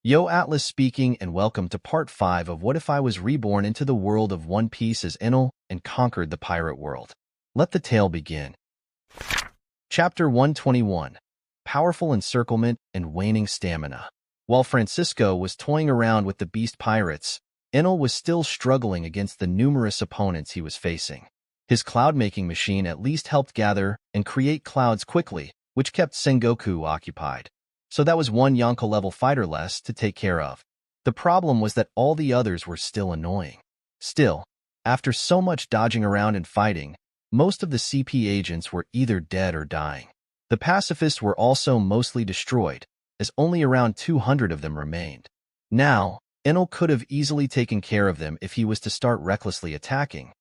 Yo, Atlas speaking, and welcome to part 5 of What If I Was Reborn into the world of One Piece as Enel and conquered the pirate world. Let the tale begin. Chapter 121, Powerful Encirclement and Waning Stamina. While Francisco was toying around with the beast pirates, Enel was still struggling against the numerous opponents he was facing. His cloud-making machine at least helped gather and create clouds quickly, which kept Sengoku occupied. So that was one Yonko-level fighter less to take care of. The problem was that all the others were still annoying. Still, after so much dodging around and fighting, most of the CP agents were either dead or dying. The pacifists were also mostly destroyed, as only around 200 of them remained. Now, Enel could have easily taken care of them if he was to start recklessly attacking,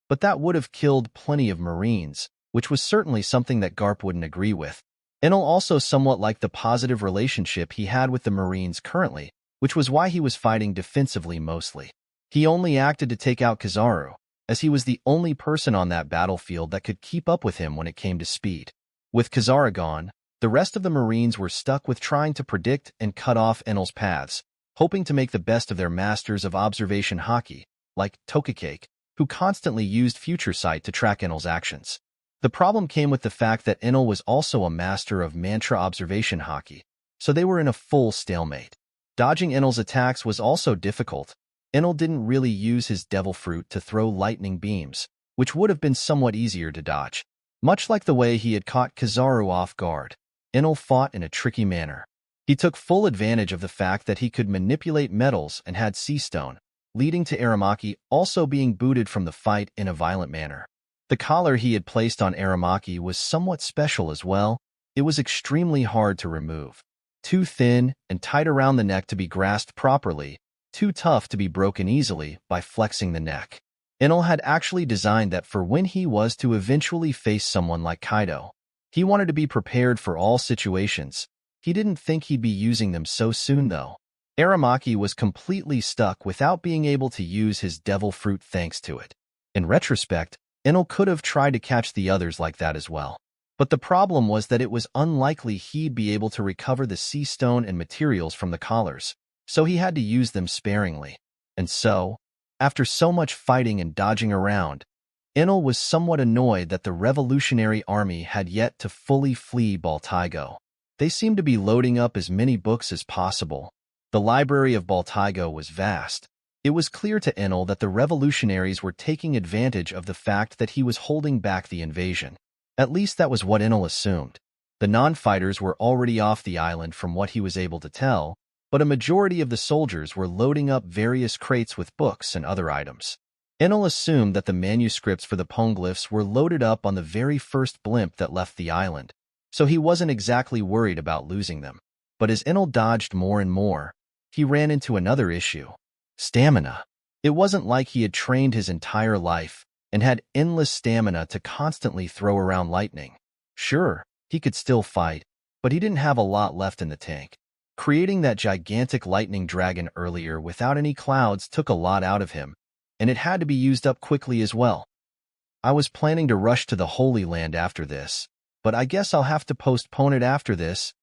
but that would have killed plenty of Marines, which was certainly something that Garp wouldn't agree with. Enel also somewhat liked the positive relationship he had with the Marines currently, which was why he was fighting defensively mostly. He only acted to take out Kizaru, as he was the only person on that battlefield that could keep up with him when it came to speed. With Kizaru gone, the rest of the Marines were stuck with trying to predict and cut off Enel's paths, hoping to make the best of their masters of observation haki, like Tokikake, who constantly used future sight to track Enel's actions. The problem came with the fact that Enel was also a master of mantra observation haki, so they were in a full stalemate. Dodging Enel's attacks was also difficult. Enel didn't really use his devil fruit to throw lightning beams, which would have been somewhat easier to dodge. Much like the way he had caught Kizaru off guard, Enel fought in a tricky manner. He took full advantage of the fact that he could manipulate metals and had sea stone, leading to Aramaki also being booted from the fight in a violent manner. The collar he had placed on Aramaki was somewhat special as well. It was extremely hard to remove. Too thin and tight around the neck to be grasped properly, too tough to be broken easily by flexing the neck. Enel had actually designed that for when he was to eventually face someone like Kaido. He wanted to be prepared for all situations. He didn't think he'd be using them so soon though. Aramaki was completely stuck without being able to use his devil fruit thanks to it. In retrospect, Enel could have tried to catch the others like that as well. But the problem was that it was unlikely he'd be able to recover the sea stone and materials from the collars, so he had to use them sparingly. And so, after so much fighting and dodging around, Enel was somewhat annoyed that the Revolutionary Army had yet to fully flee Baltigo. They seemed to be loading up as many books as possible. The library of Baltigo was vast. It was clear to Enel that the revolutionaries were taking advantage of the fact that he was holding back the invasion. At least that was what Enel assumed. The non-fighters were already off the island from what he was able to tell, but a majority of the soldiers were loading up various crates with books and other items. Enel assumed that the manuscripts for the poneglyphs were loaded up on the very first blimp that left the island, so he wasn't exactly worried about losing them. But as Enel dodged more and more, he ran into another issue. Stamina. It wasn't like he had trained his entire life and had endless stamina to constantly throw around lightning. Sure, he could still fight, but he didn't have a lot left in the tank. Creating that gigantic lightning dragon earlier without any clouds took a lot out of him, and it had to be used up quickly as well. I was planning to rush to the Holy Land after this, but I guess I'll have to postpone it after this.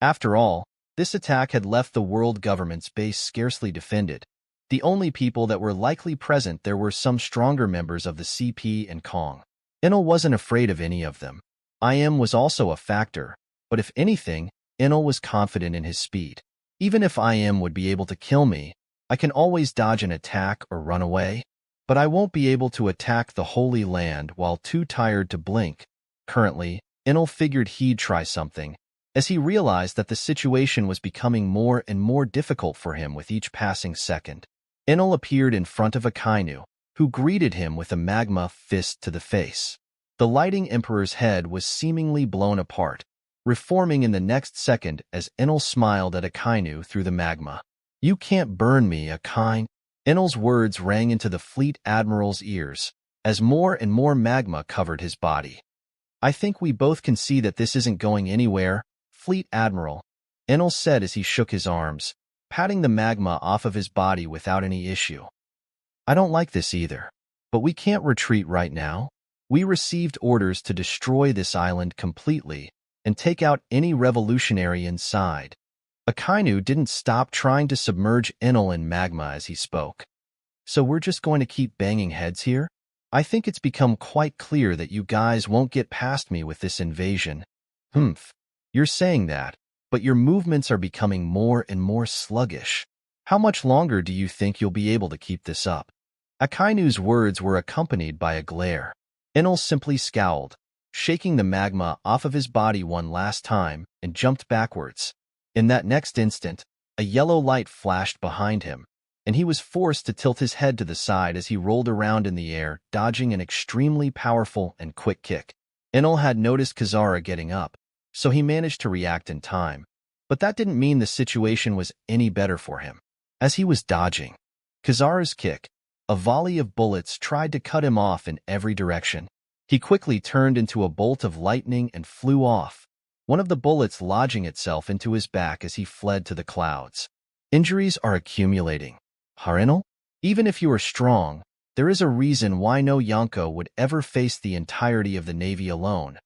After all, this attack had left the world government's base scarcely defended. The only people that were likely present there were some stronger members of the CP and Kong. Enel wasn't afraid of any of them. IM was also a factor, but if anything, Enel was confident in his speed. Even if IM would be able to kill me, I can always dodge an attack or run away, but I won't be able to attack the Holy Land while too tired to blink. Currently, Enel figured he'd try something, as he realized that the situation was becoming more and more difficult for him with each passing second. Enel appeared in front of Akainu, who greeted him with a magma fist to the face. The lighting emperor's head was seemingly blown apart, reforming in the next second as Enel smiled at Akainu through the magma. "You can't burn me, Akainu." Enel's words rang into the fleet admiral's ears, as more and more magma covered his body. "I think we both can see that this isn't going anywhere, Fleet Admiral," Enel said as he shook his arms, patting the magma off of his body without any issue. "I don't like this either. But we can't retreat right now. We received orders to destroy this island completely and take out any revolutionary inside. Akainu didn't stop trying to submerge Enel in magma as he spoke. So we're just going to keep banging heads here? I think it's become quite clear that you guys won't get past me with this invasion. Humph. You're saying that, but your movements are becoming more and more sluggish. How much longer do you think you'll be able to keep this up? Akainu's words were accompanied by a glare. Enel simply scowled, shaking the magma off of his body one last time, and jumped backwards. In that next instant, a yellow light flashed behind him, and he was forced to tilt his head to the side as he rolled around in the air, dodging an extremely powerful and quick kick. Enel had noticed Kazara getting up, so he managed to react in time, but that didn't mean the situation was any better for him. As he was dodging Kazara's kick, a volley of bullets tried to cut him off in every direction. He quickly turned into a bolt of lightning and flew off, one of the bullets lodging itself into his back as he fled to the clouds. Injuries are accumulating. Enel? Even if you are strong, there is a reason why no Yonko would ever face the entirety of the Navy alone,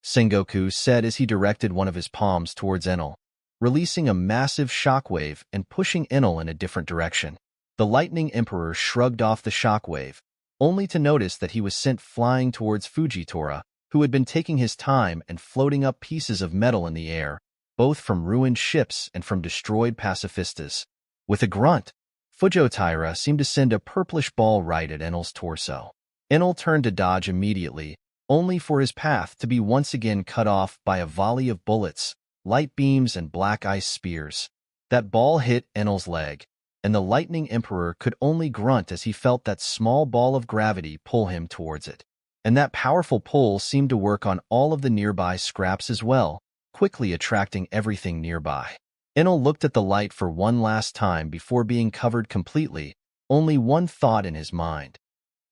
Sengoku said as he directed one of his palms towards Enel, releasing a massive shockwave and pushing Enel in a different direction. The Lightning Emperor shrugged off the shockwave, only to notice that he was sent flying towards Fujitora, who had been taking his time and floating up pieces of metal in the air, both from ruined ships and from destroyed pacifistas. With a grunt, Fujitora seemed to send a purplish ball right at Enel's torso. Enel turned to dodge immediately, only for his path to be once again cut off by a volley of bullets, light beams, and black ice spears. That ball hit Enel's leg, and the Lightning Emperor could only grunt as he felt that small ball of gravity pull him towards it. And that powerful pull seemed to work on all of the nearby scraps as well, quickly attracting everything nearby. Enel looked at the light for one last time before being covered completely, only one thought in his mind.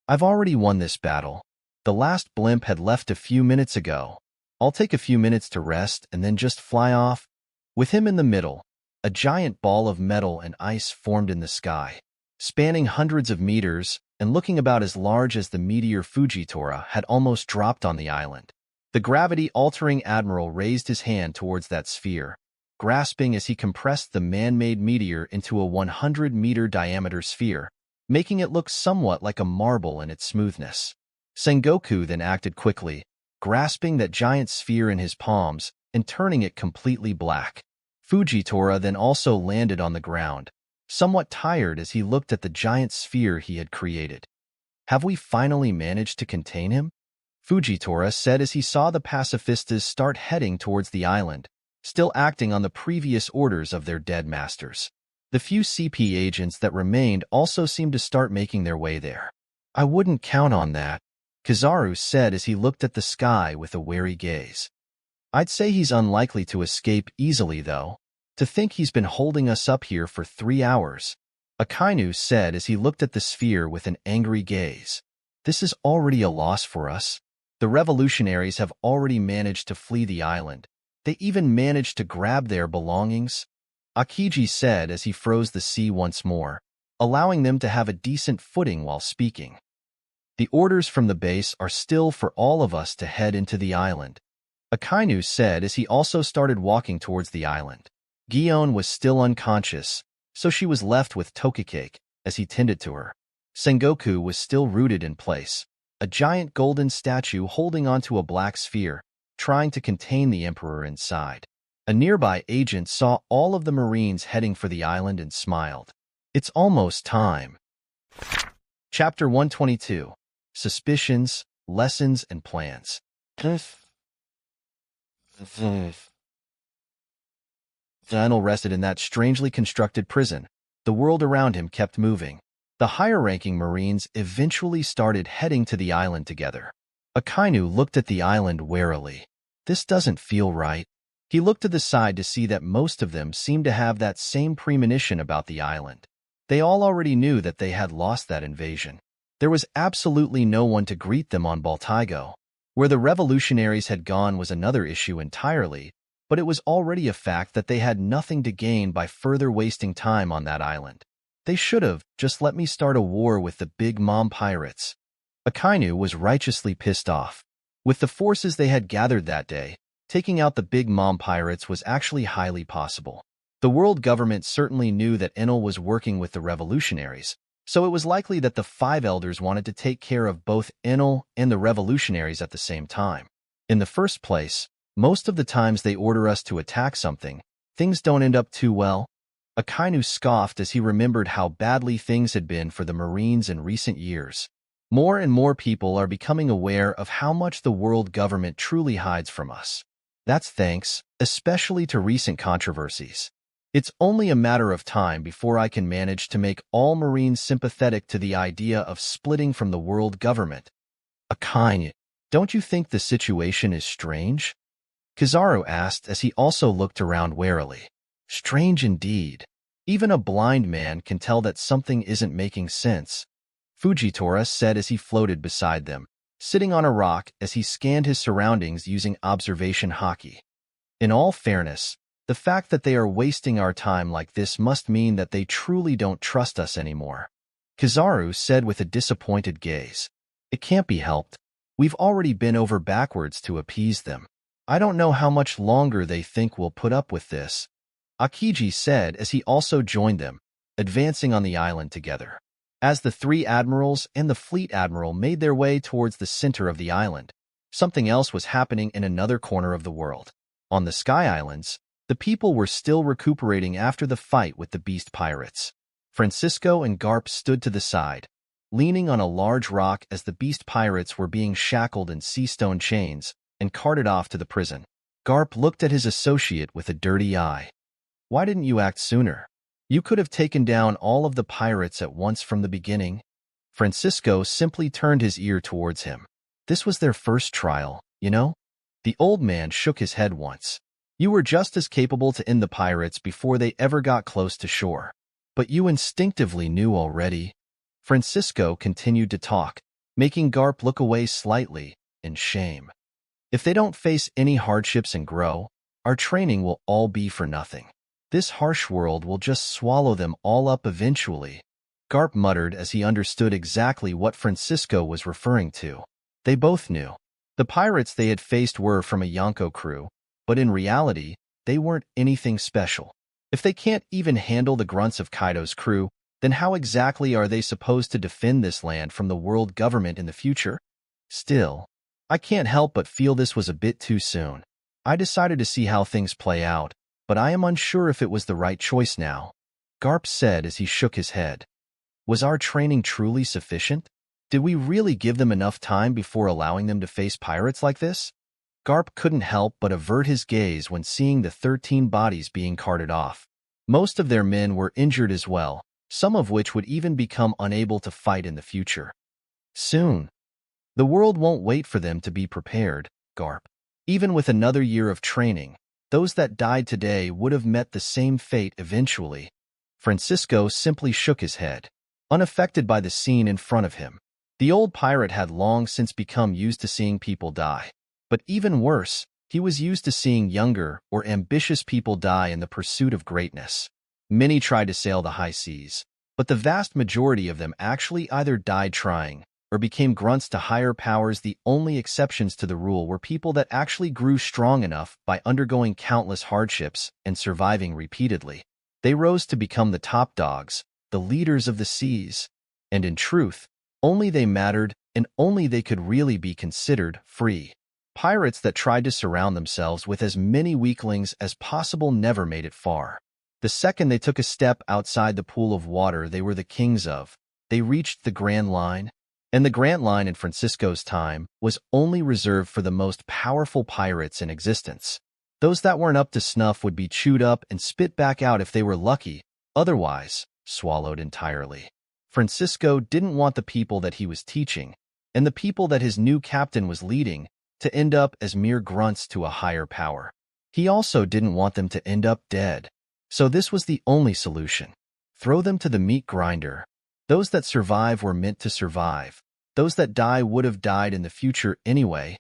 I've already won this battle. The last blimp had left a few minutes ago. I'll take a few minutes to rest and then just fly off. With him in the middle, a giant ball of metal and ice formed in the sky, spanning hundreds of meters and looking about as large as the meteor Fujitora had almost dropped on the island. The gravity-altering Admiral raised his hand towards that sphere, grasping as he compressed the man-made meteor into a 100-meter diameter sphere, making it look somewhat like a marble in its smoothness. Sengoku then acted quickly, grasping that giant sphere in his palms and turning it completely black. Fujitora then also landed on the ground, somewhat tired as he looked at the giant sphere he had created. Have we finally managed to contain him? Fujitora said as he saw the pacifistas start heading towards the island, still acting on the previous orders of their dead masters. The few CP agents that remained also seemed to start making their way there. I wouldn't count on that, Kizaru said as he looked at the sky with a wary gaze. I'd say he's unlikely to escape easily, though. To think he's been holding us up here for 3 hours, Akainu said as he looked at the sphere with an angry gaze. This is already a loss for us. The revolutionaries have already managed to flee the island. They even managed to grab their belongings, Akiji said as he froze the sea once more, allowing them to have a decent footing while speaking. The orders from the base are still for all of us to head into the island, Akainu said as he also started walking towards the island. Gion was still unconscious, so she was left with Tokicake as he tended to her. Sengoku was still rooted in place, a giant golden statue holding onto a black sphere, trying to contain the Emperor inside. A nearby agent saw all of the Marines heading for the island and smiled. It's almost time. Chapter 122. Suspicions, Lessons, and Plans. Enel rested in that strangely constructed prison. The world around him kept moving. The higher-ranking Marines eventually started heading to the island together. Akainu looked at the island warily. This doesn't feel right. He looked to the side to see that most of them seemed to have that same premonition about the island. They all already knew that they had lost that invasion. There was absolutely no one to greet them on Baltigo. Where the revolutionaries had gone was another issue entirely, but it was already a fact that they had nothing to gain by further wasting time on that island. They should have just let me start a war with the Big Mom pirates. Akainu was righteously pissed off. With the forces they had gathered that day, taking out the Big Mom pirates was actually highly possible. The world government certainly knew that Enel was working with the revolutionaries, so it was likely that the five elders wanted to take care of both Enel and the revolutionaries at the same time. In the first place, most of the times they order us to attack something, things don't end up too well. Akainu scoffed as he remembered how badly things had been for the Marines in recent years. More and more people are becoming aware of how much the world government truly hides from us. That's thanks, especially to recent controversies. It's only a matter of time before I can manage to make all Marines sympathetic to the idea of splitting from the world government. Akainu, don't you think the situation is strange? Kizaru asked as he also looked around warily. Strange indeed. Even a blind man can tell that something isn't making sense, Fujitora said as he floated beside them, sitting on a rock as he scanned his surroundings using observation haki. In all fairness, the fact that they are wasting our time like this must mean that they truly don't trust us anymore, Kizaru said with a disappointed gaze. It can't be helped. We've already bent over backwards to appease them. I don't know how much longer they think we'll put up with this, Akiji said as he also joined them, advancing on the island together. As the three admirals and the fleet admiral made their way towards the center of the island, something else was happening in another corner of the world. On the Sky Islands, the people were still recuperating after the fight with the beast pirates. Francisco and Garp stood to the side, leaning on a large rock as the beast pirates were being shackled in sea stone chains and carted off to the prison. Garp looked at his associate with a dirty eye. Why didn't you act sooner? You could have taken down all of the pirates at once from the beginning. Francisco simply turned his ear towards him. This was their first trial, you know? The old man shook his head once. You were just as capable to end the pirates before they ever got close to shore. But you instinctively knew already. Francisco continued to talk, making Garp look away slightly, in shame. If they don't face any hardships and grow, our training will all be for nothing. This harsh world will just swallow them all up eventually, Garp muttered as he understood exactly what Francisco was referring to. They both knew. The pirates they had faced were from a Yonko crew, but in reality, they weren't anything special. If they can't even handle the grunts of Kaido's crew, then how exactly are they supposed to defend this land from the world government in the future? Still, I can't help but feel this was a bit too soon. I decided to see how things play out, but I am unsure if it was the right choice now, Garp said as he shook his head. Was our training truly sufficient? Did we really give them enough time before allowing them to face pirates like this? Garp couldn't help but avert his gaze when seeing the 13 bodies being carted off. Most of their men were injured as well, some of which would even become unable to fight in the future. Soon. The world won't wait for them to be prepared, Garp. Even with another year of training, those that died today would have met the same fate eventually. Francisco simply shook his head, unaffected by the scene in front of him. The old pirate had long since become used to seeing people die. But even worse, he was used to seeing younger or ambitious people die in the pursuit of greatness. Many tried to sail the high seas, but the vast majority of them actually either died trying or became grunts to higher powers. The only exceptions to the rule were people that actually grew strong enough by undergoing countless hardships and surviving repeatedly. They rose to become the top dogs, the leaders of the seas. And in truth, only they mattered and only they could really be considered free. Pirates that tried to surround themselves with as many weaklings as possible never made it far. The second they took a step outside the pool of water they were the kings of, they reached the Grand Line. And the Grand Line in Francisco's time was only reserved for the most powerful pirates in existence. Those that weren't up to snuff would be chewed up and spit back out if they were lucky, otherwise swallowed entirely. Francisco didn't want the people that he was teaching, and the people that his new captain was leading, to end up as mere grunts to a higher power. He also didn't want them to end up dead. So this was the only solution. Throw them to the meat grinder. Those that survive were meant to survive. Those that die would have died in the future anyway.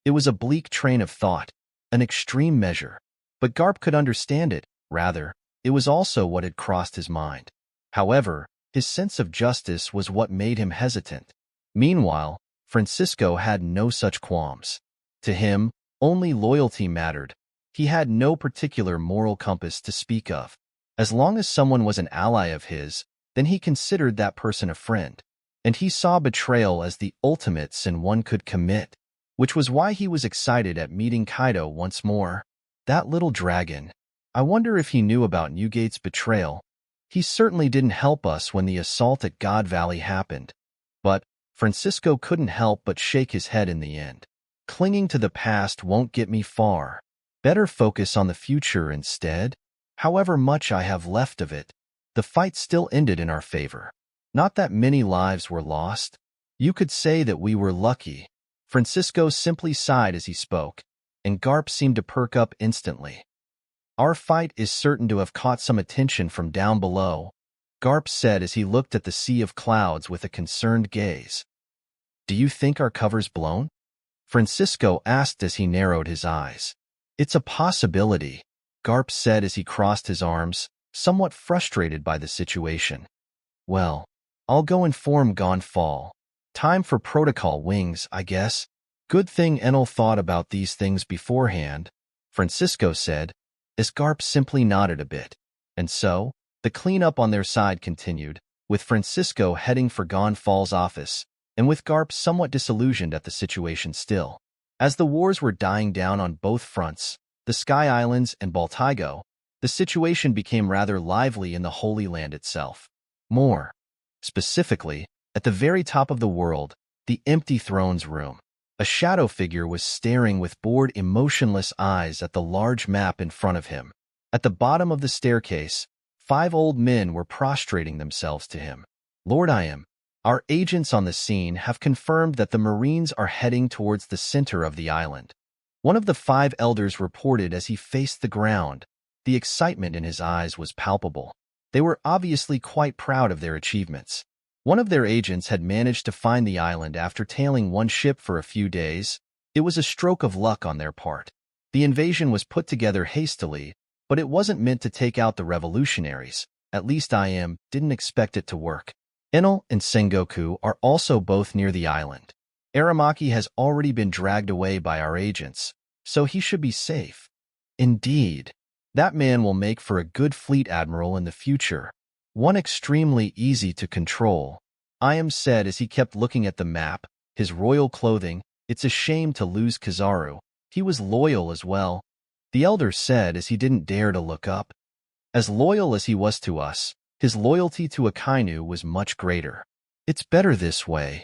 It was a bleak train of thought, an extreme measure. But Garp could understand it. Rather, it was also what had crossed his mind. However, his sense of justice was what made him hesitant. Meanwhile, Francisco had no such qualms. To him, only loyalty mattered. He had no particular moral compass to speak of. As long as someone was an ally of his, then he considered that person a friend. And he saw betrayal as the ultimate sin one could commit, which was why he was excited at meeting Kaido once more. That little dragon. I wonder if he knew about Newgate's betrayal. He certainly didn't help us when the assault at God Valley happened. But Francisco couldn't help but shake his head in the end. Clinging to the past won't get me far. Better focus on the future instead. However much I have left of it, the fight still ended in our favor. Not that many lives were lost. You could say that we were lucky. Francisco simply sighed as he spoke, and Garp seemed to perk up instantly. Our fight is certain to have caught some attention from down below, Garp said as he looked at the sea of clouds with a concerned gaze. Do you think our cover's blown? Francisco asked as he narrowed his eyes. It's a possibility, Garp said as he crossed his arms, somewhat frustrated by the situation. Well, I'll go inform Gonfall. Time for protocol wings, I guess. Good thing Enel thought about these things beforehand, Francisco said, as Garp simply nodded a bit. And so, the cleanup on their side continued, with Francisco heading for Gonfall's office, and with Garp somewhat disillusioned at the situation still. As the wars were dying down on both fronts, the Sky Islands and Baltigo, the situation became rather lively in the Holy Land itself. More specifically, at the very top of the world, the empty throne's room. A shadow figure was staring with bored, emotionless eyes at the large map in front of him. At the bottom of the staircase, 5 old men were prostrating themselves to him. Lord Iam, our agents on the scene have confirmed that the Marines are heading towards the center of the island. One of the 5 elders reported as he faced the ground. The excitement in his eyes was palpable. They were obviously quite proud of their achievements. One of their agents had managed to find the island after tailing one ship for a few days. It was a stroke of luck on their part. The invasion was put together hastily, but it wasn't meant to take out the revolutionaries. At least Iam didn't expect it to work. Enel and Sengoku are also both near the island. Aramaki has already been dragged away by our agents, so he should be safe. Indeed, that man will make for a good fleet admiral in the future. One extremely easy to control, Iam said as he kept looking at the map, his royal clothing. It's a shame to lose Kizaru. He was loyal as well, the elder said as he didn't dare to look up. As loyal as he was to us, his loyalty to Akainu was much greater. It's better this way.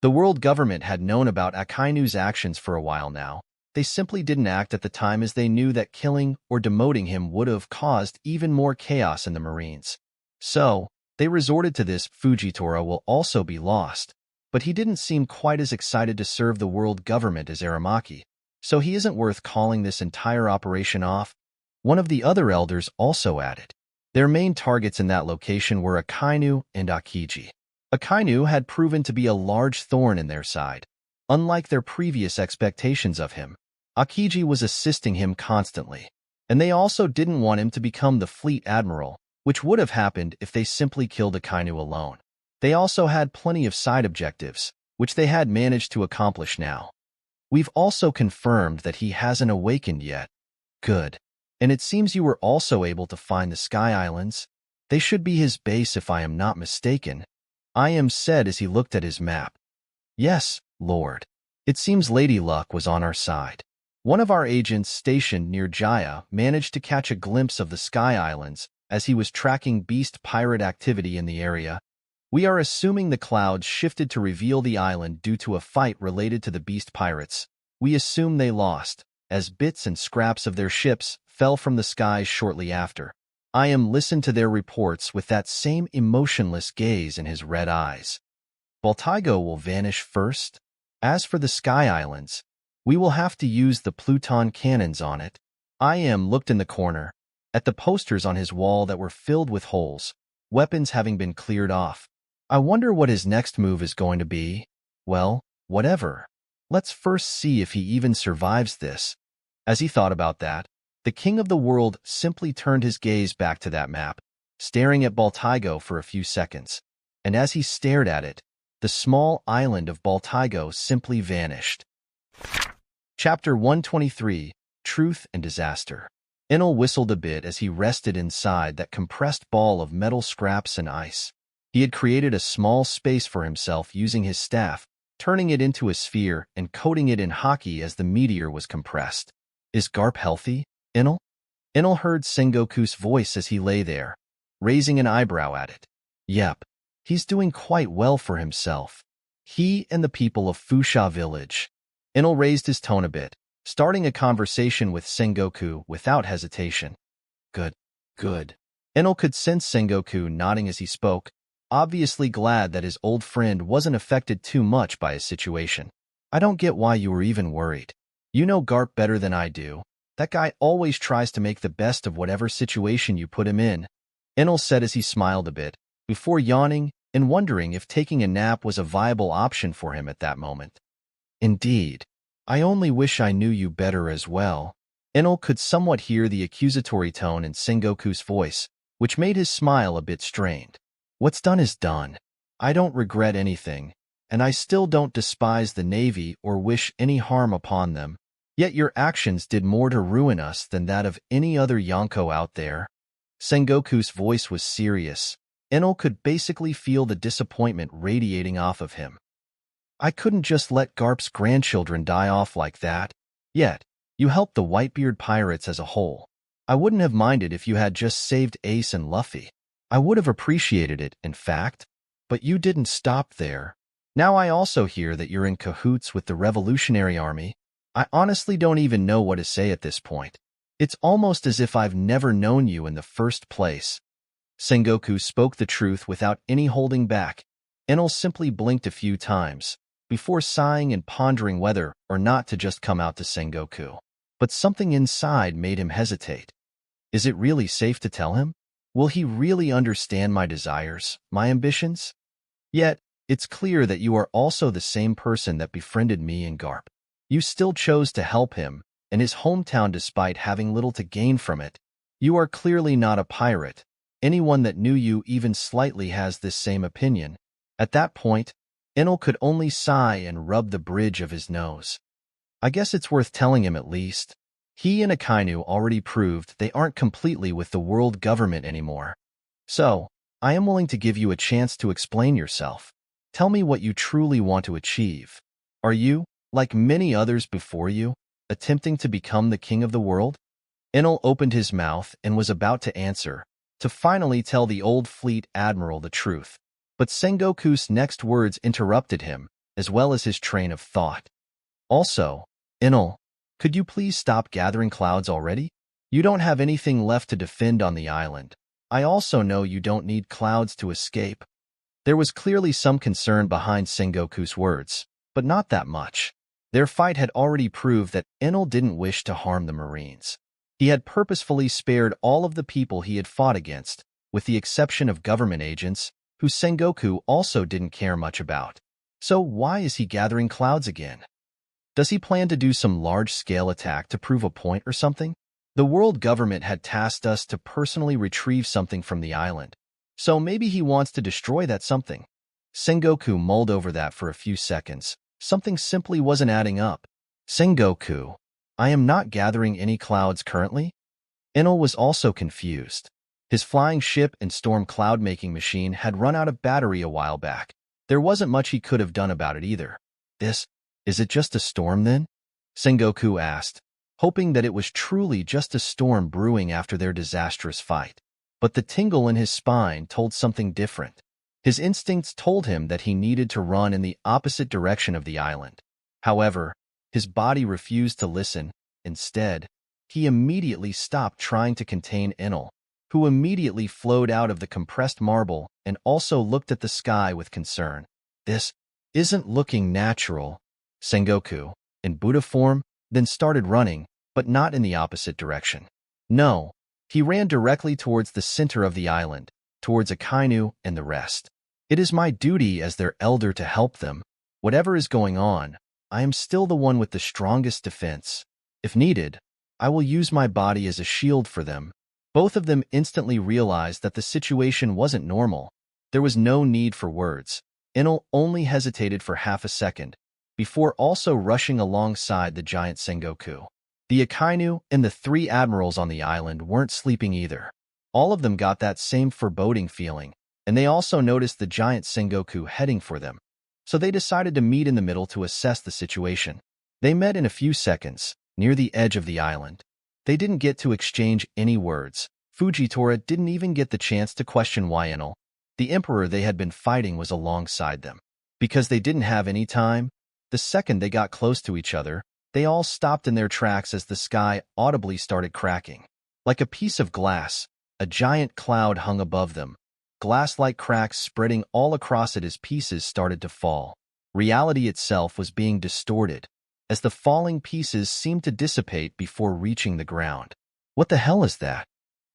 The world government had known about Akainu's actions for a while now. They simply didn't act at the time as they knew that killing or demoting him would have caused even more chaos in the Marines. So, they resorted to this. Fujitora will also be lost, but he didn't seem quite as excited to serve the world government as Aramaki, so he isn't worth calling this entire operation off. One of the other elders also added. Their main targets in that location were Akainu and Akiji. Akainu had proven to be a large thorn in their side. Unlike their previous expectations of him, Akiji was assisting him constantly, and they also didn't want him to become the fleet admiral, which would have happened if they simply killed Akainu alone. They also had plenty of side objectives, which they had managed to accomplish now. We've also confirmed that he hasn't awakened yet. Good. And it seems you were also able to find the Sky Islands. They should be his base if I am not mistaken, Iam said as he looked at his map. Yes, Lord. It seems Lady Luck was on our side. One of our agents stationed near Jaya managed to catch a glimpse of the Sky Islands as he was tracking beast pirate activity in the area. We are assuming the clouds shifted to reveal the island due to a fight related to the beast pirates. We assume they lost, as bits and scraps of their ships fell from the skies shortly after. Iam listened to their reports with that same emotionless gaze in his red eyes. Baltigo will vanish first. As for the Sky Islands, we will have to use the Pluton cannons on it. Iam looked in the corner, at the posters on his wall that were filled with holes, weapons having been cleared off. I wonder what his next move is going to be. Well, whatever. Let's first see if he even survives this. As he thought about that, the king of the world simply turned his gaze back to that map, staring at Baltigo for a few seconds. And as he stared at it, the small island of Baltigo simply vanished. Chapter 123, Truth and Disaster. Enel whistled a bit as he rested inside that compressed ball of metal scraps and ice. He had created a small space for himself using his staff, turning it into a sphere and coating it in hockey as the meteor was compressed. Is Garp healthy, Enel? Enel heard Sengoku's voice as he lay there, raising an eyebrow at it. Yep, he's doing quite well for himself. He and the people of Fusha village. Enel raised his tone a bit, starting a conversation with Sengoku without hesitation. Good, good. Enel could sense Sengoku nodding as he spoke, obviously glad that his old friend wasn't affected too much by his situation. I don't get why you were even worried. You know Garp better than I do. That guy always tries to make the best of whatever situation you put him in, Enel said as he smiled a bit, before yawning and wondering if taking a nap was a viable option for him at that moment. Indeed. I only wish I knew you better as well. Enel could somewhat hear the accusatory tone in Sengoku's voice, which made his smile a bit strained. What's done is done. I don't regret anything, and I still don't despise the Navy or wish any harm upon them. Yet your actions did more to ruin us than that of any other Yonko out there. Sengoku's voice was serious. Enel could basically feel the disappointment radiating off of him. I couldn't just let Garp's grandchildren die off like that. Yet, you helped the Whitebeard pirates as a whole. I wouldn't have minded if you had just saved Ace and Luffy. I would have appreciated it, in fact. But you didn't stop there. Now I also hear that you're in cahoots with the Revolutionary Army. I honestly don't even know what to say at this point. It's almost as if I've never known you in the first place. Sengoku spoke the truth without any holding back. Enel simply blinked a few times, before sighing and pondering whether or not to just come out to Sengoku. But something inside made him hesitate. Is it really safe to tell him? Will he really understand my desires, my ambitions? Yet, it's clear that you are also the same person that befriended me and Garp. You still chose to help him and his hometown despite having little to gain from it. You are clearly not a pirate. Anyone that knew you even slightly has this same opinion. At that point, Enel could only sigh and rub the bridge of his nose. I guess it's worth telling him at least. He and Akainu already proved they aren't completely with the world government anymore. So, I am willing to give you a chance to explain yourself. Tell me what you truly want to achieve. Are you, like many others before you, attempting to become the king of the world? Enel opened his mouth and was about to answer, to finally tell the old fleet admiral the truth. But Sengoku's next words interrupted him, as well as his train of thought. Also, Enel, could you please stop gathering clouds already? You don't have anything left to defend on the island. I also know you don't need clouds to escape. There was clearly some concern behind Sengoku's words, but not that much. Their fight had already proved that Enel didn't wish to harm the Marines. He had purposefully spared all of the people he had fought against, with the exception of government agents, who Sengoku also didn't care much about. So why is he gathering clouds again? Does he plan to do some large-scale attack to prove a point or something? The world government had tasked us to personally retrieve something from the island, so maybe he wants to destroy that something. Sengoku mulled over that for a few seconds. Something simply wasn't adding up. Sengoku, I am not gathering any clouds currently? Enel was also confused. His flying ship and storm cloud-making machine had run out of battery a while back. There wasn't much he could have done about it either. Is it just a storm then? Sengoku asked, hoping that it was truly just a storm brewing after their disastrous fight. But the tingle in his spine told something different. His instincts told him that he needed to run in the opposite direction of the island. However, his body refused to listen. Instead, he immediately stopped trying to contain Enel, who immediately flowed out of the compressed marble and also looked at the sky with concern. This isn't looking natural. Sengoku, in Buddha form, then started running, but not in the opposite direction. No, he ran directly towards the center of the island, towards Akainu and the rest. It is my duty as their elder to help them. Whatever is going on, I am still the one with the strongest defense. If needed, I will use my body as a shield for them. Both of them instantly realized that the situation wasn't normal. There was no need for words. Enel only hesitated for half a second, before also rushing alongside the giant Sengoku. The Akainu and the 3 admirals on the island weren't sleeping either. All of them got that same foreboding feeling, and they also noticed the giant Sengoku heading for them. So they decided to meet in the middle to assess the situation. They met in a few seconds, near the edge of the island. They didn't get to exchange any words. Fujitora didn't even get the chance to question why Enel, the emperor they had been fighting, was alongside them. Because they didn't have any time, the second they got close to each other, they all stopped in their tracks as the sky audibly started cracking. Like a piece of glass, a giant cloud hung above them, glass-like cracks spreading all across it as pieces started to fall. Reality itself was being distorted, as the falling pieces seemed to dissipate before reaching the ground. What the hell is that?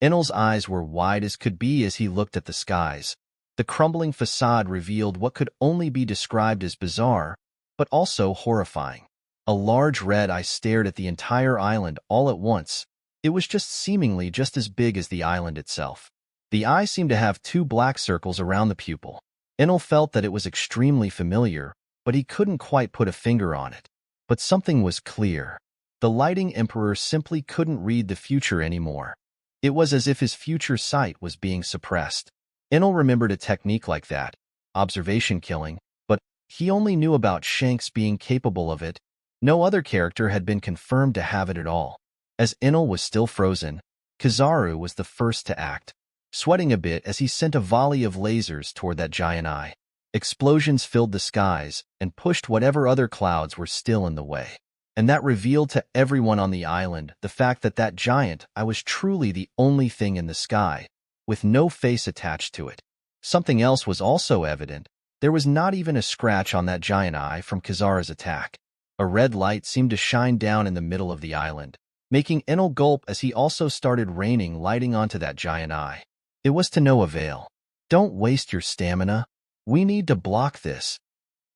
Enel's eyes were wide as could be as he looked at the skies. The crumbling facade revealed what could only be described as bizarre, but also horrifying. A large red eye stared at the entire island all at once. It was seemingly just as big as the island itself. The eye seemed to have 2 black circles around the pupil. Enel felt that it was extremely familiar, but he couldn't quite put a finger on it. But something was clear. The lighting emperor simply couldn't read the future anymore. It was as if his future sight was being suppressed. Enel remembered a technique like that, observation killing, but he only knew about Shanks being capable of it. No other character had been confirmed to have it at all. As Enel was still frozen, Kizaru was the first to act, sweating a bit as he sent a volley of lasers toward that giant eye. Explosions filled the skies and pushed whatever other clouds were still in the way. And that revealed to everyone on the island the fact that that giant eye was truly the only thing in the sky, with no face attached to it. Something else was also evident. There was not even a scratch on that giant eye from Kizaru's attack. A red light seemed to shine down in the middle of the island, making Enel gulp as he also started raining lighting onto that giant eye. It was to no avail. "Don't waste your stamina. We need to block this,"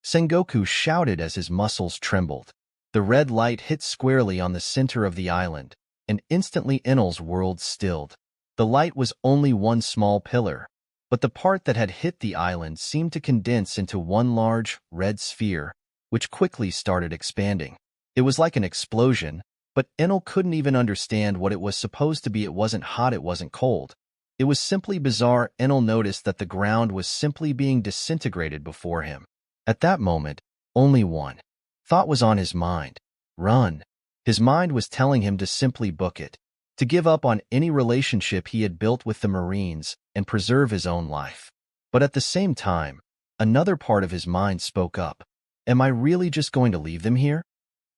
Sengoku shouted as his muscles trembled. The red light hit squarely on the center of the island, and instantly Enel's world stilled. The light was only one small pillar, but the part that had hit the island seemed to condense into one large, red sphere, which quickly started expanding. It was like an explosion, but Enel couldn't even understand what it was supposed to be. It wasn't hot, it wasn't cold. It was simply bizarre. Enel noticed that the ground was simply being disintegrated before him. At that moment, only one thought was on his mind: run. His mind was telling him to simply book it, to give up on any relationship he had built with the Marines and preserve his own life. But at the same time, another part of his mind spoke up. Am I really just going to leave them here?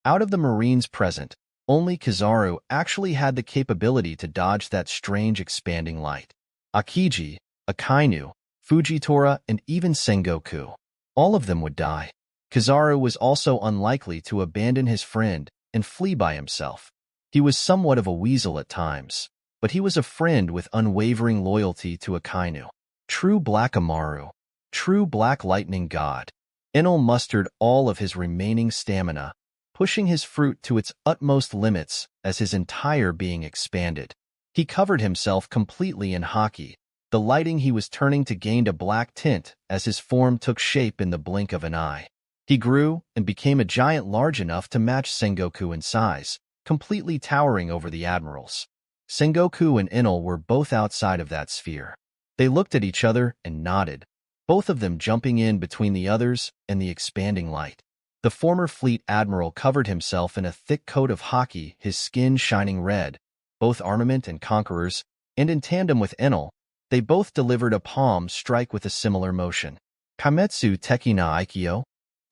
Out of the Marines present, only Kizaru actually had the capability to dodge that strange expanding light. Akiji, Akainu, Fujitora, and even Sengoku, all of them would die. Kizaru was also unlikely to abandon his friend and flee by himself. He was somewhat of a weasel at times, but he was a friend with unwavering loyalty to Akainu. True Black Amaru, true Black Lightning God. Enel mustered all of his remaining stamina, pushing his fruit to its utmost limits as his entire being expanded. He covered himself completely in haki. The lighting he was turning to gained a black tint as his form took shape in the blink of an eye. He grew and became a giant large enough to match Sengoku in size, completely towering over the admirals. Sengoku and Enel were both outside of that sphere. They looked at each other and nodded, both of them jumping in between the others and the expanding light. The former fleet admiral covered himself in a thick coat of haki, his skin shining red, both armament and conquerors, and in tandem with Enel, they both delivered a palm strike with a similar motion. Kametsu Teki na Aikyo,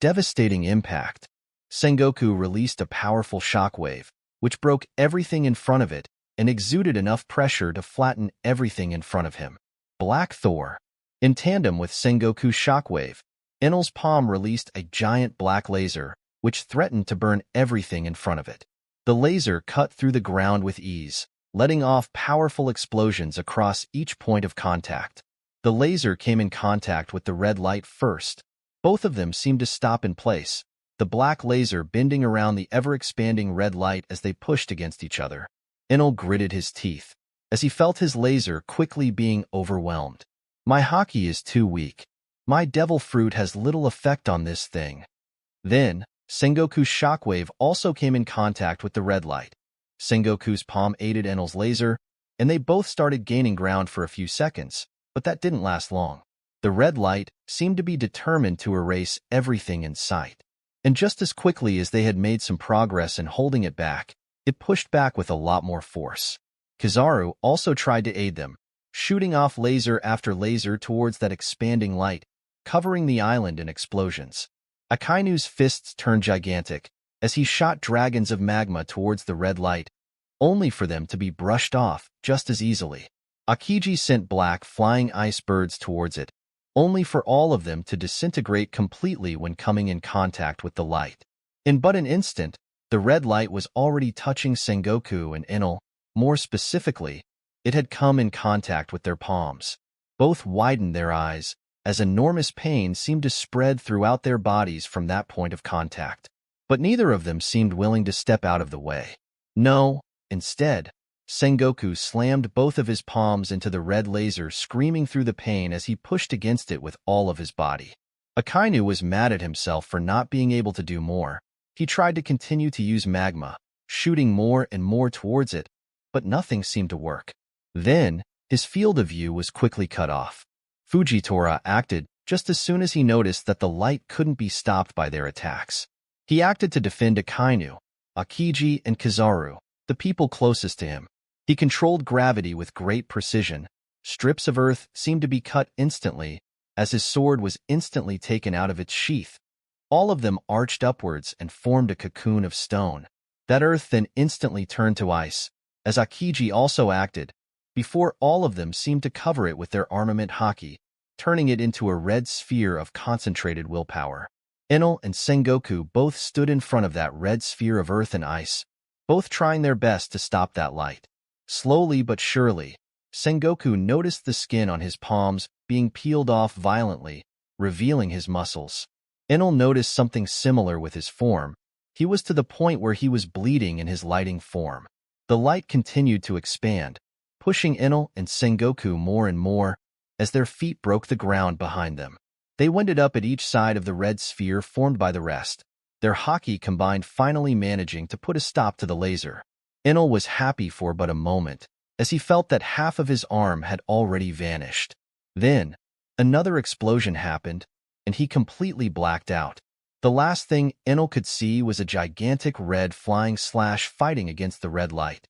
devastating impact. Sengoku released a powerful shockwave, which broke everything in front of it and exuded enough pressure to flatten everything in front of him. Black Thor. In tandem with Sengoku's shockwave, Enel's palm released a giant black laser, which threatened to burn everything in front of it. The laser cut through the ground with ease, letting off powerful explosions across each point of contact. The laser came in contact with the red light first. Both of them seemed to stop in place, the black laser bending around the ever-expanding red light as they pushed against each other. Enel gritted his teeth as he felt his laser quickly being overwhelmed. My haki is too weak. My devil fruit has little effect on this thing. Then, Sengoku's shockwave also came in contact with the red light. Sengoku's palm aided Enel's laser, and they both started gaining ground for a few seconds, but that didn't last long. The red light seemed to be determined to erase everything in sight. And just as quickly as they had made some progress in holding it back, it pushed back with a lot more force. Kizaru also tried to aid them, shooting off laser after laser towards that expanding light, covering the island in explosions. Akainu's fists turned gigantic as he shot dragons of magma towards the red light, only for them to be brushed off just as easily. Akiji sent black flying ice birds towards it, only for all of them to disintegrate completely when coming in contact with the light. In but an instant, the red light was already touching Sengoku and Enel. More specifically, it had come in contact with their palms. Both widened their eyes, as enormous pain seemed to spread throughout their bodies from that point of contact. But neither of them seemed willing to step out of the way. No, instead, Sengoku slammed both of his palms into the red laser, screaming through the pain as he pushed against it with all of his body. Akainu was mad at himself for not being able to do more. He tried to continue to use magma, shooting more and more towards it, but nothing seemed to work. Then, his field of view was quickly cut off. Fujitora acted just as soon as he noticed that the light couldn't be stopped by their attacks. He acted to defend Akainu, Akiji, and Kizaru, the people closest to him. He controlled gravity with great precision. Strips of earth seemed to be cut instantly, as his sword was instantly taken out of its sheath. All of them arched upwards and formed a cocoon of stone. That earth then instantly turned to ice, as Akiji also acted, before all of them seemed to cover it with their armament haki, turning it into a red sphere of concentrated willpower. Enel and Sengoku both stood in front of that red sphere of earth and ice, both trying their best to stop that light. Slowly but surely, Sengoku noticed the skin on his palms being peeled off violently, revealing his muscles. Enel noticed something similar with his form. He was to the point where he was bleeding in his lighting form. The light continued to expand, pushing Enel and Sengoku more and more as their feet broke the ground behind them. They wended up at each side of the red sphere formed by the rest, their haki combined finally managing to put a stop to the laser. Enel was happy for but a moment, as he felt that half of his arm had already vanished. Then, another explosion happened, and he completely blacked out. The last thing Enel could see was a gigantic red flying slash fighting against the red light.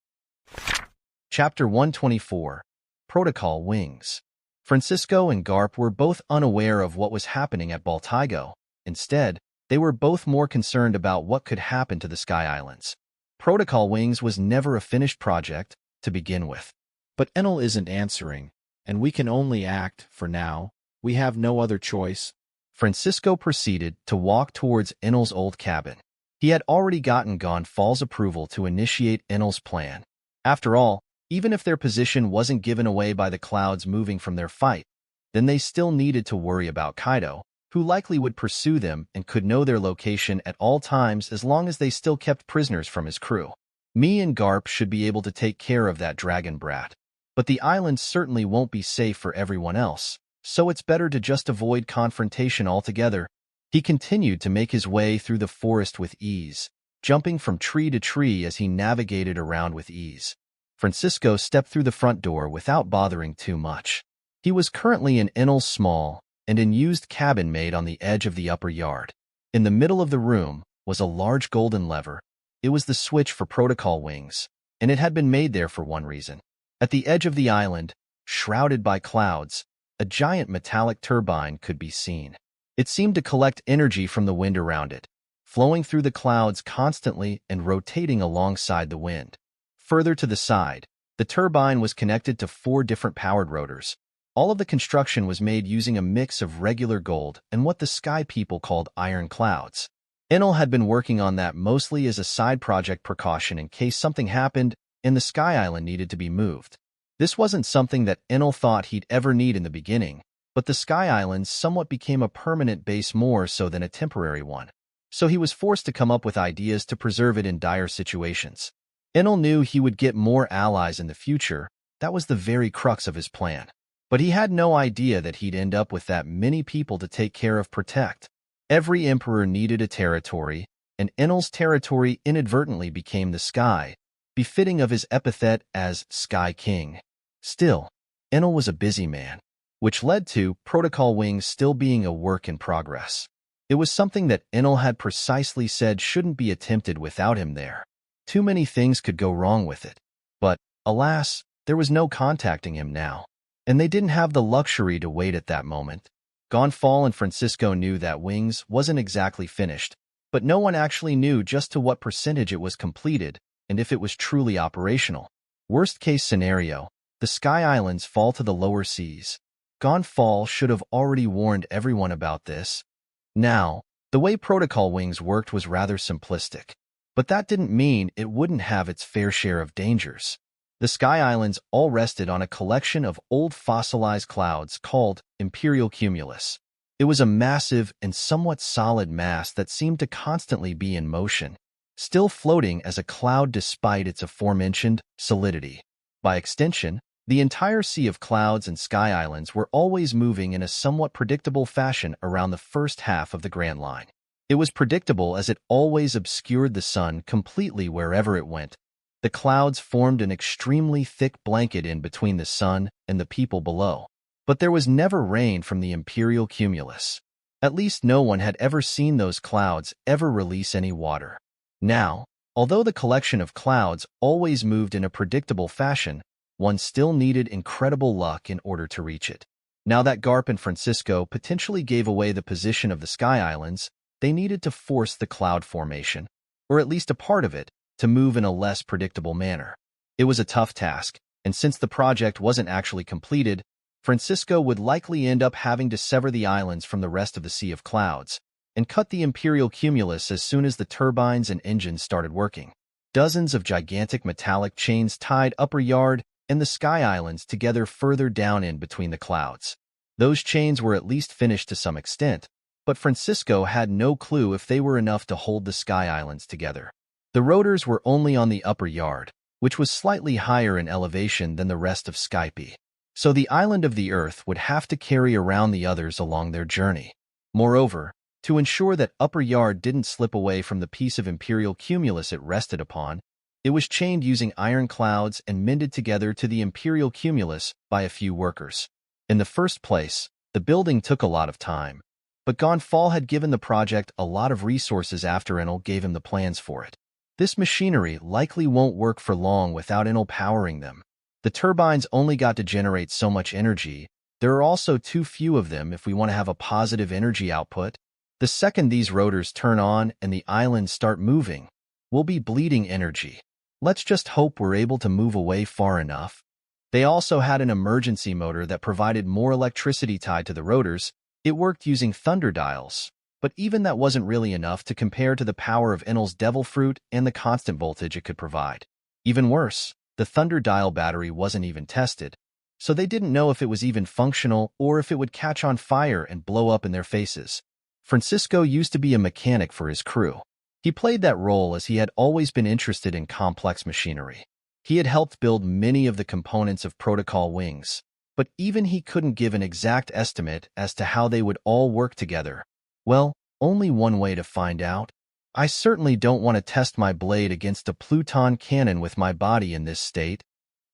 Chapter 124, Protocol Wings. Francisco and Garp were both unaware of what was happening at Baltigo. Instead, they were both more concerned about what could happen to the Sky Islands. Protocol Wings was never a finished project to begin with. But Enel isn't answering, and we can only act, for now. We have no other choice. Francisco proceeded to walk towards Enel's old cabin. He had already gotten Gonfal's approval to initiate Enel's plan. After all, even if their position wasn't given away by the clouds moving from their fight, then they still needed to worry about Kaido, who likely would pursue them and could know their location at all times as long as they still kept prisoners from his crew. Me and Garp should be able to take care of that dragon brat. But the island certainly won't be safe for everyone else, so it's better to just avoid confrontation altogether. He continued to make his way through the forest with ease, jumping from tree to tree as he navigated around with ease. Francisco stepped through the front door without bothering too much. He was currently in Enel's small and unused cabin made on the edge of the upper yard. In the middle of the room was a large golden lever. It was the switch for protocol wings, and it had been made there for one reason. At the edge of the island, shrouded by clouds, a giant metallic turbine could be seen. It seemed to collect energy from the wind around it, flowing through the clouds constantly and rotating alongside the wind. Further to the side, the turbine was connected to 4 different powered rotors. All of the construction was made using a mix of regular gold and what the sky people called iron clouds. Enel had been working on that mostly as a side project precaution in case something happened and the Sky Island needed to be moved. This wasn't something that Enel thought he'd ever need in the beginning, but the Sky Islands somewhat became a permanent base more so than a temporary one. So he was forced to come up with ideas to preserve it in dire situations. Enel knew he would get more allies in the future. That was the very crux of his plan. But he had no idea that he'd end up with that many people to take care of protect. Every emperor needed a territory, and Enel's territory inadvertently became the sky, befitting of his epithet as Sky King. Still, Enel was a busy man, which led to Protocol Wings still being a work in progress. It was something that Enel had precisely said shouldn't be attempted without him there. Too many things could go wrong with it. But, alas, there was no contacting him now, and they didn't have the luxury to wait at that moment. Gonfal and Francisco knew that Wings wasn't exactly finished, but no one actually knew just to what percentage it was completed and if it was truly operational. Worst-case scenario, the Sky Islands fall to the lower seas. Gonfal should have already warned everyone about this. Now, the way Protocol Wings worked was rather simplistic, but that didn't mean it wouldn't have its fair share of dangers. The Sky Islands all rested on a collection of old fossilized clouds called imperial cumulus. It was a massive and somewhat solid mass that seemed to constantly be in motion, still floating as a cloud despite its aforementioned solidity. By extension, the entire sea of clouds and Sky Islands were always moving in a somewhat predictable fashion around the first half of the Grand Line. It was predictable as it always obscured the sun completely wherever it went. The clouds formed an extremely thick blanket in between the sun and the people below. But there was never rain from the imperial cumulus. At least no one had ever seen those clouds ever release any water. Now, although the collection of clouds always moved in a predictable fashion, one still needed incredible luck in order to reach it. Now that Garp and Francisco potentially gave away the position of the Sky Islands, they needed to force the cloud formation, or at least a part of it, to move in a less predictable manner. It was a tough task, and since the project wasn't actually completed, Francisco would likely end up having to sever the islands from the rest of the Sea of Clouds and cut the imperial cumulus as soon as the turbines and engines started working. Dozens of gigantic metallic chains tied Upper Yard and the Sky Islands together further down in between the clouds. Those chains were at least finished to some extent, but Francisco had no clue if they were enough to hold the Sky Islands together. The rotors were only on the Upper Yard, which was slightly higher in elevation than the rest of Skype, so the island of the Earth would have to carry around the others along their journey. Moreover, to ensure that Upper Yard didn't slip away from the piece of imperial cumulus it rested upon, it was chained using iron clouds and mended together to the imperial cumulus by a few workers. In the first place, the building took a lot of time, but Gonfal had given the project a lot of resources after Enel gave him the plans for it. This machinery likely won't work for long without Enel powering them. The turbines only got to generate so much energy. There are also too few of them if we want to have a positive energy output. The second these rotors turn on and the islands start moving, we'll be bleeding energy. Let's just hope we're able to move away far enough. They also had an emergency motor that provided more electricity tied to the rotors. It worked using thunder dials, but even that wasn't really enough to compare to the power of Enel's Devil Fruit and the constant voltage it could provide. Even worse, the thunder dial battery wasn't even tested, so they didn't know if it was even functional or if it would catch on fire and blow up in their faces. Francisco used to be a mechanic for his crew. He played that role as he had always been interested in complex machinery. He had helped build many of the components of Protocol Wings, but even he couldn't give an exact estimate as to how they would all work together. Well, only one way to find out. I certainly don't want to test my blade against a Pluton cannon with my body in this state.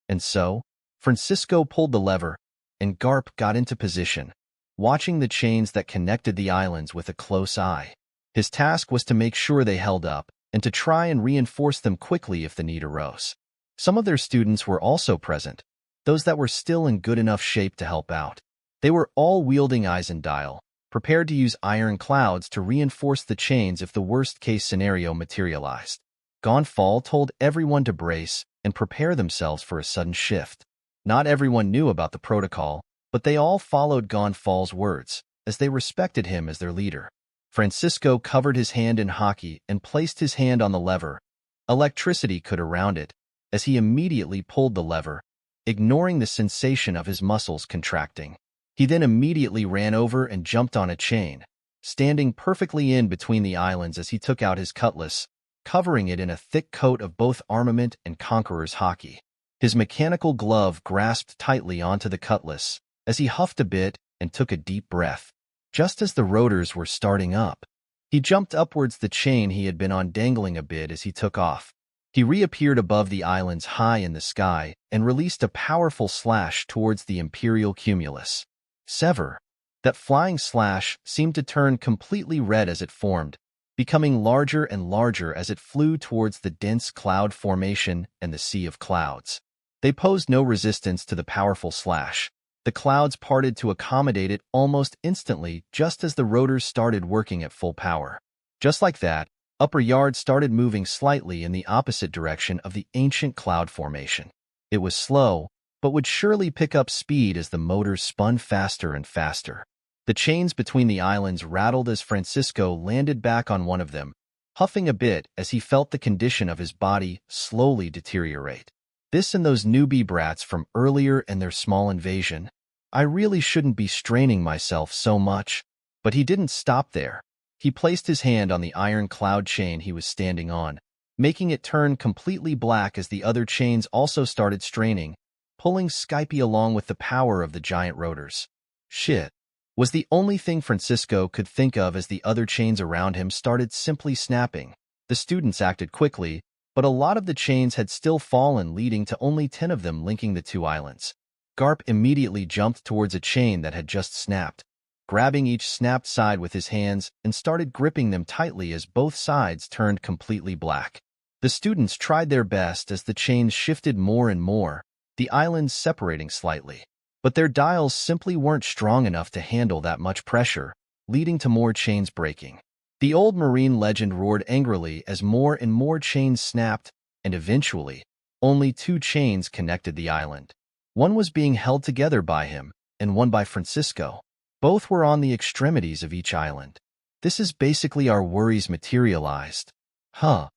And so, Francisco pulled the lever, and Garp got into position, watching the chains that connected the islands with a close eye. His task was to make sure they held up, and to try and reinforce them quickly if the need arose. Some of their students were also present, those that were still in good enough shape to help out. They were all wielding Eisendile, prepared to use iron clouds to reinforce the chains if the worst-case scenario materialized. Gonfal told everyone to brace and prepare themselves for a sudden shift. Not everyone knew about the protocol, but they all followed Gonfal's words, as they respected him as their leader. Francisco covered his hand in hockey and placed his hand on the lever. Electricity could around it, as he immediately pulled the lever, ignoring the sensation of his muscles contracting. He then immediately ran over and jumped on a chain, standing perfectly in between the islands as he took out his cutlass, covering it in a thick coat of both armament and conqueror's hockey. His mechanical glove grasped tightly onto the cutlass as he huffed a bit and took a deep breath. Just as the rotors were starting up, he jumped upwards, the chain he had been on dangling a bit as he took off. He reappeared above the islands high in the sky and released a powerful slash towards the Imperial cumulus. Sever. That flying slash seemed to turn completely red as it formed, becoming larger and larger as it flew towards the dense cloud formation and the sea of clouds. They posed no resistance to the powerful slash. The clouds parted to accommodate it almost instantly just as the rotors started working at full power. Just like that, Upper Yard started moving slightly in the opposite direction of the ancient cloud formation. It was slow, but would surely pick up speed as the motors spun faster and faster. The chains between the islands rattled as Francisco landed back on one of them, huffing a bit as he felt the condition of his body slowly deteriorate. This and those newbie brats from earlier and their small invasion. I really shouldn't be straining myself so much. But he didn't stop there. He placed his hand on the iron cloud chain he was standing on, making it turn completely black as the other chains also started straining, pulling Skype along with the power of the giant rotors. Shit was the only thing Francisco could think of as the other chains around him started simply snapping. The students acted quickly, but a lot of the chains had still fallen, leading to only 10 of them linking the two islands. Garp immediately jumped towards a chain that had just snapped, grabbing each snapped side with his hands and started gripping them tightly as both sides turned completely black. The students tried their best as the chains shifted more and more, the islands separating slightly. But their dials simply weren't strong enough to handle that much pressure, leading to more chains breaking. The old marine legend roared angrily as more and more chains snapped, and eventually, only 2 chains connected the island. One was being held together by him, and one by Francisco. Both were on the extremities of each island. This is basically our worries materialized. Huh.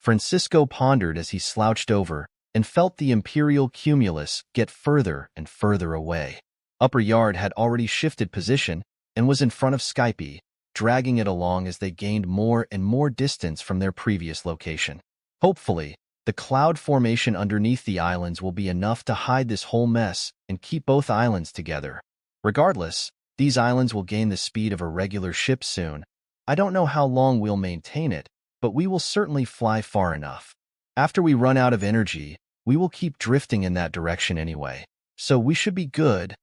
Francisco pondered as he slouched over and felt the Imperial cumulus get further and further away. Upper Yard had already shifted position and was in front of Skype, dragging it along as they gained more and more distance from their previous location. Hopefully, the cloud formation underneath the islands will be enough to hide this whole mess and keep both islands together. Regardless, these islands will gain the speed of a regular ship soon. I don't know how long we'll maintain it, but we will certainly fly far enough. After we run out of energy, we will keep drifting in that direction anyway, so we should be good.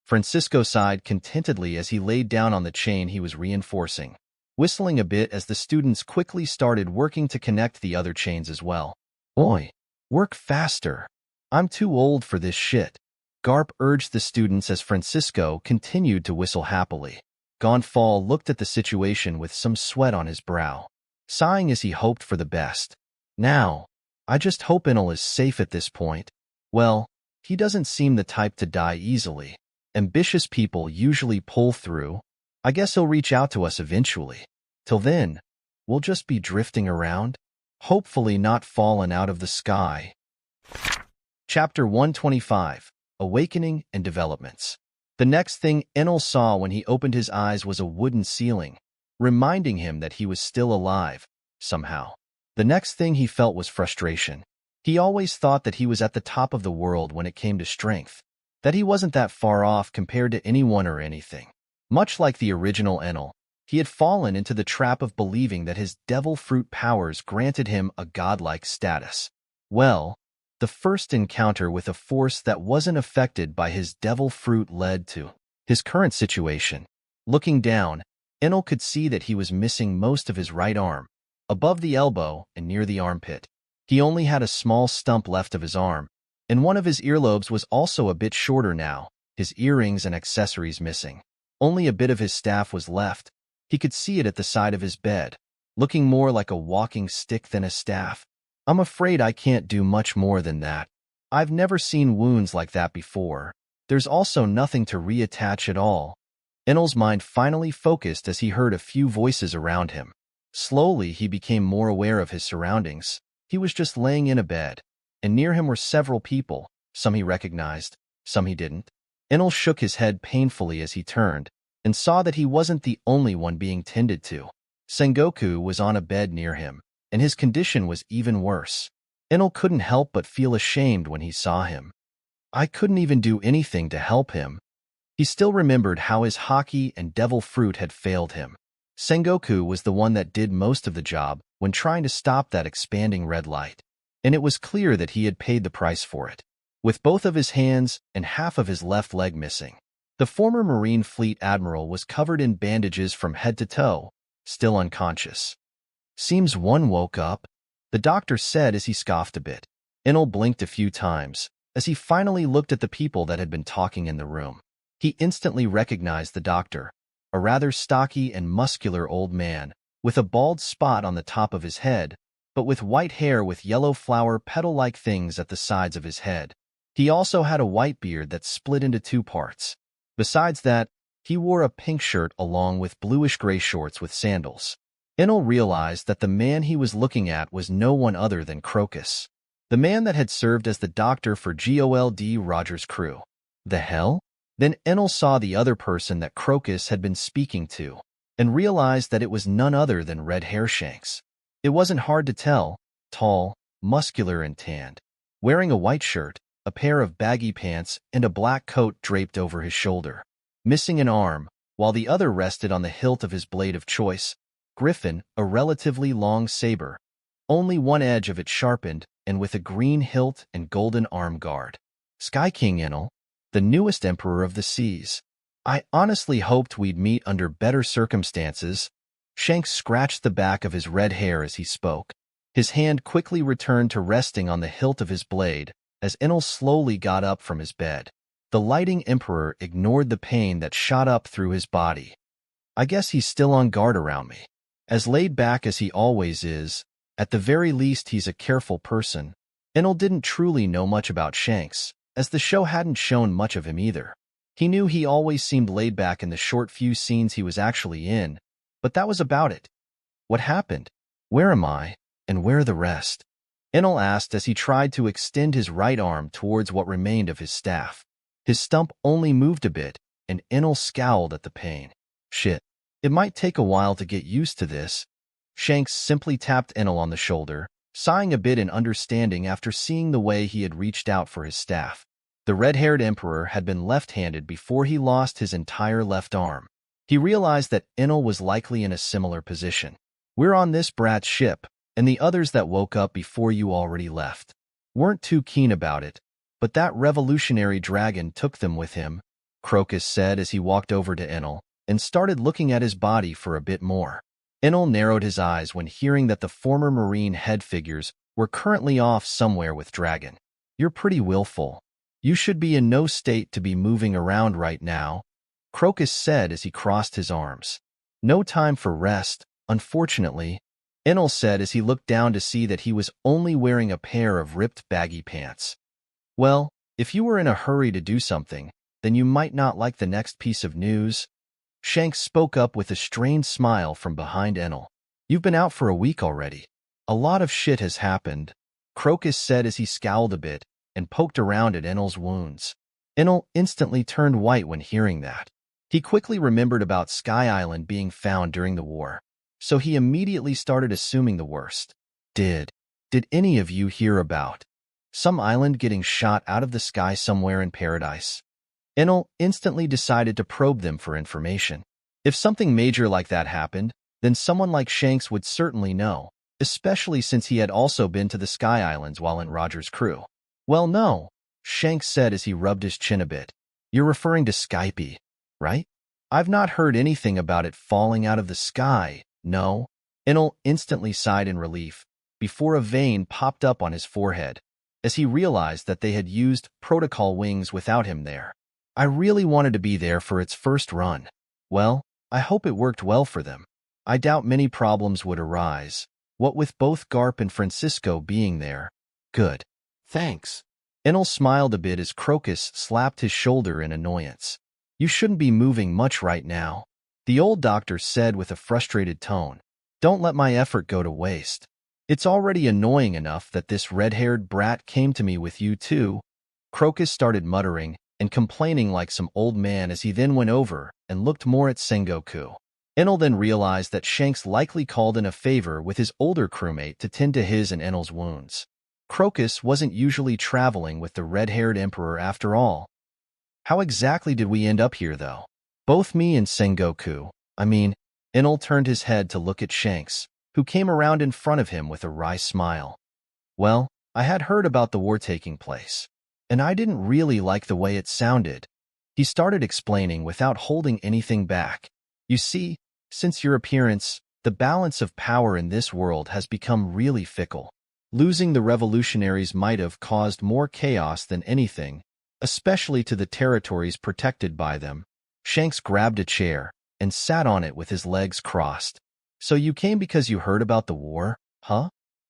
Francisco sighed contentedly as he laid down on the chain he was reinforcing, whistling a bit as the students quickly started working to connect the other chains as well. Oi, work faster. I'm too old for this shit. Garp urged the students as Francisco continued to whistle happily. Gonfal looked at the situation with some sweat on his brow, sighing as he hoped for the best. Now, I just hope Enel is safe at this point. Well, he doesn't seem the type to die easily. Ambitious people usually pull through. I guess he'll reach out to us eventually. Till then, we'll just be drifting around, hopefully not falling out of the sky. Chapter 125, Awakening and Developments. The next thing Enel saw when he opened his eyes was a wooden ceiling, reminding him that he was still alive, somehow. The next thing he felt was frustration. He always thought that he was at the top of the world when it came to strength, that he wasn't that far off compared to anyone or anything. Much like the original Enel, he had fallen into the trap of believing that his devil fruit powers granted him a godlike status. Well, the first encounter with a force that wasn't affected by his devil fruit led to his current situation. Looking down, Enel could see that he was missing most of his right arm, above the elbow and near the armpit. He only had a small stump left of his arm, and one of his earlobes was also a bit shorter now, his earrings and accessories missing. Only a bit of his staff was left. He could see it at the side of his bed, looking more like a walking stick than a staff. I'm afraid I can't do much more than that. I've never seen wounds like that before. There's also nothing to reattach at all. Enel's mind finally focused as he heard a few voices around him. Slowly, he became more aware of his surroundings. He was just laying in a bed, and near him were several people. Some he recognized, some he didn't. Enel shook his head painfully as he turned, and saw that he wasn't the only one being tended to. Sengoku was on a bed near him, and his condition was even worse. Enel couldn't help but feel ashamed when he saw him. I couldn't even do anything to help him. He still remembered how his hockey and devil fruit had failed him. Sengoku was the one that did most of the job when trying to stop that expanding red light. and it was clear that he had paid the price for it. With both of his hands and half of his left leg missing, the former Marine Fleet Admiral was covered in bandages from head to toe, still unconscious. "Seems one woke up," the doctor said as he scoffed a bit. Enel blinked a few times as he finally looked at the people that had been talking in the room. He instantly recognized the doctor, a rather stocky and muscular old man, with a bald spot on the top of his head, but with white hair with yellow flower petal-like things at the sides of his head. He also had a white beard that split into two parts. Besides that, he wore a pink shirt along with bluish-gray shorts with sandals. Enel realized that the man he was looking at was no one other than Crocus, the man that had served as the doctor for Gold Roger's crew. The hell? Then Enel saw the other person that Crocus had been speaking to, and realized that it was none other than Red Hair Shanks. It wasn't hard to tell, tall, muscular and tanned, wearing a white shirt, a pair of baggy pants, and a black coat draped over his shoulder. Missing an arm, while the other rested on the hilt of his blade of choice, Griffin, a relatively long saber, only one edge of it sharpened, and with a green hilt and golden arm guard. Sky King Enel, the newest emperor of the seas. I honestly hoped we'd meet under better circumstances. Shanks scratched the back of his red hair as he spoke. His hand quickly returned to resting on the hilt of his blade as Enel slowly got up from his bed. The lighting emperor ignored the pain that shot up through his body. I guess he's still on guard around me. As laid back as he always is, at the very least he's a careful person. Enel didn't truly know much about Shanks, as the show hadn't shown much of him either. He knew he always seemed laid back in the short few scenes he was actually in, but that was about it. What happened? Where am I? And where are the rest? Enel asked as he tried to extend his right arm towards what remained of his staff. His stump only moved a bit, and Enel scowled at the pain. Shit. It might take a while to get used to this. Shanks simply tapped Enel on the shoulder, sighing a bit in understanding after seeing the way he had reached out for his staff. The red-haired emperor had been left-handed before he lost his entire left arm. He realized that Enel was likely in a similar position. We're on this brat's ship, and the others that woke up before you already left weren't too keen about it, but that revolutionary dragon took them with him, Crocus said as he walked over to Enel and started looking at his body for a bit more. Enel narrowed his eyes when hearing that the former Marine head figures were currently off somewhere with Dragon. You're pretty willful. You should be in no state to be moving around right now, Crocus said as he crossed his arms. No time for rest, unfortunately, Enel said as he looked down to see that he was only wearing a pair of ripped baggy pants. Well, if you were in a hurry to do something, then you might not like the next piece of news. Shanks spoke up with a strained smile from behind Enel. You've been out for a week already. A lot of shit has happened, Crocus said as he scowled a bit and poked around at Enel's wounds. Enel instantly turned white when hearing that. He quickly remembered about Sky Island being found during the war, so he immediately started assuming the worst. Did any of you hear about some island getting shot out of the sky somewhere in paradise? Enel instantly decided to probe them for information. If something major like that happened, then someone like Shanks would certainly know, especially since he had also been to the Sky Islands while in Roger's crew. Well, no, Shanks said as he rubbed his chin a bit. You're referring to Skype, right? I've not heard anything about it falling out of the sky, no. Enel instantly sighed in relief, before a vein popped up on his forehead, as he realized that they had used protocol wings without him there. I really wanted to be there for its first run. Well, I hope it worked well for them. I doubt many problems would arise, what with both Garp and Francisco being there. Good. Thanks. Enel smiled a bit as Crocus slapped his shoulder in annoyance. You shouldn't be moving much right now, the old doctor said with a frustrated tone. Don't let my effort go to waste. It's already annoying enough that this red-haired brat came to me with you too. Crocus started muttering and complaining like some old man as he then went over and looked more at Sengoku. Enel then realized that Shanks likely called in a favor with his older crewmate to tend to his and Enel's wounds. Crocus wasn't usually traveling with the red-haired emperor after all. How exactly did we end up here, though? Both me and Sengoku, Enel turned his head to look at Shanks, who came around in front of him with a wry smile. Well, I had heard about the war taking place, and I didn't really like the way it sounded. He started explaining without holding anything back. You see, since your appearance, the balance of power in this world has become really fickle. Losing the revolutionaries might have caused more chaos than anything, especially to the territories protected by them. Shanks grabbed a chair and sat on it with his legs crossed. So you came because you heard about the war, huh?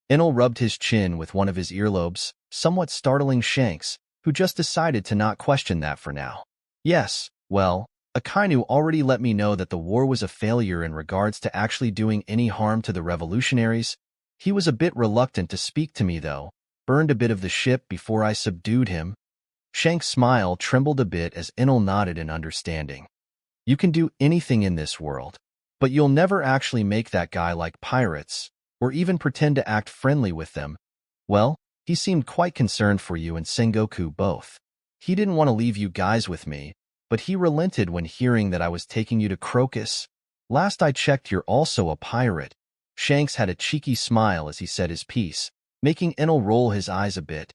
Enel rubbed his chin with one of his earlobes, somewhat startling Shanks, who just decided to not question that for now. Yes, well, Akainu already let me know that the war was a failure in regards to actually doing any harm to the revolutionaries. He was a bit reluctant to speak to me, though, burned a bit of the ship before I subdued him. Shanks' smile trembled a bit as Enel nodded in understanding. You can do anything in this world, but you'll never actually make that guy like pirates, or even pretend to act friendly with them. Well, he seemed quite concerned for you and Sengoku both. He didn't want to leave you guys with me, but he relented when hearing that I was taking you to Crocus. Last I checked, you're also a pirate. Shanks had a cheeky smile as he said his piece, making Enel roll his eyes a bit.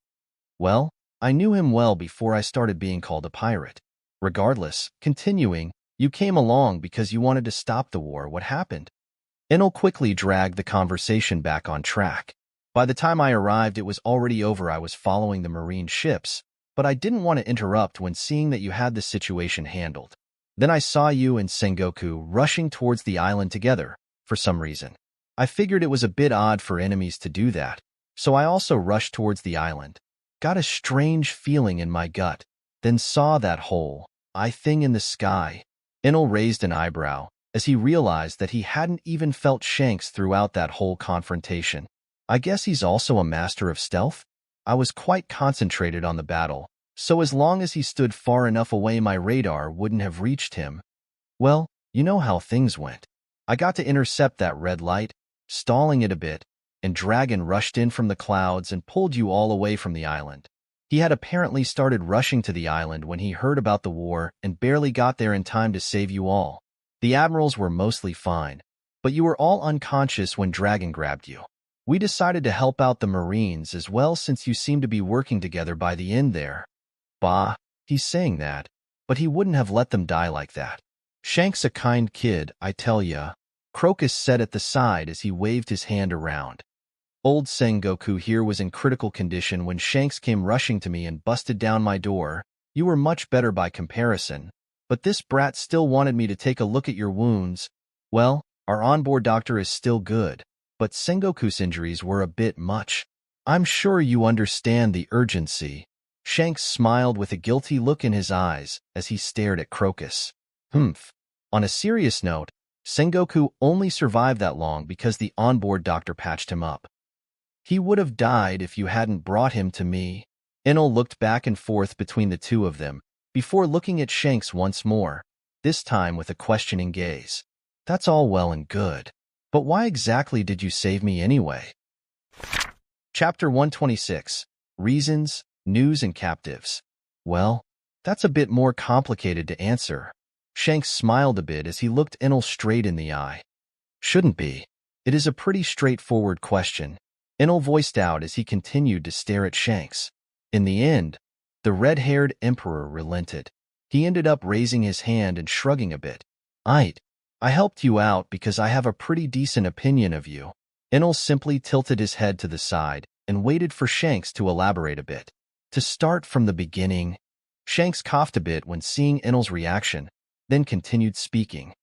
Well, I knew him well before I started being called a pirate. Regardless, continuing, you came along because you wanted to stop the war. What happened? Enel quickly dragged the conversation back on track. By the time I arrived, it was already over. I was following the marine ships, but I didn't want to interrupt when seeing that you had the situation handled. Then I saw you and Sengoku rushing towards the island together, for some reason. I figured it was a bit odd for enemies to do that, so I also rushed towards the island. Got a strange feeling in my gut, then saw that whole thing in the sky. Enel raised an eyebrow as he realized that he hadn't even felt Shanks throughout that whole confrontation. I guess he's also a master of stealth? I was quite concentrated on the battle, so as long as he stood far enough away my radar wouldn't have reached him. Well, you know how things went. I got to intercept that red light, stalling it a bit, and Dragon rushed in from the clouds and pulled you all away from the island. He had apparently started rushing to the island when he heard about the war and barely got there in time to save you all. The admirals were mostly fine, but you were all unconscious when Dragon grabbed you. We decided to help out the Marines as well since you seemed to be working together by the end there. Bah, he's saying that, but he wouldn't have let them die like that. Shanks a kind kid, I tell ya, Crocus said at the side as he waved his hand around. Old Sengoku here was in critical condition when Shanks came rushing to me and busted down my door. You were much better by comparison, but this brat still wanted me to take a look at your wounds. Well, our onboard doctor is still good, but Sengoku's injuries were a bit much. I'm sure you understand the urgency. Shanks smiled with a guilty look in his eyes as he stared at Crocus. Humph. On a serious note, Sengoku only survived that long because the onboard doctor patched him up. He would have died if you hadn't brought him to me. Enel looked back and forth between the two of them, before looking at Shanks once more, this time with a questioning gaze. That's all well and good, but why exactly did you save me anyway? Chapter 126. Reasons, News and Captives. Well, that's a bit more complicated to answer. Shanks smiled a bit as he looked Enel straight in the eye. Shouldn't be. It is a pretty straightforward question, Enel voiced out as he continued to stare at Shanks. In the end, the red-haired emperor relented. He ended up raising his hand and shrugging a bit. I helped you out because I have a pretty decent opinion of you. Enel simply tilted his head to the side and waited for Shanks to elaborate a bit. To start from the beginning, Shanks coughed a bit when seeing Enel's reaction, then continued speaking.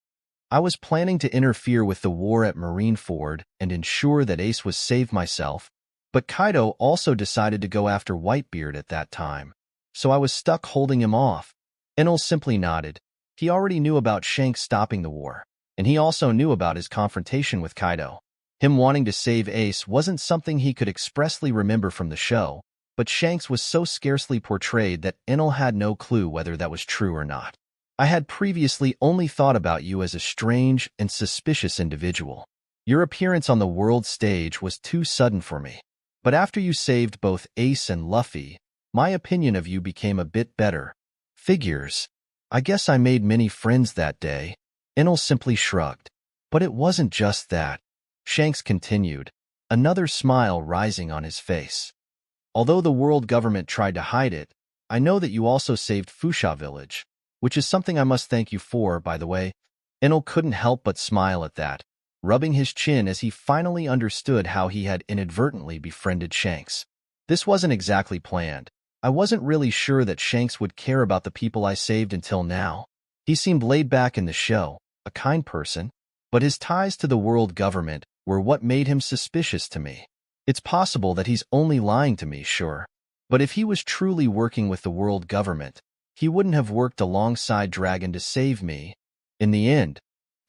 I was planning to interfere with the war at Marineford and ensure that Ace was saved myself, but Kaido also decided to go after Whitebeard at that time, so I was stuck holding him off. Enel simply nodded. He already knew about Shanks stopping the war, and he also knew about his confrontation with Kaido. Him wanting to save Ace wasn't something he could expressly remember from the show, but Shanks was so scarcely portrayed that Enel had no clue whether that was true or not. I had previously only thought about you as a strange and suspicious individual. Your appearance on the world stage was too sudden for me. But after you saved both Ace and Luffy, my opinion of you became a bit better. Figures. I guess I made many friends that day. Enel simply shrugged. But it wasn't just that. Shanks continued, another smile rising on his face. Although the world government tried to hide it, I know that you also saved Fusha village, which is something I must thank you for, by the way. Enel couldn't help but smile at that, rubbing his chin as he finally understood how he had inadvertently befriended Shanks. This wasn't exactly planned. I wasn't really sure that Shanks would care about the people I saved until now. He seemed laid back in the show, a kind person, but his ties to the world government were what made him suspicious to me. It's possible that he's only lying to me, sure, but if he was truly working with the world government, he wouldn't have worked alongside Dragon to save me. In the end,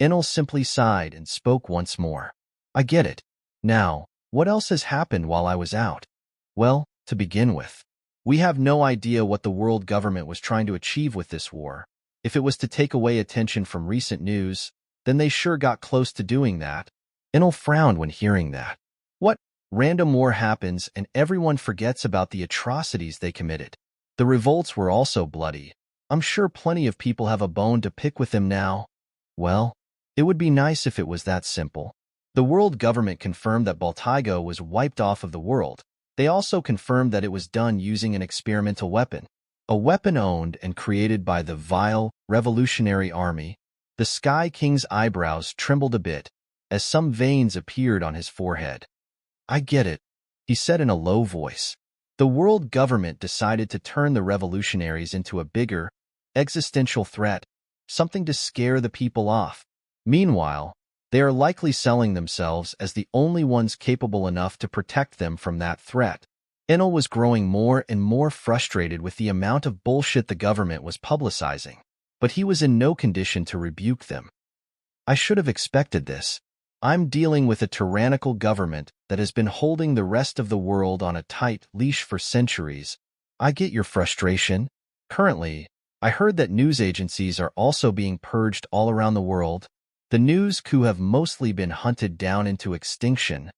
Enel simply sighed and spoke once more. I get it. Now, what else has happened while I was out? Well, to begin with, we have no idea what the world government was trying to achieve with this war. If it was to take away attention from recent news, then they sure got close to doing that. Enel frowned when hearing that. What? Random war happens and everyone forgets about the atrocities they committed. The revolts were also bloody. I'm sure plenty of people have a bone to pick with them now. Well, it would be nice if it was that simple. The world government confirmed that Baltigo was wiped off of the world. They also confirmed that it was done using an experimental weapon. A weapon owned and created by the vile, revolutionary army. The Sky King's eyebrows trembled a bit, as some veins appeared on his forehead. I get it, he said in a low voice. The world government decided to turn the revolutionaries into a bigger, existential threat, something to scare the people off. Meanwhile, they are likely selling themselves as the only ones capable enough to protect them from that threat. Enel was growing more and more frustrated with the amount of bullshit the government was publicizing, but he was in no condition to rebuke them. I should have expected this. I'm dealing with a tyrannical government that has been holding the rest of the world on a tight leash for centuries. I get your frustration. Currently, I heard that news agencies are also being purged all around the world. The news coup have mostly been hunted down into extinction.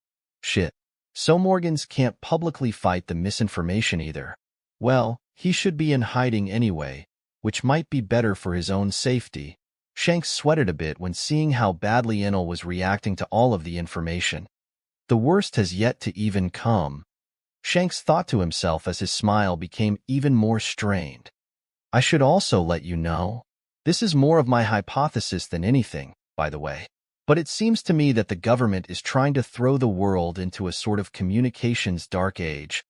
Shit. So Morgans can't publicly fight the misinformation either. Well, he should be in hiding anyway, which might be better for his own safety. Shanks sweated a bit when seeing how badly Enel was reacting to all of the information. The worst has yet to even come. Shanks thought to himself as his smile became even more strained. I should also let you know. This is more of my hypothesis than anything, by the way. But it seems to me that the government is trying to throw the world into a sort of communications dark age.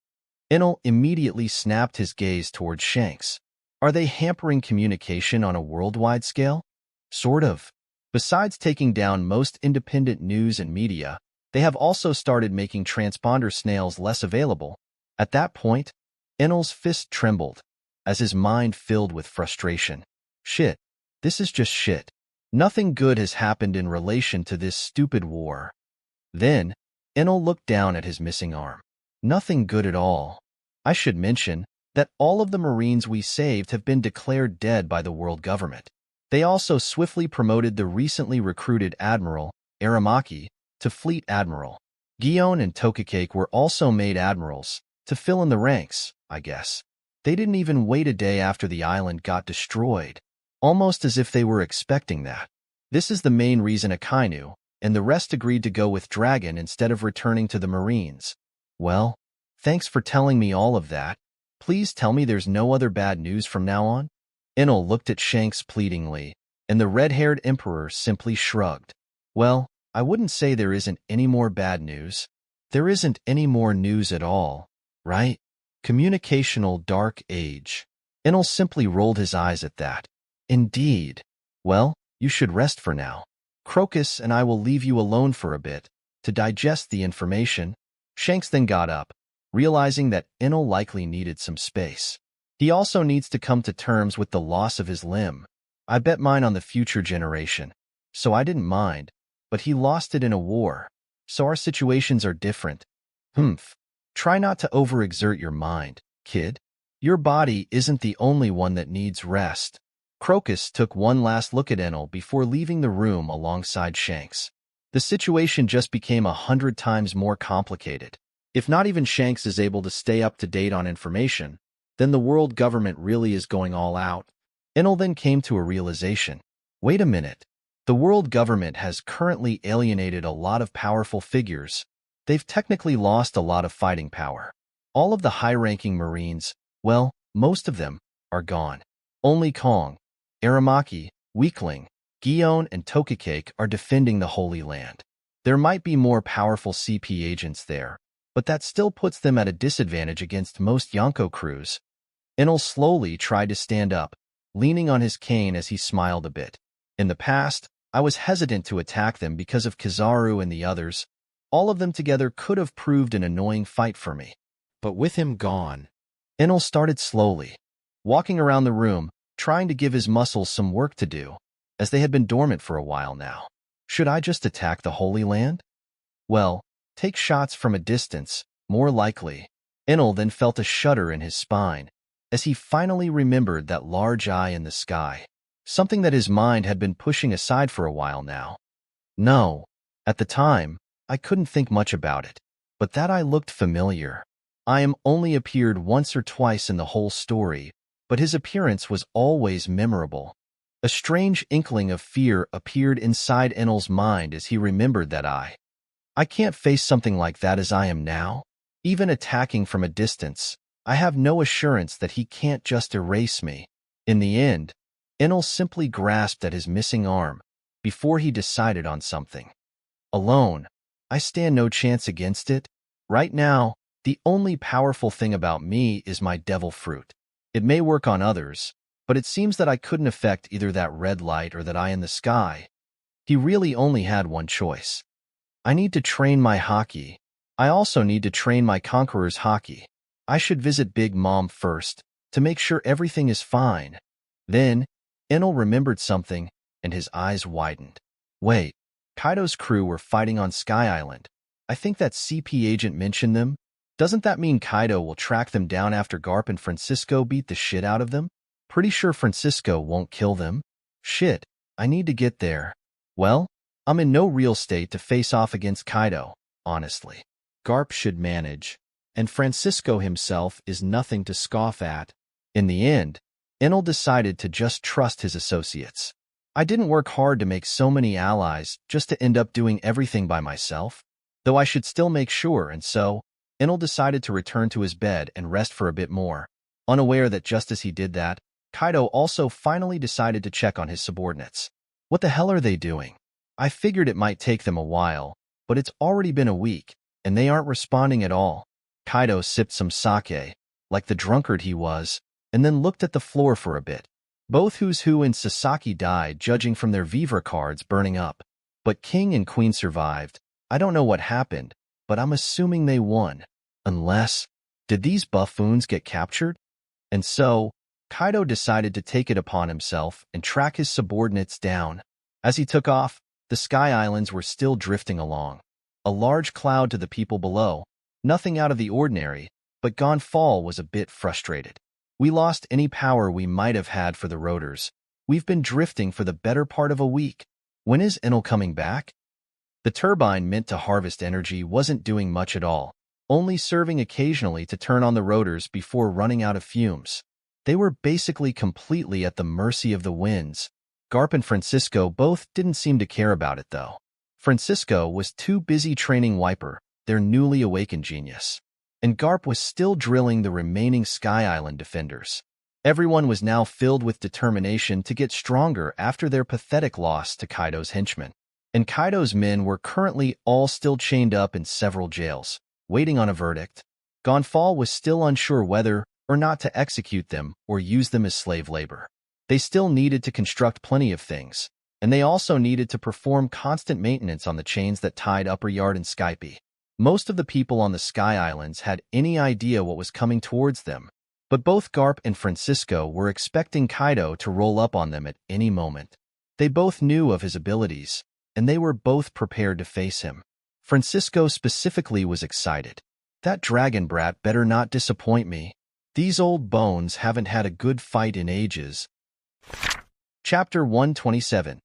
Enel immediately snapped his gaze towards Shanks. Are they hampering communication on a worldwide scale? Sort of. Besides taking down most independent news and media, they have also started making transponder snails less available. At that point, Enel's fist trembled, as his mind filled with frustration. Shit. This is just shit. Nothing good has happened in relation to this stupid war. Then, Enel looked down at his missing arm. Nothing good at all. I should mention that all of the Marines we saved have been declared dead by the world government. They also swiftly promoted the recently recruited Admiral, Aramaki, to Fleet Admiral. Gion and Tokicake were also made admirals, to fill in the ranks, I guess. They didn't even wait a day after the island got destroyed, almost as if they were expecting that. This is the main reason Akainu and the rest agreed to go with Dragon instead of returning to the Marines. Well, thanks for telling me all of that. Please tell me there's no other bad news from now on? Enel looked at Shanks pleadingly, and the red-haired emperor simply shrugged. Well, I wouldn't say there isn't any more bad news. There isn't any more news at all, right? Communicational dark age. Enel simply rolled his eyes at that. Indeed. Well, you should rest for now. Crocus and I will leave you alone for a bit, to digest the information. Shanks then got up, realizing that Enel likely needed some space. He also needs to come to terms with the loss of his limb. I bet mine on the future generation, so I didn't mind, but he lost it in a war, so our situations are different. Humph. Try not to overexert your mind, kid. Your body isn't the only one that needs rest. Crocus took one last look at Enel before leaving the room alongside Shanks. The situation just became 100 times more complicated. If not even Shanks is able to stay up to date on information, then the world government really is going all out. Enel then came to a realization. Wait a minute. The world government has currently alienated a lot of powerful figures. They've technically lost a lot of fighting power. All of the high-ranking Marines, well, most of them, are gone. Only Kong, Aramaki, Weakling, Gion, and Tokicake are defending the Holy Land. There might be more powerful CP agents there, but that still puts them at a disadvantage against most Yonko crews. Enel slowly tried to stand up, leaning on his cane as he smiled a bit. In the past, I was hesitant to attack them because of Kizaru and the others. All of them together could have proved an annoying fight for me. But with him gone, Enel started slowly, walking around the room, trying to give his muscles some work to do, as they had been dormant for a while now. Should I just attack the Holy Land? Well, take shots from a distance, more likely. Enel then felt a shudder in his spine, as he finally remembered that large eye in the sky, something that his mind had been pushing aside for a while now. No, at the time, I couldn't think much about it, but that eye looked familiar. I only appeared once or twice in the whole story, but his appearance was always memorable. A strange inkling of fear appeared inside Enel's mind as he remembered that eye. I can't face something like that as I am now. Even attacking from a distance, I have no assurance that he can't just erase me. In the end, Enel simply grasped at his missing arm before he decided on something. Alone, I stand no chance against it. Right now, the only powerful thing about me is my devil fruit. It may work on others, but it seems that I couldn't affect either that red light or that eye in the sky. He really only had one choice. I need to train my hockey. I also need to train my conqueror's hockey. I should visit Big Mom first, to make sure everything is fine. Then, Enel remembered something, and his eyes widened. Wait, Kaido's crew were fighting on Sky Island. I think that CP agent mentioned them. Doesn't that mean Kaido will track them down after Garp and Francisco beat the shit out of them? Pretty sure Francisco won't kill them. Shit, I need to get there. Well, I'm in no real state to face off against Kaido, honestly. Garp should manage, and Francisco himself is nothing to scoff at. In the end, Enel decided to just trust his associates. I didn't work hard to make so many allies just to end up doing everything by myself, though I should still make sure, and so, Enel decided to return to his bed and rest for a bit more, unaware that just as he did that, Kaido also finally decided to check on his subordinates. What the hell are they doing? I figured it might take them a while, but it's already been a week, and they aren't responding at all. Kaido sipped some sake, like the drunkard he was, and then looked at the floor for a bit. Both Who's Who and Sasaki died judging from their Vivre cards burning up, but King and Queen survived. I don't know what happened, but I'm assuming they won. Unless, did these buffoons get captured? And so, Kaido decided to take it upon himself and track his subordinates down. As he took off, the Sky Islands were still drifting along. A large cloud to the people below. Nothing out of the ordinary, but Gonfall was a bit frustrated. We lost any power we might have had for the rotors. We've been drifting for the better part of a week. When is Enel coming back? The turbine meant to harvest energy wasn't doing much at all, only serving occasionally to turn on the rotors before running out of fumes. They were basically completely at the mercy of the winds. Garp and Francisco both didn't seem to care about it, though. Francisco was too busy training Wiper, their newly awakened genius, and Garp was still drilling the remaining Sky Island defenders. Everyone was now filled with determination to get stronger after their pathetic loss to Kaido's henchmen, and Kaido's men were currently all still chained up in several jails, waiting on a verdict. Gonfall was still unsure whether or not to execute them or use them as slave labor. They still needed to construct plenty of things, and they also needed to perform constant maintenance on the chains that tied Upper Yard and Skype. Most of the people on the Sky Islands had any idea what was coming towards them, but both Garp and Francisco were expecting Kaido to roll up on them at any moment. They both knew of his abilities, and they were both prepared to face him. Francisco specifically was excited. That dragon brat better not disappoint me. These old bones haven't had a good fight in ages. Chapter 127.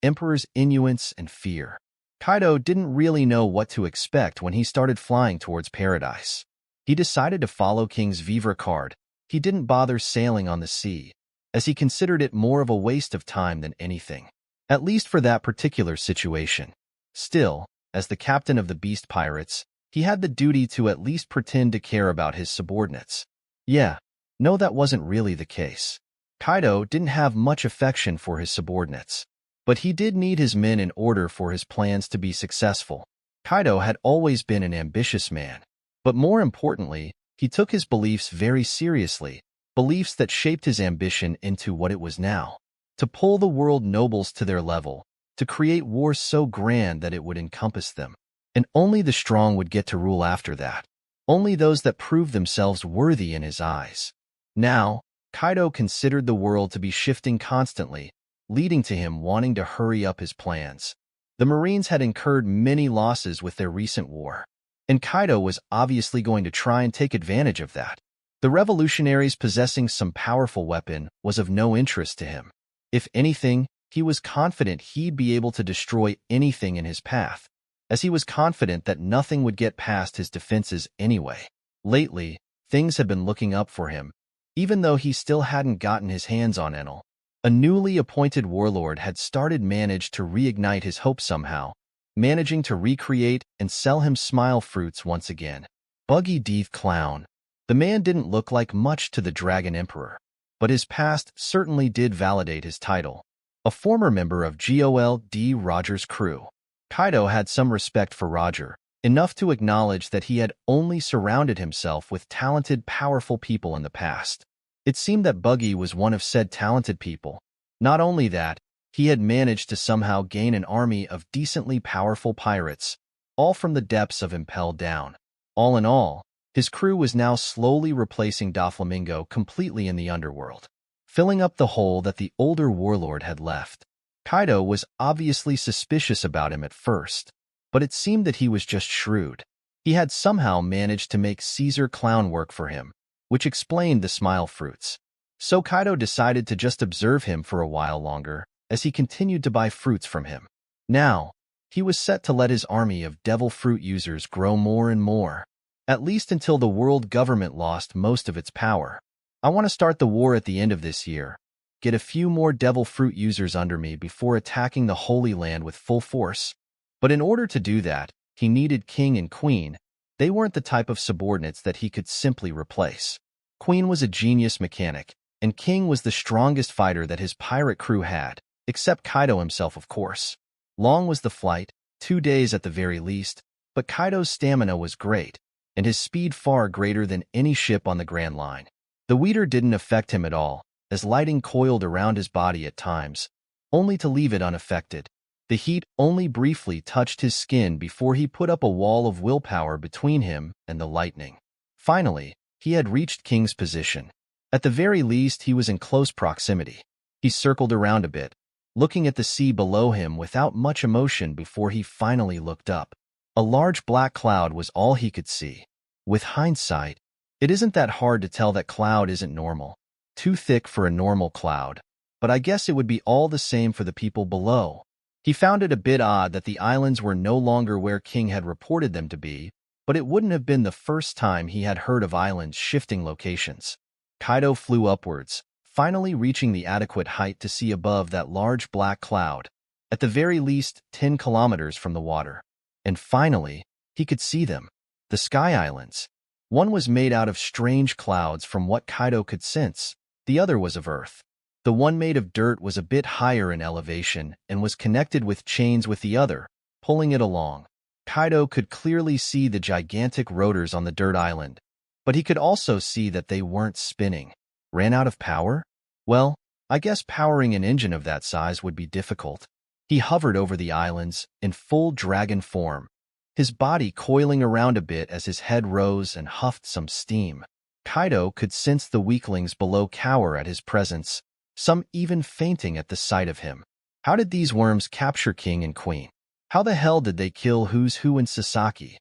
Emperor's Inuence and Fear. Kaido didn't really know what to expect when he started flying towards paradise. He decided to follow King's Vivre card. He didn't bother sailing on the sea, as he considered it more of a waste of time than anything, at least for that particular situation. Still, as the captain of the beast pirates, He had the duty to at least pretend to care about his subordinates. Yeah, no, that wasn't really the case. Kaido didn't have much affection for his subordinates, but he did need his men in order for his plans to be successful. Kaido had always been an ambitious man, but more importantly, he took his beliefs very seriously, beliefs that shaped his ambition into what it was now. To pull the world nobles to their level, to create wars so grand that it would encompass them. And only the strong would get to rule after that. Only those that proved themselves worthy in his eyes. Now, Kaido considered the world to be shifting constantly, leading to him wanting to hurry up his plans. The Marines had incurred many losses with their recent war, and Kaido was obviously going to try and take advantage of that. The revolutionaries possessing some powerful weapon was of no interest to him. If anything, he was confident he'd be able to destroy anything in his path, as he was confident that nothing would get past his defenses anyway. Lately, things had been looking up for him, even though he still hadn't gotten his hands on Enel. A newly appointed warlord had managed to reignite his hope somehow, managing to recreate and sell him smile fruits once again. Buggy Death Clown. The man didn't look like much to the Dragon Emperor, but his past certainly did validate his title. A former member of Gold Roger's crew. Kaido had some respect for Roger, enough to acknowledge that he had only surrounded himself with talented, powerful people in the past. It seemed that Buggy was one of said talented people. Not only that, he had managed to somehow gain an army of decently powerful pirates, all from the depths of Impel Down. All in all, his crew was now slowly replacing Doflamingo completely in the underworld, filling up the hole that the older warlord had left. Kaido was obviously suspicious about him at first, but it seemed that he was just shrewd. He had somehow managed to make Caesar Clown work for him, which explained the smile fruits. So Kaido decided to just observe him for a while longer, as he continued to buy fruits from him. Now, he was set to let his army of devil fruit users grow more and more, at least until the world government lost most of its power. I want to start the war at the end of this year, get a few more devil fruit users under me before attacking the Holy Land with full force. But in order to do that, he needed King and Queen. They weren't the type of subordinates that he could simply replace. Queen was a genius mechanic, and King was the strongest fighter that his pirate crew had, except Kaido himself, of course. Long was the flight, 2 days at the very least, but Kaido's stamina was great, and his speed far greater than any ship on the Grand Line. The Weeder didn't affect him at all, as lighting coiled around his body at times, only to leave it unaffected. The heat only briefly touched his skin before he put up a wall of willpower between him and the lightning. Finally, he had reached King's position. At the very least, he was in close proximity. He circled around a bit, looking at the sea below him without much emotion before he finally looked up. A large black cloud was all he could see. With hindsight, it isn't that hard to tell that cloud isn't normal. Too thick for a normal cloud, but I guess it would be all the same for the people below. He found it a bit odd that the islands were no longer where King had reported them to be, but it wouldn't have been the first time he had heard of islands shifting locations. Kaido flew upwards, finally reaching the adequate height to see above that large black cloud, at the very least 10 kilometers from the water. And finally, he could see them, the Sky Islands. One was made out of strange clouds from what Kaido could sense. The other was of earth. The one made of dirt was a bit higher in elevation and was connected with chains with the other, pulling it along. Kaido could clearly see the gigantic rotors on the dirt island, but he could also see that they weren't spinning. Ran out of power? Well, I guess powering an engine of that size would be difficult. He hovered over the islands in full dragon form, his body coiling around a bit as his head rose and huffed some steam. Kaido could sense the weaklings below cower at his presence, some even fainting at the sight of him. How did these worms capture King and Queen? How the hell did they kill Who's Who in Sasaki?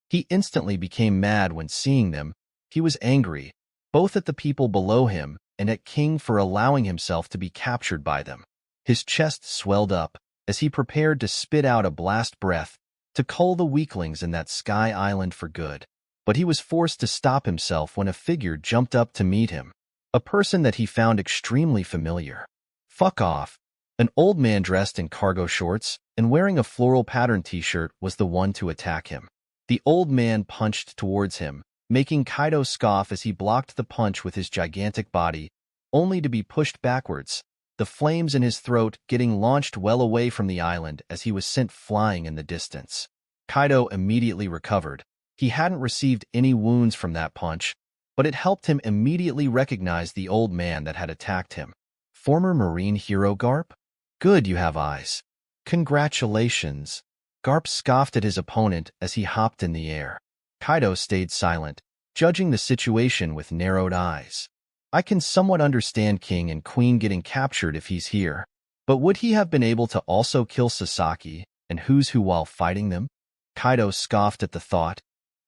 He instantly became mad when seeing them. He was angry, both at the people below him and at King for allowing himself to be captured by them. His chest swelled up as he prepared to spit out a blast breath to cull the weaklings in that Sky Island for good. But he was forced to stop himself when a figure jumped up to meet him, a person that he found extremely familiar. Fuck off. An old man dressed in cargo shorts and wearing a floral pattern t-shirt was the one to attack him. The old man punched towards him, making Kaido scoff as he blocked the punch with his gigantic body, only to be pushed backwards, the flames in his throat getting launched well away from the island as he was sent flying in the distance. Kaido immediately recovered. He hadn't received any wounds from that punch, but it helped him immediately recognize the old man that had attacked him. Former Marine hero Garp? Good you have eyes. Congratulations. Garp scoffed at his opponent as he hopped in the air. Kaido stayed silent, judging the situation with narrowed eyes. I can somewhat understand King and Queen getting captured if he's here, but would he have been able to also kill Sasaki and who's who while fighting them? Kaido scoffed at the thought.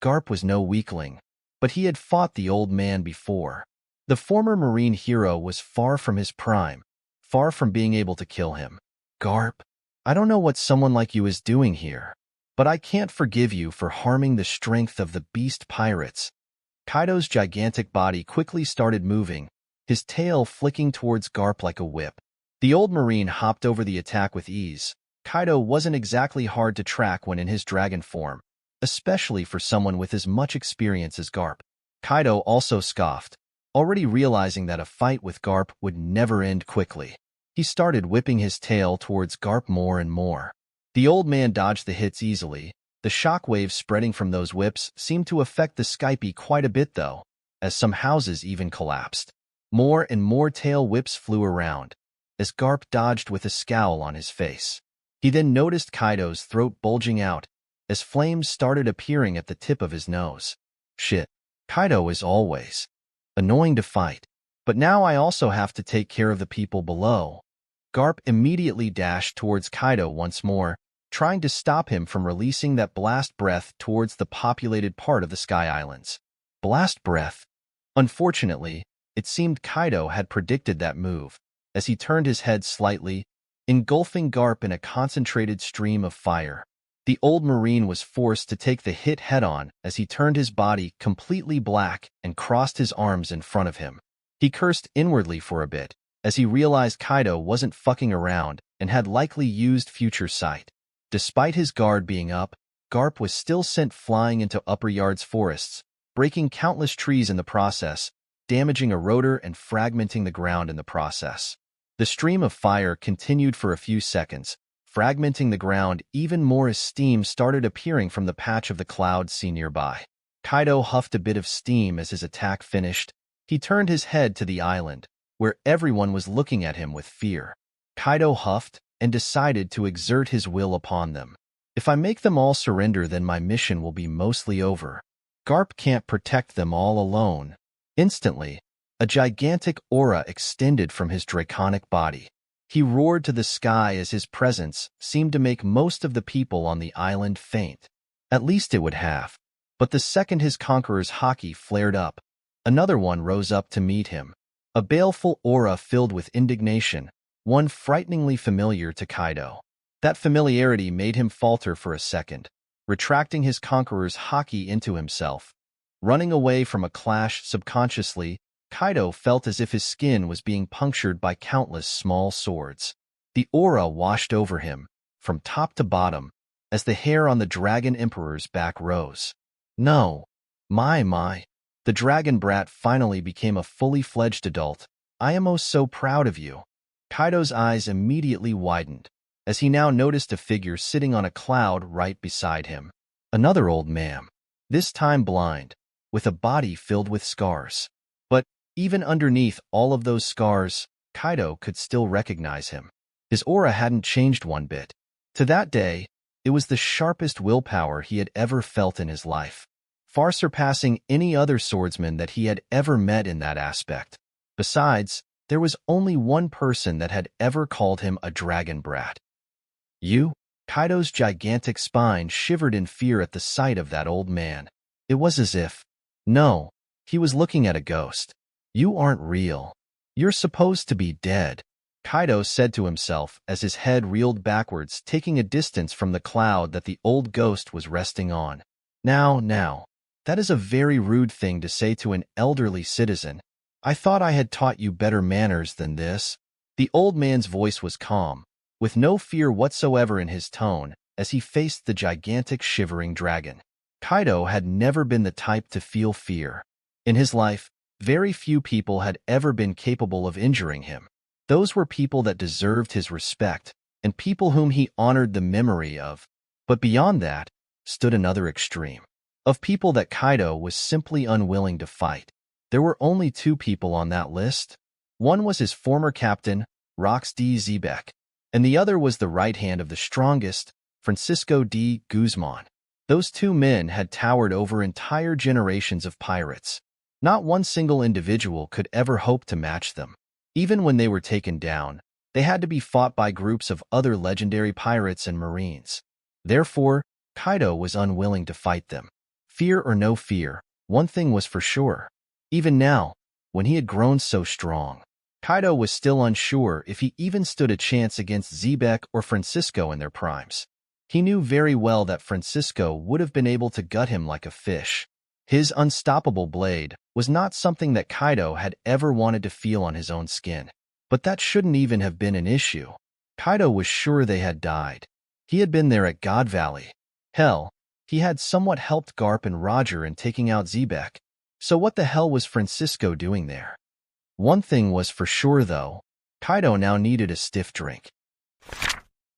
Garp was no weakling, but he had fought the old man before. The former Marine hero was far from his prime, far from being able to kill him. Garp, I don't know what someone like you is doing here, but I can't forgive you for harming the strength of the beast pirates. Kaido's gigantic body quickly started moving, his tail flicking towards Garp like a whip. The old Marine hopped over the attack with ease. Kaido wasn't exactly hard to track when in his dragon form, especially for someone with as much experience as Garp. Kaido also scoffed, already realizing that a fight with Garp would never end quickly. He started whipping his tail towards Garp more and more. The old man dodged the hits easily. The shockwaves spreading from those whips seemed to affect the Skype quite a bit though, as some houses even collapsed. More and more tail whips flew around, as Garp dodged with a scowl on his face. He then noticed Kaido's throat bulging out, as flames started appearing at the tip of his nose. Shit, Kaido is always annoying to fight, but now I also have to take care of the people below. Garp immediately dashed towards Kaido once more, trying to stop him from releasing that blast breath towards the populated part of the Sky Islands. Blast breath? Unfortunately, it seemed Kaido had predicted that move, as he turned his head slightly, engulfing Garp in a concentrated stream of fire. The old Marine was forced to take the hit head-on as he turned his body completely black and crossed his arms in front of him. He cursed inwardly for a bit, as he realized Kaido wasn't fucking around and had likely used future sight. Despite his guard being up, Garp was still sent flying into Upper Yard's forests, breaking countless trees in the process, damaging a rotor and fragmenting the ground in the process. The stream of fire continued for a few seconds, fragmenting the ground even more as steam started appearing from the patch of the clouds seen nearby. Kaido huffed a bit of steam as his attack finished. He turned his head to the island, where everyone was looking at him with fear. Kaido huffed and decided to exert his will upon them. If I make them all surrender, then my mission will be mostly over. Garp can't protect them all alone. Instantly, a gigantic aura extended from his draconic body. He roared to the sky as his presence seemed to make most of the people on the island faint. At least it would have. But the second his conqueror's haki flared up, another one rose up to meet him. A baleful aura filled with indignation, one frighteningly familiar to Kaido. That familiarity made him falter for a second, retracting his conqueror's haki into himself. Running away from a clash subconsciously, Kaido felt as if his skin was being punctured by countless small swords. The aura washed over him, from top to bottom, as the hair on the Dragon Emperor's back rose. No. My. The dragon brat finally became a fully fledged adult. I am oh so proud of you. Kaido's eyes immediately widened, as he now noticed a figure sitting on a cloud right beside him. Another old man, this time blind, with a body filled with scars. But even underneath all of those scars, Kaido could still recognize him. His aura hadn't changed one bit. To that day, it was the sharpest willpower he had ever felt in his life, far surpassing any other swordsman that he had ever met in that aspect. Besides, there was only one person that had ever called him a dragon brat. You? Kaido's gigantic spine shivered in fear at the sight of that old man. It was as if, no, he was looking at a ghost. You aren't real. You're supposed to be dead, Kaido said to himself as his head reeled backwards, taking a distance from the cloud that the old ghost was resting on. Now, that is a very rude thing to say to an elderly citizen. I thought I had taught you better manners than this. The old man's voice was calm, with no fear whatsoever in his tone, as he faced the gigantic shivering dragon. Kaido had never been the type to feel fear. In his life, very few people had ever been capable of injuring him. Those were people that deserved his respect, and people whom he honored the memory of. But beyond that, stood another extreme, of people that Kaido was simply unwilling to fight. There were only two people on that list. One was his former captain, Rox D. Zebek, and the other was the right hand of the strongest, Francisco D. Guzman. Those two men had towered over entire generations of pirates. Not one single individual could ever hope to match them. Even when they were taken down, they had to be fought by groups of other legendary pirates and marines. Therefore, Kaido was unwilling to fight them. Fear or no fear, one thing was for sure. Even now, when he had grown so strong, Kaido was still unsure if he even stood a chance against Zebek or Francisco in their primes. He knew very well that Francisco would have been able to gut him like a fish. His unstoppable blade was not something that Kaido had ever wanted to feel on his own skin. But that shouldn't even have been an issue. Kaido was sure they had died. He had been there at God Valley. Hell, he had somewhat helped Garp and Roger in taking out Zebek. So what the hell was Francisco doing there? One thing was for sure though, Kaido now needed a stiff drink.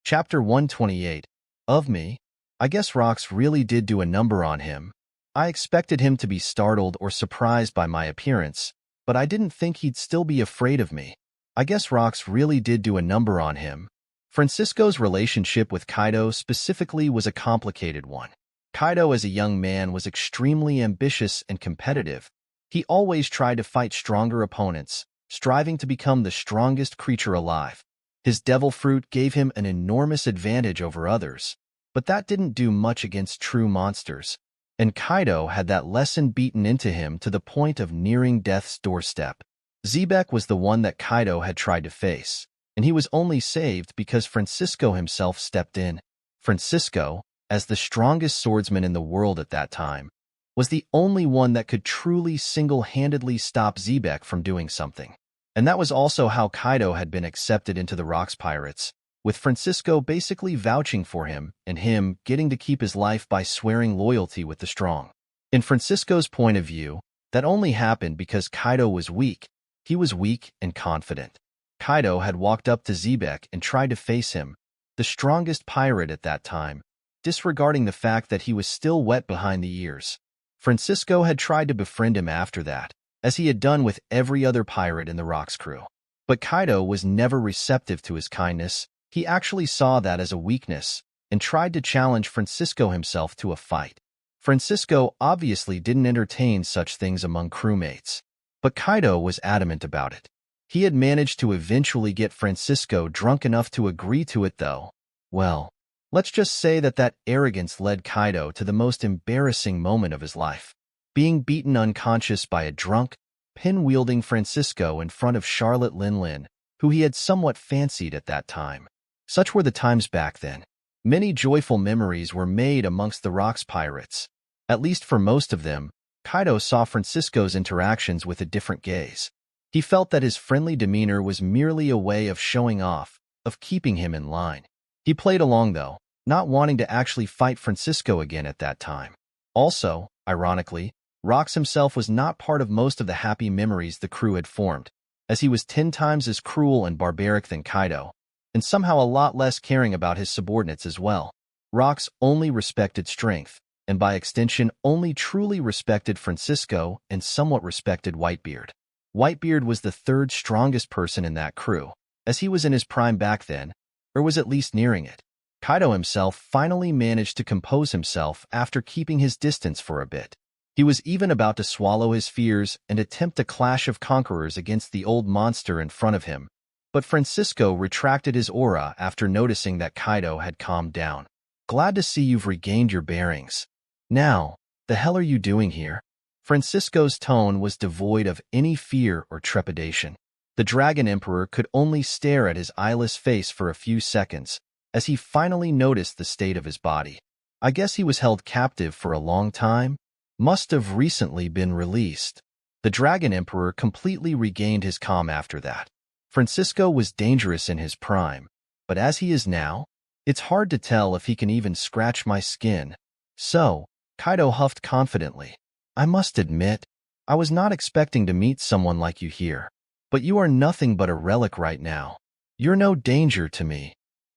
Chapter 128. Of me? I guess Rox really did do a number on him. I expected him to be startled or surprised by my appearance, but I didn't think he'd still be afraid of me. I guess Rox really did do a number on him. Francisco's relationship with Kaido specifically was a complicated one. Kaido as a young man was extremely ambitious and competitive. He always tried to fight stronger opponents, striving to become the strongest creature alive. His devil fruit gave him an enormous advantage over others, but that didn't do much against true monsters. And Kaido had that lesson beaten into him to the point of nearing death's doorstep. Zebek was the one that Kaido had tried to face, and he was only saved because Francisco himself stepped in. Francisco, as the strongest swordsman in the world at that time, was the only one that could truly single-handedly stop Zebek from doing something. And that was also how Kaido had been accepted into the Rocks Pirates, with Francisco basically vouching for him and him getting to keep his life by swearing loyalty with the strong. In Francisco's point of view, that only happened because Kaido was weak. He was weak and confident. Kaido had walked up to Zebek and tried to face him, the strongest pirate at that time, disregarding the fact that he was still wet behind the ears. Francisco had tried to befriend him after that, as he had done with every other pirate in the Rocks crew. But Kaido was never receptive to his kindness. He actually saw that as a weakness and tried to challenge Francisco himself to a fight. Francisco obviously didn't entertain such things among crewmates, but Kaido was adamant about it. He had managed to eventually get Francisco drunk enough to agree to it though. Well, let's just say that arrogance led Kaido to the most embarrassing moment of his life. Being beaten unconscious by a drunk, pin-wielding Francisco in front of Charlotte Lin, who he had somewhat fancied at that time. Such were the times back then. Many joyful memories were made amongst the Rocks Pirates. At least for most of them, Kaido saw Francisco's interactions with a different gaze. He felt that his friendly demeanor was merely a way of showing off, of keeping him in line. He played along though, not wanting to actually fight Francisco again at that time. Also, ironically, Rox himself was not part of most of the happy memories the crew had formed, as he was 10 times as cruel and barbaric than Kaido, and somehow a lot less caring about his subordinates as well. Rox only respected strength, and by extension only truly respected Francisco and somewhat respected Whitebeard. Whitebeard was the third strongest person in that crew, as he was in his prime back then, or was at least nearing it. Kaido himself finally managed to compose himself after keeping his distance for a bit. He was even about to swallow his fears and attempt a clash of conquerors against the old monster in front of him, but Francisco retracted his aura after noticing that Kaido had calmed down. "Glad to see you've regained your bearings. Now, the hell are you doing here?" Francisco's tone was devoid of any fear or trepidation. The Dragon Emperor could only stare at his eyeless face for a few seconds, as he finally noticed the state of his body. I guess he was held captive for a long time. Must have recently been released. The Dragon Emperor completely regained his calm after that. Francisco was dangerous in his prime, but as he is now, it's hard to tell if he can even scratch my skin. So, Kaido huffed confidently. I must admit, I was not expecting to meet someone like you here. But you are nothing but a relic right now. You're no danger to me.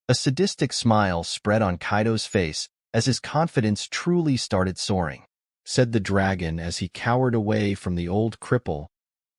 A sadistic smile spread on Kaido's face as his confidence truly started soaring, said the dragon as he cowered away from the old cripple.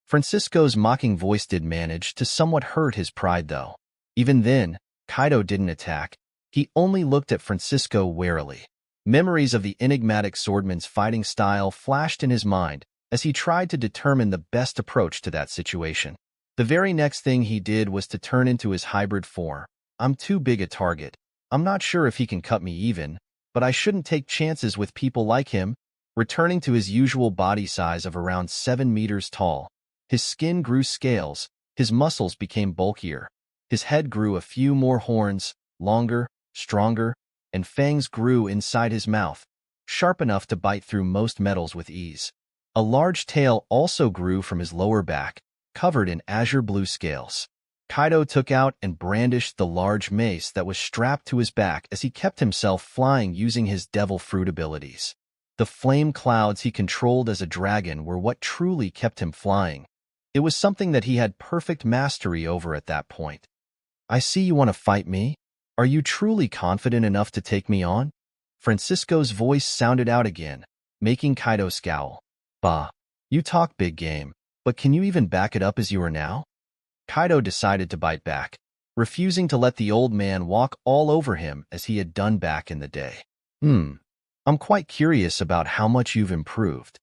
Francisco's mocking voice did manage to somewhat hurt his pride, though. Even then, Kaido didn't attack. He only looked at Francisco warily. Memories of the enigmatic swordman's fighting style flashed in his mind as he tried to determine the best approach to that situation. The very next thing he did was to turn into his hybrid form. I'm too big a target. I'm not sure if he can cut me even, but I shouldn't take chances with people like him. Returning to his usual body size of around 7 meters tall, his skin grew scales, his muscles became bulkier, his head grew a few more horns, longer, stronger, and fangs grew inside his mouth, sharp enough to bite through most metals with ease. A large tail also grew from his lower back, covered in azure blue scales. Kaido took out and brandished the large mace that was strapped to his back as he kept himself flying using his devil fruit abilities. The flame clouds he controlled as a dragon were what truly kept him flying. It was something that he had perfect mastery over at that point. I see you want to fight me. Are you truly confident enough to take me on? Francisco's voice sounded out again, making Kaido scowl. Bah, you talk big game, but can you even back it up as you are now? Kaido decided to bite back, refusing to let the old man walk all over him as he had done back in the day. I'm quite curious about how much you've improved.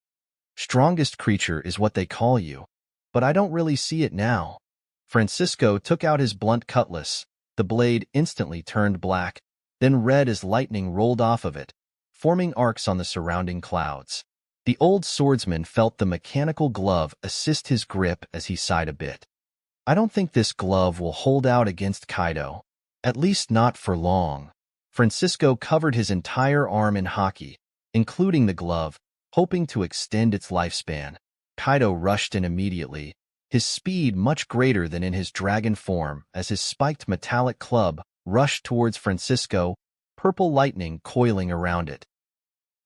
Strongest creature is what they call you, but I don't really see it now. Francisco took out his blunt cutlass. The blade instantly turned black, then red as lightning rolled off of it, forming arcs on the surrounding clouds. The old swordsman felt the mechanical glove assist his grip as he sighed a bit. I don't think this glove will hold out against Kaido, at least not for long. Francisco covered his entire arm in haki, including the glove, hoping to extend its lifespan. Kaido rushed in immediately, his speed much greater than in his dragon form as his spiked metallic club rushed towards Francisco, purple lightning coiling around it.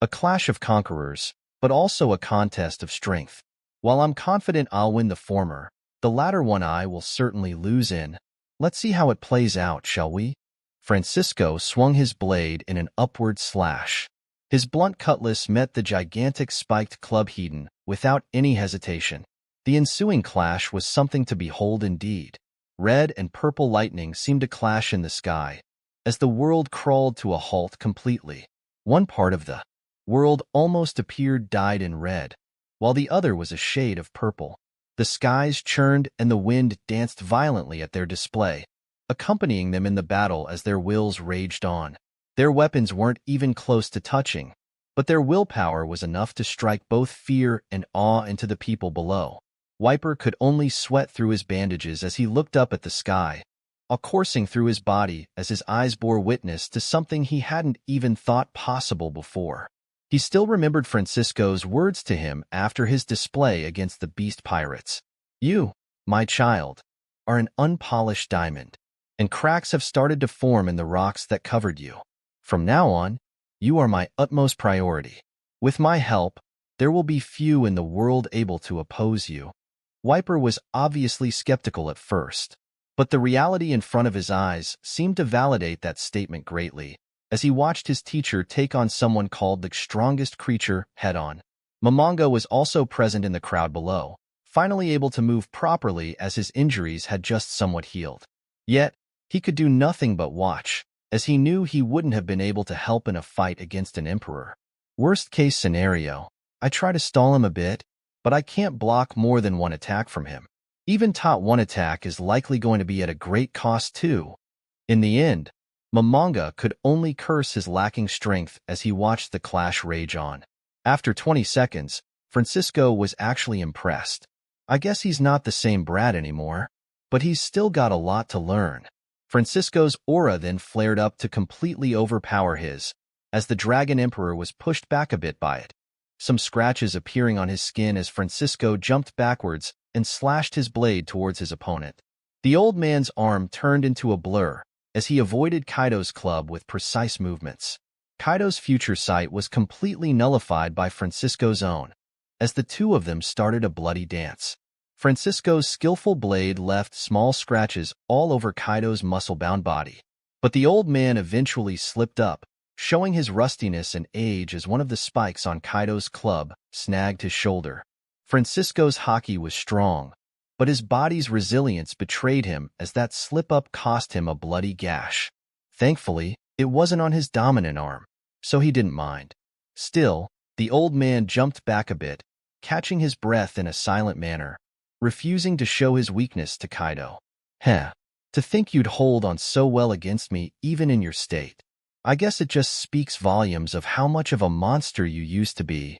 A clash of conquerors, but also a contest of strength. While I'm confident I'll win the former, the latter one I will certainly lose in. Let's see how it plays out, shall we? Francisco swung his blade in an upward slash. His blunt cutlass met the gigantic spiked club Hedon without any hesitation. The ensuing clash was something to behold indeed. Red and purple lightning seemed to clash in the sky, as the world crawled to a halt completely. One part of the world almost appeared dyed in red, while the other was a shade of purple. The skies churned and the wind danced violently at their display, accompanying them in the battle as their wills raged on. Their weapons weren't even close to touching, but their willpower was enough to strike both fear and awe into the people below. Wiper could only sweat through his bandages as he looked up at the sky, all coursing through his body as his eyes bore witness to something he hadn't even thought possible before. He still remembered Francisco's words to him after his display against the beast pirates. You, my child, are an unpolished diamond, and cracks have started to form in the rocks that covered you. From now on, you are my utmost priority. With my help, there will be few in the world able to oppose you. Wiper was obviously skeptical at first, but the reality in front of his eyes seemed to validate that statement greatly, as he watched his teacher take on someone called the strongest creature head-on. Momonga was also present in the crowd below, finally able to move properly as his injuries had just somewhat healed. Yet, he could do nothing but watch, as he knew he wouldn't have been able to help in a fight against an emperor. Worst-case scenario, I try to stall him a bit, but I can't block more than one attack from him. Even top one attack is likely going to be at a great cost too. In the end, Momonga could only curse his lacking strength as he watched the clash rage on. After 20 seconds, Francisco was actually impressed. I guess he's not the same brat anymore, but he's still got a lot to learn. Francisco's aura then flared up to completely overpower his, as the Dragon Emperor was pushed back a bit by it, some scratches appearing on his skin as Francisco jumped backwards and slashed his blade towards his opponent. The old man's arm turned into a blur as he avoided Kaido's club with precise movements. Kaido's future sight was completely nullified by Francisco's own, as the two of them started a bloody dance. Francisco's skillful blade left small scratches all over Kaido's muscle-bound body, but the old man eventually slipped up, showing his rustiness and age as one of the spikes on Kaido's club snagged his shoulder. Francisco's haki was strong, but his body's resilience betrayed him as that slip-up cost him a bloody gash. Thankfully, it wasn't on his dominant arm, so he didn't mind. Still, the old man jumped back a bit, catching his breath in a silent manner, refusing to show his weakness to Kaido. Heh, to think you'd hold on so well against me even in your state. I guess it just speaks volumes of how much of a monster you used to be.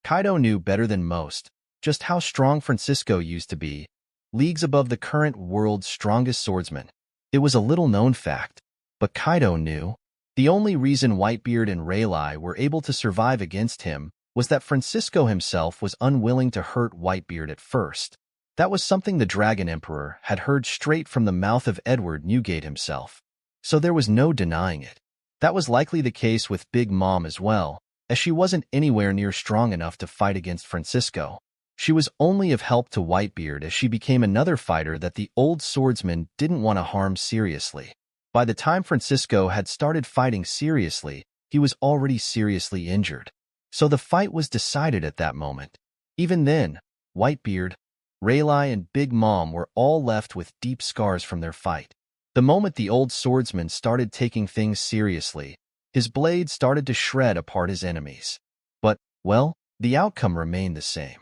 Kaido knew better than most just how strong Francisco used to be, leagues above the current world's strongest swordsman. It was a little-known fact, but Kaido knew. The only reason Whitebeard and Rayleigh were able to survive against him was that Francisco himself was unwilling to hurt Whitebeard at first. That was something the Dragon Emperor had heard straight from the mouth of Edward Newgate himself, so there was no denying it. That was likely the case with Big Mom as well, as she wasn't anywhere near strong enough to fight against Francisco. She was only of help to Whitebeard as she became another fighter that the old swordsman didn't want to harm seriously. By the time Francisco had started fighting seriously, he was already seriously injured. So the fight was decided at that moment. Even then, Whitebeard, Rayleigh, and Big Mom were all left with deep scars from their fight. The moment the old swordsman started taking things seriously, his blade started to shred apart his enemies. But, well, the outcome remained the same.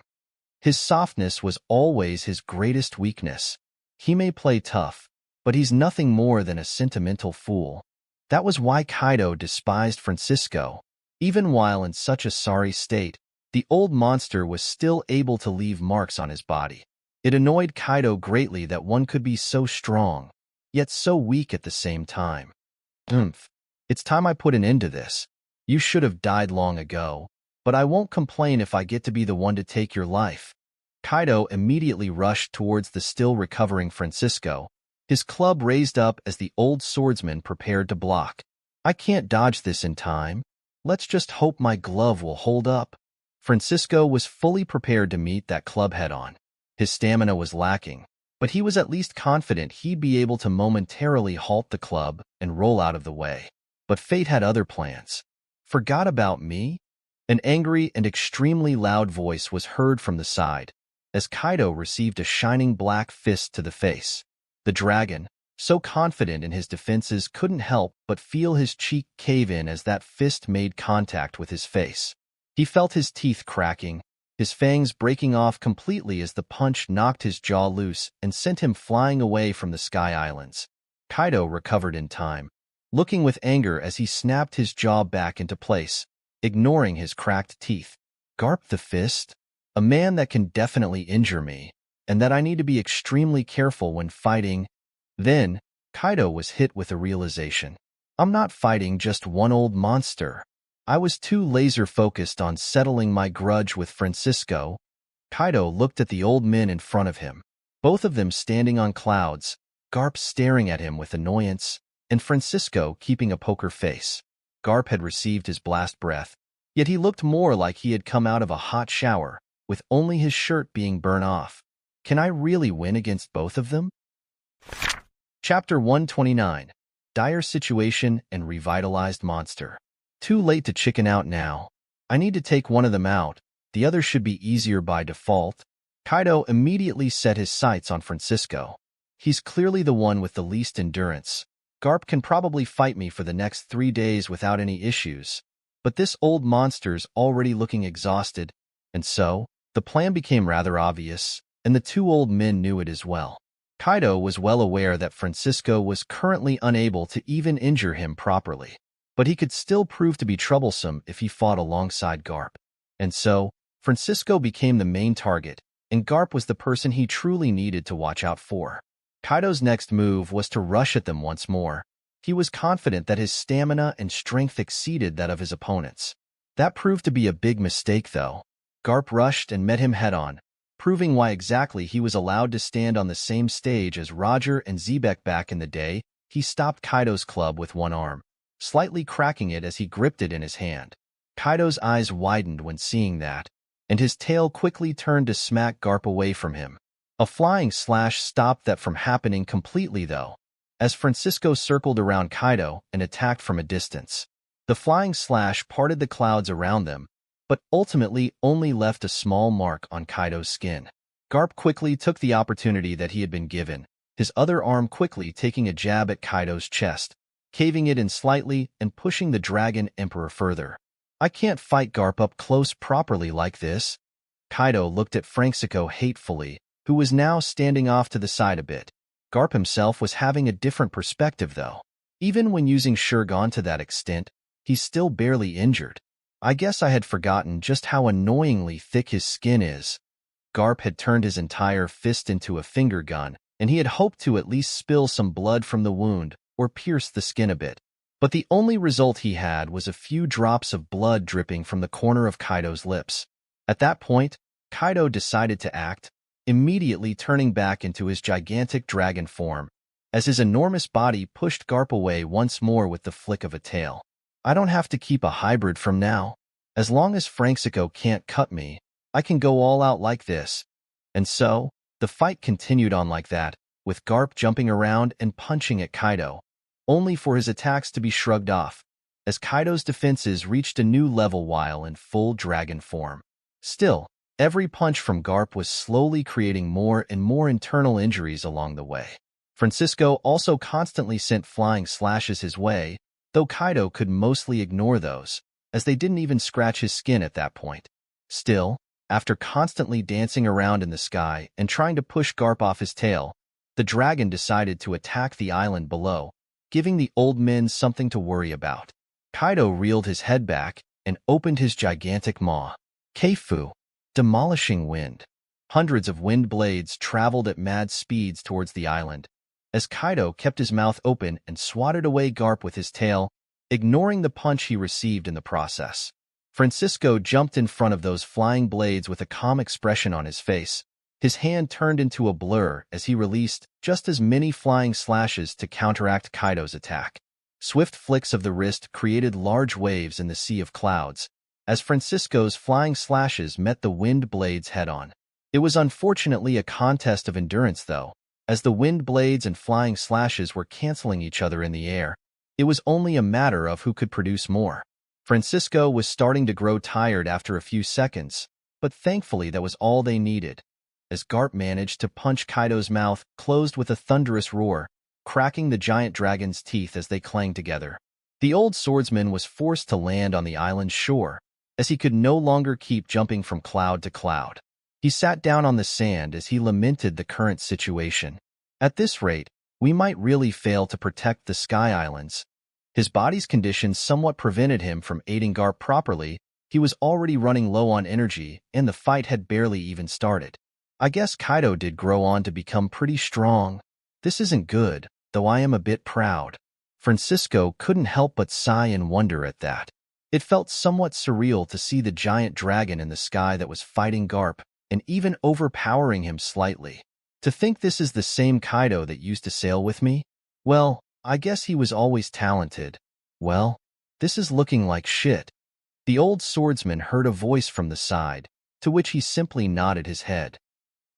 His softness was always his greatest weakness. He may play tough, but he's nothing more than a sentimental fool. That was why Kaido despised Francisco. Even while in such a sorry state, the old monster was still able to leave marks on his body. It annoyed Kaido greatly that one could be so strong, yet so weak at the same time. It's time I put an end to this. You should have died long ago, but I won't complain if I get to be the one to take your life. Kaido immediately rushed towards the still recovering Francisco, his club raised up as the old swordsman prepared to block. I can't dodge this in time. Let's just hope my glove will hold up. Francisco was fully prepared to meet that club head-on. His stamina was lacking, but he was at least confident he'd be able to momentarily halt the club and roll out of the way. But fate had other plans. Forgot about me? An angry and extremely loud voice was heard from the side, as Kaido received a shining black fist to the face. The dragon, so confident in his defenses, couldn't help but feel his cheek cave in as that fist made contact with his face. He felt his teeth cracking, his fangs breaking off completely as the punch knocked his jaw loose and sent him flying away from the Sky Islands. Kaido recovered in time, looking with anger as he snapped his jaw back into place, ignoring his cracked teeth. Garp the fist? A man that can definitely injure me, and that I need to be extremely careful when fighting. Then, Kaido was hit with a realization. I'm not fighting just one old monster. I was too laser-focused on settling my grudge with Francisco. Kaido looked at the old men in front of him, both of them standing on clouds, Garp staring at him with annoyance, and Francisco keeping a poker face. Garp had received his blast breath, yet he looked more like he had come out of a hot shower, with only his shirt being burned off. Can I really win against both of them? Chapter 129. Dire Situation and Revitalized Monster. Too late to chicken out now. I need to take one of them out. The other should be easier by default. Kaido immediately set his sights on Francisco. He's clearly the one with the least endurance. Garp can probably fight me for the next 3 days without any issues. But this old monster's already looking exhausted, and so, the plan became rather obvious, and the two old men knew it as well. Kaido was well aware that Francisco was currently unable to even injure him properly, but he could still prove to be troublesome if he fought alongside Garp. And so, Francisco became the main target, and Garp was the person he truly needed to watch out for. Kaido's next move was to rush at them once more. He was confident that his stamina and strength exceeded that of his opponents. That proved to be a big mistake, though. Garp rushed and met him head-on, proving why exactly he was allowed to stand on the same stage as Roger and Zebek back in the day. He stopped Kaido's club with one arm, slightly cracking it as he gripped it in his hand. Kaido's eyes widened when seeing that, and his tail quickly turned to smack Garp away from him. A flying slash stopped that from happening completely, though, as Francisco circled around Kaido and attacked from a distance. The flying slash parted the clouds around them, but ultimately only left a small mark on Kaido's skin. Garp quickly took the opportunity that he had been given, his other arm quickly taking a jab at Kaido's chest, caving it in slightly and pushing the Dragon Emperor further. I can't fight Garp up close properly like this. Kaido looked at Francisco hatefully, who was now standing off to the side a bit. Garp himself was having a different perspective, though. Even when using Shurgon to that extent, he's still barely injured. I guess I had forgotten just how annoyingly thick his skin is. Garp had turned his entire fist into a finger gun, and he had hoped to at least spill some blood from the wound or pierce the skin a bit. But the only result he had was a few drops of blood dripping from the corner of Kaido's lips. At that point, Kaido decided to act, immediately turning back into his gigantic dragon form, as his enormous body pushed Garp away once more with the flick of a tail. I don't have to keep a hybrid from now. As long as Francisco can't cut me, I can go all out like this. And so, the fight continued on like that, with Garp jumping around and punching at Kaido, only for his attacks to be shrugged off, as Kaido's defenses reached a new level while in full dragon form. Still, every punch from Garp was slowly creating more and more internal injuries along the way. Francisco also constantly sent flying slashes his way, though Kaido could mostly ignore those, as they didn't even scratch his skin at that point. Still, after constantly dancing around in the sky and trying to push Garp off his tail, the dragon decided to attack the island below, giving the old men something to worry about. Kaido reeled his head back and opened his gigantic maw. Keifu, demolishing wind. Hundreds of wind blades traveled at mad speeds towards the island, as Kaido kept his mouth open and swatted away Garp with his tail, ignoring the punch he received in the process. Francisco jumped in front of those flying blades with a calm expression on his face. His hand turned into a blur as he released just as many flying slashes to counteract Kaido's attack. Swift flicks of the wrist created large waves in the sea of clouds, as Francisco's flying slashes met the wind blades head-on. It was unfortunately a contest of endurance, though, as the wind blades and flying slashes were canceling each other in the air. It was only a matter of who could produce more. Francisco was starting to grow tired after a few seconds, but thankfully that was all they needed, as Garp managed to punch Kaido's mouth closed with a thunderous roar, cracking the giant dragon's teeth as they clanged together. The old swordsman was forced to land on the island's shore, as he could no longer keep jumping from cloud to cloud. He sat down on the sand as he lamented the current situation. At this rate, we might really fail to protect the Sky Islands. His body's condition somewhat prevented him from aiding Garp properly. He was already running low on energy, and the fight had barely even started. I guess Kaido did grow on to become pretty strong. This isn't good, though I am a bit proud. Francisco couldn't help but sigh in wonder at that. It felt somewhat surreal to see the giant dragon in the sky that was fighting Garp, and even overpowering him slightly. To think this is the same Kaido that used to sail with me? Well, I guess he was always talented. Well, this is looking like shit. The old swordsman heard a voice from the side, to which he simply nodded his head.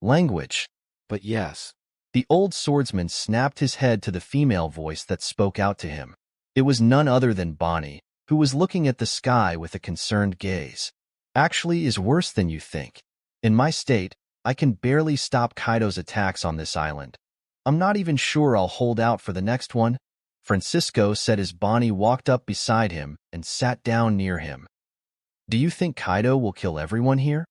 Language. But yes. The old swordsman snapped his head to the female voice that spoke out to him. It was none other than Bonnie, who was looking at the sky with a concerned gaze. Actually is worse than you think. In my state, I can barely stop Kaido's attacks on this island. I'm not even sure I'll hold out for the next one, Francisco said as Bonnie walked up beside him and sat down near him. Do you think Kaido will kill everyone here?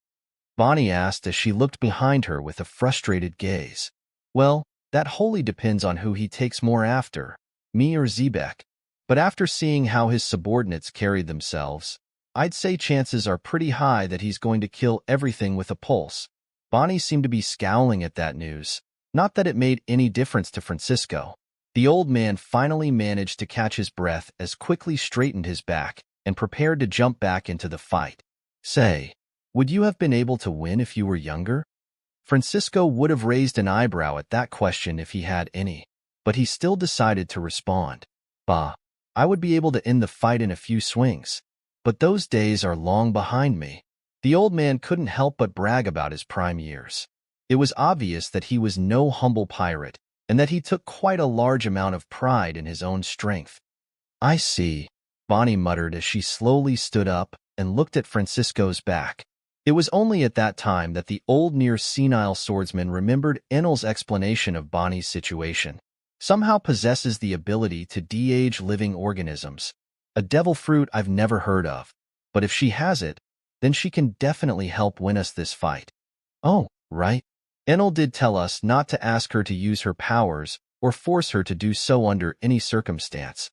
Bonnie asked as she looked behind her with a frustrated gaze. Well, that wholly depends on who he takes more after, me or Zebek. But after seeing how his subordinates carried themselves, I'd say chances are pretty high that he's going to kill everything with a pulse. Bonnie seemed to be scowling at that news. Not that it made any difference to Francisco. The old man finally managed to catch his breath as quickly straightened his back and prepared to jump back into the fight. Say, would you have been able to win if you were younger? Francisco would have raised an eyebrow at that question if he had any, but he still decided to respond. Bah, I would be able to end the fight in a few swings. But those days are long behind me. The old man couldn't help but brag about his prime years. It was obvious that he was no humble pirate, and that he took quite a large amount of pride in his own strength. I see, Bonnie muttered as she slowly stood up and looked at Francisco's back. It was only at that time that the old near-senile swordsman remembered Enel's explanation of Bonnie's situation. Somehow possesses the ability to de-age living organisms. A devil fruit I've never heard of. But if she has it, then she can definitely help win us this fight. Oh, right. Enel did tell us not to ask her to use her powers or force her to do so under any circumstance.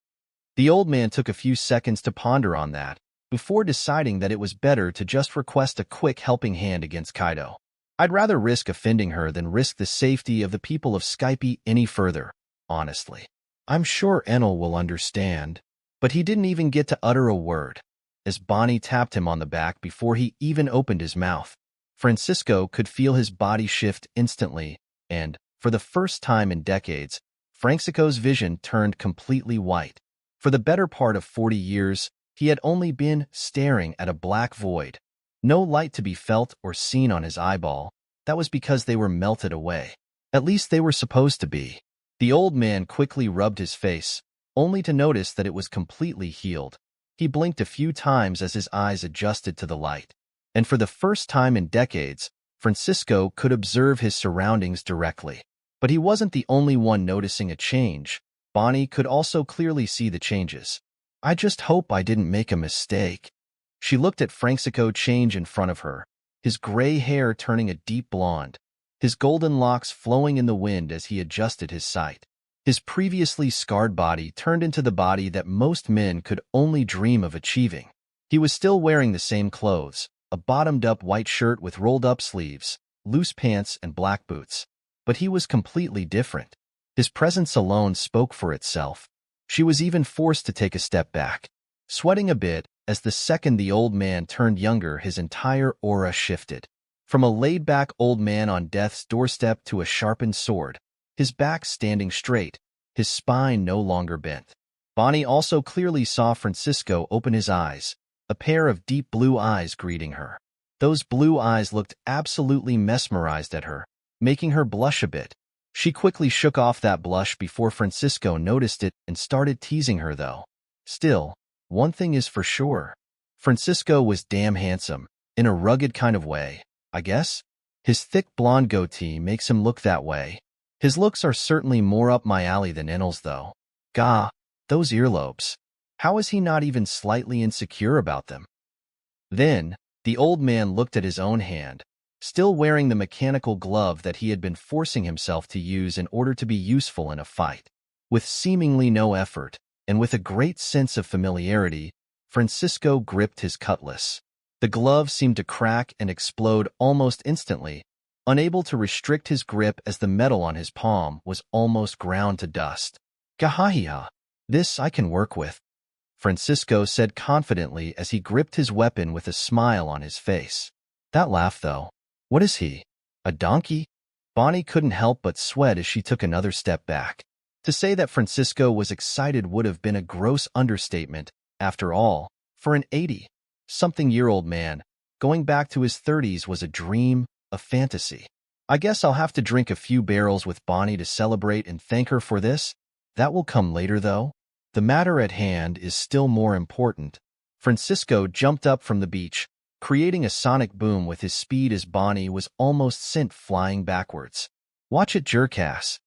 The old man took a few seconds to ponder on that, before deciding that it was better to just request a quick helping hand against Kaido. I'd rather risk offending her than risk the safety of the people of Skype any further, honestly. I'm sure Enel will understand, but he didn't even get to utter a word, as Bonnie tapped him on the back before he even opened his mouth. Francisco could feel his body shift instantly, and, for the first time in decades, Francisco's vision turned completely white. For the better part of 40 years, he had only been staring at a black void. No light to be felt or seen on his eyeball. That was because they were melted away. At least they were supposed to be. The old man quickly rubbed his face, only to notice that it was completely healed. He blinked a few times as his eyes adjusted to the light. And for the first time in decades, Francisco could observe his surroundings directly. But he wasn't the only one noticing a change. Bonnie could also clearly see the changes. I just hope I didn't make a mistake. She looked at Francisco change in front of her, his gray hair turning a deep blonde, his golden locks flowing in the wind as he adjusted his sight. His previously scarred body turned into the body that most men could only dream of achieving. He was still wearing the same clothes, a bottomed-up white shirt with rolled-up sleeves, loose pants, and black boots. But he was completely different. His presence alone spoke for itself. She was even forced to take a step back, sweating a bit as the second the old man turned younger his entire aura shifted. From a laid-back old man on death's doorstep to a sharpened sword, his back standing straight, his spine no longer bent. Bonnie also clearly saw Francisco open his eyes, a pair of deep blue eyes greeting her. Those blue eyes looked absolutely mesmerized at her, making her blush a bit. She quickly shook off that blush before Francisco noticed it and started teasing her though. Still, one thing is for sure. Francisco was damn handsome, in a rugged kind of way, I guess. His thick blonde goatee makes him look that way. His looks are certainly more up my alley than Enel's though. Gah, those earlobes. How is he not even slightly insecure about them? Then, the old man looked at his own hand, still wearing the mechanical glove that he had been forcing himself to use in order to be useful in a fight. With seemingly no effort, and with a great sense of familiarity, Francisco gripped his cutlass. The glove seemed to crack and explode almost instantly, unable to restrict his grip as the metal on his palm was almost ground to dust. Gahahiha, this I can work with, Francisco said confidently as he gripped his weapon with a smile on his face. That laugh, though. What is he? A donkey? Bonnie couldn't help but sweat as she took another step back. To say that Francisco was excited would have been a gross understatement. After all, for an 80-something-year-old man, going back to his 30s was a dream, a fantasy. I guess I'll have to drink a few barrels with Bonnie to celebrate and thank her for this. That will come later, though. The matter at hand is still more important. Francisco jumped up from the beach, creating a sonic boom with his speed as Bonnie was almost sent flying backwards. Watch it, jerkass,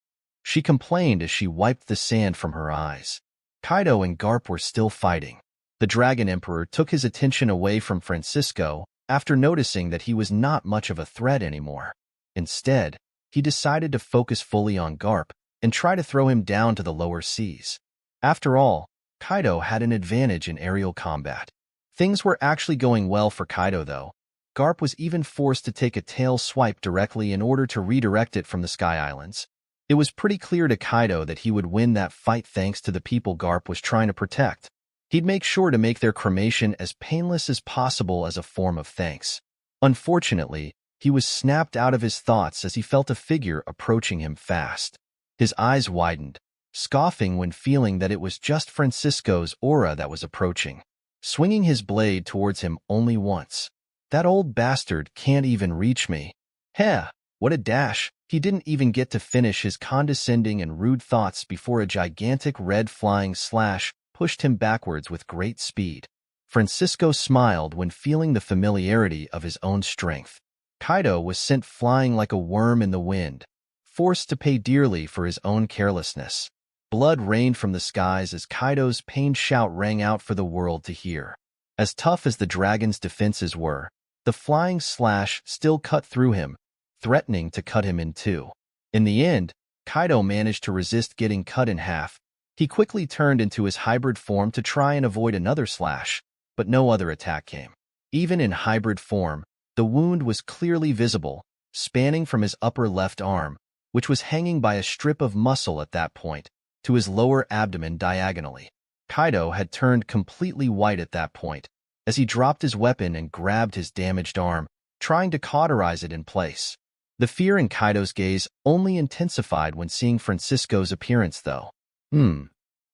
she complained as she wiped the sand from her eyes. Kaido and Garp were still fighting. The Dragon Emperor took his attention away from Francisco after noticing that he was not much of a threat anymore. Instead, he decided to focus fully on Garp and try to throw him down to the lower seas. After all, Kaido had an advantage in aerial combat. Things were actually going well for Kaido, though. Garp was even forced to take a tail swipe directly in order to redirect it from the Sky Islands. It was pretty clear to Kaido that he would win that fight thanks to the people Garp was trying to protect. He'd make sure to make their cremation as painless as possible as a form of thanks. Unfortunately, he was snapped out of his thoughts as he felt a figure approaching him fast. His eyes widened, scoffing when feeling that it was just Francisco's aura that was approaching, swinging his blade towards him only once. That old bastard can't even reach me. Heh, what a dash. He didn't even get to finish his condescending and rude thoughts before a gigantic red flying slash pushed him backwards with great speed. Francisco smiled when feeling the familiarity of his own strength. Kaido was sent flying like a worm in the wind, forced to pay dearly for his own carelessness. Blood rained from the skies as Kaido's pained shout rang out for the world to hear. As tough as the dragon's defenses were, the flying slash still cut through him, threatening to cut him in two. In the end, Kaido managed to resist getting cut in half. He quickly turned into his hybrid form to try and avoid another slash, but no other attack came. Even in hybrid form, the wound was clearly visible, spanning from his upper left arm, which was hanging by a strip of muscle at that point, to his lower abdomen diagonally. Kaido had turned completely white at that point, as he dropped his weapon and grabbed his damaged arm, trying to cauterize it in place. The fear in Kaido's gaze only intensified when seeing Francisco's appearance, though.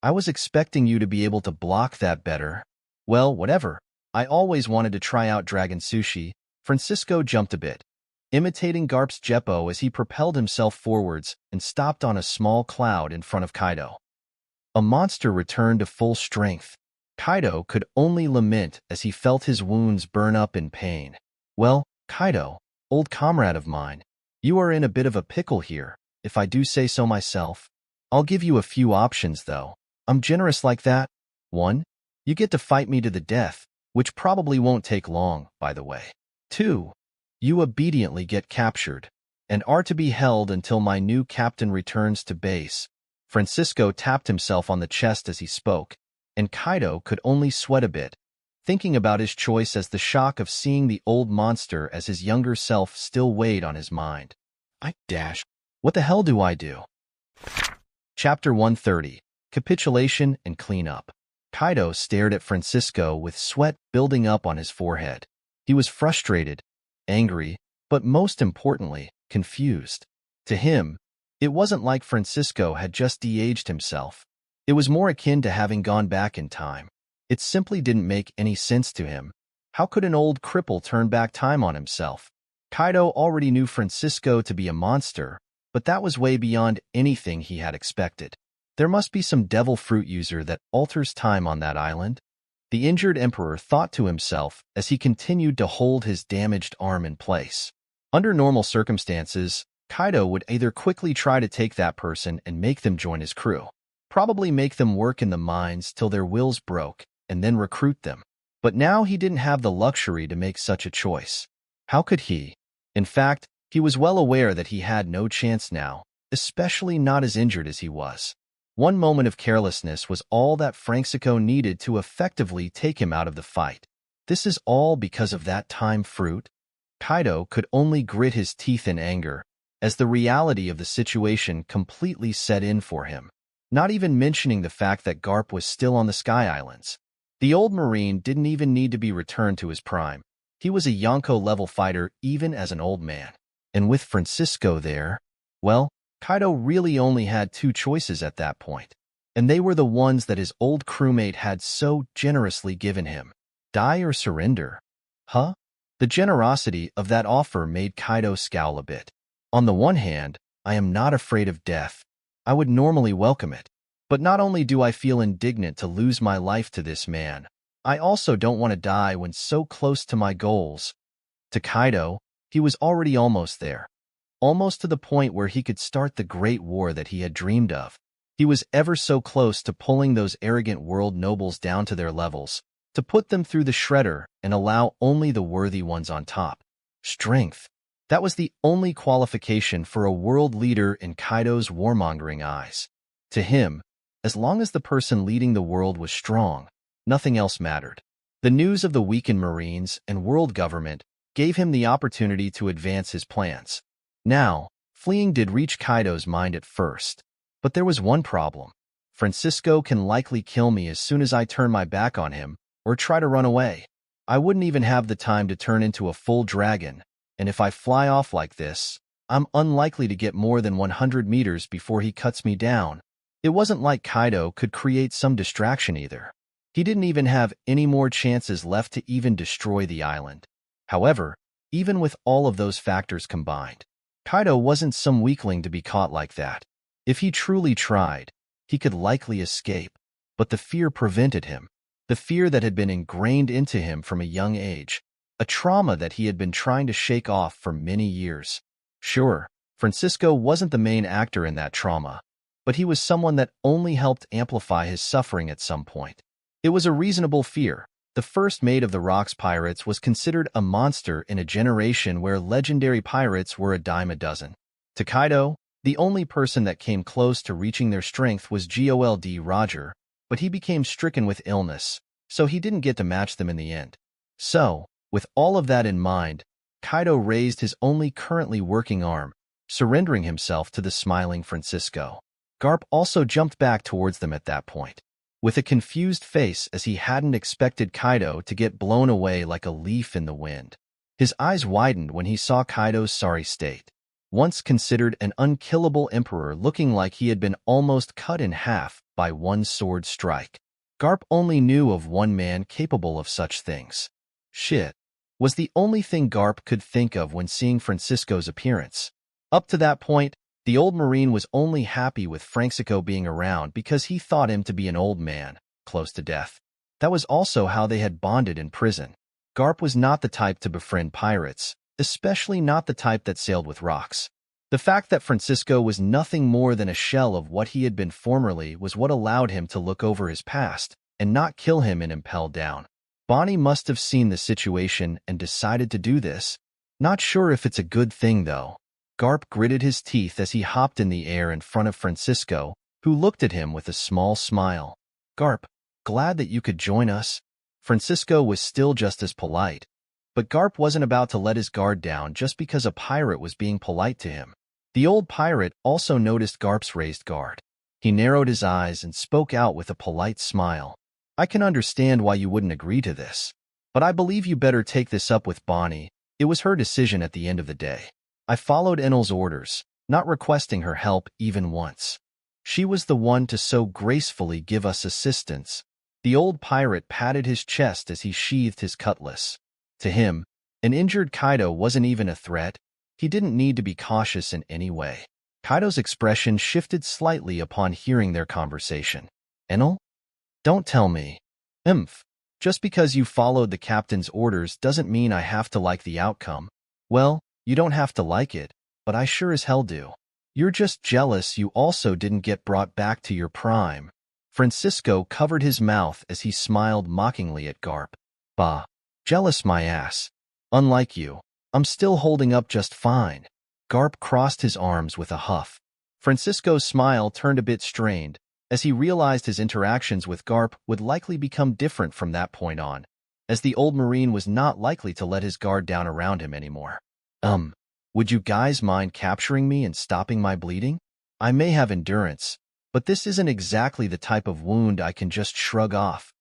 I was expecting you to be able to block that better. Well, whatever. I always wanted to try out Dragon Sushi. Francisco jumped a bit, imitating Garp's Jeppo as he propelled himself forwards and stopped on a small cloud in front of Kaido. A monster returned to full strength. Kaido could only lament as he felt his wounds burn up in pain. Well, Kaido, old comrade of mine, you are in a bit of a pickle here, if I do say so myself. I'll give you a few options, though. I'm generous like that. 1. You get to fight me to the death, which probably won't take long, by the way. 2. You obediently get captured, and are to be held until my new captain returns to base. Francisco tapped himself on the chest as he spoke, and Kaido could only sweat a bit, thinking about his choice as the shock of seeing the old monster as his younger self still weighed on his mind. What the hell do I do? Chapter 130, Capitulation and Cleanup. Kaido stared at Francisco with sweat building up on his forehead. He was frustrated, angry, but most importantly, confused. To him, it wasn't like Francisco had just de-aged himself. It was more akin to having gone back in time. It simply didn't make any sense to him. How could an old cripple turn back time on himself? Kaido already knew Francisco to be a monster, but that was way beyond anything he had expected. There must be some devil fruit user that alters time on that island. The injured emperor thought to himself as he continued to hold his damaged arm in place. Under normal circumstances, Kaido would either quickly try to take that person and make them join his crew, probably make them work in the mines till their wills broke, and then recruit them. But now he didn't have the luxury to make such a choice. How could he? In fact, he was well aware that he had no chance now, especially not as injured as he was. One moment of carelessness was all that Francisco needed to effectively take him out of the fight. This is all because of that time fruit? Kaido could only grit his teeth in anger, as the reality of the situation completely set in for him, not even mentioning the fact that Garp was still on the Sky Islands. The old Marine didn't even need to be returned to his prime. He was a Yonko-level fighter even as an old man. And with Francisco there, well, Kaido really only had two choices at that point, and they were the ones that his old crewmate had so generously given him. Die or surrender? Huh? The generosity of that offer made Kaido scowl a bit. On the one hand, I am not afraid of death. I would normally welcome it. But not only do I feel indignant to lose my life to this man, I also don't want to die when so close to my goals. To Kaido, he was already almost there. Almost to the point where he could start the great war that he had dreamed of. He was ever so close to pulling those arrogant world nobles down to their levels, to put them through the shredder and allow only the worthy ones on top. Strength. That was the only qualification for a world leader in Kaido's warmongering eyes. To him, as long as the person leading the world was strong, nothing else mattered. The news of the weakened Marines and world government gave him the opportunity to advance his plans. Now, fleeing did reach Kaido's mind at first, but there was one problem. Francisco can likely kill me as soon as I turn my back on him or try to run away. I wouldn't even have the time to turn into a full dragon, and if I fly off like this, I'm unlikely to get more than 100 meters before he cuts me down. It wasn't like Kaido could create some distraction either. He didn't even have any more chances left to even destroy the island. However, even with all of those factors combined, Kaido wasn't some weakling to be caught like that. If he truly tried, he could likely escape, but the fear prevented him. The fear that had been ingrained into him from a young age, a trauma that he had been trying to shake off for many years. Sure, Francisco wasn't the main actor in that trauma, but he was someone that only helped amplify his suffering at some point. It was a reasonable fear. The first mate of the Rocks pirates was considered a monster in a generation where legendary pirates were a dime a dozen. To Kaido, the only person that came close to reaching their strength was Gold Roger, but he became stricken with illness, so he didn't get to match them in the end. So, with all of that in mind, Kaido raised his only currently working arm, surrendering himself to the smiling Francisco. Garp also jumped back towards them at that point, with a confused face as he hadn't expected Kaido to get blown away like a leaf in the wind. His eyes widened when he saw Kaido's sorry state. Once considered an unkillable emperor looking like he had been almost cut in half by one sword strike, Garp only knew of one man capable of such things. Shit was the only thing Garp could think of when seeing Francisco's appearance. Up to that point, the old Marine was only happy with Francisco being around because he thought him to be an old man, close to death. That was also how they had bonded in prison. Garp was not the type to befriend pirates, especially not the type that sailed with rocks. The fact that Francisco was nothing more than a shell of what he had been formerly was what allowed him to look over his past and not kill him and impel down. Bonnie must have seen the situation and decided to do this. Not sure if it's a good thing, though. Garp gritted his teeth as he hopped in the air in front of Francisco, who looked at him with a small smile. Garp, glad that you could join us. Francisco was still just as polite, but Garp wasn't about to let his guard down just because a pirate was being polite to him. The old pirate also noticed Garp's raised guard. He narrowed his eyes and spoke out with a polite smile. I can understand why you wouldn't agree to this, but I believe you better take this up with Bonnie. It was her decision at the end of the day. I followed Enel's orders, not requesting her help even once. She was the one to so gracefully give us assistance. The old pirate patted his chest as he sheathed his cutlass. To him, an injured Kaido wasn't even a threat. He didn't need to be cautious in any way. Kaido's expression shifted slightly upon hearing their conversation. Enel? Don't tell me. Just because you followed the captain's orders doesn't mean I have to like the outcome. Well, you don't have to like it, but I sure as hell do. You're just jealous you also didn't get brought back to your prime. Francisco covered his mouth as he smiled mockingly at Garp. Bah, jealous my ass. Unlike you, I'm still holding up just fine. Garp crossed his arms with a huff. Francisco's smile turned a bit strained, as he realized his interactions with Garp would likely become different from that point on, as the old Marine was not likely to let his guard down around him anymore. Would you guys mind capturing me and stopping my bleeding? I may have endurance, but this isn't exactly the type of wound I can just shrug off.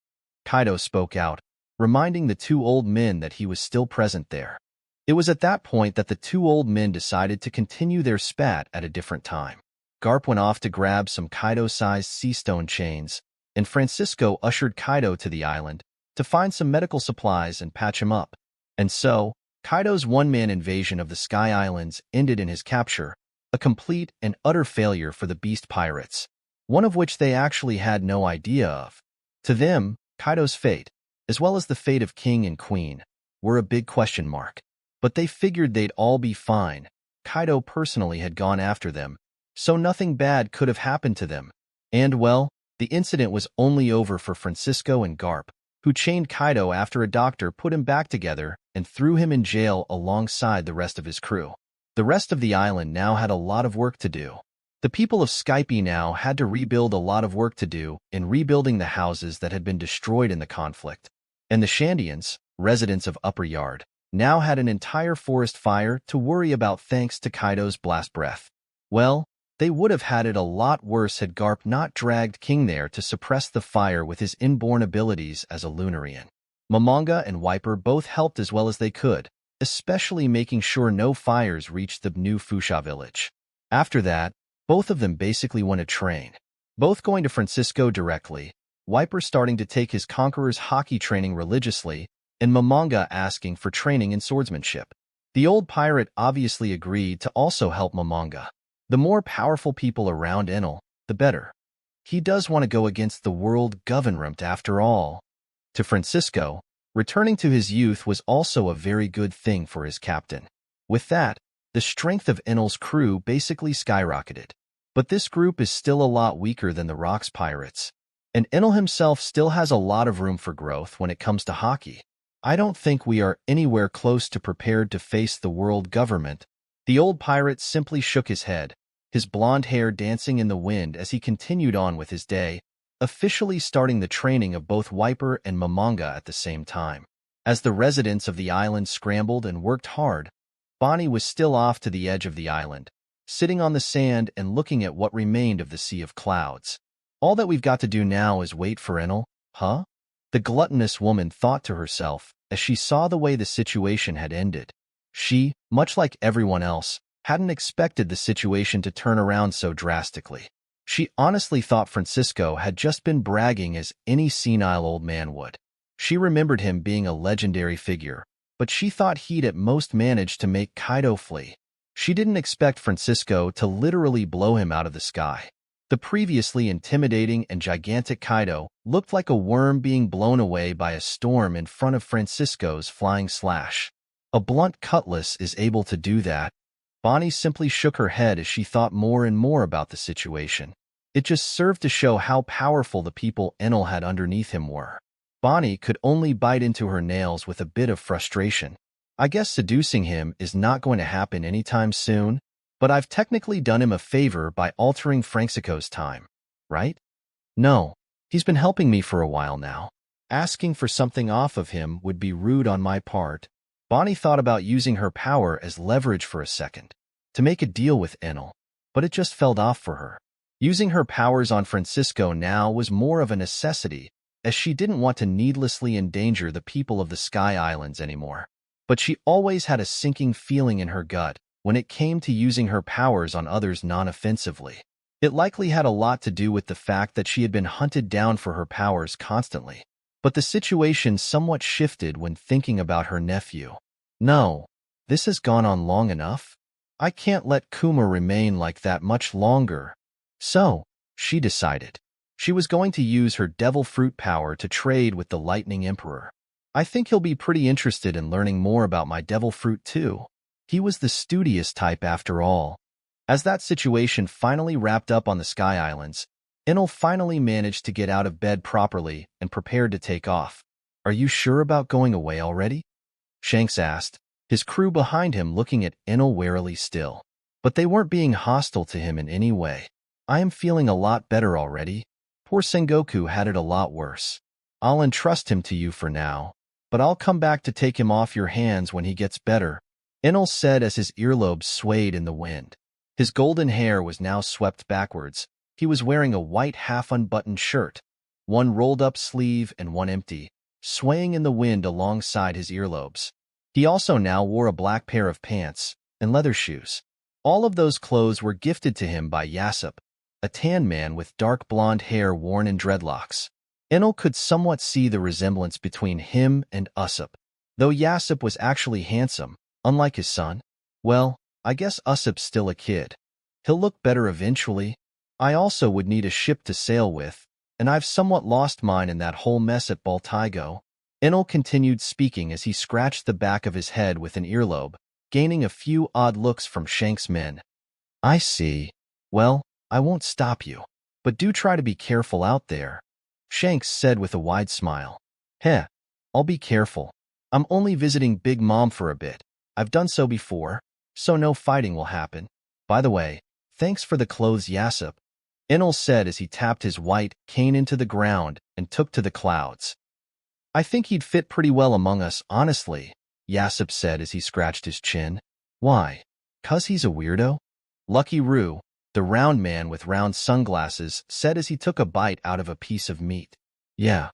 Kaido spoke out, reminding the two old men that he was still present there. It was at that point that the two old men decided to continue their spat at a different time. Garp went off to grab some Kaido-sized sea stone chains, and Francisco ushered Kaido to the island to find some medical supplies and patch him up. And so, Kaido's one-man invasion of the Sky Islands ended in his capture, a complete and utter failure for the Beast Pirates, one of which they actually had no idea of. To them, Kaido's fate, as well as the fate of King and Queen, were a big question mark. But they figured they'd all be fine. Kaido personally had gone after them, so nothing bad could have happened to them. And, well, the incident was only over for Francisco and Garp, who chained Kaido after a doctor put him back together and threw him in jail alongside the rest of his crew. The rest of the island now had a lot of work to do. The people of Skype now had to rebuild a lot of work to do in rebuilding the houses that had been destroyed in the conflict. And the Shandians, residents of Upper Yard, now had an entire forest fire to worry about thanks to Kaido's blast breath. Well, they would have had it a lot worse had Garp not dragged King there to suppress the fire with his inborn abilities as a Lunarian. Momonga and Wiper both helped as well as they could, especially making sure no fires reached the new Fusha village. After that, both of them basically won a train. both going to Francisco directly, Wiper starting to take his conqueror's hockey training religiously, and Momonga asking for training in swordsmanship. The old pirate obviously agreed to also help Momonga. The more powerful people around Enel, the better. He does want to go against the world government after all. To Francisco, returning to his youth was also a very good thing for his captain. With that, the strength of Enel's crew basically skyrocketed. But this group is still a lot weaker than the Rocks pirates. And Enel himself still has a lot of room for growth when it comes to hockey. I don't think we are anywhere close to prepared to face the world government. The old pirate simply shook his head, his blonde hair dancing in the wind as he continued on with his day, officially starting the training of both Wiper and Momonga at the same time. As the residents of the island scrambled and worked hard, Bonnie was still off to the edge of the island, sitting on the sand and looking at what remained of the sea of clouds. All that we've got to do now is wait for Enel, huh? The gluttonous woman thought to herself as she saw the way the situation had ended. She, much like everyone else, hadn't expected the situation to turn around so drastically. She honestly thought Francisco had just been bragging as any senile old man would. She remembered him being a legendary figure, but she thought he'd at most managed to make Kaido flee. She didn't expect Francisco to literally blow him out of the sky. The previously intimidating and gigantic Kaido looked like a worm being blown away by a storm in front of Francisco's flying slash. A blunt cutlass is able to do that. Bonnie simply shook her head as she thought more and more about the situation. It just served to show how powerful the people Enel had underneath him were. Bonnie could only bite into her nails with a bit of frustration. I guess seducing him is not going to happen anytime soon, but I've technically done him a favor by altering Francisco's time, right? No, he's been helping me for a while now. Asking for something off of him would be rude on my part. Bonnie thought about using her power as leverage for a second, to make a deal with Enel, but it just fell off for her. Using her powers on Francisco now was more of a necessity, as she didn't want to needlessly endanger the people of the Sky Islands anymore. But she always had a sinking feeling in her gut when it came to using her powers on others non-offensively. It likely had a lot to do with the fact that she had been hunted down for her powers constantly. But the situation somewhat shifted when thinking about her nephew. No, this has gone on long enough. I can't let Kuma remain like that much longer. So, she decided. She was going to use her devil fruit power to trade with the Lightning Emperor. I think he'll be pretty interested in learning more about my devil fruit too. He was the studious type after all. As that situation finally wrapped up on the Sky Islands, Enel finally managed to get out of bed properly and prepared to take off. Are you sure about going away already? Shanks asked, his crew behind him looking at Enel warily still. But they weren't being hostile to him in any way. I am feeling a lot better already. Poor Sengoku had it a lot worse. I'll entrust him to you for now, but I'll come back to take him off your hands when he gets better, Enel said as his earlobes swayed in the wind. His golden hair was now swept backwards. He was wearing a white half-unbuttoned shirt, one rolled-up sleeve and one empty, swaying in the wind alongside his earlobes. He also now wore a black pair of pants and leather shoes. All of those clothes were gifted to him by Yasup, a tan man with dark blonde hair worn in dreadlocks. Enel could somewhat see the resemblance between him and Usopp. Though Yasup was actually handsome, unlike his son, well, I guess Usopp's still a kid. He'll look better eventually. I also would need a ship to sail with, and I've somewhat lost mine in that whole mess at Baltigo. Enel continued speaking as he scratched the back of his head with an earlobe, gaining a few odd looks from Shanks' men. I see. Well, I won't stop you, but do try to be careful out there, Shanks said with a wide smile. Heh, I'll be careful. I'm only visiting Big Mom for a bit. I've done so before, so no fighting will happen. By the way, thanks for the clothes, Yasup, Enel said as he tapped his white cane into the ground and took to the clouds. I think he'd fit pretty well among us, honestly, Yasup said as he scratched his chin. Why? 'Cause he's a weirdo? Lucky Roo, the round man with round sunglasses, said as he took a bite out of a piece of meat. Yeah.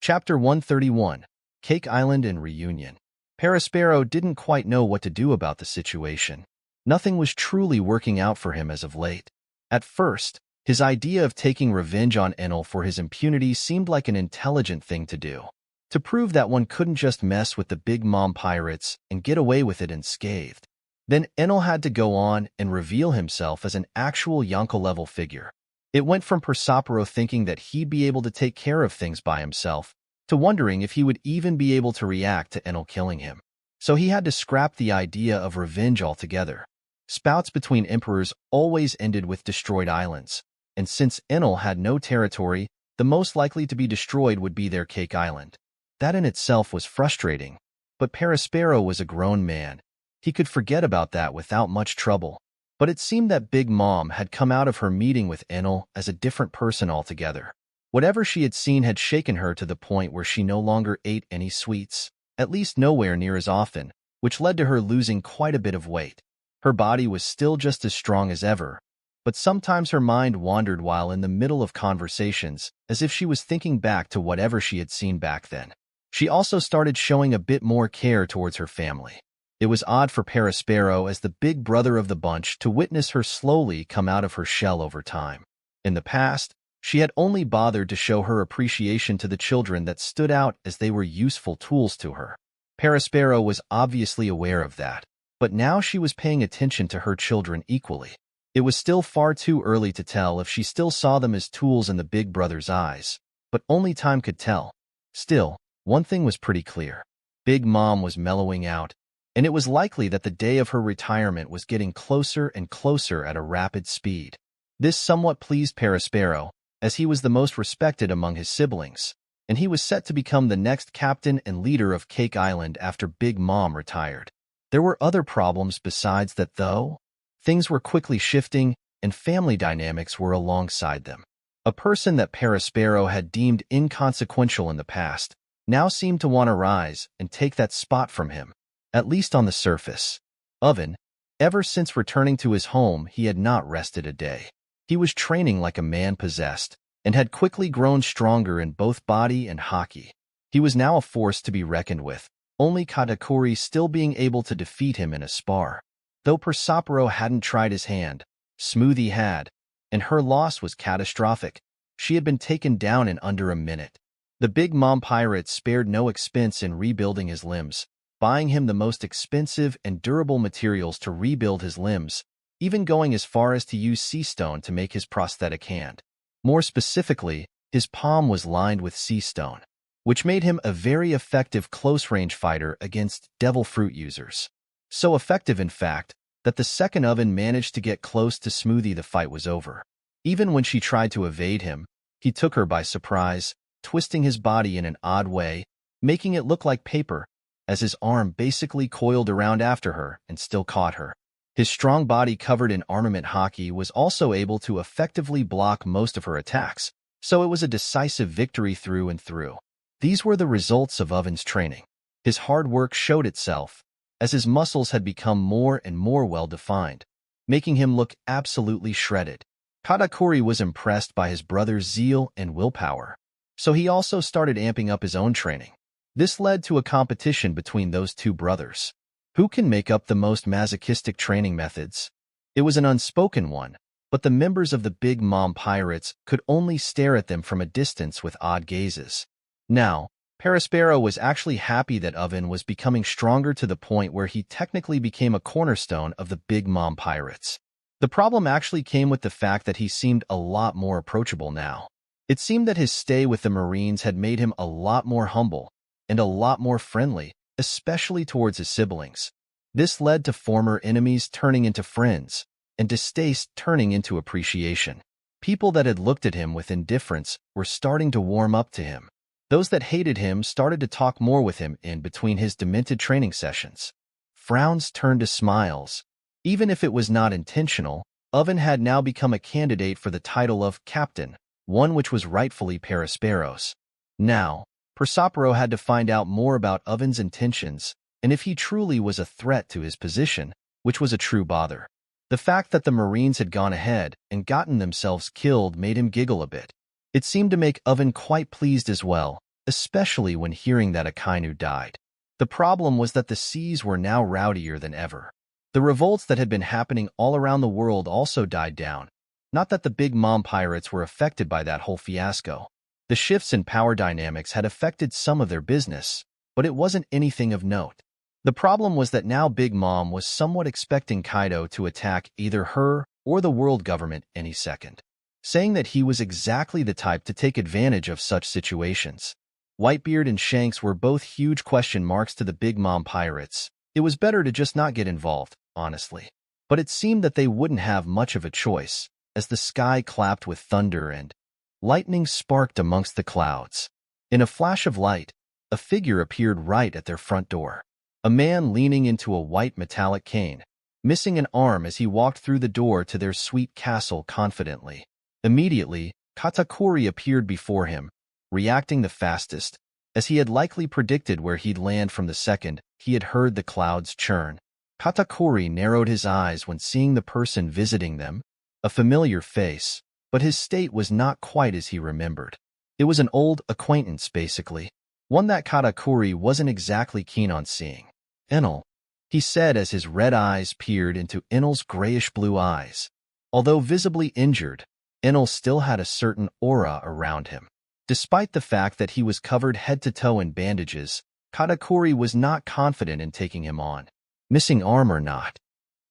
Chapter 131, Cake Island and Reunion. Paraspero didn't quite know what to do about the situation. Nothing was truly working out for him as of late. At first, His idea of taking revenge on Enel for his impunity seemed like an intelligent thing to do, to prove that one couldn't just mess with the Big Mom pirates and get away with it unscathed. Then Enel had to go on and reveal himself as an actual Yonko-level figure. It went from Prospero thinking that he'd be able to take care of things by himself, to wondering if he would even be able to react to Enel killing him. So he had to scrap the idea of revenge altogether. Spouts between emperors always ended with destroyed islands, and since Enel had no territory, the most likely to be destroyed would be their Cake Island. That in itself was frustrating, but Prospero was a grown man. He could forget about that without much trouble. But it seemed that Big Mom had come out of her meeting with Enel as a different person altogether. Whatever she had seen had shaken her to the point where she no longer ate any sweets, at least nowhere near as often, which led to her losing quite a bit of weight. Her body was still just as strong as ever, but sometimes her mind wandered while in the middle of conversations, as if she was thinking back to whatever she had seen back then. She also started showing a bit more care towards her family. It was odd for Prospero as the big brother of the bunch to witness her slowly come out of her shell over time. In the past, she had only bothered to show her appreciation to the children that stood out as they were useful tools to her. Prospero was obviously aware of that, but now she was paying attention to her children equally. It was still far too early to tell if she still saw them as tools in the big brother's eyes, but only time could tell. Still, one thing was pretty clear. Big Mom was mellowing out, and it was likely that the day of her retirement was getting closer and closer at a rapid speed. This somewhat pleased Prospero, as he was the most respected among his siblings, and he was set to become the next captain and leader of Cake Island after Big Mom retired. There were other problems besides that, though. Things were quickly shifting, and family dynamics were alongside them. A person that Prospero had deemed inconsequential in the past now seemed to want to rise and take that spot from him, at least on the surface. Oven, ever since returning to his home, he had not rested a day. He was training like a man possessed, and had quickly grown stronger in both body and haki. He was now a force to be reckoned with, only Katakuri still being able to defeat him in a spar. Though Prospero hadn't tried his hand, Smoothie had, and her loss was catastrophic. She had been taken down in under a minute. The Big Mom pirate spared no expense in rebuilding his limbs, buying him the most expensive and durable materials to rebuild his limbs, even going as far as to use sea stone to make his prosthetic hand. More specifically, his palm was lined with sea stone, which made him a very effective close-range fighter against devil fruit users. So effective, in fact, that the second Oven managed to get close to Smoothie, the fight was over. Even when she tried to evade him, he took her by surprise, twisting his body in an odd way, making it look like paper, as his arm basically coiled around after her and still caught her. His strong body covered in armament haki was also able to effectively block most of her attacks, so it was a decisive victory through and through. These were the results of Oven's training. His hard work showed itself, as his muscles had become more and more well-defined, making him look absolutely shredded. Katakuri was impressed by his brother's zeal and willpower, so he also started amping up his own training. This led to a competition between those two brothers. Who can make up the most masochistic training methods? It was an unspoken one, but the members of the Big Mom pirates could only stare at them from a distance with odd gazes. Now, Prospero was actually happy that Oven was becoming stronger to the point where he technically became a cornerstone of the Big Mom pirates. The problem actually came with the fact that he seemed a lot more approachable now. It seemed that his stay with the Marines had made him a lot more humble and a lot more friendly, especially towards his siblings. This led to former enemies turning into friends, and distaste turning into appreciation. People that had looked at him with indifference were starting to warm up to him. Those that hated him started to talk more with him in between his demented training sessions. Frowns turned to smiles. Even if it was not intentional, Oven had now become a candidate for the title of captain, one which was rightfully Prospero's. Now, Prospero had to find out more about Oven's intentions, and if he truly was a threat to his position, which was a true bother. The fact that the Marines had gone ahead and gotten themselves killed made him giggle a bit. It seemed to make Oven quite pleased as well, especially when hearing that Akainu died. The problem was that the seas were now rowdier than ever. The revolts that had been happening all around the world also died down, Not that the Big Mom pirates were affected by that whole fiasco. The shifts in power dynamics had affected some of their business, but it wasn't anything of note. The problem was that now Big Mom was somewhat expecting Kaido to attack either her or the world government any second, saying that he was exactly the type to take advantage of such situations. Whitebeard and Shanks were both huge question marks to the Big Mom pirates. It was better to just not get involved, honestly. But it seemed that they wouldn't have much of a choice, as the sky clapped with thunder and lightning sparked amongst the clouds. In a flash of light, a figure appeared right at their front door. A man leaning into a white metallic cane, missing an arm as he walked through the door to their sweet castle confidently. Immediately, Katakuri appeared before him, reacting the fastest, as he had likely predicted where he'd land from the second he had heard the clouds churn. Katakuri narrowed his eyes when seeing the person visiting them, a familiar face, but his state was not quite as he remembered. It was an old acquaintance, basically, one that Katakuri wasn't exactly keen on seeing. Enel, he said as his red eyes peered into Enel's grayish-blue eyes. Although visibly injured, Enel still had a certain aura around him. Despite the fact that he was covered head to toe in bandages, Katakuri was not confident in taking him on. Missing arm or not.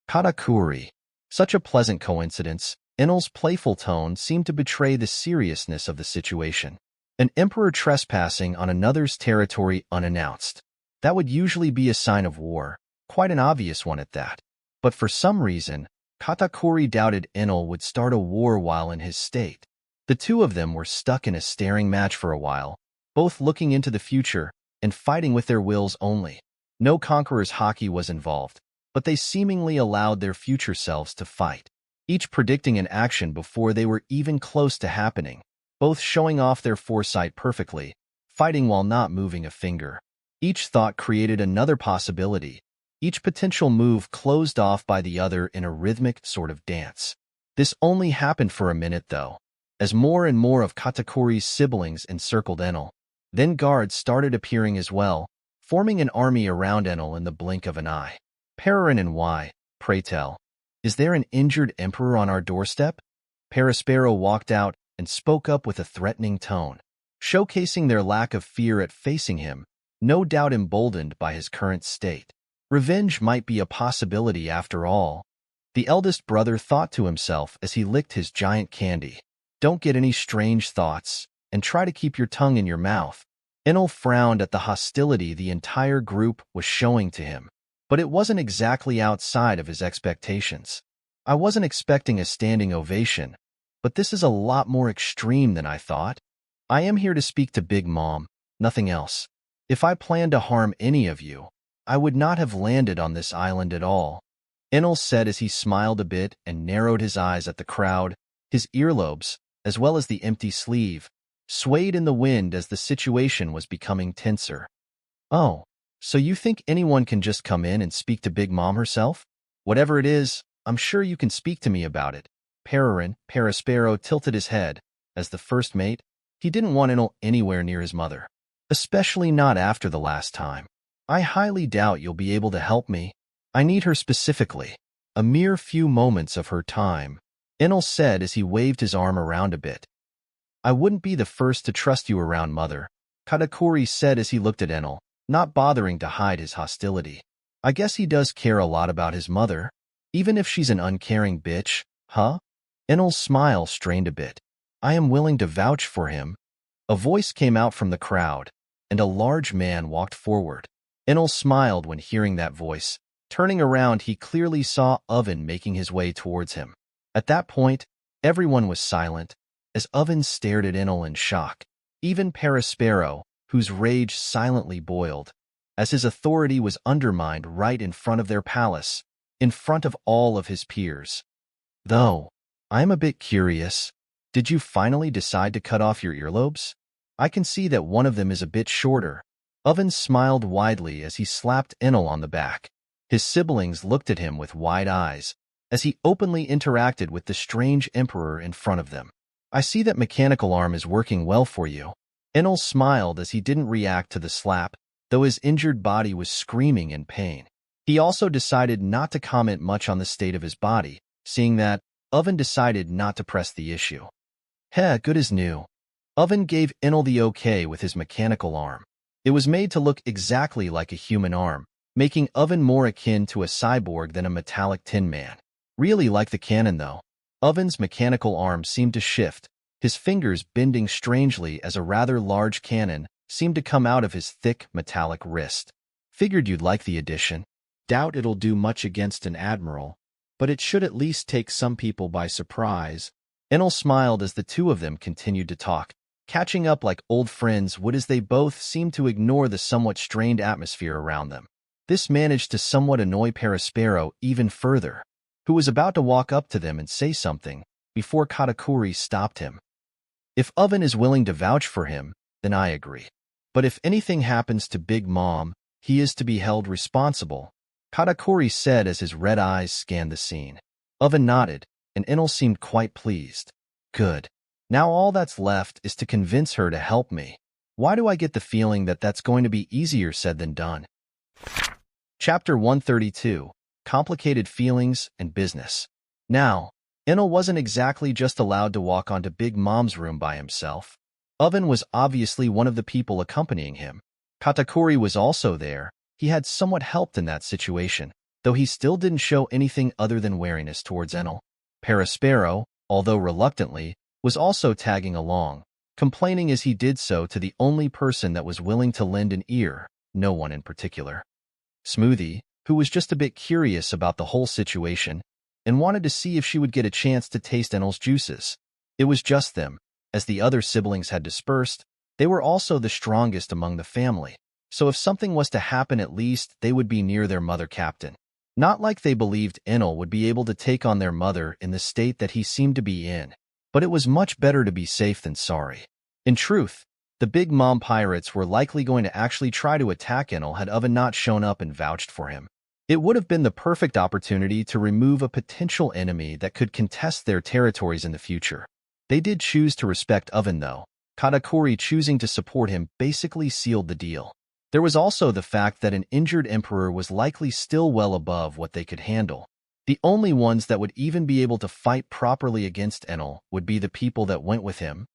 Katakuri. Such a pleasant coincidence. Enel's playful tone seemed to betray the seriousness of the situation. An emperor trespassing on another's territory unannounced. That would usually be a sign of war, quite an obvious one at that. But for some reason, Katakuri doubted Enel would start a war while in his state. The two of them were stuck in a staring match for a while, both looking into the future and fighting with their wills only. No conqueror's hockey was involved, but they seemingly allowed their future selves to fight, each predicting an action before they were even close to happening, both showing off their foresight perfectly, fighting while not moving a finger. Each thought created another possibility, each potential move closed off by the other in a rhythmic sort of dance. This only happened for a minute, though, as more and more of Katakuri's siblings encircled Enel. Then guards started appearing as well, forming an army around Enel in the blink of an eye. Pararin and why, pray tell? Is there an injured emperor on our doorstep? Paraspero walked out and spoke up with a threatening tone, showcasing their lack of fear at facing him, no doubt emboldened by his current state. Revenge might be a possibility after all. The eldest brother thought to himself as he licked his giant candy. Don't get any strange thoughts, and try to keep your tongue in your mouth. Enel frowned at the hostility the entire group was showing to him, but it wasn't exactly outside of his expectations. I wasn't expecting a standing ovation, but this is a lot more extreme than I thought. I am here to speak to Big Mom, nothing else. If I planned to harm any of you, I would not have landed on this island at all. Enel said as he smiled a bit and narrowed his eyes at the crowd. His earlobes, as well as the empty sleeve, swayed in the wind as the situation was becoming tenser. Oh, so you think anyone can just come in and speak to Big Mom herself? Whatever it is, I'm sure you can speak to me about it. Paraspero tilted his head. As the first mate, he didn't want Enel anywhere near his mother, especially not after the last time. I highly doubt you'll be able to help me. I need her specifically. A mere few moments of her time, Enel said as he waved his arm around a bit. I wouldn't be the first to trust you around, Mother, Katakuri said as he looked at Enel, not bothering to hide his hostility. I guess he does care a lot about his mother, even if she's an uncaring bitch, huh? Enel's smile strained a bit. I am willing to vouch for him. A voice came out from the crowd, and a large man walked forward. Enel smiled when hearing that voice. Turning around, he clearly saw Oven making his way towards him. At that point, everyone was silent, as Oven stared at Enel in shock. Even Paraspero, whose rage silently boiled, as his authority was undermined right in front of their palace, in front of all of his peers. Though, I'm a bit curious. Did you finally decide to cut off your earlobes? I can see that one of them is a bit shorter. Oven smiled widely as he slapped Enel on the back. His siblings looked at him with wide eyes, as he openly interacted with the strange emperor in front of them. I see that mechanical arm is working well for you. Enel smiled as he didn't react to the slap, though his injured body was screaming in pain. He also decided not to comment much on the state of his body, seeing that, Oven decided not to press the issue. Heh, good as new. Oven gave Enel the okay with his mechanical arm. It was made to look exactly like a human arm, making Oven more akin to a cyborg than a metallic tin man. Really like the cannon, though. Oven's mechanical arm seemed to shift, his fingers bending strangely as a rather large cannon seemed to come out of his thick, metallic wrist. Figured you'd like the addition. Doubt it'll do much against an admiral, but it should at least take some people by surprise. Enel smiled as the two of them continued to talk, catching up like old friends would as they both seemed to ignore the somewhat strained atmosphere around them. This managed to somewhat annoy Paraspero even further, who was about to walk up to them and say something before Katakuri stopped him. If Oven is willing to vouch for him, then I agree. But if anything happens to Big Mom, he is to be held responsible, Katakuri said as his red eyes scanned the scene. Oven nodded, and Enel seemed quite pleased. Good. Now all that's left is to convince her to help me. Why do I get the feeling that that's going to be easier said than done? Chapter 132, Complicated Feelings and Business. Now, Enel wasn't exactly just allowed to walk onto Big Mom's room by himself. Oven was obviously one of the people accompanying him. Katakuri was also there. He had somewhat helped in that situation, though he still didn't show anything other than wariness towards Enel. Paraspero, although reluctantly, was also tagging along, complaining as he did so to the only person that was willing to lend an ear, no one in particular. Smoothie, who was just a bit curious about the whole situation and wanted to see if she would get a chance to taste Enel's juices. It was just them. As the other siblings had dispersed, they were also the strongest among the family, so if something was to happen at least they would be near their mother captain. Not like they believed Enel would be able to take on their mother in the state that he seemed to be in, but it was much better to be safe than sorry. In truth, the Big Mom pirates were likely going to actually try to attack Enel had Oven not shown up and vouched for him. It would have been the perfect opportunity to remove a potential enemy that could contest their territories in the future. They did choose to respect Oven, though. Katakuri choosing to support him basically sealed the deal. There was also the fact that an injured emperor was likely still well above what they could handle. The only ones that would even be able to fight properly against Enel would be the people that went with him.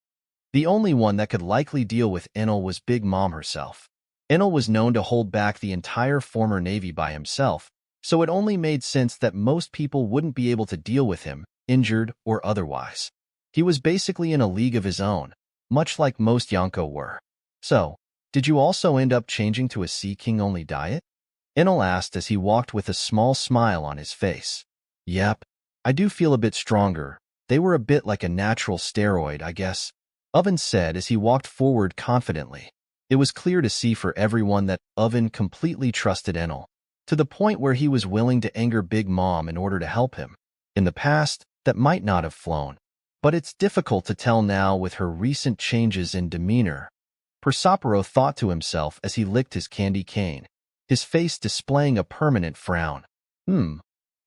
The only one that could likely deal with Enel was Big Mom herself. Enel was known to hold back the entire former navy by himself, so it only made sense that most people wouldn't be able to deal with him, injured or otherwise. He was basically in a league of his own, much like most Yonko were. So, did you also end up changing to a Sea King-only diet? Enel asked as he walked with a small smile on his face. Yep, I do feel a bit stronger. They were a bit like a natural steroid, I guess, Oven said as he walked forward confidently. It was clear to see for everyone that Oven completely trusted Enel, to the point where he was willing to anger Big Mom in order to help him. In the past, that might not have flown, but it's difficult to tell now with her recent changes in demeanor. Prospero thought to himself as he licked his candy cane, his face displaying a permanent frown.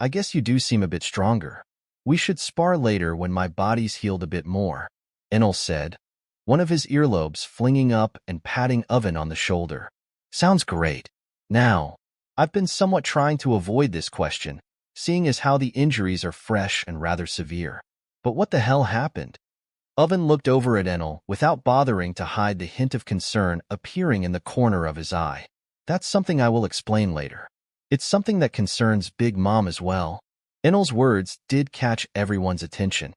I guess you do seem a bit stronger. We should spar later when my body's healed a bit more, Enel said, one of his earlobes flinging up and patting Oven on the shoulder. Sounds great. Now, I've been somewhat trying to avoid this question, seeing as how the injuries are fresh and rather severe. But what the hell happened? Oven looked over at Enel without bothering to hide the hint of concern appearing in the corner of his eye. That's something I will explain later. It's something that concerns Big Mom as well. Enel's words did catch everyone's attention.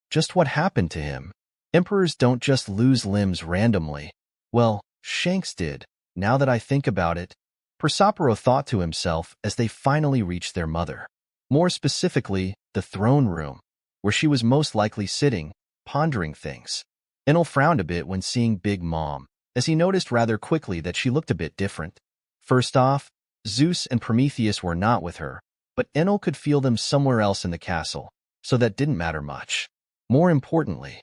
Just what happened to him? Emperors don't just lose limbs randomly. Well, Shanks did, now that I think about it. Prospero thought to himself as they finally reached their mother. More specifically, the throne room, where she was most likely sitting, pondering things. Enel frowned a bit when seeing Big Mom, as he noticed rather quickly that she looked a bit different. First off, Zeus and Prometheus were not with her, but Enel could feel them somewhere else in the castle, so that didn't matter much. More importantly,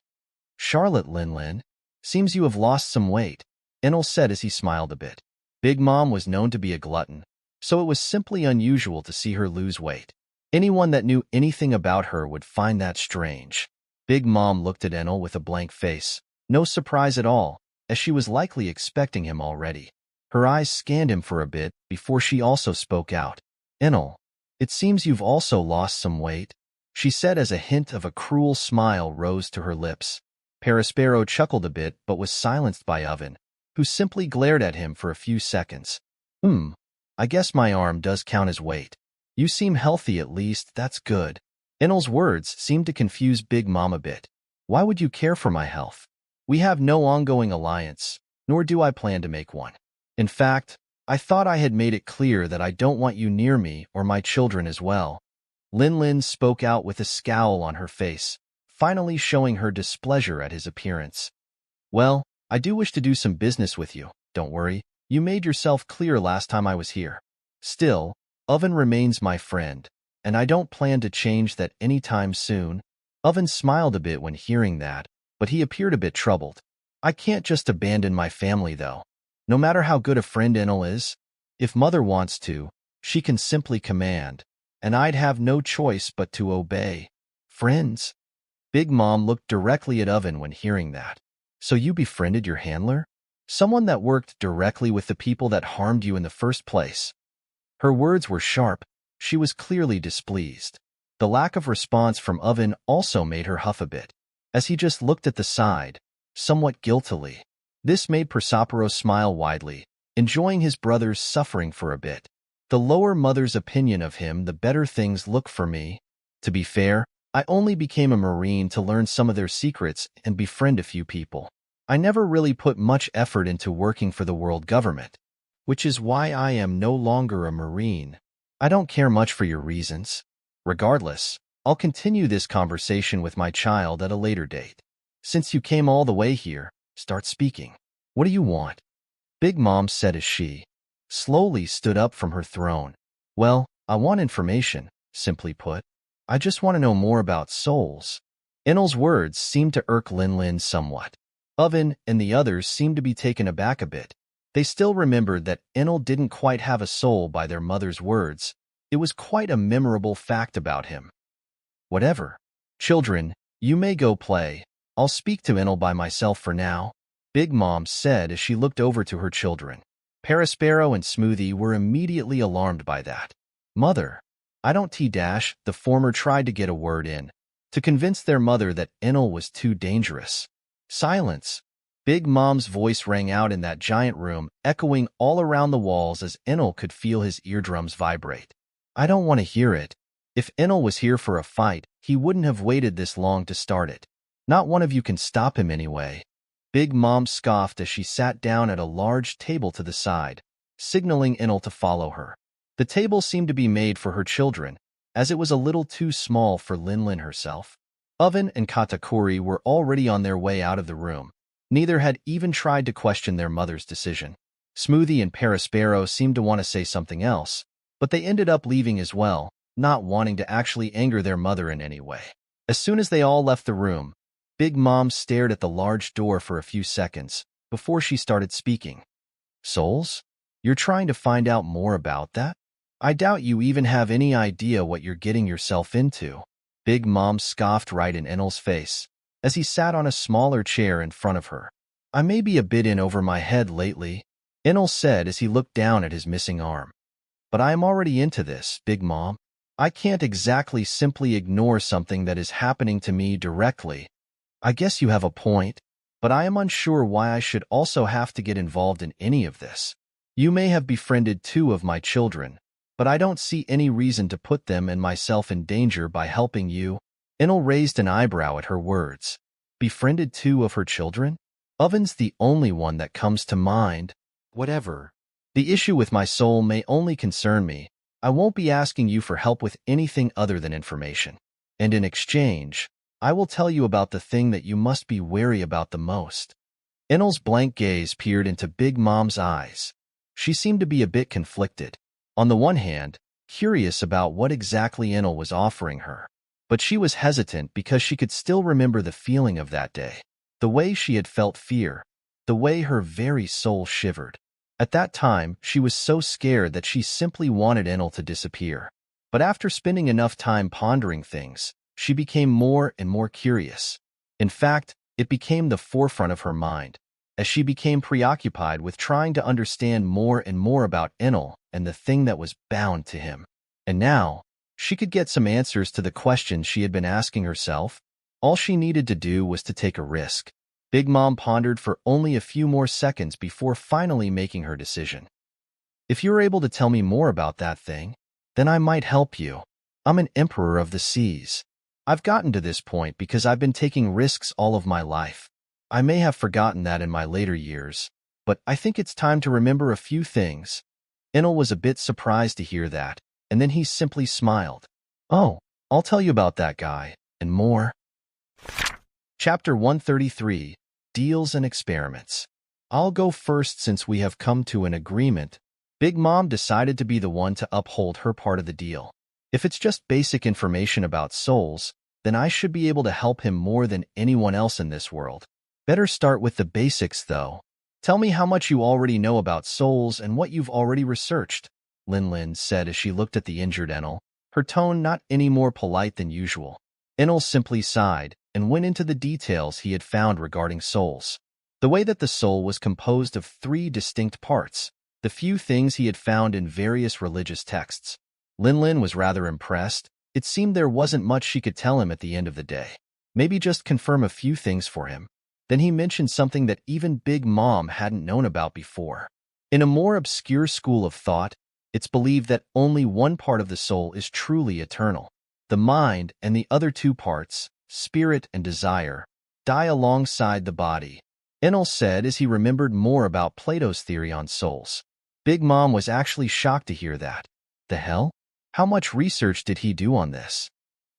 Charlotte Linlin, seems you have lost some weight, Enel said as he smiled a bit. Big Mom was known to be a glutton, so it was simply unusual to see her lose weight. Anyone that knew anything about her would find that strange. Big Mom looked at Enel with a blank face, no surprise at all, as she was likely expecting him already. Her eyes scanned him for a bit before she also spoke out. Enel, it seems you've also lost some weight. she said as a hint of a cruel smile rose to her lips. Paraspero chuckled a bit but was silenced by Oven, who simply glared at him for a few seconds. I guess my arm does count as weight. You seem healthy at least, that's good. Enel's words seemed to confuse Big Mom a bit. Why would you care for my health? We have no ongoing alliance, nor do I plan to make one. In fact, I thought I had made it clear that I don't want you near me or my children as well. Lin spoke out with a scowl on her face, finally showing her displeasure at his appearance. Well, I do wish to do some business with you, don't worry. You made yourself clear last time I was here. Still, Oven remains my friend, and I don't plan to change that anytime soon. Oven smiled a bit when hearing that, but he appeared a bit troubled. I can't just abandon my family, though. No matter how good a friend Enel is, if Mother wants to, she can simply command, and I'd have no choice but to obey. Friends? Big Mom looked directly at Oven when hearing that. So you befriended your handler? Someone that worked directly with the people that harmed you in the first place. Her words were sharp. She was clearly displeased. The lack of response from Oven also made her huff a bit, as he just looked at the side, somewhat guiltily. This made Prospero smile widely, enjoying his brother's suffering for a bit. The lower Mother's opinion of him, the better things look for me. To be fair, I only became a Marine to learn some of their secrets and befriend a few people. I never really put much effort into working for the world government, which is why I am no longer a Marine. I don't care much for your reasons. Regardless, I'll continue this conversation with my child at a later date. Since you came all the way here, start speaking. What do you want? Big Mom said as she slowly stood up from her throne. Well, I want information, simply put. I just want to know more about souls. Enel's words seemed to irk Lin somewhat. Oven and the others seemed to be taken aback a bit. They still remembered that Enel didn't quite have a soul by their mother's words. It was quite a memorable fact about him. Whatever. Children, you may go play. I'll speak to Enel by myself for now, Big Mom said as she looked over to her children. Paraspero and Smoothie were immediately alarmed by that. Mother, I don't T-dash, the former tried to get a word in, to convince their mother that Enel was too dangerous. Silence. Big Mom's voice rang out in that giant room, echoing all around the walls as Enel could feel his eardrums vibrate. I don't want to hear it. If Enel was here for a fight, he wouldn't have waited this long to start it. Not one of you can stop him anyway. Big Mom scoffed as she sat down at a large table to the side, signaling Enel to follow her. The table seemed to be made for her children, as it was a little too small for Lin herself. Oven and Katakuri were already on their way out of the room. Neither had even tried to question their mother's decision. Smoothie and Paraspero seemed to want to say something else, but they ended up leaving as well, not wanting to actually anger their mother in any way. As soon as they all left the room, Big Mom stared at the large door for a few seconds before she started speaking. Souls? You're trying to find out more about that? I doubt you even have any idea what you're getting yourself into. Big Mom scoffed right in Enel's face, as he sat on a smaller chair in front of her. I may be a bit in over my head lately, Enel said as he looked down at his missing arm. But I am already into this, Big Mom. I can't exactly simply ignore something that is happening to me directly. I guess you have a point, but I am unsure why I should also have to get involved in any of this. You may have befriended 2 of my children, but I don't see any reason to put them and myself in danger by helping you. Enel raised an eyebrow at her words. Befriended 2 of her children? Oven's the only one that comes to mind. Whatever. The issue with my soul may only concern me. I won't be asking you for help with anything other than information. And in exchange, I will tell you about the thing that you must be wary about the most. Enel's blank gaze peered into Big Mom's eyes. She seemed to be a bit conflicted. On the one hand, curious about what exactly Enel was offering her. But she was hesitant because she could still remember the feeling of that day. The way she had felt fear. The way her very soul shivered. At that time, she was so scared that she simply wanted Enel to disappear. But after spending enough time pondering things, she became more and more curious. In fact, it became the forefront of her mind, as she became preoccupied with trying to understand more and more about Enel and the thing that was bound to him. And now, She could get some answers to the questions she had been asking herself. All she needed to do was to take a risk. Big Mom pondered for only a few more seconds before finally making her decision. If you're able to tell me more about that thing, then I might help you. I'm an emperor of the seas. I've gotten to this point because I've been taking risks all of my life. I may have forgotten that in my later years, but I think it's time to remember a few things. Enel was a bit surprised to hear that, and then he simply smiled. Oh, I'll tell you about that guy, and more. Chapter 133, Deals and Experiments. I'll go first since we have come to an agreement. Big Mom decided to be the one to uphold her part of the deal. If it's just basic information about souls, then I should be able to help him more than anyone else in this world. Better start with the basics, though. Tell me how much you already know about souls and what you've already researched, Lin said as she looked at the injured Enel, her tone not any more polite than usual. Enel simply sighed and went into the details he had found regarding souls. The way that the soul was composed of 3 distinct parts, the few things he had found in various religious texts. Lin was rather impressed. It seemed there wasn't much she could tell him at the end of the day. Maybe just confirm a few things for him. Then he mentioned something that even Big Mom hadn't known about before. In a more obscure school of thought, it's believed that only one part of the soul is truly eternal. The mind and the other 2 parts, spirit and desire, die alongside the body. Enel said as he remembered more about Plato's theory on souls. Big Mom was actually shocked to hear that. The hell? How much research did he do on this?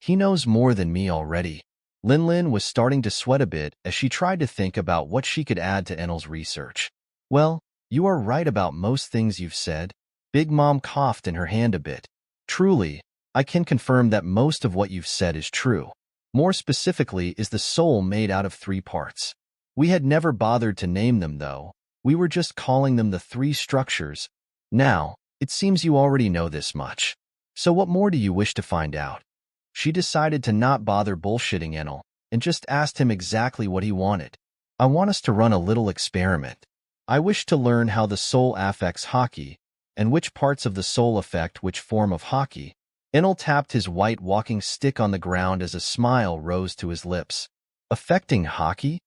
He knows more than me already. Lin was starting to sweat a bit as she tried to think about what she could add to Enel's research. Well, you are right about most things you've said. Big Mom coughed in her hand a bit. Truly, I can confirm that most of what you've said is true. More specifically, is the soul made out of 3 parts. We had never bothered to name them, though. We were just calling them the 3 structures. Now, it seems you already know this much. So what more do you wish to find out? She decided to not bother bullshitting Enel and just asked him exactly what he wanted. I want us to run a little experiment. I wish to learn how the soul affects Haki and which parts of the soul affect which form of Haki. Enel tapped his white walking stick on the ground as a smile rose to his lips. Affecting Haki?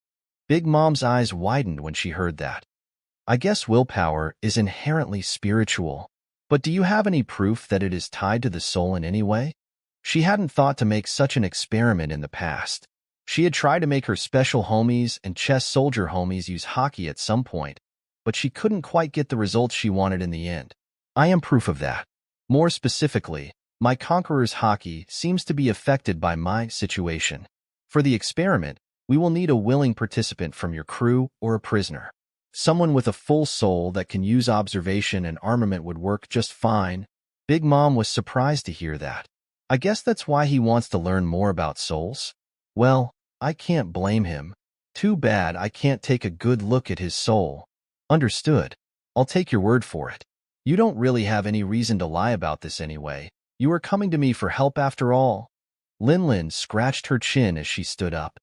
Big Mom's eyes widened when she heard that. I guess willpower is inherently spiritual. But do you have any proof that it is tied to the soul in any way? She hadn't thought to make such an experiment in the past. She had tried to make her special homies and chess soldier homies use Haki at some point, but she couldn't quite get the results she wanted in the end. I am proof of that. More specifically, my conqueror's Haki seems to be affected by my situation. For the experiment, we will need a willing participant from your crew or a prisoner. Someone with a full soul that can use observation and armament would work just fine. Big Mom was surprised to hear that. I guess that's why he wants to learn more about souls? Well, I can't blame him. Too bad I can't take a good look at his soul. Understood. I'll take your word for it. You don't really have any reason to lie about this anyway. You are coming to me for help after all. Lin scratched her chin as she stood up.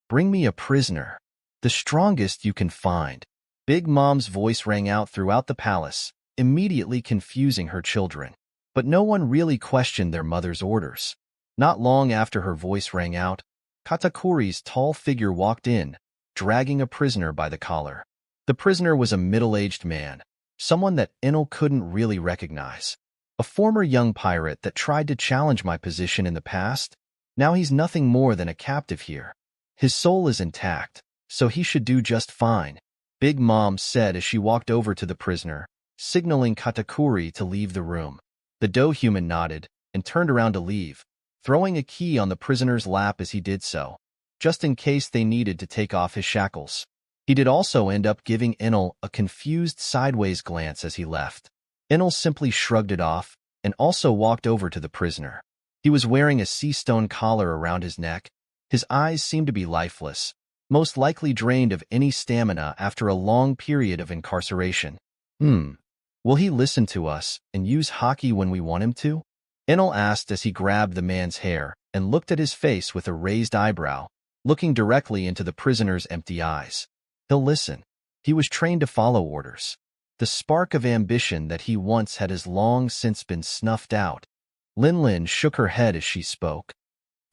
Bring me a prisoner. The strongest you can find. Big Mom's voice rang out throughout the palace, immediately confusing her children. But no one really questioned their mother's orders. Not long after her voice rang out, Katakuri's tall figure walked in, dragging a prisoner by the collar. The prisoner was a middle-aged man, someone that Enel couldn't really recognize. A former young pirate that tried to challenge my position in the past. Now he's nothing more than a captive here. His soul is intact, so he should do just fine, Big Mom said as she walked over to the prisoner, signaling Katakuri to leave the room. The doe-human nodded and turned around to leave, throwing a key on the prisoner's lap as he did so, just in case they needed to take off his shackles. He did also end up giving Enel a confused sideways glance as he left. Enel simply shrugged it off and also walked over to the prisoner. He was wearing a sea stone collar around his neck. His eyes seemed to be lifeless, most likely drained of any stamina after a long period of incarceration. Will he listen to us and use Haki when we want him to? Enel asked as he grabbed the man's hair and looked at his face with a raised eyebrow, looking directly into the prisoner's empty eyes. He'll listen. He was trained to follow orders. The spark of ambition that he once had has long since been snuffed out. Lin shook her head as she spoke.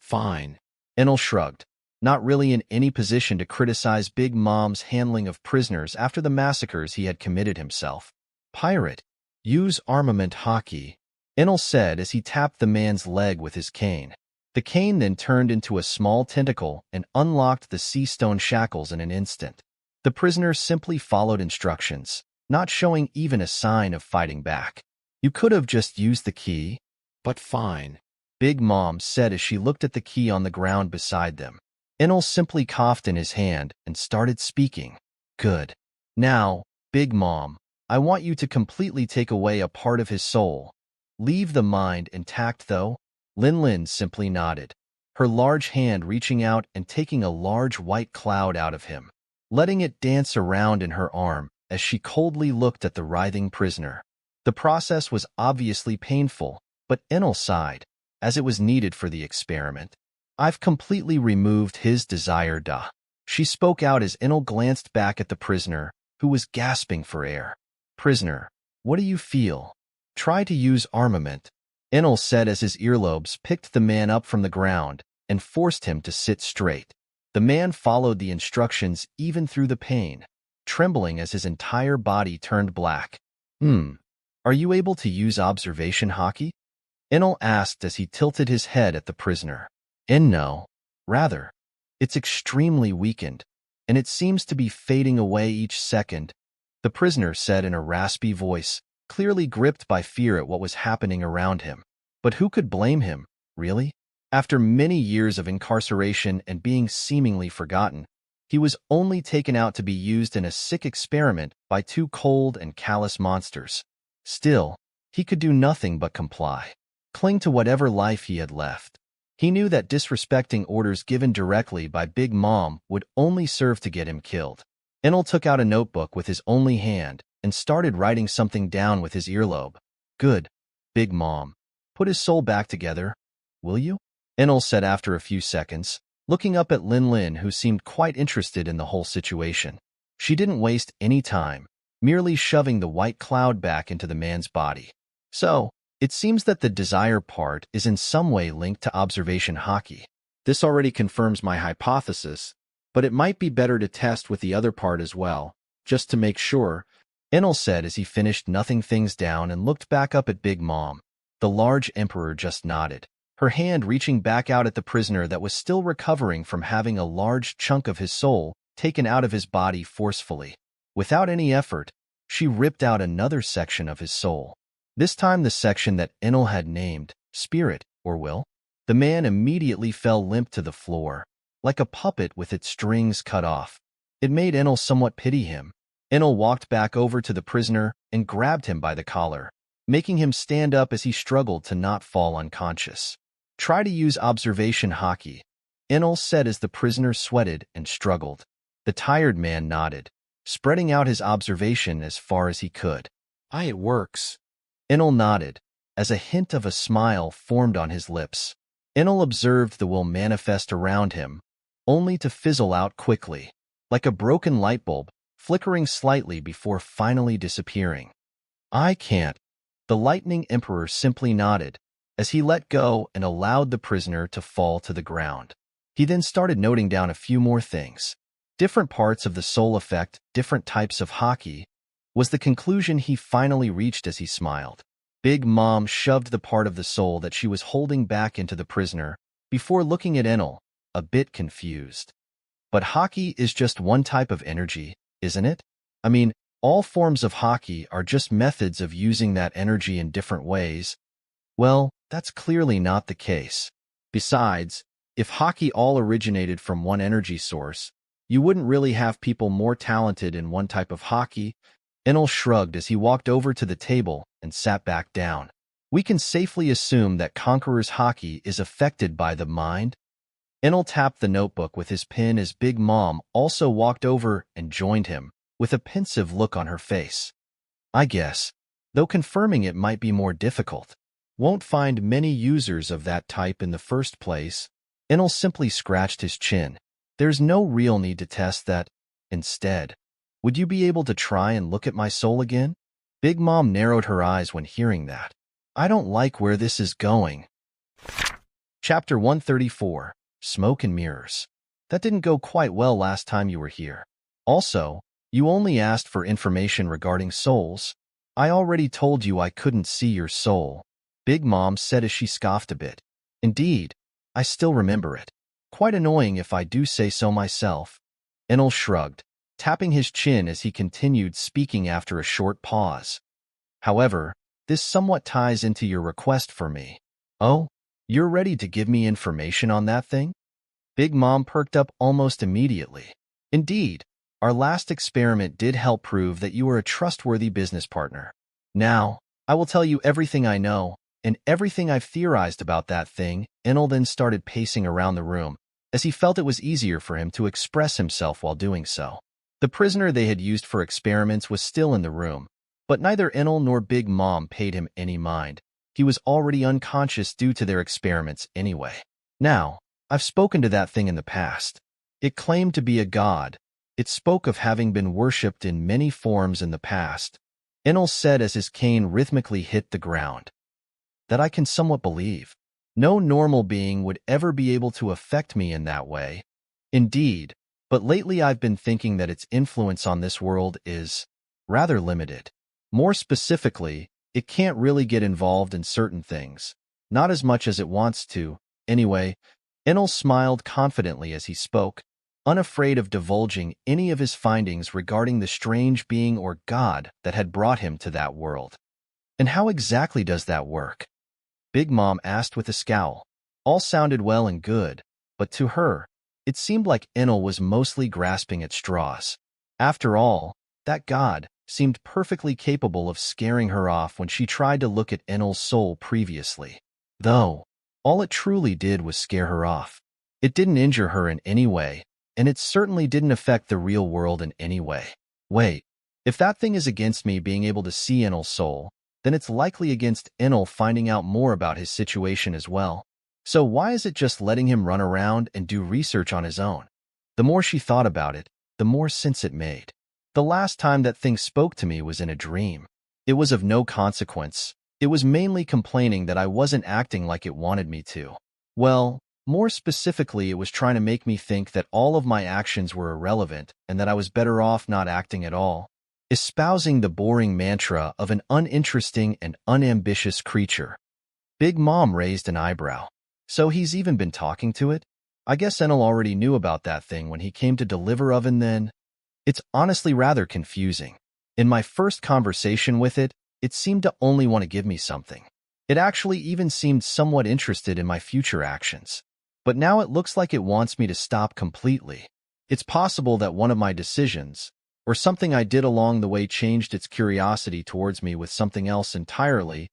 Fine. Enel shrugged, not really in any position to criticize Big Mom's handling of prisoners after the massacres he had committed himself. Pirate, use armament haki, Enel said as he tapped the man's leg with his cane. The cane then turned into a small tentacle and unlocked the sea stone shackles in an instant. The prisoner simply followed instructions, not showing even a sign of fighting back. You could have just used the key. But fine, Big Mom said as she looked at the key on the ground beside them. Enel simply coughed in his hand and started speaking. Good. Now, Big Mom, I want you to completely take away a part of his soul. Leave the mind intact, though. Lin simply nodded, her large hand reaching out and taking a large white cloud out of him, letting it dance around in her arm as she coldly looked at the writhing prisoner. The process was obviously painful, but Enel sighed, as it was needed for the experiment. I've completely removed his desire, da. She spoke out as Enel glanced back at the prisoner, who was gasping for air. Prisoner, what do you feel? Try to use armament, Enel said as his earlobes picked the man up from the ground and forced him to sit straight. The man followed the instructions even through the pain, trembling as his entire body turned black. Are you able to use observation haki? Enel asked as he tilted his head at the prisoner. No. Rather, it's extremely weakened, and it seems to be fading away each second, the prisoner said in a raspy voice, clearly gripped by fear at what was happening around him. But who could blame him, really? After many years of incarceration and being seemingly forgotten, he was only taken out to be used in a sick experiment by two cold and callous monsters. Still, he could do nothing but comply, cling to whatever life he had left. He knew that disrespecting orders given directly by Big Mom would only serve to get him killed. Enel took out a notebook with his only hand and started writing something down with his earlobe. Good, Big Mom. Put his soul back together, will you? Enel said after a few seconds, looking up at Lin who seemed quite interested in the whole situation. She didn't waste any time, merely shoving the white cloud back into the man's body. So, it seems that the desire part is in some way linked to observation haki. This already confirms my hypothesis, but it might be better to test with the other part as well, just to make sure, Enel said as he finished nothing things down and looked back up at Big Mom. The large emperor just nodded, her hand reaching back out at the prisoner that was still recovering from having a large chunk of his soul taken out of his body forcefully. Without any effort, she ripped out another section of his soul. This time the section that Enel had named Spirit or Will. The man immediately fell limp to the floor, like a puppet with its strings cut off. It made Enel somewhat pity him. Enel walked back over to the prisoner and grabbed him by the collar, making him stand up as he struggled to not fall unconscious. Try to use observation haki, Enel said as the prisoner sweated and struggled. The tired man nodded, spreading out his observation as far as he could. It works. Enel nodded, as a hint of a smile formed on his lips. Enel observed the will manifest around him, only to fizzle out quickly, like a broken light bulb, flickering slightly before finally disappearing. I can't. The Lightning Emperor simply nodded, as he let go and allowed the prisoner to fall to the ground. He then started noting down a few more things. Different parts of the soul effect, different types of haki, was the conclusion he finally reached as he smiled. Big Mom shoved the part of the soul that she was holding back into the prisoner, before looking at Enel, a bit confused. But haki is just one type of energy, isn't it? I mean, all forms of haki are just methods of using that energy in different ways. Well, that's clearly not the case. Besides, if haki all originated from one energy source, you wouldn't really have people more talented in one type of haki. Enel shrugged as he walked over to the table and sat back down. We can safely assume that Conqueror's haki is affected by the mind. Enel tapped the notebook with his pen as Big Mom also walked over and joined him, with a pensive look on her face. I guess, though confirming it might be more difficult. Won't find many users of that type in the first place. Enel simply scratched his chin. There's no real need to test that. Instead, would you be able to try and look at my soul again? Big Mom narrowed her eyes when hearing that. I don't like where this is going. Chapter 134, Smoke and Mirrors. That didn't go quite well last time you were here. Also, you only asked for information regarding souls. I already told you I couldn't see your soul, Big Mom said as she scoffed a bit. Indeed, I still remember it. Quite annoying if I do say so myself. Enel shrugged, tapping his chin as he continued speaking after a short pause. However, this somewhat ties into your request for me. Oh, you're ready to give me information on that thing? Big Mom perked up almost immediately. Indeed, our last experiment did help prove that you are a trustworthy business partner. Now, I will tell you everything I know, and everything I've theorized about that thing. Enel then started pacing around the room, as he felt it was easier for him to express himself while doing so. The prisoner they had used for experiments was still in the room, but neither Enel nor Big Mom paid him any mind. He was already unconscious due to their experiments anyway. Now, I've spoken to that thing in the past. It claimed to be a god. It spoke of having been worshipped in many forms in the past. Enel said as his cane rhythmically hit the ground. That I can somewhat believe. No normal being would ever be able to affect me in that way. Indeed, but lately I've been thinking that its influence on this world is rather limited. More specifically, it can't really get involved in certain things. Not as much as it wants to. Anyway, Enel smiled confidently as he spoke, unafraid of divulging any of his findings regarding the strange being or god that had brought him to that world. And how exactly does that work? Big Mom asked with a scowl. All sounded well and good, but to her, it seemed like Enel was mostly grasping at straws. After all, that god seemed perfectly capable of scaring her off when she tried to look at Enel's soul previously. Though, all it truly did was scare her off. It didn't injure her in any way, and it certainly didn't affect the real world in any way. Wait, if that thing is against me being able to see Enel's soul, then it's likely against Enel finding out more about his situation as well. So why is it just letting him run around and do research on his own? The more she thought about it, the more sense it made. The last time that thing spoke to me was in a dream. It was of no consequence. It was mainly complaining that I wasn't acting like it wanted me to. Well, more specifically, it was trying to make me think that all of my actions were irrelevant and that I was better off not acting at all. Espousing the boring mantra of an uninteresting and unambitious creature. Big Mom raised an eyebrow. So he's even been talking to it? I guess Enel already knew about that thing when he came to deliver Oven then. It's honestly rather confusing. In my first conversation with it, it seemed to only want to give me something. It actually even seemed somewhat interested in my future actions. But now it looks like it wants me to stop completely. It's possible that one of my decisions, or something I did along the way, changed its curiosity towards me with something else entirely.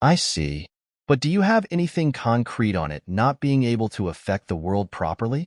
I see. But do you have anything concrete on it not being able to affect the world properly?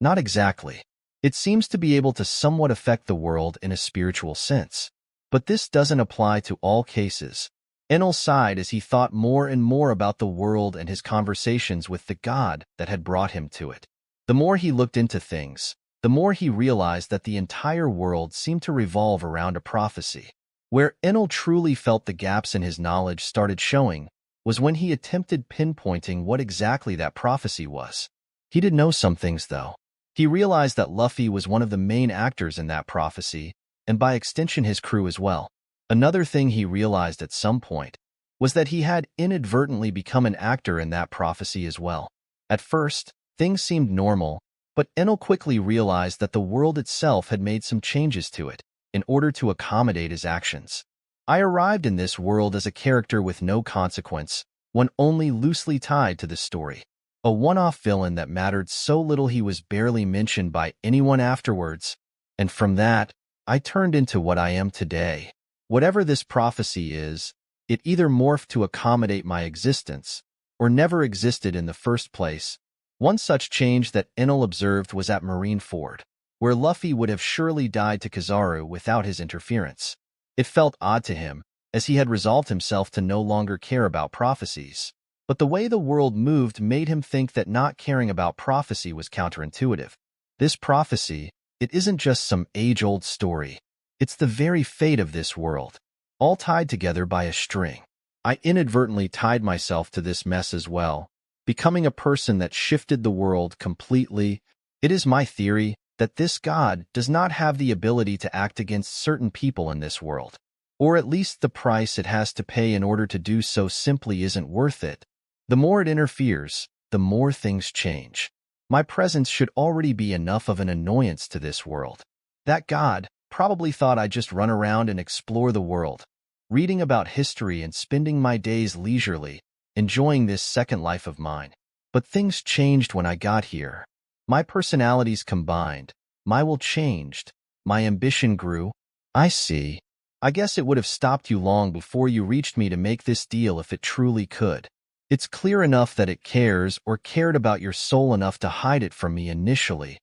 Not exactly. It seems to be able to somewhat affect the world in a spiritual sense. But this doesn't apply to all cases. Enel sighed as he thought more and more about the world and his conversations with the god that had brought him to it. The more he looked into things, the more he realized that the entire world seemed to revolve around a prophecy. Where Enel truly felt the gaps in his knowledge started showing was when he attempted pinpointing what exactly that prophecy was. He did know some things, though. He realized that Luffy was one of the main actors in that prophecy, and by extension his crew as well. Another thing he realized at some point was that he had inadvertently become an actor in that prophecy as well. At first, things seemed normal, but Enel quickly realized that the world itself had made some changes to it in order to accommodate his actions. I arrived in this world as a character with no consequence, one only loosely tied to the story. A one-off villain that mattered so little he was barely mentioned by anyone afterwards, and from that, I turned into what I am today. Whatever this prophecy is, it either morphed to accommodate my existence, or never existed in the first place. One such change that Enel observed was at Marineford, where Luffy would have surely died to Kizaru without his interference. It felt odd to him, as he had resolved himself to no longer care about prophecies. But the way the world moved made him think that not caring about prophecy was counterintuitive. This prophecy, it isn't just some age-old story. It's the very fate of this world, all tied together by a string. I inadvertently tied myself to this mess as well, becoming a person that shifted the world completely. It is my theory that this god does not have the ability to act against certain people in this world, or at least the price it has to pay in order to do so simply isn't worth it. The more it interferes, the more things change. My presence should already be enough of an annoyance to this world. That god probably thought I'd just run around and explore the world, reading about history and spending my days leisurely, enjoying this second life of mine. But things changed when I got here. My personalities combined, my will changed, my ambition grew. I see. I guess it would have stopped you long before you reached me to make this deal if it truly could. It's clear enough that it cares or cared about your soul enough to hide it from me initially.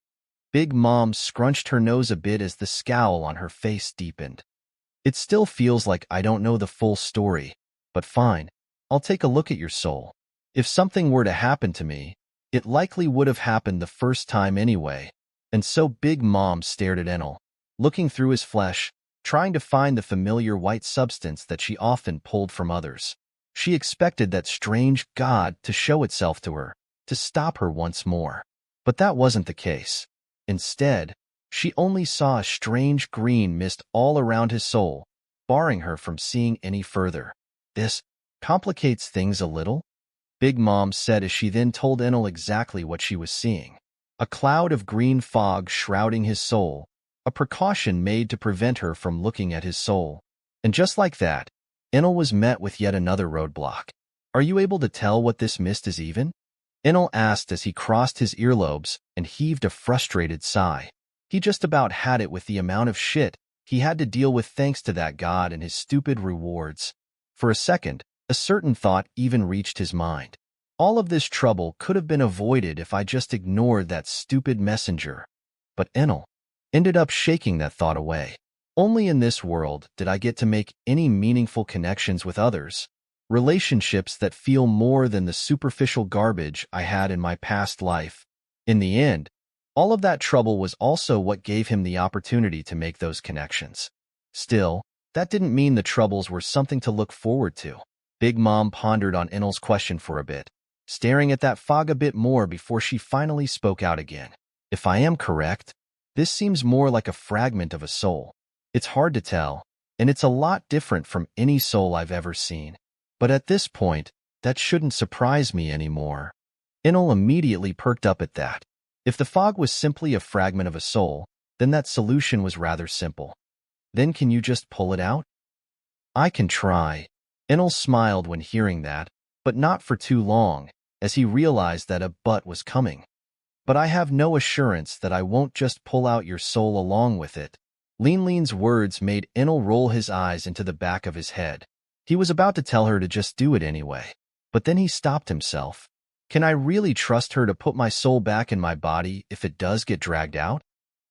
Big Mom scrunched her nose a bit as the scowl on her face deepened. It still feels like I don't know the full story, but fine. I'll take a look at your soul. If something were to happen to me, it likely would have happened the first time anyway. And so Big Mom stared at Enel, looking through his flesh, trying to find the familiar white substance that she often pulled from others. She expected that strange god to show itself to her, to stop her once more. But that wasn't the case. Instead, she only saw a strange green mist all around his soul, barring her from seeing any further. This complicates things a little, Big Mom said as she then told Enel exactly what she was seeing. A cloud of green fog shrouding his soul, a precaution made to prevent her from looking at his soul. And just like that, Enel was met with yet another roadblock. Are you able to tell what this mist is even? Enel asked as he crossed his earlobes and heaved a frustrated sigh. He just about had it with the amount of shit he had to deal with thanks to that god and his stupid rewards. For a second, a certain thought even reached his mind. All of this trouble could have been avoided if I just ignored that stupid messenger. But Enel ended up shaking that thought away. Only in this world did I get to make any meaningful connections with others, relationships that feel more than the superficial garbage I had in my past life. In the end, all of that trouble was also what gave him the opportunity to make those connections. Still, that didn't mean the troubles were something to look forward to. Big Mom pondered on Enel's question for a bit, staring at that fog a bit more before she finally spoke out again. If I am correct, this seems more like a fragment of a soul. It's hard to tell, and it's a lot different from any soul I've ever seen. But at this point, that shouldn't surprise me anymore. Enel immediately perked up at that. If the fog was simply a fragment of a soul, then that solution was rather simple. Then can you just pull it out? I can try. Enel smiled when hearing that, but not for too long, as he realized that a but was coming. But I have no assurance that I won't just pull out your soul along with it. Lin's words made Enel roll his eyes into the back of his head. He was about to tell her to just do it anyway, but then he stopped himself. Can I really trust her to put my soul back in my body if it does get dragged out?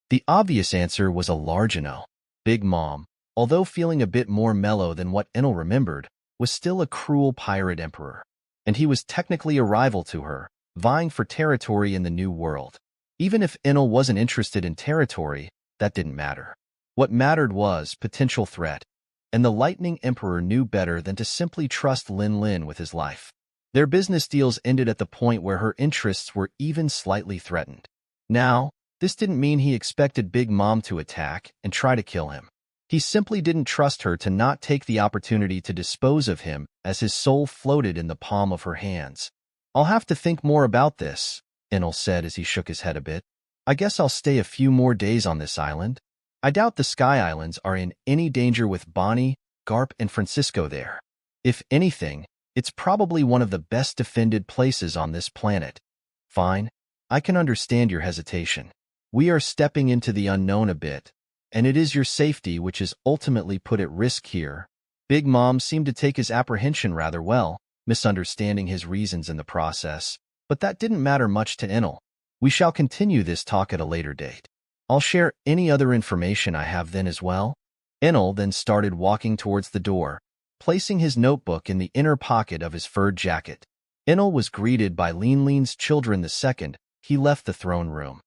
The obvious answer was a large no. Big Mom, although feeling a bit more mellow than what Enel remembered, was still a cruel pirate emperor, and he was technically a rival to her, vying for territory in the New World. Even if Enel wasn't interested in territory, that didn't matter. What mattered was potential threat, and the Lightning Emperor knew better than to simply trust Lin with his life. Their business deals ended at the point where her interests were even slightly threatened. Now, this didn't mean he expected Big Mom to attack and try to kill him. He simply didn't trust her to not take the opportunity to dispose of him as his soul floated in the palm of her hands. I'll have to think more about this, Enel said as he shook his head a bit. I guess I'll stay a few more days on this island. I doubt the Sky Islands are in any danger with Bonnie, Garp, and Francisco there. If anything, it's probably one of the best defended places on this planet. Fine, I can understand your hesitation. We are stepping into the unknown a bit, and it is your safety which is ultimately put at risk here. Big Mom seemed to take his apprehension rather well, misunderstanding his reasons in the process, but that didn't matter much to Enel. We shall continue this talk at a later date. I'll share any other information I have then as well. Enel then started walking towards the door, placing his notebook in the inner pocket of his furred jacket. Enel was greeted by Lin's children the second he left the throne room.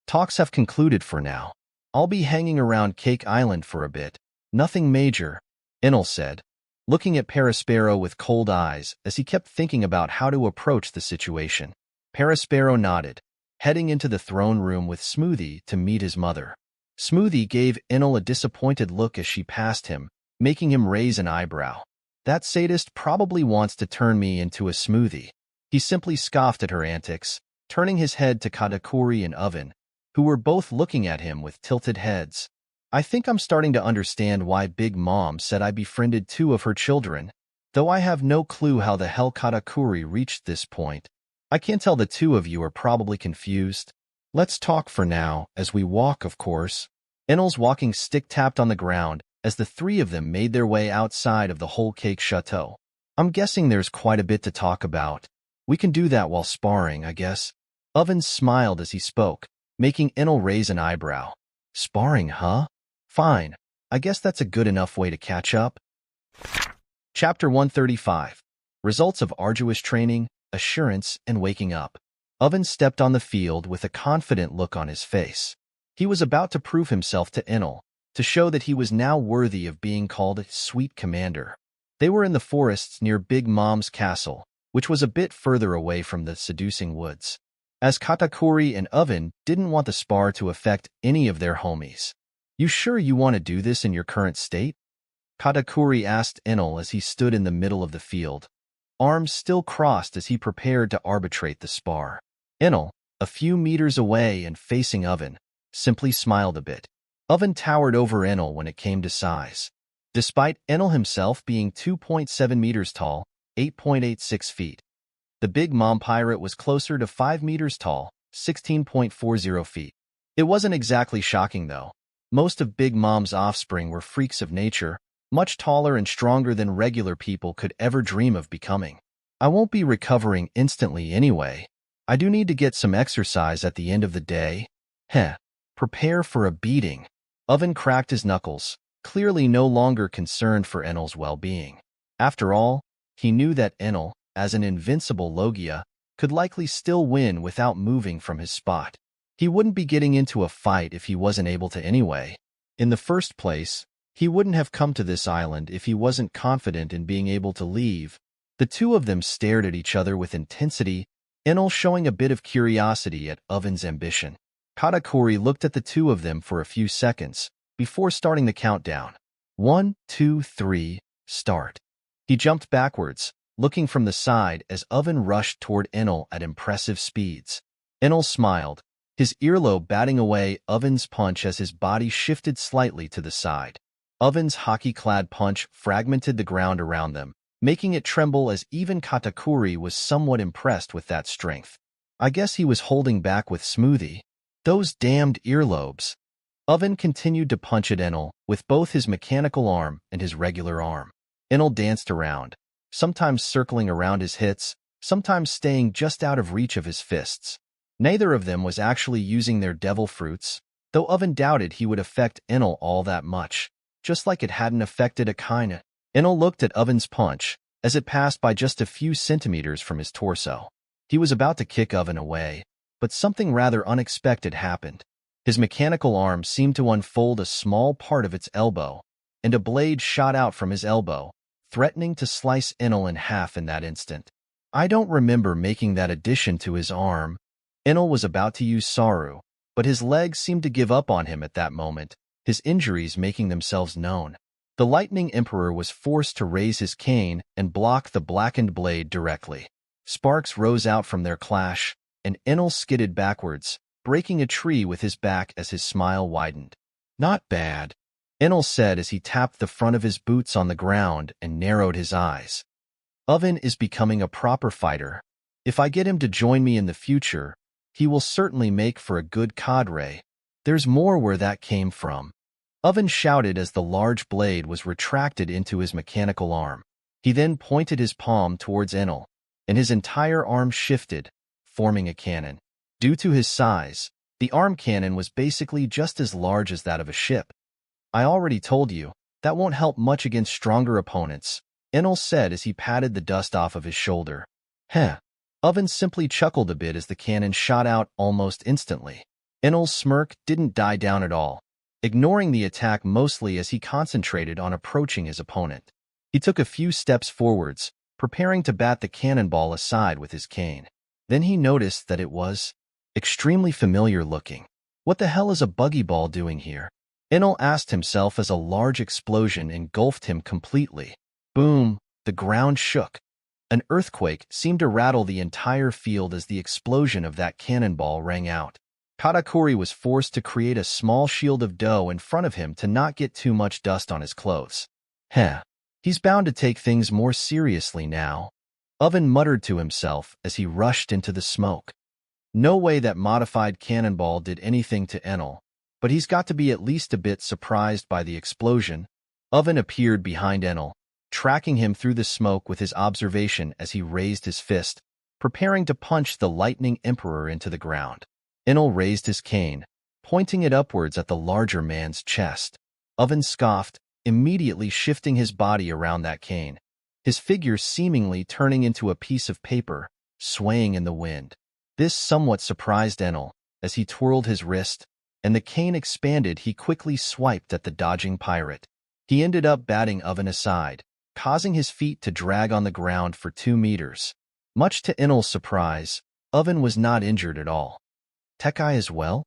Talks have concluded for now. I'll be hanging around Cake Island for a bit. Nothing major, Enel said, looking at Paraspero with cold eyes as he kept thinking about how to approach the situation. Paraspero nodded, heading into the throne room with Smoothie to meet his mother. Smoothie gave Enel a disappointed look as she passed him, making him raise an eyebrow. That sadist probably wants to turn me into a smoothie. He simply scoffed at her antics, turning his head to Katakuri and Oven, who were both looking at him with tilted heads. I think I'm starting to understand why Big Mom said I befriended 2 of her children, though I have no clue how the hell Katakuri reached this point. I can tell the 2 of you are probably confused. Let's talk for now, as we walk, of course. Enel's walking stick tapped on the ground as the 3 of them made their way outside of the Whole Cake Chateau. I'm guessing there's quite a bit to talk about. We can do that while sparring, I guess. Oven smiled as he spoke, making Enel raise an eyebrow. Sparring, huh? Fine. I guess that's a good enough way to catch up. Chapter 135. Results of arduous training, assurance, and waking up. Oven stepped on the field with a confident look on his face. He was about to prove himself to Enel, to show that he was now worthy of being called Sweet Commander. They were in the forests near Big Mom's castle, which was a bit further away from the seducing woods, as Katakuri and Oven didn't want the spar to affect any of their homies. You sure you want to do this in your current state? Katakuri asked Enel as he stood in the middle of the field, arms still crossed as he prepared to arbitrate the spar. Enel, a few meters away and facing Oven, simply smiled a bit. Oven towered over Enel when it came to size. Despite Enel himself being 2.7 meters tall, 8.86 feet, the Big Mom pirate was closer to 5 meters tall, 16.40 feet. It wasn't exactly shocking, though. Most of Big Mom's offspring were freaks of nature, much taller and stronger than regular people could ever dream of becoming. I won't be recovering instantly anyway. I do need to get some exercise at the end of the day. Prepare for a beating. Oven cracked his knuckles, clearly no longer concerned for Enel's well-being. After all, he knew that Enel, as an invincible Logia, could likely still win without moving from his spot. He wouldn't be getting into a fight if he wasn't able to anyway. In the first place, he wouldn't have come to this island if he wasn't confident in being able to leave. The 2 of them stared at each other with intensity, Enel showing a bit of curiosity at Oven's ambition. Katakuri looked at the 2 of them for a few seconds, before starting the countdown. 1, 2, 3, start. He jumped backwards, looking from the side as Oven rushed toward Enel at impressive speeds. Enel smiled, his earlobe batting away Oven's punch as his body shifted slightly to the side. Oven's hockey-clad punch fragmented the ground around them, making it tremble as even Katakuri was somewhat impressed with that strength. I guess he was holding back with Smoothie. Those damned earlobes. Oven continued to punch at Enel with both his mechanical arm and his regular arm. Enel danced around, sometimes circling around his hits, sometimes staying just out of reach of his fists. Neither of them was actually using their devil fruits, though Oven doubted he would affect Enel all that much, just like it hadn't affected Akainu. Enel looked at Oven's punch as it passed by just a few centimeters from his torso. He was about to kick Oven away, but something rather unexpected happened. His mechanical arm seemed to unfold a small part of its elbow, and a blade shot out from his elbow, threatening to slice Enel in half in that instant. I don't remember making that addition to his arm. Enel was about to use Saru, but his legs seemed to give up on him at that moment, his injuries making themselves known. The Lightning Emperor was forced to raise his cane and block the blackened blade directly. Sparks rose out from their clash, and Enel skidded backwards, breaking a tree with his back as his smile widened. Not bad, Enel said as he tapped the front of his boots on the ground and narrowed his eyes. Oven is becoming a proper fighter. If I get him to join me in the future, he will certainly make for a good cadre. There's more where that came from. Oven shouted as the large blade was retracted into his mechanical arm. He then pointed his palm towards Enel, and his entire arm shifted, forming a cannon. Due to his size, the arm cannon was basically just as large as that of a ship. I already told you, that won't help much against stronger opponents, Enel said as he patted the dust off of his shoulder. Oven simply chuckled a bit as the cannon shot out almost instantly. Enel's smirk didn't die down at all, ignoring the attack mostly as he concentrated on approaching his opponent. He took a few steps forwards, preparing to bat the cannonball aside with his cane. Then he noticed that it was extremely familiar looking. What the hell is a buggy ball doing here? Enel asked himself as a large explosion engulfed him completely. Boom! The ground shook. An earthquake seemed to rattle the entire field as the explosion of that cannonball rang out. Katakuri was forced to create a small shield of dough in front of him to not get too much dust on his clothes. Heh. He's bound to take things more seriously now. Oven muttered to himself as he rushed into the smoke. No way that modified cannonball did anything to Enel, but he's got to be at least a bit surprised by the explosion. Oven appeared behind Enel, tracking him through the smoke with his observation as he raised his fist, preparing to punch the lightning emperor into the ground. Enel raised his cane, pointing it upwards at the larger man's chest. Oven scoffed, immediately shifting his body around that cane, his figure seemingly turning into a piece of paper, swaying in the wind. This somewhat surprised Enel. As he twirled his wrist, and the cane expanded, he quickly swiped at the dodging pirate. He ended up batting Oven aside, causing his feet to drag on the ground for 2 meters. Much to Enel's surprise, Oven was not injured at all. Tekai as well?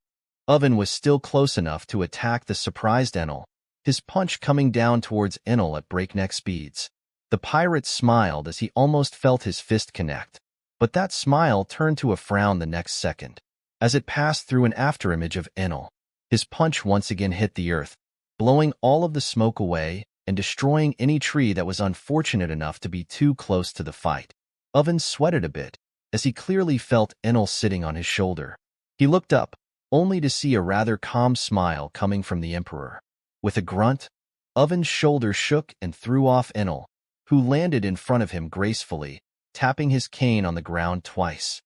Oven was still close enough to attack the surprised Enel, his punch coming down towards Enel at breakneck speeds. The pirate smiled as he almost felt his fist connect, but that smile turned to a frown the next second. As it passed through an afterimage of Enel, his punch once again hit the earth, blowing all of the smoke away and destroying any tree that was unfortunate enough to be too close to the fight. Oven sweated a bit, as he clearly felt Enel sitting on his shoulder. He looked up, only to see a rather calm smile coming from the Emperor. With a grunt, Oven's shoulder shook and threw off Enel, who landed in front of him gracefully, tapping his cane on the ground twice.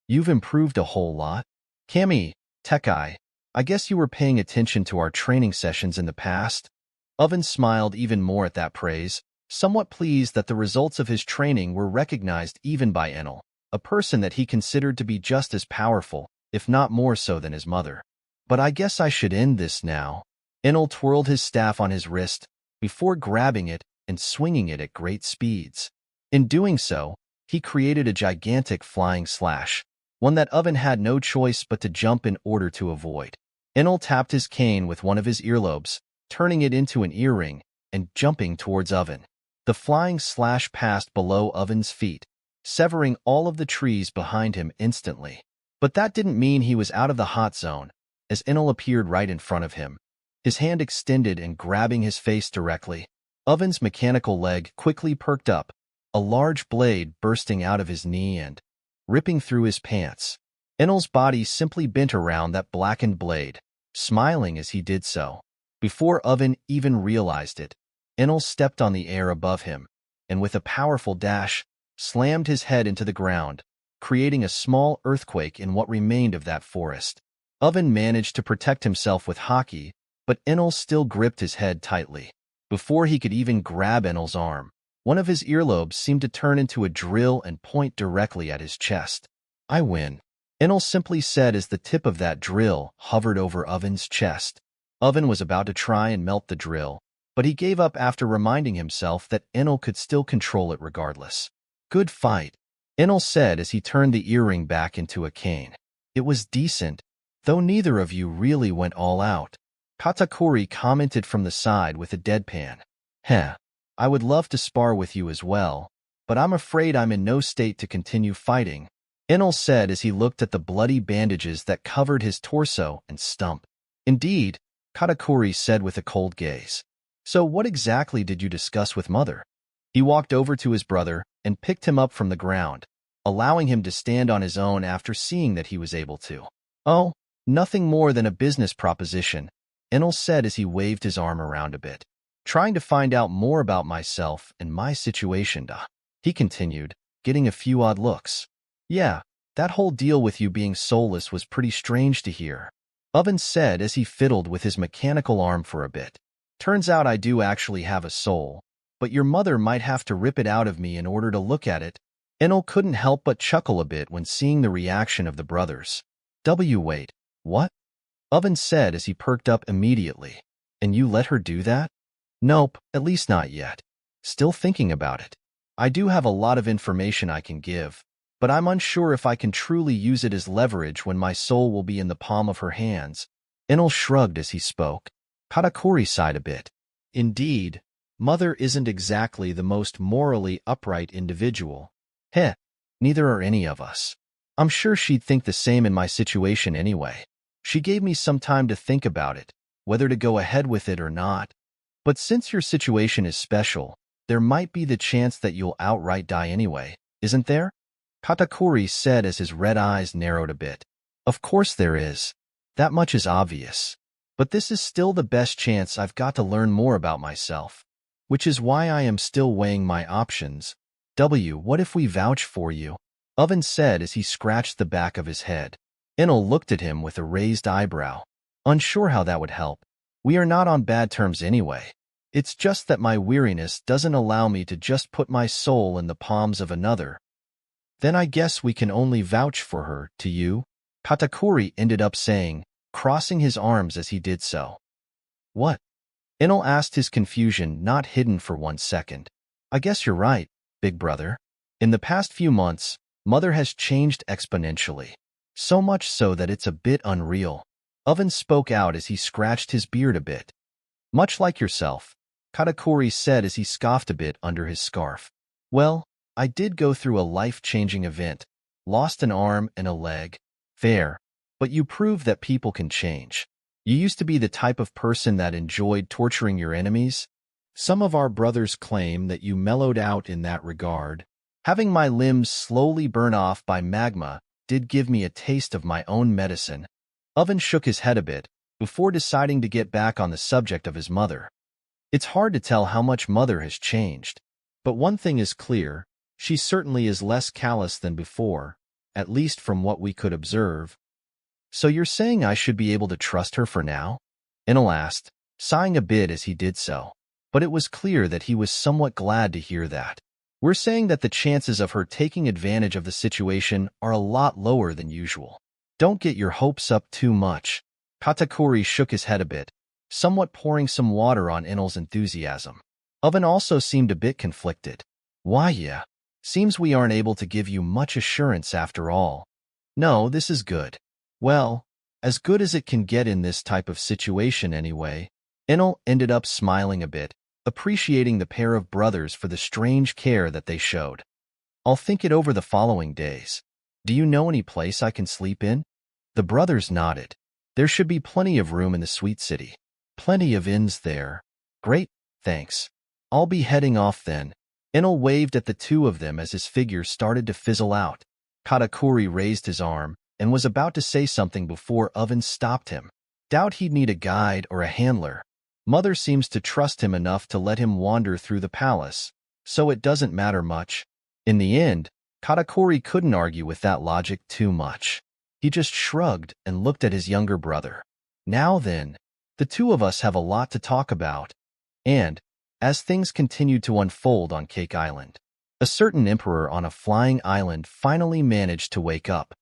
You've improved a whole lot. Kami, Tekai, I guess you were paying attention to our training sessions in the past? Oven smiled even more at that praise, somewhat pleased that the results of his training were recognized even by Enel, a person that he considered to be just as powerful, if not more so than his mother. But I guess I should end this now. Enel twirled his staff on his wrist, before grabbing it and swinging it at great speeds. In doing so, he created a gigantic flying slash, one that Oven had no choice but to jump in order to avoid. Enel tapped his cane with one of his earlobes, turning it into an earring, and jumping towards Oven. The flying slash passed below Oven's feet, severing all of the trees behind him instantly. But that didn't mean he was out of the hot zone, as Enel appeared right in front of him, his hand extended and grabbing his face directly. Oven's mechanical leg quickly perked up, a large blade bursting out of his knee and ripping through his pants. Enel's body simply bent around that blackened blade, smiling as he did so. Before Oven even realized it, Enel stepped on the air above him, and with a powerful dash, slammed his head into the ground, creating a small earthquake in what remained of that forest. Oven managed to protect himself with haki, but Enel still gripped his head tightly. Before he could even grab Enel's arm, one of his earlobes seemed to turn into a drill and point directly at his chest. I win, Enel simply said as the tip of that drill hovered over Oven's chest. Oven was about to try and melt the drill, but he gave up after reminding himself that Enel could still control it regardless. Good fight, Enel said as he turned the earring back into a cane. It was decent, though neither of you really went all out. Katakuri commented from the side with a deadpan. Heh, I would love to spar with you as well, but I'm afraid I'm in no state to continue fighting, Enel said as he looked at the bloody bandages that covered his torso and stump. Indeed, Katakuri said with a cold gaze. So what exactly did you discuss with Mother? He walked over to his brother and picked him up from the ground, allowing him to stand on his own after seeing that he was able to. Oh, nothing more than a business proposition, Enel said as he waved his arm around a bit. Trying to find out more about myself and my situation, he continued, getting a few odd looks. Yeah, that whole deal with you being soulless was pretty strange to hear, Oven said as he fiddled with his mechanical arm for a bit. Turns out I do actually have a soul, but your mother might have to rip it out of me in order to look at it. Enel couldn't help but chuckle a bit when seeing the reaction of the brothers. Wait, what? Oven said as he perked up immediately. And you let her do that? Nope, at least not yet. still thinking about it. I do have a lot of information I can give, but I'm unsure if I can truly use it as leverage when my soul will be in the palm of her hands. Enel shrugged as he spoke. Katakuri sighed a bit. Indeed, Mother isn't exactly the most morally upright individual. Heh, neither are any of us. I'm sure she'd think the same in my situation anyway. She gave me some time to think about it, whether to go ahead with it or not. But since your situation is special, there might be the chance that you'll outright die anyway, isn't there? Katakuri said as his red eyes narrowed a bit. Of course there is. That much is obvious. But this is still the best chance I've got to learn more about myself. Which is why I am still weighing my options. What if we vouch for you? Oven said as he scratched the back of his head. Enel looked at him with a raised eyebrow. Unsure how that would help. We are not on bad terms anyway. It's just that my weariness doesn't allow me to just put my soul in the palms of another. Then I guess we can only vouch for her, to you? Katakuri ended up saying, crossing his arms as he did so. What? Enel asked, his confusion not hidden for 1 second. I guess you're right, big brother. In the past few months, Mother has changed exponentially. So much so that it's a bit unreal. Oven spoke out as he scratched his beard a bit. Much like yourself, Katakuri said as he scoffed a bit under his scarf. Well, I did go through a life-changing event. Lost an arm and a leg. Fair. But you prove that people can change. You used to be the type of person that enjoyed torturing your enemies. Some of our brothers claim that you mellowed out in that regard. Having my limbs slowly burn off by magma did give me a taste of my own medicine. Oven shook his head a bit, before deciding to get back on the subject of his mother. It's hard to tell how much Mother has changed. But one thing is clear, she certainly is less callous than before, at least from what we could observe. So you're saying I should be able to trust her for now? Enel asked, sighing a bit as he did so. But it was clear that he was somewhat glad to hear that. We're saying that the chances of her taking advantage of the situation are a lot lower than usual. Don't get your hopes up too much. Katakuri shook his head a bit, somewhat pouring some water on Enel's enthusiasm. Oven also seemed a bit conflicted. Why, yeah. Seems we aren't able to give you much assurance after all. No, this is good. Well, as good as it can get in this type of situation anyway. Enel ended up smiling a bit, appreciating the pair of brothers for the strange care that they showed. I'll think it over the following days. Do you know any place I can sleep in? The brothers nodded. There should be plenty of room in the sweet city. Plenty of inns there. Great, thanks. I'll be heading off then. Enel waved at the two of them as his figure started to fizzle out. Katakuri raised his arm and was about to say something before Oven stopped him. Doubt he'd need a guide or a handler. Mother seems to trust him enough to let him wander through the palace, so it doesn't matter much. In the end, Katakuri couldn't argue with that logic too much. He just shrugged and looked at his younger brother. Now then, the two of us have a lot to talk about. And, as things continued to unfold on Cake Island, a certain emperor on a flying island finally managed to wake up.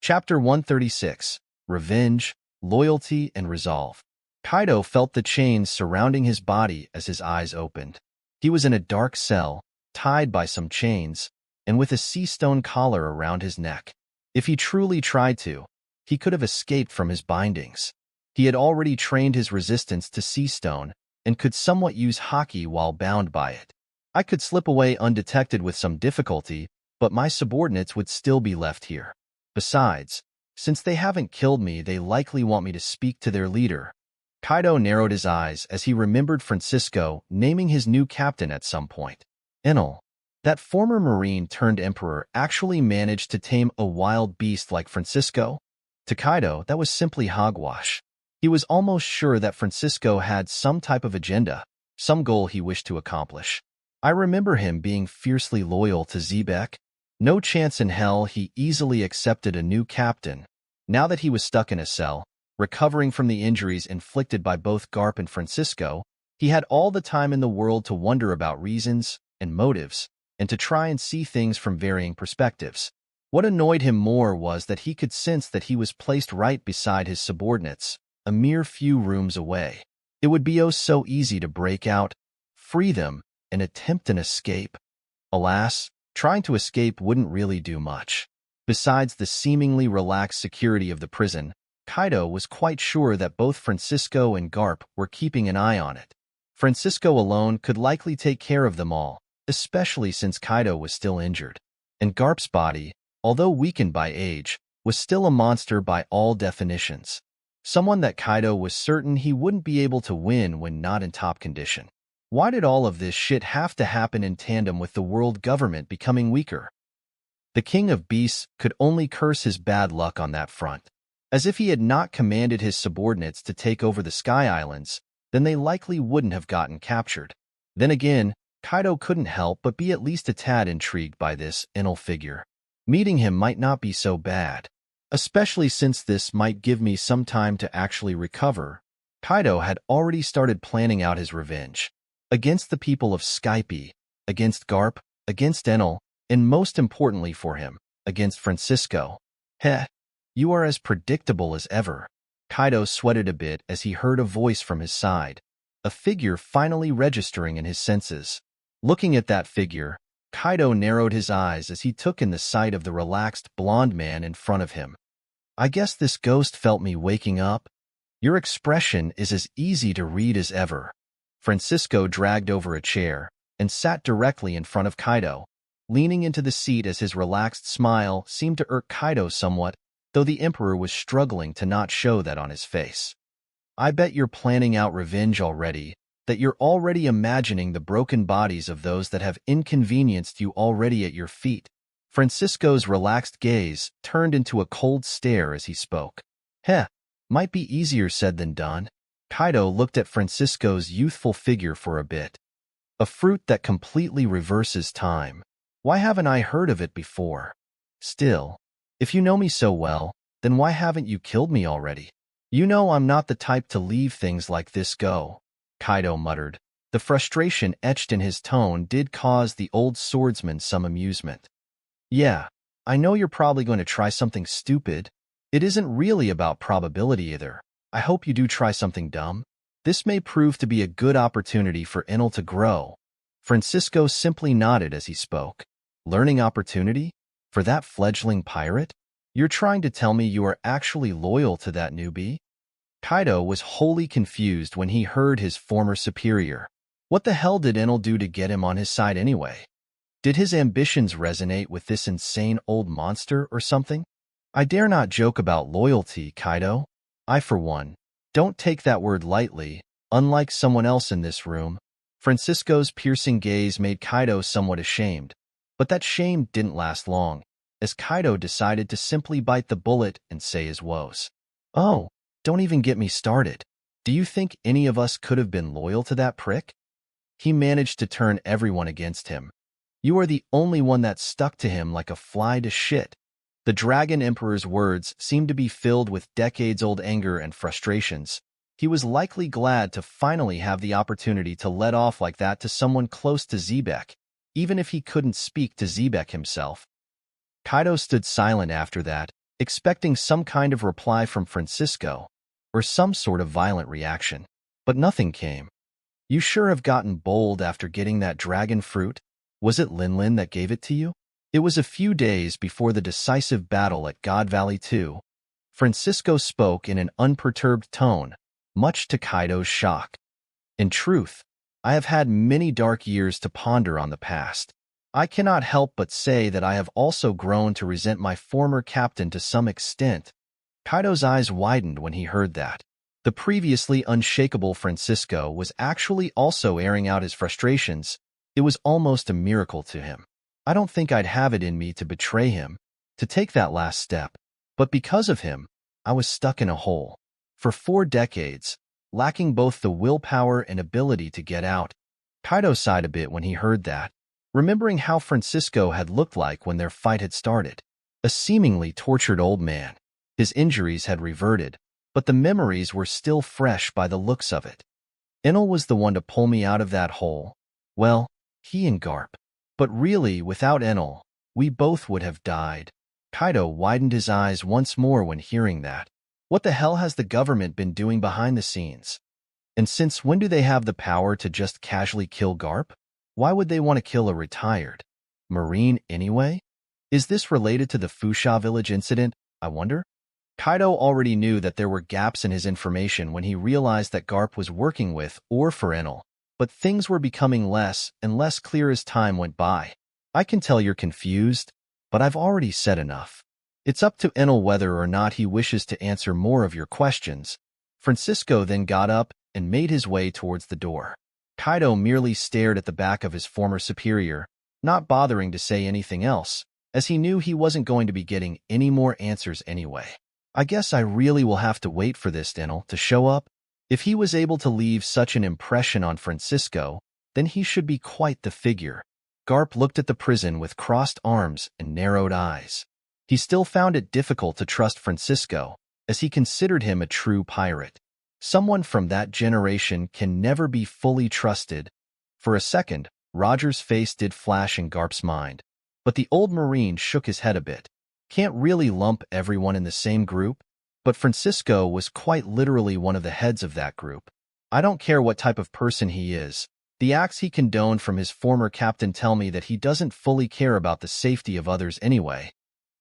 Chapter 136, Revenge, Loyalty, and Resolve. Kaido felt the chains surrounding his body as his eyes opened. He was in a dark cell, tied by some chains, and with a sea stone collar around his neck. If he truly tried to, he could have escaped from his bindings. He had already trained his resistance to sea stone and could somewhat use haki while bound by it. I could slip away undetected with some difficulty, but my subordinates would still be left here. Besides, since they haven't killed me, they likely want me to speak to their leader. Kaido narrowed his eyes as he remembered Francisco naming his new captain at some point. Enel, that former Marine turned emperor, actually managed to tame a wild beast like Francisco? To Kaido, that was simply hogwash. He was almost sure that Francisco had some type of agenda, some goal he wished to accomplish. I remember him being fiercely loyal to Zebek. No chance in hell he easily accepted a new captain. Now that he was stuck in a cell, recovering from the injuries inflicted by both Garp and Francisco, he had all the time in the world to wonder about reasons and motives, and to try and see things from varying perspectives. What annoyed him more was that he could sense that he was placed right beside his subordinates, a mere few rooms away. It would be oh so easy to break out, free them, and attempt an escape. Alas, trying to escape wouldn't really do much. Besides the seemingly relaxed security of the prison, Kaido was quite sure that both Francisco and Garp were keeping an eye on it. Francisco alone could likely take care of them all, especially since Kaido was still injured. And Garp's body, although weakened by age, was still a monster by all definitions. Someone that Kaido was certain he wouldn't be able to win when not in top condition. Why did all of this shit have to happen in tandem with the world government becoming weaker? The King of Beasts could only curse his bad luck on that front. As if he had not commanded his subordinates to take over the Sky Islands, then they likely wouldn't have gotten captured. Then again, Kaido couldn't help but be at least a tad intrigued by this Enel figure. Meeting him might not be so bad, especially since this might give me some time to actually recover. Kaido had already started planning out his revenge. Against the people of Skype, against Garp, against Enel, and most importantly for him, against Francisco. Heh, you are as predictable as ever. Kaido sweated a bit as he heard a voice from his side, a figure finally registering in his senses. Looking at that figure, Kaido narrowed his eyes as he took in the sight of the relaxed blonde man in front of him. I guess this ghost felt me waking up. Your expression is as easy to read as ever. Francisco dragged over a chair and sat directly in front of Kaido, leaning into the seat as his relaxed smile seemed to irk Kaido somewhat, though the Emperor was struggling to not show that on his face. I bet you're planning out revenge already, that you're already imagining the broken bodies of those that have inconvenienced you already at your feet. Francisco's relaxed gaze turned into a cold stare as he spoke. Heh, might be easier said than done. Kaido looked at Francisco's youthful figure for a bit. A fruit that completely reverses time. Why haven't I heard of it before? Still, if you know me so well, then why haven't you killed me already? You know I'm not the type to leave things like this go, Kaido muttered. The frustration etched in his tone did cause the old swordsman some amusement. Yeah, I know you're probably going to try something stupid. It isn't really about probability either. I hope you do try something dumb. This may prove to be a good opportunity for Enel to grow. Francisco simply nodded as he spoke. Learning opportunity? For that fledgling pirate? You're trying to tell me you are actually loyal to that newbie? Kaido was wholly confused when he heard his former superior. What the hell did Enel do to get him on his side anyway? Did his ambitions resonate with this insane old monster or something? I dare not joke about loyalty, Kaido. I, for one, don't take that word lightly, unlike someone else in this room. Francisco's piercing gaze made Kaido somewhat ashamed, but that shame didn't last long, as Kaido decided to simply bite the bullet and say his woes. Oh, don't even get me started. Do you think any of us could have been loyal to that prick? He managed to turn everyone against him. You are the only one that stuck to him like a fly to shit. The Dragon Emperor's words seemed to be filled with decades-old anger and frustrations. He was likely glad to finally have the opportunity to let off like that to someone close to Xebec, even if he couldn't speak to Xebec himself. Kaido stood silent after that, expecting some kind of reply from Francisco, or some sort of violent reaction. But nothing came. You sure have gotten bold after getting that dragon fruit. Was it Linlin that gave it to you? It was a few days before the decisive battle at God Valley 2. Francisco spoke in an unperturbed tone, much to Kaido's shock. In truth, I have had many dark years to ponder on the past. I cannot help but say that I have also grown to resent my former captain to some extent. Kaido's eyes widened when he heard that. The previously unshakable Francisco was actually also airing out his frustrations. It was almost a miracle to him. I don't think I'd have it in me to betray him, to take that last step. But because of him, I was stuck in a hole. For 4 decades, lacking both the willpower and ability to get out. Kaido sighed a bit when he heard that, remembering how Francisco had looked like when their fight had started. A seemingly tortured old man. His injuries had reverted, but the memories were still fresh by the looks of it. Enel was the one to pull me out of that hole. Well, he and Garp. But really, without Enel, we both would have died. Kaido widened his eyes once more when hearing that. What the hell has the government been doing behind the scenes? And since when do they have the power to just casually kill Garp? Why would they want to kill a retired Marine anyway? Is this related to the Fusha village incident, I wonder? Kaido already knew that there were gaps in his information when he realized that Garp was working with or for Enel, but things were becoming less and less clear as time went by. I can tell you're confused, but I've already said enough. It's up to Enel whether or not he wishes to answer more of your questions. Francisco then got up and made his way towards the door. Kaido merely stared at the back of his former superior, not bothering to say anything else, as he knew he wasn't going to be getting any more answers anyway. I guess I really will have to wait for this Enel to show up. If he was able to leave such an impression on Francisco, then he should be quite the figure. Garp looked at the prison with crossed arms and narrowed eyes. He still found it difficult to trust Francisco, as he considered him a true pirate. Someone from that generation can never be fully trusted. For a second, Roger's face did flash in Garp's mind, but the old Marine shook his head a bit. Can't really lump everyone in the same group, but Francisco was quite literally one of the heads of that group. I don't care what type of person he is. The acts he condoned from his former captain tell me that he doesn't fully care about the safety of others anyway.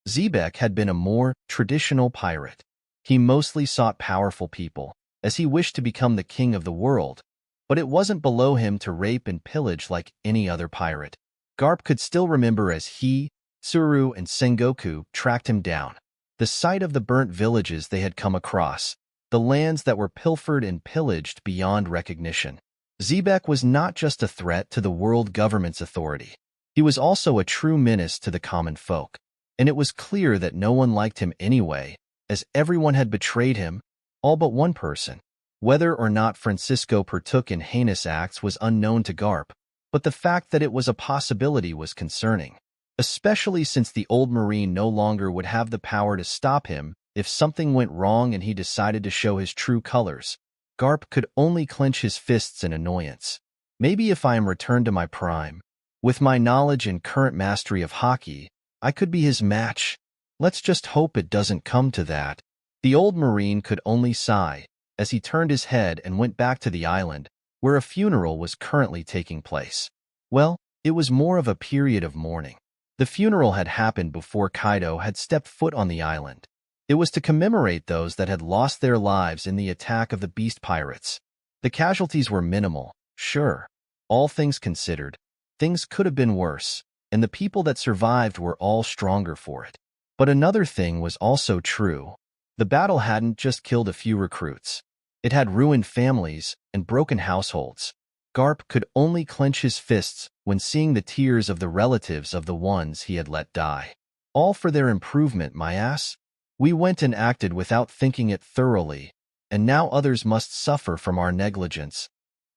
Xebec had been a more traditional pirate. He mostly sought powerful people, as he wished to become the king of the world, but it wasn't below him to rape and pillage like any other pirate. Garp could still remember as he, Tsuru, and Sengoku tracked him down. The sight of the burnt villages they had come across, the lands that were pilfered and pillaged beyond recognition. Xebec was not just a threat to the world government's authority. He was also a true menace to the common folk. And it was clear that no one liked him anyway, as everyone had betrayed him, all but one person. Whether or not Francisco partook in heinous acts was unknown to Garp, but the fact that it was a possibility was concerning, especially since the old Marine no longer would have the power to stop him if something went wrong and he decided to show his true colors. Garp could only clench his fists in annoyance. Maybe if I am returned to my prime, with my knowledge and current mastery of hockey, I could be his match. Let's just hope it doesn't come to that. The old Marine could only sigh as he turned his head and went back to the island, where a funeral was currently taking place. Well, it was more of a period of mourning. The funeral had happened before Kaido had stepped foot on the island. It was to commemorate those that had lost their lives in the attack of the beast pirates. The casualties were minimal, sure. All things considered, things could have been worse, and the people that survived were all stronger for it. But another thing was also true. The battle hadn't just killed a few recruits. It had ruined families and broken households. Garp could only clench his fists when seeing the tears of the relatives of the ones he had let die. All for their improvement, my ass. We went and acted without thinking it thoroughly, and now others must suffer from our negligence.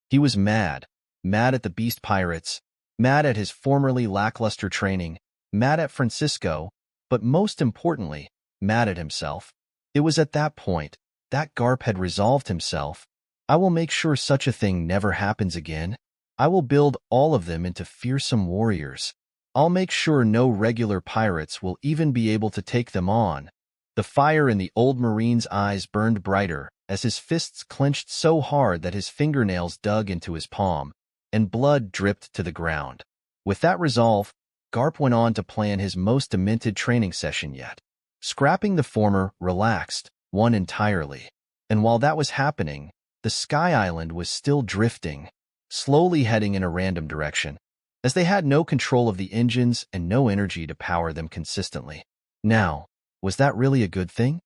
He was mad. Mad at the beast pirates, mad at his formerly lackluster training, mad at Francisco, but most importantly, mad at himself. It was at that point that Garp had resolved himself. I will make sure such a thing never happens again. I will build all of them into fearsome warriors. I'll make sure no regular pirates will even be able to take them on. The fire in the old Marine's eyes burned brighter as his fists clenched so hard that his fingernails dug into his palm, and blood dripped to the ground. With that resolve, Garp went on to plan his most demented training session yet. Scrapping the former, relaxed, one entirely. And while that was happening, the Sky Island was still drifting, slowly heading in a random direction, as they had no control of the engines and no energy to power them consistently. Now, was that really a good thing?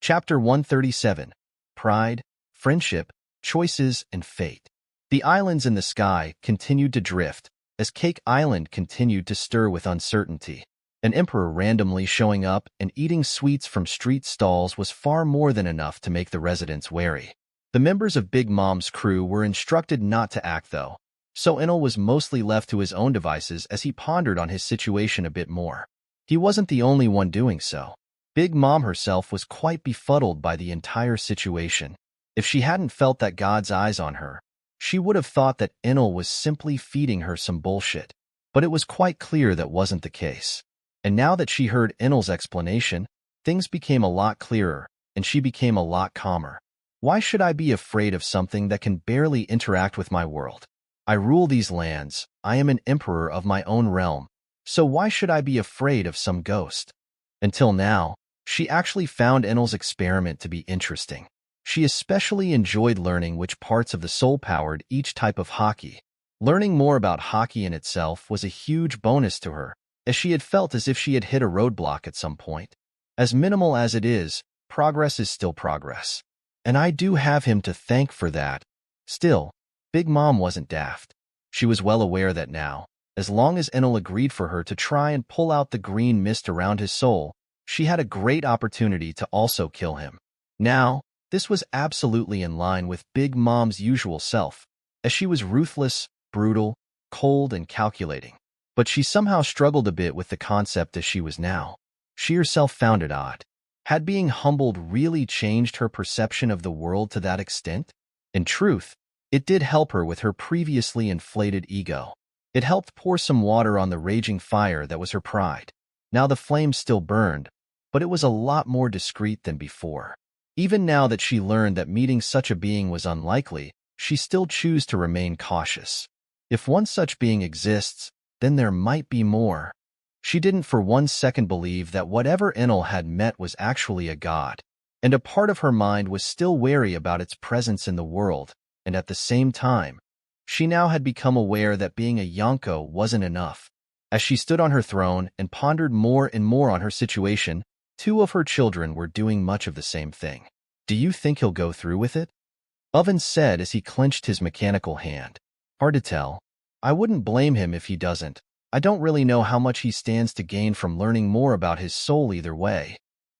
Chapter 137. Pride, Friendship, Choices, and Fate. The islands in the sky continued to drift, as Cake Island continued to stir with uncertainty. An emperor randomly showing up and eating sweets from street stalls was far more than enough to make the residents wary. The members of Big Mom's crew were instructed not to act, though, so Enel was mostly left to his own devices as he pondered on his situation a bit more. He wasn't the only one doing so. Big Mom herself was quite befuddled by the entire situation. If she hadn't felt that God's eyes on her, she would have thought that Enel was simply feeding her some bullshit. But it was quite clear that wasn't the case. And now that she heard Enel's explanation, things became a lot clearer, and she became a lot calmer. Why should I be afraid of something that can barely interact with my world? I rule these lands. I am an emperor of my own realm. So why should I be afraid of some ghost? Until now, she actually found Enel's experiment to be interesting. She especially enjoyed learning which parts of the soul powered each type of hockey. Learning more about hockey in itself was a huge bonus to her, as she had felt as if she had hit a roadblock at some point. As minimal as it is, progress is still progress. And I do have him to thank for that. Still, Big Mom wasn't daft. She was well aware that now, as long as Enel agreed for her to try and pull out the green mist around his soul, she had a great opportunity to also kill him. Now, this was absolutely in line with Big Mom's usual self, as she was ruthless, brutal, cold, and calculating. But she somehow struggled a bit with the concept as she was now. She herself found it odd. Had being humbled really changed her perception of the world to that extent? In truth, it did help her with her previously inflated ego. It helped pour some water on the raging fire that was her pride. Now the flame still burned, but it was a lot more discreet than before. Even now that she learned that meeting such a being was unlikely, she still chose to remain cautious. If one such being exists, then there might be more. She didn't for 1 second believe that whatever Enel had met was actually a god, and a part of her mind was still wary about its presence in the world, and at the same time, she now had become aware that being a Yonko wasn't enough. As she stood on her throne and pondered more and more on her situation, 2 of her children were doing much of the same thing. Do you think he'll go through with it? Oven said as he clenched his mechanical hand. Hard to tell. I wouldn't blame him if he doesn't. I don't really know how much he stands to gain from learning more about his soul either way.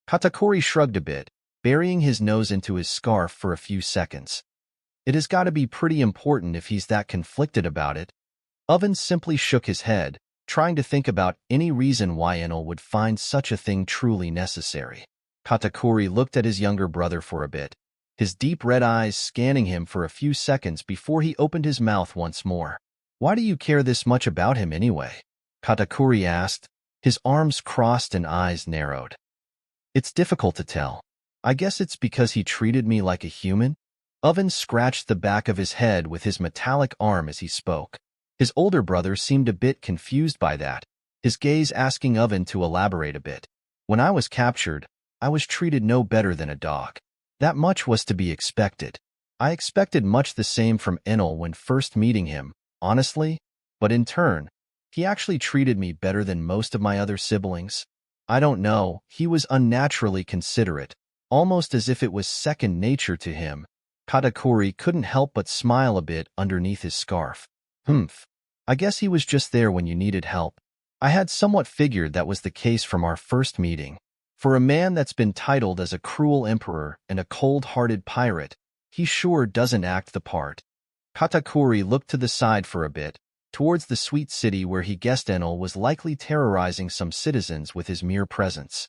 Katakuri shrugged a bit, burying his nose into his scarf for a few seconds. It has got to be pretty important if he's that conflicted about it. Oven simply shook his head, trying to think about any reason why Enel would find such a thing truly necessary. Katakuri looked at his younger brother for a bit, his deep red eyes scanning him for a few seconds before he opened his mouth once more. Why do you care this much about him anyway? Katakuri asked, his arms crossed and eyes narrowed. It's difficult to tell. I guess it's because he treated me like a human? Oven scratched the back of his head with his metallic arm as he spoke. His older brother seemed a bit confused by that, his gaze asking Oven to elaborate a bit. When I was captured, I was treated no better than a dog. That much was to be expected. I expected much the same from Enel when first meeting him, honestly, but in turn, he actually treated me better than most of my other siblings. I don't know, he was unnaturally considerate, almost as if it was second nature to him. Katakuri couldn't help but smile a bit underneath his scarf. I guess he was just there when you needed help. I had somewhat figured that was the case from our first meeting. For a man that's been titled as a cruel emperor and a cold-hearted pirate, he sure doesn't act the part. Katakuri looked to the side for a bit, towards the sweet city where he guessed Enel was likely terrorizing some citizens with his mere presence.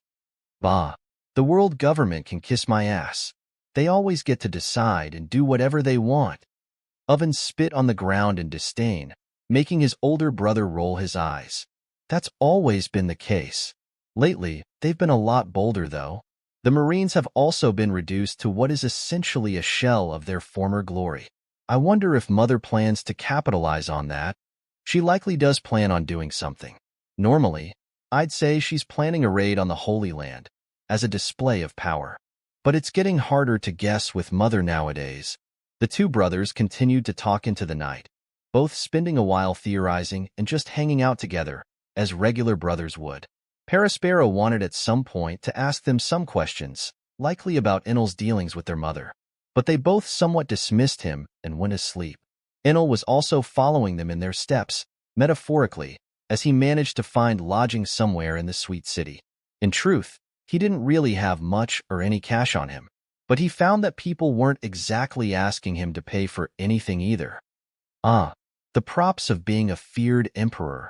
Bah, the world government can kiss my ass. They always get to decide and do whatever they want. Oven spit on the ground in disdain, making his older brother roll his eyes. That's always been the case. Lately, they've been a lot bolder, though. The Marines have also been reduced to what is essentially a shell of their former glory. I wonder if Mother plans to capitalize on that. She likely does plan on doing something. Normally, I'd say she's planning a raid on the Holy Land, as a display of power. But it's getting harder to guess with Mother nowadays. The 2 brothers continued to talk into the night, both spending a while theorizing and just hanging out together, as regular brothers would. Paraspero wanted at some point to ask them some questions, likely about Enel's dealings with their mother, but they both somewhat dismissed him and went asleep. Enel was also following them in their steps, metaphorically, as he managed to find lodging somewhere in the sweet city. In truth, he didn't really have much or any cash on him, but he found that people weren't exactly asking him to pay for anything either. The props of being a feared emperor,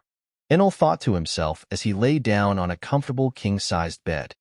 Enel thought to himself as he lay down on a comfortable king-sized bed.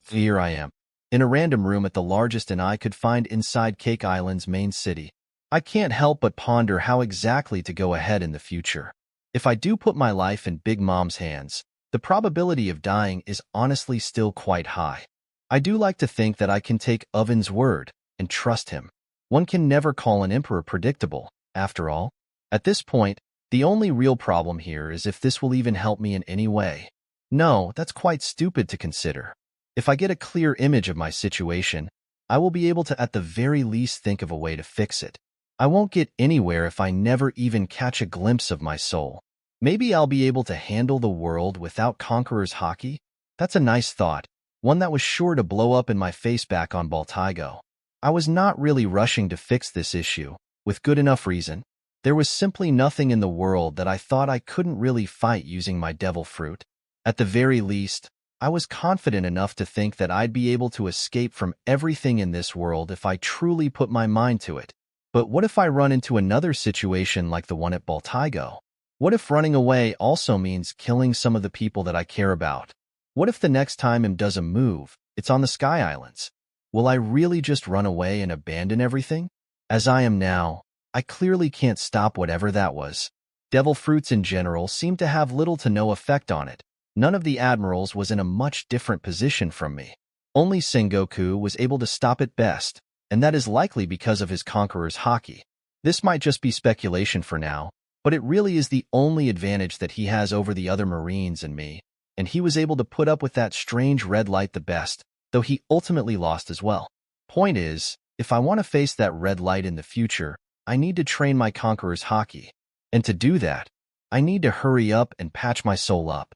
Here I am, in a random room at the largest inn I could find inside Cake Island's main city. I can't help but ponder how exactly to go ahead in the future. If I do put my life in Big Mom's hands, the probability of dying is honestly still quite high. I do like to think that I can take Oven's word and trust him. One can never call an emperor predictable, after all. At this point, the only real problem here is if this will even help me in any way. No, that's quite stupid to consider. If I get a clear image of my situation, I will be able to at the very least think of a way to fix it. I won't get anywhere if I never even catch a glimpse of my soul. Maybe I'll be able to handle the world without Conqueror's Haki? That's a nice thought, one that was sure to blow up in my face back on Baltigo. I was not really rushing to fix this issue, with good enough reason. There was simply nothing in the world that I thought I couldn't really fight using my devil fruit. At the very least, I was confident enough to think that I'd be able to escape from everything in this world if I truly put my mind to it. But what if I run into another situation like the one at Baltigo? What if running away also means killing some of the people that I care about? What if the next time him does a move, it's on the Sky Islands? Will I really just run away and abandon everything? As I am now, I clearly can't stop whatever that was. Devil fruits in general seem to have little to no effect on it. None of the admirals was in a much different position from me. Only Sengoku was able to stop it best, and that is likely because of his Conqueror's Haki. This might just be speculation for now, but it really is the only advantage that he has over the other Marines and me, and he was able to put up with that strange red light the best, though he ultimately lost as well. Point is, if I want to face that red light in the future, I need to train my Conqueror's Haki. And to do that, I need to hurry up and patch my soul up.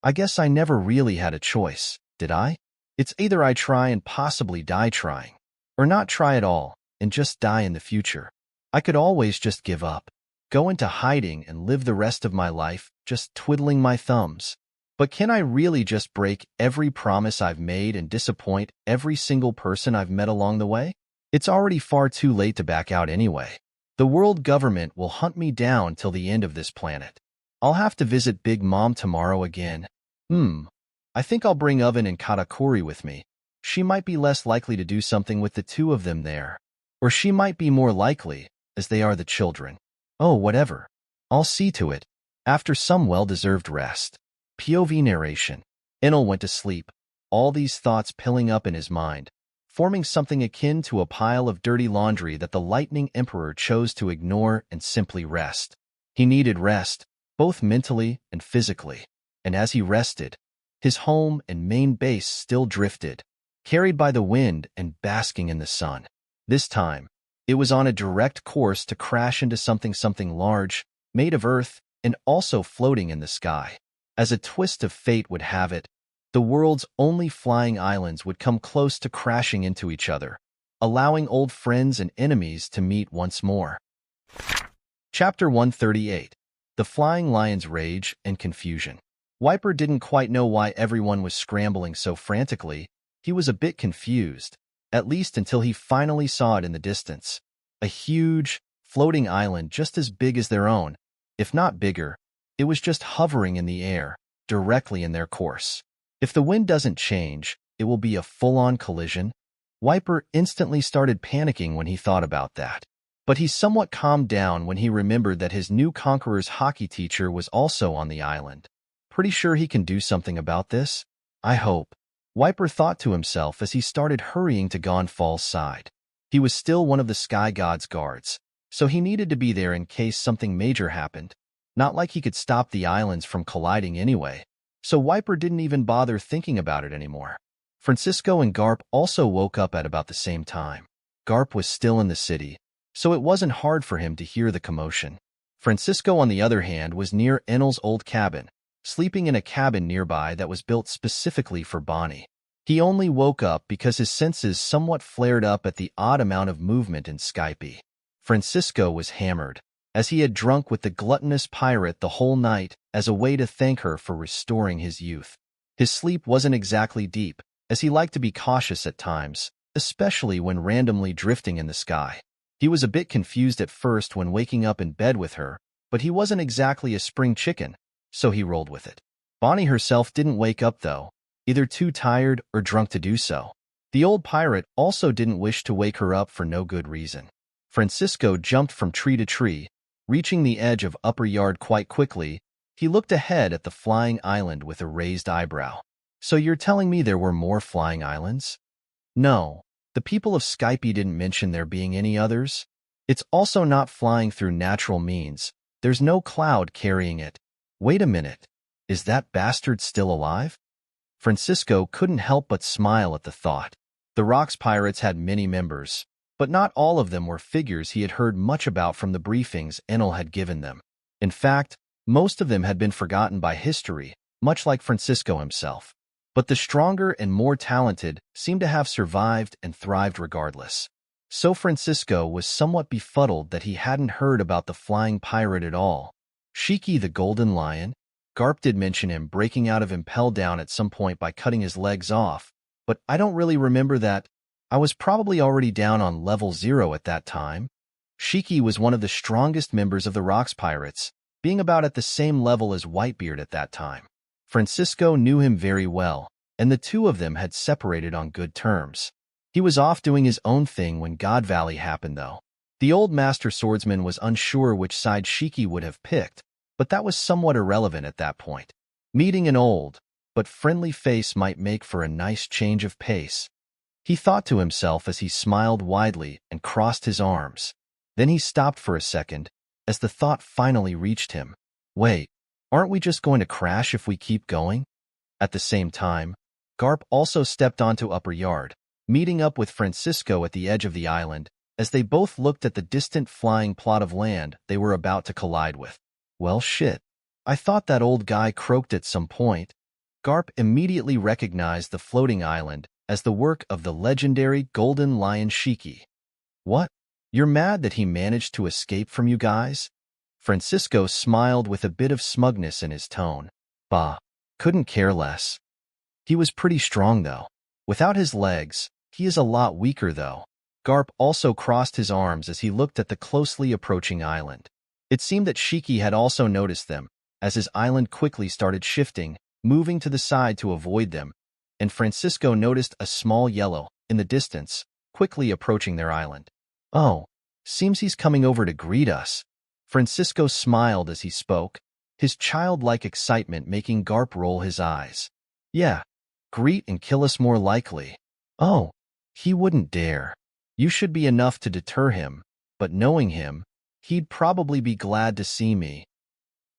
I guess I never really had a choice, did I? It's either I try and possibly die trying, or not try at all and just die in the future. I could always just give up, go into hiding and live the rest of my life just twiddling my thumbs. But can I really just break every promise I've made and disappoint every single person I've met along the way? It's already far too late to back out anyway. The world government will hunt me down till the end of this planet. I'll have to visit Big Mom tomorrow again. I think I'll bring Oven and Katakuri with me. She might be less likely to do something with the two of them there. Or she might be more likely, as they are the children. Oh, whatever. I'll see to it. After some well-deserved rest. POV narration. Enel went to sleep, all these thoughts piling up in his mind, forming something akin to a pile of dirty laundry that the Lightning Emperor chose to ignore and simply rest. He needed rest, both mentally and physically, and as he rested, his home and main base still drifted, carried by the wind and basking in the sun. This time, it was on a direct course to crash into something large, made of earth, and also floating in the sky. As a twist of fate would have it, the world's only flying islands would come close to crashing into each other, allowing old friends and enemies to meet once more. Chapter 138. The Flying Lion's Rage and Confusion. Wiper didn't quite know why everyone was scrambling so frantically. He was a bit confused, at least until he finally saw it in the distance. A huge, floating island just as big as their own, if not bigger. It was just hovering in the air, directly in their course. If the wind doesn't change, it will be a full-on collision. Wiper instantly started panicking when he thought about that. But he somewhat calmed down when he remembered that his new Conqueror's Haki teacher was also on the island. Pretty sure he can do something about this? I hope. Wiper thought to himself as he started hurrying to Gonfal's side. He was still one of the Sky God's guards, so he needed to be there in case something major happened. Not like he could stop the islands from colliding anyway, so Wiper didn't even bother thinking about it anymore. Francisco and Garp also woke up at about the same time. Garp was still in the city, so it wasn't hard for him to hear the commotion. Francisco, on the other hand, was near Enel's old cabin, sleeping in a cabin nearby that was built specifically for Bonnie. He only woke up because his senses somewhat flared up at the odd amount of movement in Skype. Francisco was hammered, as he had drunk with the gluttonous pirate the whole night as a way to thank her for restoring his youth. His sleep wasn't exactly deep, as he liked to be cautious at times, especially when randomly drifting in the sky. He was a bit confused at first when waking up in bed with her, but he wasn't exactly a spring chicken, so he rolled with it. Bonnie herself didn't wake up though, either too tired or drunk to do so. The old pirate also didn't wish to wake her up for no good reason. Francisco jumped from tree to tree, reaching the edge of upper yard quite quickly. He looked ahead at the flying island with a raised eyebrow. So you're telling me there were more flying islands? No, The people of Skype didn't mention there being any others. It's also not flying through natural means. There's no cloud carrying it. Wait a minute. Is that bastard still alive? Francisco couldn't help but smile at the thought. The Rocks Pirates had many members, but not all of them were figures he had heard much about from the briefings Enel had given them. In fact, most of them had been forgotten by history, much like Francisco himself. But the stronger and more talented seemed to have survived and thrived regardless. So Francisco was somewhat befuddled that he hadn't heard about the flying pirate at all. Shiki the Golden Lion? Garp did mention him breaking out of Impel Down at some point by cutting his legs off, but I don't really remember that. I was probably already down on level 0 at that time. Shiki was one of the strongest members of the Rocks Pirates, being about at the same level as Whitebeard at that time. Francisco knew him very well, and the two of them had separated on good terms. He was off doing his own thing when God Valley happened, though. The old master swordsman was unsure which side Shiki would have picked, but that was somewhat irrelevant at that point. Meeting an old, but friendly face might make for a nice change of pace. He thought to himself as he smiled widely and crossed his arms. Then he stopped for a second, as the thought finally reached him. Wait, aren't we just going to crash if we keep going? At the same time, Garp also stepped onto Upper Yard, meeting up with Francisco at the edge of the island, as they both looked at the distant flying plot of land they were about to collide with. Well, shit. I thought that old guy croaked at some point. Garp immediately recognized the floating island as the work of the legendary Golden Lion Shiki. What? You're mad that he managed to escape from you guys? Francisco smiled with a bit of smugness in his tone. Bah, couldn't care less. He was pretty strong, though. Without his legs, he is a lot weaker, though. Garp also crossed his arms as he looked at the closely approaching island. It seemed that Shiki had also noticed them, as his island quickly started shifting, moving to the side to avoid them, and Francisco noticed a small yellow, in the distance, quickly approaching their island. Oh, seems he's coming over to greet us. Francisco smiled as he spoke, his childlike excitement making Garp roll his eyes. Yeah, greet and kill us more likely. Oh, he wouldn't dare. You should be enough to deter him, but knowing him, he'd probably be glad to see me.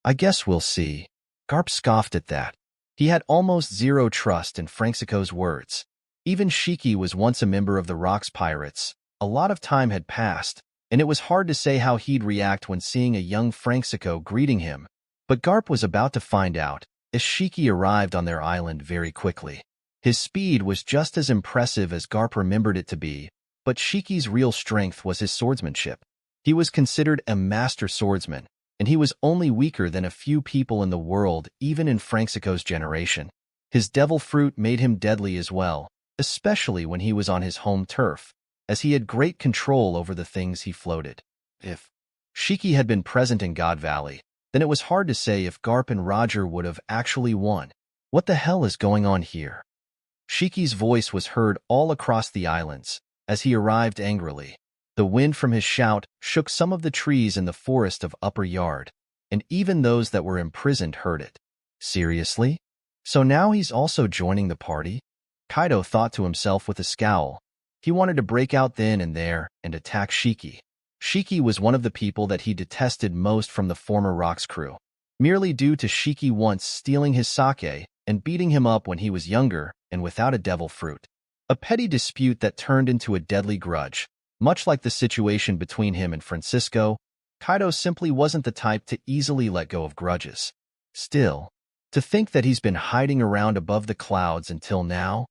I guess we'll see. Garp scoffed at that. He had almost zero trust in Francisco's words. Even Shiki was once a member of the Rocks Pirates. A lot of time had passed, and it was hard to say how he'd react when seeing a young Francisco greeting him. But Garp was about to find out, as Shiki arrived on their island very quickly. His speed was just as impressive as Garp remembered it to be, but Shiki's real strength was his swordsmanship. He was considered a master swordsman, and he was only weaker than a few people in the world, even in Francisco's generation. His devil fruit made him deadly as well, especially when he was on his home turf, as he had great control over the things he floated. If Shiki had been present in God Valley, then it was hard to say if Garp and Roger would have actually won. What the hell is going on here? Shiki's voice was heard all across the islands, as he arrived angrily. The wind from his shout shook some of the trees in the forest of Upper Yard, and even those that were imprisoned heard it. Seriously? So now he's also joining the party? Kaido thought to himself with a scowl. He wanted to break out then and there and attack Shiki. Shiki was one of the people that he detested most from the former Rocks crew, merely due to Shiki once stealing his sake and beating him up when he was younger and without a devil fruit. A petty dispute that turned into a deadly grudge. Much like the situation between him and Francisco, Kaido simply wasn't the type to easily let go of grudges. Still, to think that he's been hiding around above the clouds until now?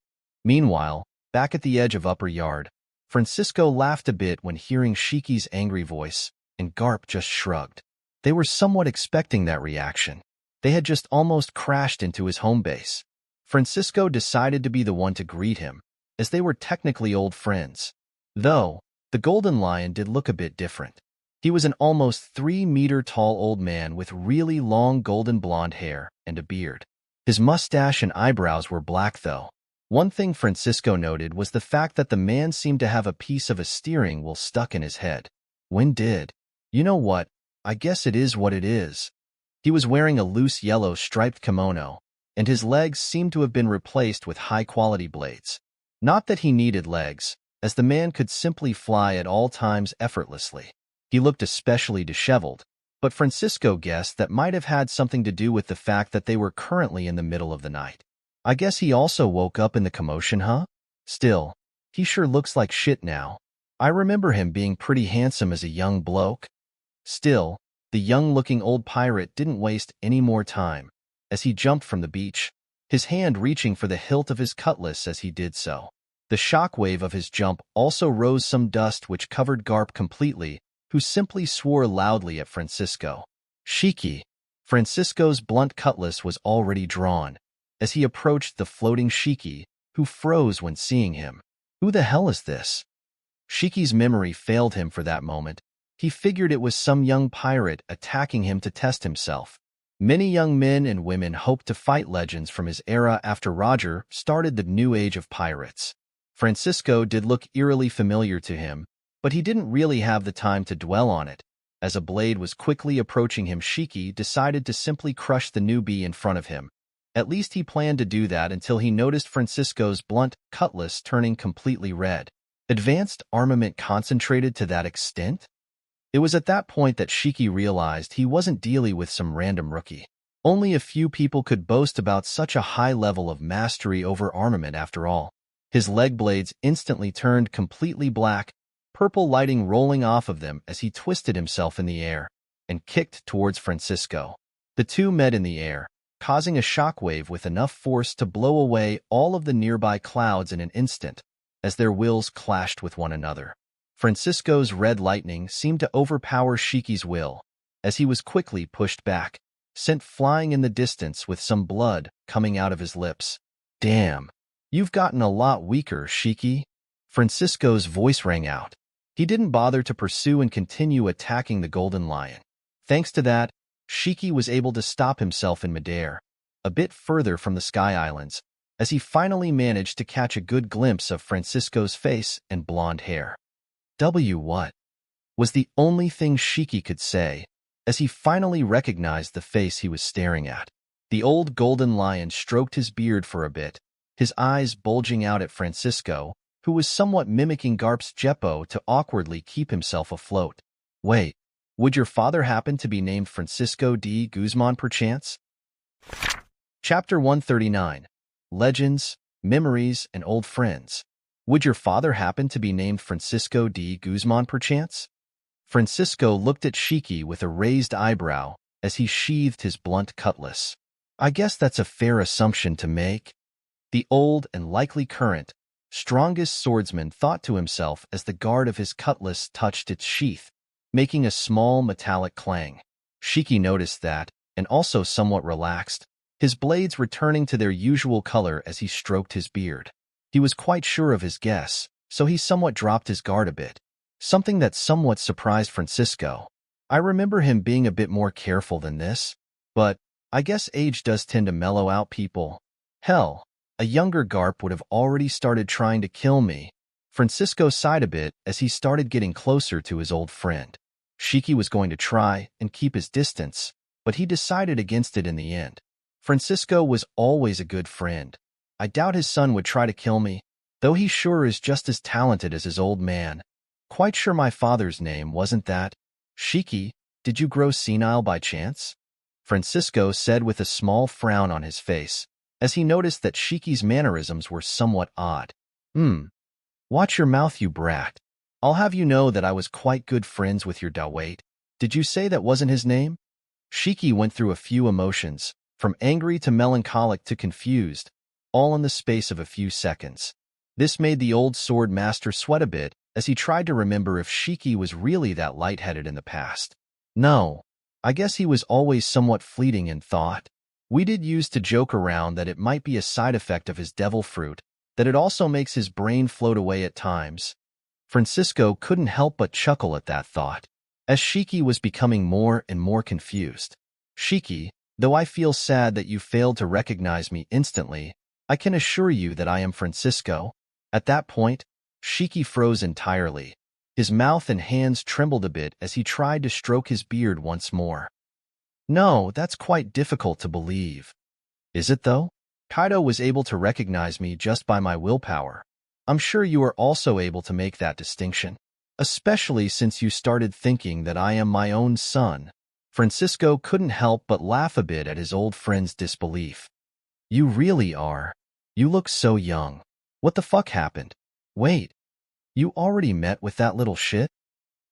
Meanwhile, back at the edge of Upper Yard, Francisco laughed a bit when hearing Shiki's angry voice, and Garp just shrugged. They were somewhat expecting that reaction. They had just almost crashed into his home base. Francisco decided to be the one to greet him, as they were technically old friends. Though, the Golden Lion did look a bit different. He was an almost 3-meter-tall old man with really long golden blonde hair and a beard. His mustache and eyebrows were black, though. One thing Francisco noted was the fact that the man seemed to have a piece of a steering wheel stuck in his head. When did? You know what? I guess it is what it is. He was wearing a loose yellow striped kimono, and his legs seemed to have been replaced with high-quality blades. Not that he needed legs, as the man could simply fly at all times effortlessly. He looked especially disheveled, but Francisco guessed that might have had something to do with the fact that they were currently in the middle of the night. I guess he also woke up in the commotion, huh? Still, he sure looks like shit now. I remember him being pretty handsome as a young bloke. Still, the young-looking old pirate didn't waste any more time, as he jumped from the beach, his hand reaching for the hilt of his cutlass as he did so. The shockwave of his jump also rose some dust which covered Garp completely, who simply swore loudly at Francisco. Shiki. Francisco's blunt cutlass was already drawn, as he approached the floating Shiki, who froze when seeing him. Who the hell is this? Shiki's memory failed him for that moment. He figured it was some young pirate attacking him to test himself. Many young men and women hoped to fight legends from his era after Roger started the new age of pirates. Francisco did look eerily familiar to him, but he didn't really have the time to dwell on it. As a blade was quickly approaching him, Shiki decided to simply crush the newbie in front of him. At least he planned to do that until he noticed Francisco's blunt cutlass turning completely red. Advanced armament concentrated to that extent? It was at that point that Shiki realized he wasn't dealing with some random rookie. Only a few people could boast about such a high level of mastery over armament after all. His leg blades instantly turned completely black, purple lighting rolling off of them as he twisted himself in the air and kicked towards Francisco. The two met in the air, causing a shockwave with enough force to blow away all of the nearby clouds in an instant as their wills clashed with one another. Francisco's red lightning seemed to overpower Shiki's will, as he was quickly pushed back, sent flying in the distance with some blood coming out of his lips. Damn, you've gotten a lot weaker, Shiki. Francisco's voice rang out. He didn't bother to pursue and continue attacking the Golden Lion. Thanks to that, Shiki was able to stop himself in midair, a bit further from the Sky Islands, as he finally managed to catch a good glimpse of Francisco's face and blonde hair. What? Was the only thing Shiki could say, as he finally recognized the face he was staring at. The old Golden Lion stroked his beard for a bit, his eyes bulging out at Francisco, who was somewhat mimicking Garp's Jeppo to awkwardly keep himself afloat. Wait, would your father happen to be named Francisco de Guzman perchance? Chapter 139. Legends, Memories, and Old Friends. Would your father happen to be named Francisco de Guzman perchance? Francisco looked at Shiki with a raised eyebrow as he sheathed his blunt cutlass. I guess that's a fair assumption to make. The old and likely current, strongest swordsman thought to himself as the guard of his cutlass touched its sheath, making a small metallic clang. Shiki noticed that, and also somewhat relaxed, his blades returning to their usual color as he stroked his beard. He was quite sure of his guess, so he somewhat dropped his guard a bit, something that somewhat surprised Francisco. I remember him being a bit more careful than this, but I guess age does tend to mellow out people. Hell, a younger Garp would have already started trying to kill me. Francisco sighed a bit as he started getting closer to his old friend. Shiki was going to try and keep his distance, but he decided against it in the end. Francisco was always a good friend. I doubt his son would try to kill me, though he sure is just as talented as his old man. Quite sure my father's name wasn't that. Shiki, did you grow senile by chance? Francisco said with a small frown on his face, as he noticed that Shiki's mannerisms were somewhat odd. Watch your mouth, you brat. I'll have you know that I was quite good friends with your Dawait. Did you say that wasn't his name? Shiki went through a few emotions, from angry to melancholic to confused, all in the space of a few seconds. This made the old sword master sweat a bit as he tried to remember if Shiki was really that lightheaded in the past. No, I guess he was always somewhat fleeting in thought. We did use to joke around that it might be a side effect of his devil fruit, that it also makes his brain float away at times. Francisco couldn't help but chuckle at that thought, as Shiki was becoming more and more confused. Shiki, though I feel sad that you failed to recognize me instantly, I can assure you that I am Francisco. At that point, Shiki froze entirely. His mouth and hands trembled a bit as he tried to stroke his beard once more. No, that's quite difficult to believe. Is it though? Kaido was able to recognize me just by my willpower. I'm sure you are also able to make that distinction, especially since you started thinking that I am my own son. Francisco couldn't help but laugh a bit at his old friend's disbelief. You really are. You look so young. What the fuck happened? Wait, you already met with that little shit?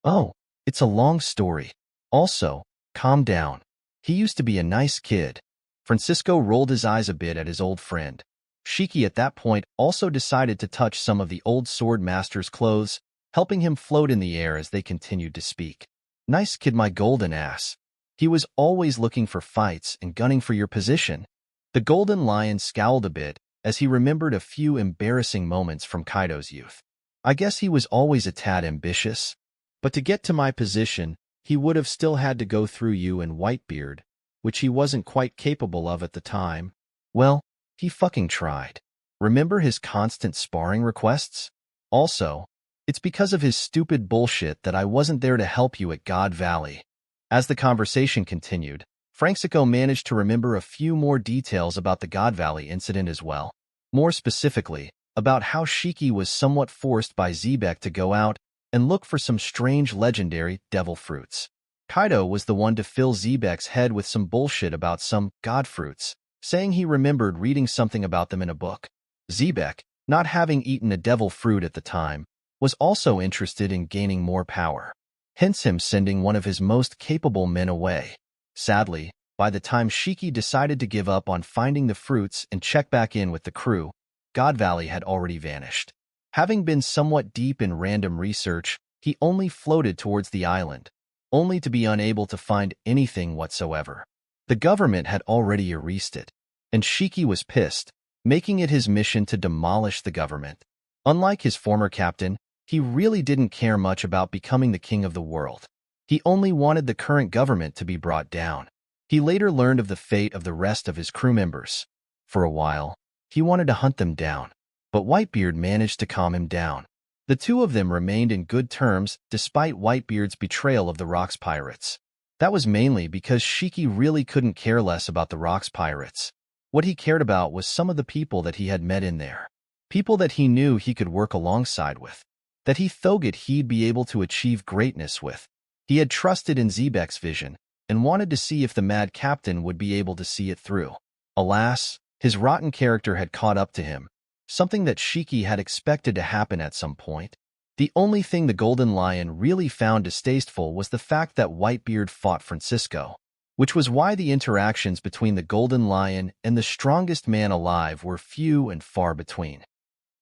Oh, it's a long story. Also, calm down. He used to be a nice kid. Francisco rolled his eyes a bit at his old friend. Shiki at that point also decided to touch some of the old sword master's clothes, helping him float in the air as they continued to speak. Nice kid, my golden ass. He was always looking for fights and gunning for your position. The golden lion scowled a bit as he remembered a few embarrassing moments from Kaido's youth. I guess he was always a tad ambitious. But to get to my position, he would have still had to go through you and Whitebeard, which he wasn't quite capable of at the time. Well, he fucking tried. Remember his constant sparring requests? Also, it's because of his stupid bullshit that I wasn't there to help you at God Valley. As the conversation continued, Francisco managed to remember a few more details about the God Valley incident as well. More specifically, about how Shiki was somewhat forced by Xebec to go out and look for some strange legendary devil fruits. Kaido was the one to fill Xebec's head with some bullshit about some god fruits, saying he remembered reading something about them in a book. Xebec, not having eaten a devil fruit at the time, was also interested in gaining more power, hence him sending one of his most capable men away. Sadly, by the time Shiki decided to give up on finding the fruits and check back in with the crew, God Valley had already vanished. Having been somewhat deep in random research, he only floated towards the island, only to be unable to find anything whatsoever. The government had already erased it, and Shiki was pissed, making it his mission to demolish the government. Unlike his former captain, he really didn't care much about becoming the king of the world. He only wanted the current government to be brought down. He later learned of the fate of the rest of his crew members. For a while, he wanted to hunt them down, but Whitebeard managed to calm him down. The two of them remained in good terms despite Whitebeard's betrayal of the Rocks pirates. That was mainly because Shiki really couldn't care less about the Rocks pirates. What he cared about was some of the people that he had met in there. People that he knew he could work alongside with, that he thought he'd be able to achieve greatness with. He had trusted in Xebec's vision and wanted to see if the Mad Captain would be able to see it through. Alas, his rotten character had caught up to him, something that Shiki had expected to happen at some point. The only thing the Golden Lion really found distasteful was the fact that Whitebeard fought Francisco, which was why the interactions between the Golden Lion and the strongest man alive were few and far between.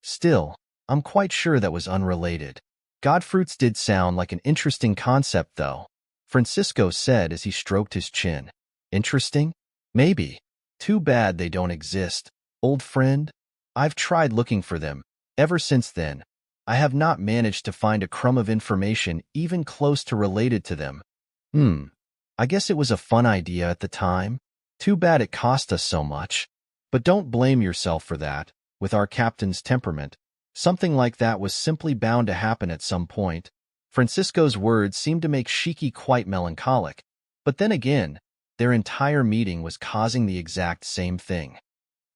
Still, I'm quite sure that was unrelated. Godfruits did sound like an interesting concept, though, Francisco said as he stroked his chin. Interesting? Maybe. Too bad they don't exist, old friend. I've tried looking for them. Ever since then, I have not managed to find a crumb of information even close to related to them. I guess it was a fun idea at the time. Too bad it cost us so much. But don't blame yourself for that. With our captain's temperament, something like that was simply bound to happen at some point. Francisco's words seemed to make Shiki quite melancholic, but then again, their entire meeting was causing the exact same thing.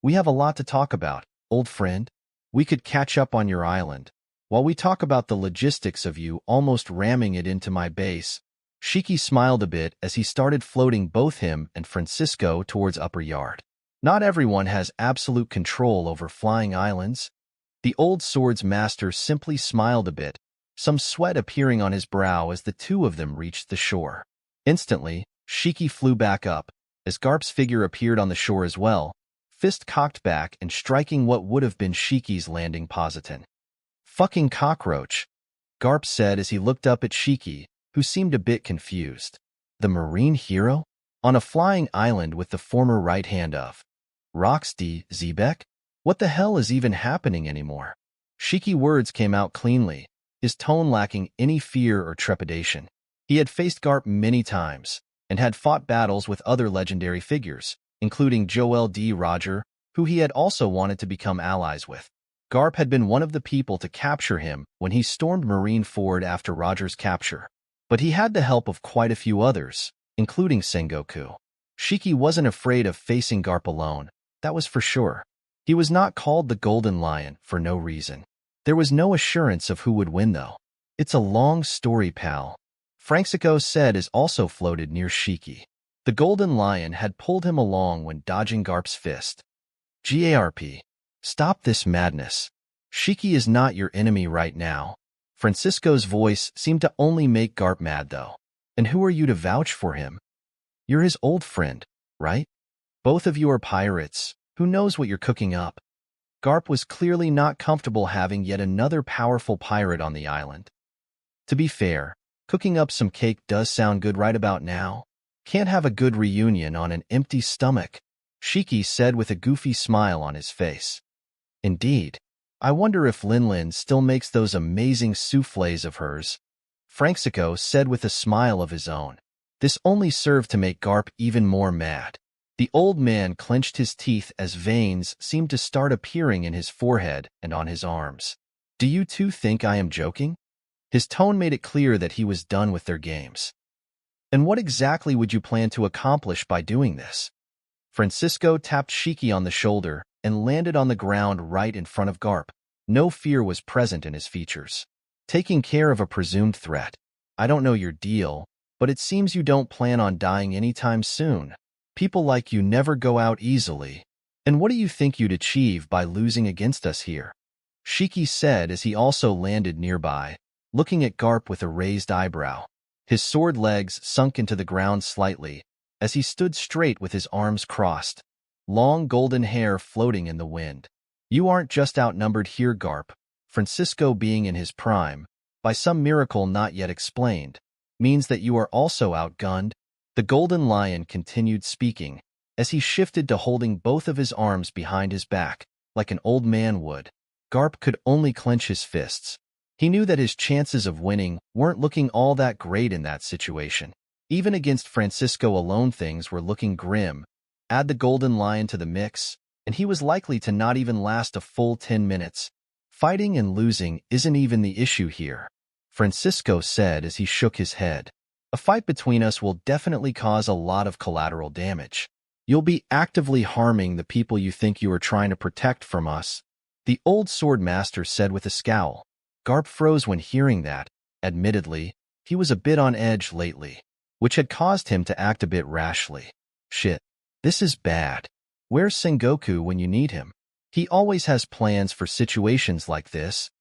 We have a lot to talk about, old friend. We could catch up on your island, while we talk about the logistics of you almost ramming it into my base. Shiki smiled a bit as he started floating both him and Francisco towards Upper Yard. Not everyone has absolute control over flying islands. The old sword's master simply smiled a bit, some sweat appearing on his brow as the two of them reached the shore. Instantly, Shiki flew back up, as Garp's figure appeared on the shore as well, fist cocked back and striking what would have been Shiki's landing position. Fucking cockroach, Garp said as he looked up at Shiki, who seemed a bit confused. The marine hero? On a flying island with the former right hand of Rocks D. Xebec? What the hell is even happening anymore? Shiki's words came out cleanly, his tone lacking any fear or trepidation. He had faced Garp many times, and had fought battles with other legendary figures, including Joel D. Roger, who he had also wanted to become allies with. Garp had been one of the people to capture him when he stormed Marine Ford after Roger's capture. But he had the help of quite a few others, including Sengoku. Shiki wasn't afraid of facing Garp alone, that was for sure. He was not called the Golden Lion for no reason. There was no assurance of who would win, though. It's a long story, pal, Franxico said as also floated near Shiki. The golden lion had pulled him along when dodging Garp's fist. Garp, stop this madness. Shiki is not your enemy right now. Francisco's voice seemed to only make Garp mad, though. And who are you to vouch for him? You're his old friend, right? Both of you are pirates. Who knows what you're cooking up? Garp was clearly not comfortable having yet another powerful pirate on the island. To be fair, cooking up some cake does sound good right about now. Can't have a good reunion on an empty stomach, Shiki said with a goofy smile on his face. Indeed. I wonder if Linlin still makes those amazing soufflés of hers, Franxico said with a smile of his own. This only served to make Garp even more mad. The old man clenched his teeth as veins seemed to start appearing in his forehead and on his arms. Do you two think I am joking? His tone made it clear that he was done with their games. And what exactly would you plan to accomplish by doing this? Francisco tapped Shiki on the shoulder and landed on the ground right in front of Garp. No fear was present in his features. Taking care of a presumed threat. I don't know your deal, but it seems you don't plan on dying anytime soon. People like you never go out easily. And what do you think you'd achieve by losing against us here? Shiki said as he also landed nearby, looking at Garp with a raised eyebrow. His sword legs sunk into the ground slightly as he stood straight with his arms crossed, long golden hair floating in the wind. You aren't just outnumbered here, Garp. Francisco being in his prime, by some miracle not yet explained, means that you are also outgunned. The golden lion continued speaking as he shifted to holding both of his arms behind his back, like an old man would. Garp could only clench his fists. He knew that his chances of winning weren't looking all that great in that situation. Even against Francisco alone, things were looking grim. Add the golden lion to the mix, and he was likely to not even last a full 10 minutes. Fighting and losing isn't even the issue here, Francisco said as he shook his head. A fight between us will definitely cause a lot of collateral damage. You'll be actively harming the people you think you are trying to protect from us, the old sword master said with a scowl. Garp froze when hearing that. Admittedly, he was a bit on edge lately, which had caused him to act a bit rashly. Shit, this is bad. Where's Sengoku when you need him? He always has plans for situations like this.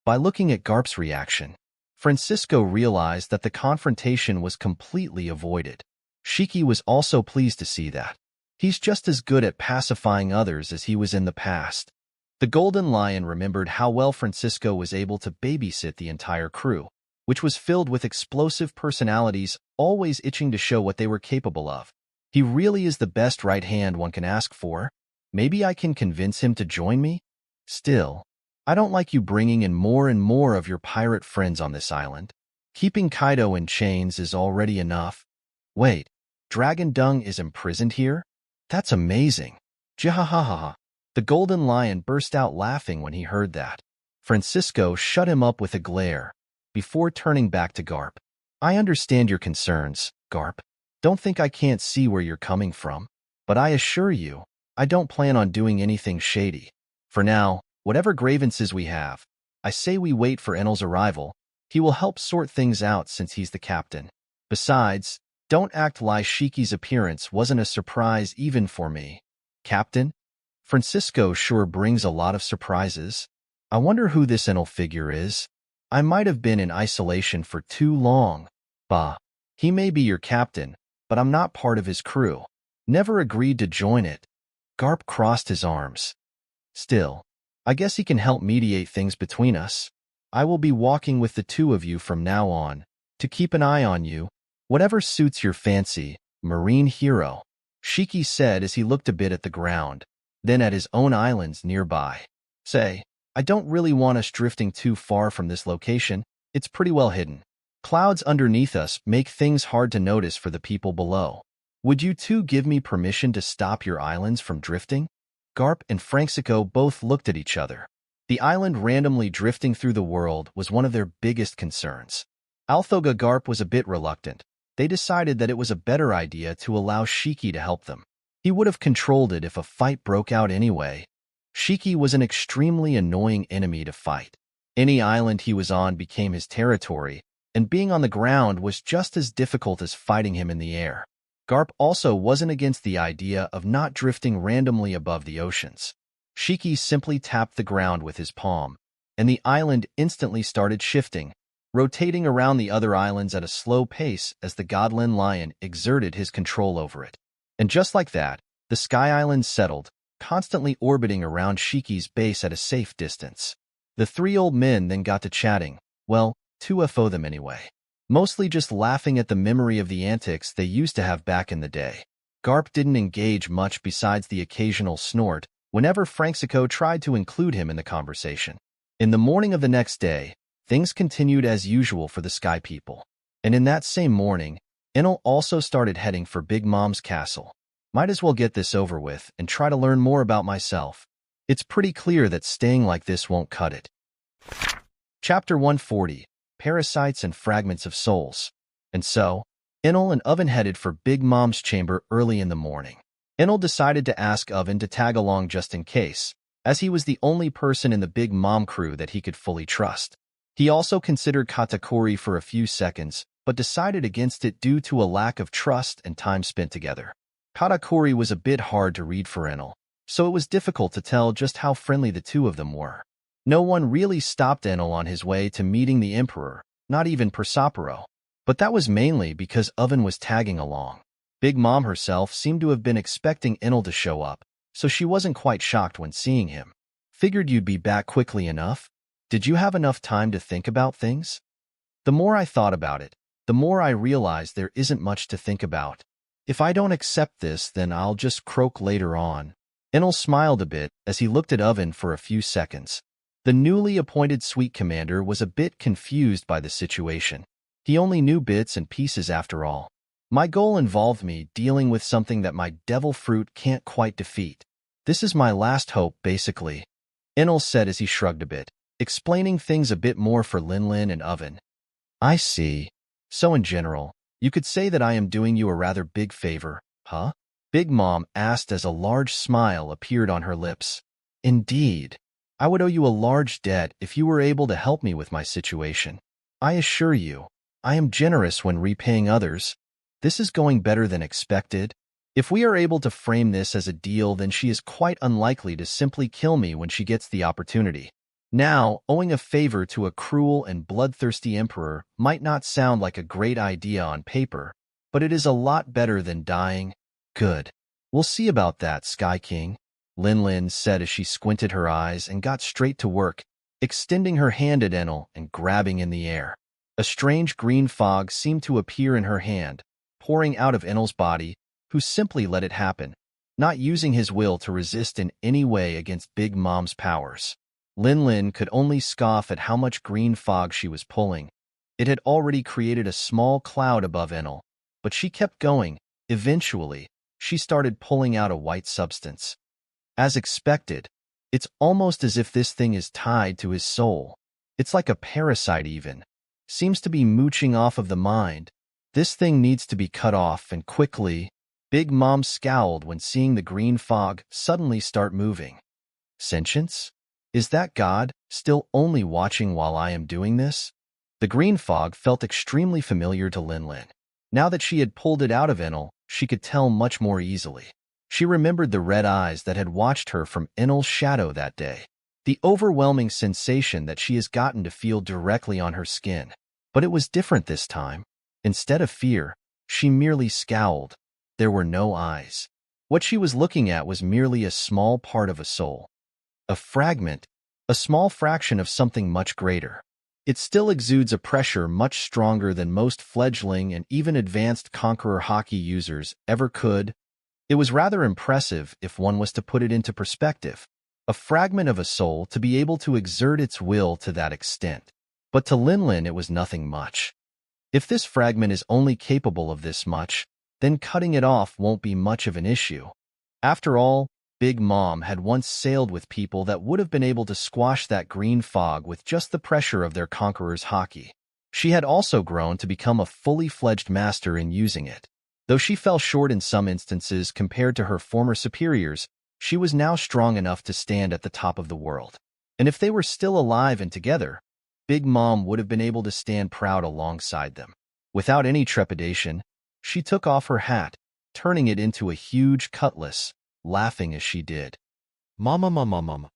By looking at Garp's reaction, Francisco realized that the confrontation was completely avoided. Shiki was also pleased to see that. He's just as good at pacifying others as he was in the past. The Golden Lion remembered how well Francisco was able to babysit the entire crew, which was filled with explosive personalities always itching to show what they were capable of. He really is the best right hand one can ask for. Maybe I can convince him to join me? Still, I don't like you bringing in more and more of your pirate friends on this island. Keeping Kaido in chains is already enough. Wait, Dragon Dung is imprisoned here? That's amazing. Jihahaha. The Golden Lion burst out laughing when he heard that. Francisco shut him up with a glare, before turning back to Garp. I understand your concerns, Garp. Don't think I can't see where you're coming from. But I assure you, I don't plan on doing anything shady. For now, whatever grievances we have, I say we wait for Enel's arrival. He will help sort things out since he's the captain. Besides, don't act like Shiki's appearance wasn't a surprise even for me. Captain? Francisco sure brings a lot of surprises. I wonder who this Enel figure is. I might have been in isolation for too long. Bah, he may be your captain, but I'm not part of his crew. Never agreed to join it. Garp crossed his arms. Still, I guess he can help mediate things between us. I will be walking with the two of you from now on, to keep an eye on you. Whatever suits your fancy, marine hero, Shiki said as he looked a bit at the ground, then at his own islands nearby. Say, I don't really want us drifting too far from this location. It's pretty well hidden. Clouds underneath us make things hard to notice for the people below. Would you two give me permission to stop your islands from drifting? Garp and Franxico both looked at each other. The island randomly drifting through the world was one of their biggest concerns. Although Garp was a bit reluctant, they decided that it was a better idea to allow Shiki to help them. He would have controlled it if a fight broke out anyway. Shiki was an extremely annoying enemy to fight. Any island he was on became his territory, and being on the ground was just as difficult as fighting him in the air. Garp also wasn't against the idea of not drifting randomly above the oceans. Shiki simply tapped the ground with his palm, and the island instantly started shifting, rotating around the other islands at a slow pace as the Godland Lion exerted his control over it. And just like that, the Sky Island settled, constantly orbiting around Shiki's base at a safe distance. The three old men then got to chatting, well, 2FO them anyway. Mostly just laughing at the memory of the antics they used to have back in the day. Garp didn't engage much besides the occasional snort whenever Franxico tried to include him in the conversation. In the morning of the next day, things continued as usual for the Sky People. And in that same morning, Enel also started heading for Big Mom's castle. Might as well get this over with and try to learn more about myself. It's pretty clear that staying like this won't cut it. Chapter 140, Parasites and Fragments of Souls. And so, Enel and Oven headed for Big Mom's chamber early in the morning. Enel decided to ask Oven to tag along just in case, as he was the only person in the Big Mom crew that he could fully trust. He also considered Katakuri for a few seconds, but decided against it due to a lack of trust and time spent together. Katakuri was a bit hard to read for Enel, so it was difficult to tell just how friendly the two of them were. No one really stopped Enel on his way to meeting the Emperor, not even Prospero. But that was mainly because Oven was tagging along. Big Mom herself seemed to have been expecting Enel to show up, so she wasn't quite shocked when seeing him. Figured you'd be back quickly enough? Did you have enough time to think about things? The more I thought about it, the more I realized there isn't much to think about. If I don't accept this, then I'll just croak later on. Enel smiled a bit as he looked at Oven for a few seconds. The newly appointed Suite Commander was a bit confused by the situation. He only knew bits and pieces after all. My goal involved me dealing with something that my devil fruit can't quite defeat. This is my last hope, basically, Enel said as he shrugged a bit, explaining things a bit more for Linlin and Oven. I see. So in general, you could say that I am doing you a rather big favor, huh? Big Mom asked as a large smile appeared on her lips. Indeed. I would owe you a large debt if you were able to help me with my situation. I assure you, I am generous when repaying others. This is going better than expected. If we are able to frame this as a deal, then she is quite unlikely to simply kill me when she gets the opportunity. Now, owing a favor to a cruel and bloodthirsty emperor might not sound like a great idea on paper, but it is a lot better than dying. Good. We'll see about that, Sky King, Linlin said as she squinted her eyes and got straight to work, extending her hand at Enel and grabbing in the air. A strange green fog seemed to appear in her hand, pouring out of Enel's body, who simply let it happen, not using his will to resist in any way against Big Mom's powers. Linlin could only scoff at how much green fog she was pulling. It had already created a small cloud above Enel, but she kept going. Eventually, she started pulling out a white substance. As expected, it's almost as if this thing is tied to his soul. It's like a parasite even. Seems to be mooching off of the mind. This thing needs to be cut off, and quickly. Big Mom scowled when seeing the green fog suddenly start moving. Sentience? Is that God still only watching while I am doing this? The green fog felt extremely familiar to Linlin. Now that she had pulled it out of Enel, she could tell much more easily. She remembered the red eyes that had watched her from Enel's shadow that day. The overwhelming sensation that she has gotten to feel directly on her skin. But it was different this time. Instead of fear, she merely scowled. There were no eyes. What she was looking at was merely a small part of a soul. A fragment, a small fraction of something much greater. It still exudes a pressure much stronger than most fledgling and even advanced Conqueror hockey users ever could. It was rather impressive if one was to put it into perspective. A fragment of a soul to be able to exert its will to that extent. But to Linlin it was nothing much. If this fragment is only capable of this much, then cutting it off won't be much of an issue. After all, Big Mom had once sailed with people that would have been able to squash that green fog with just the pressure of their conqueror's hockey. She had also grown to become a fully fledged master in using it. Though she fell short in some instances compared to her former superiors, she was now strong enough to stand at the top of the world. And if they were still alive and together, Big Mom would have been able to stand proud alongside them. Without any trepidation, she took off her hat, turning it into a huge cutlass, laughing as she did. Mama,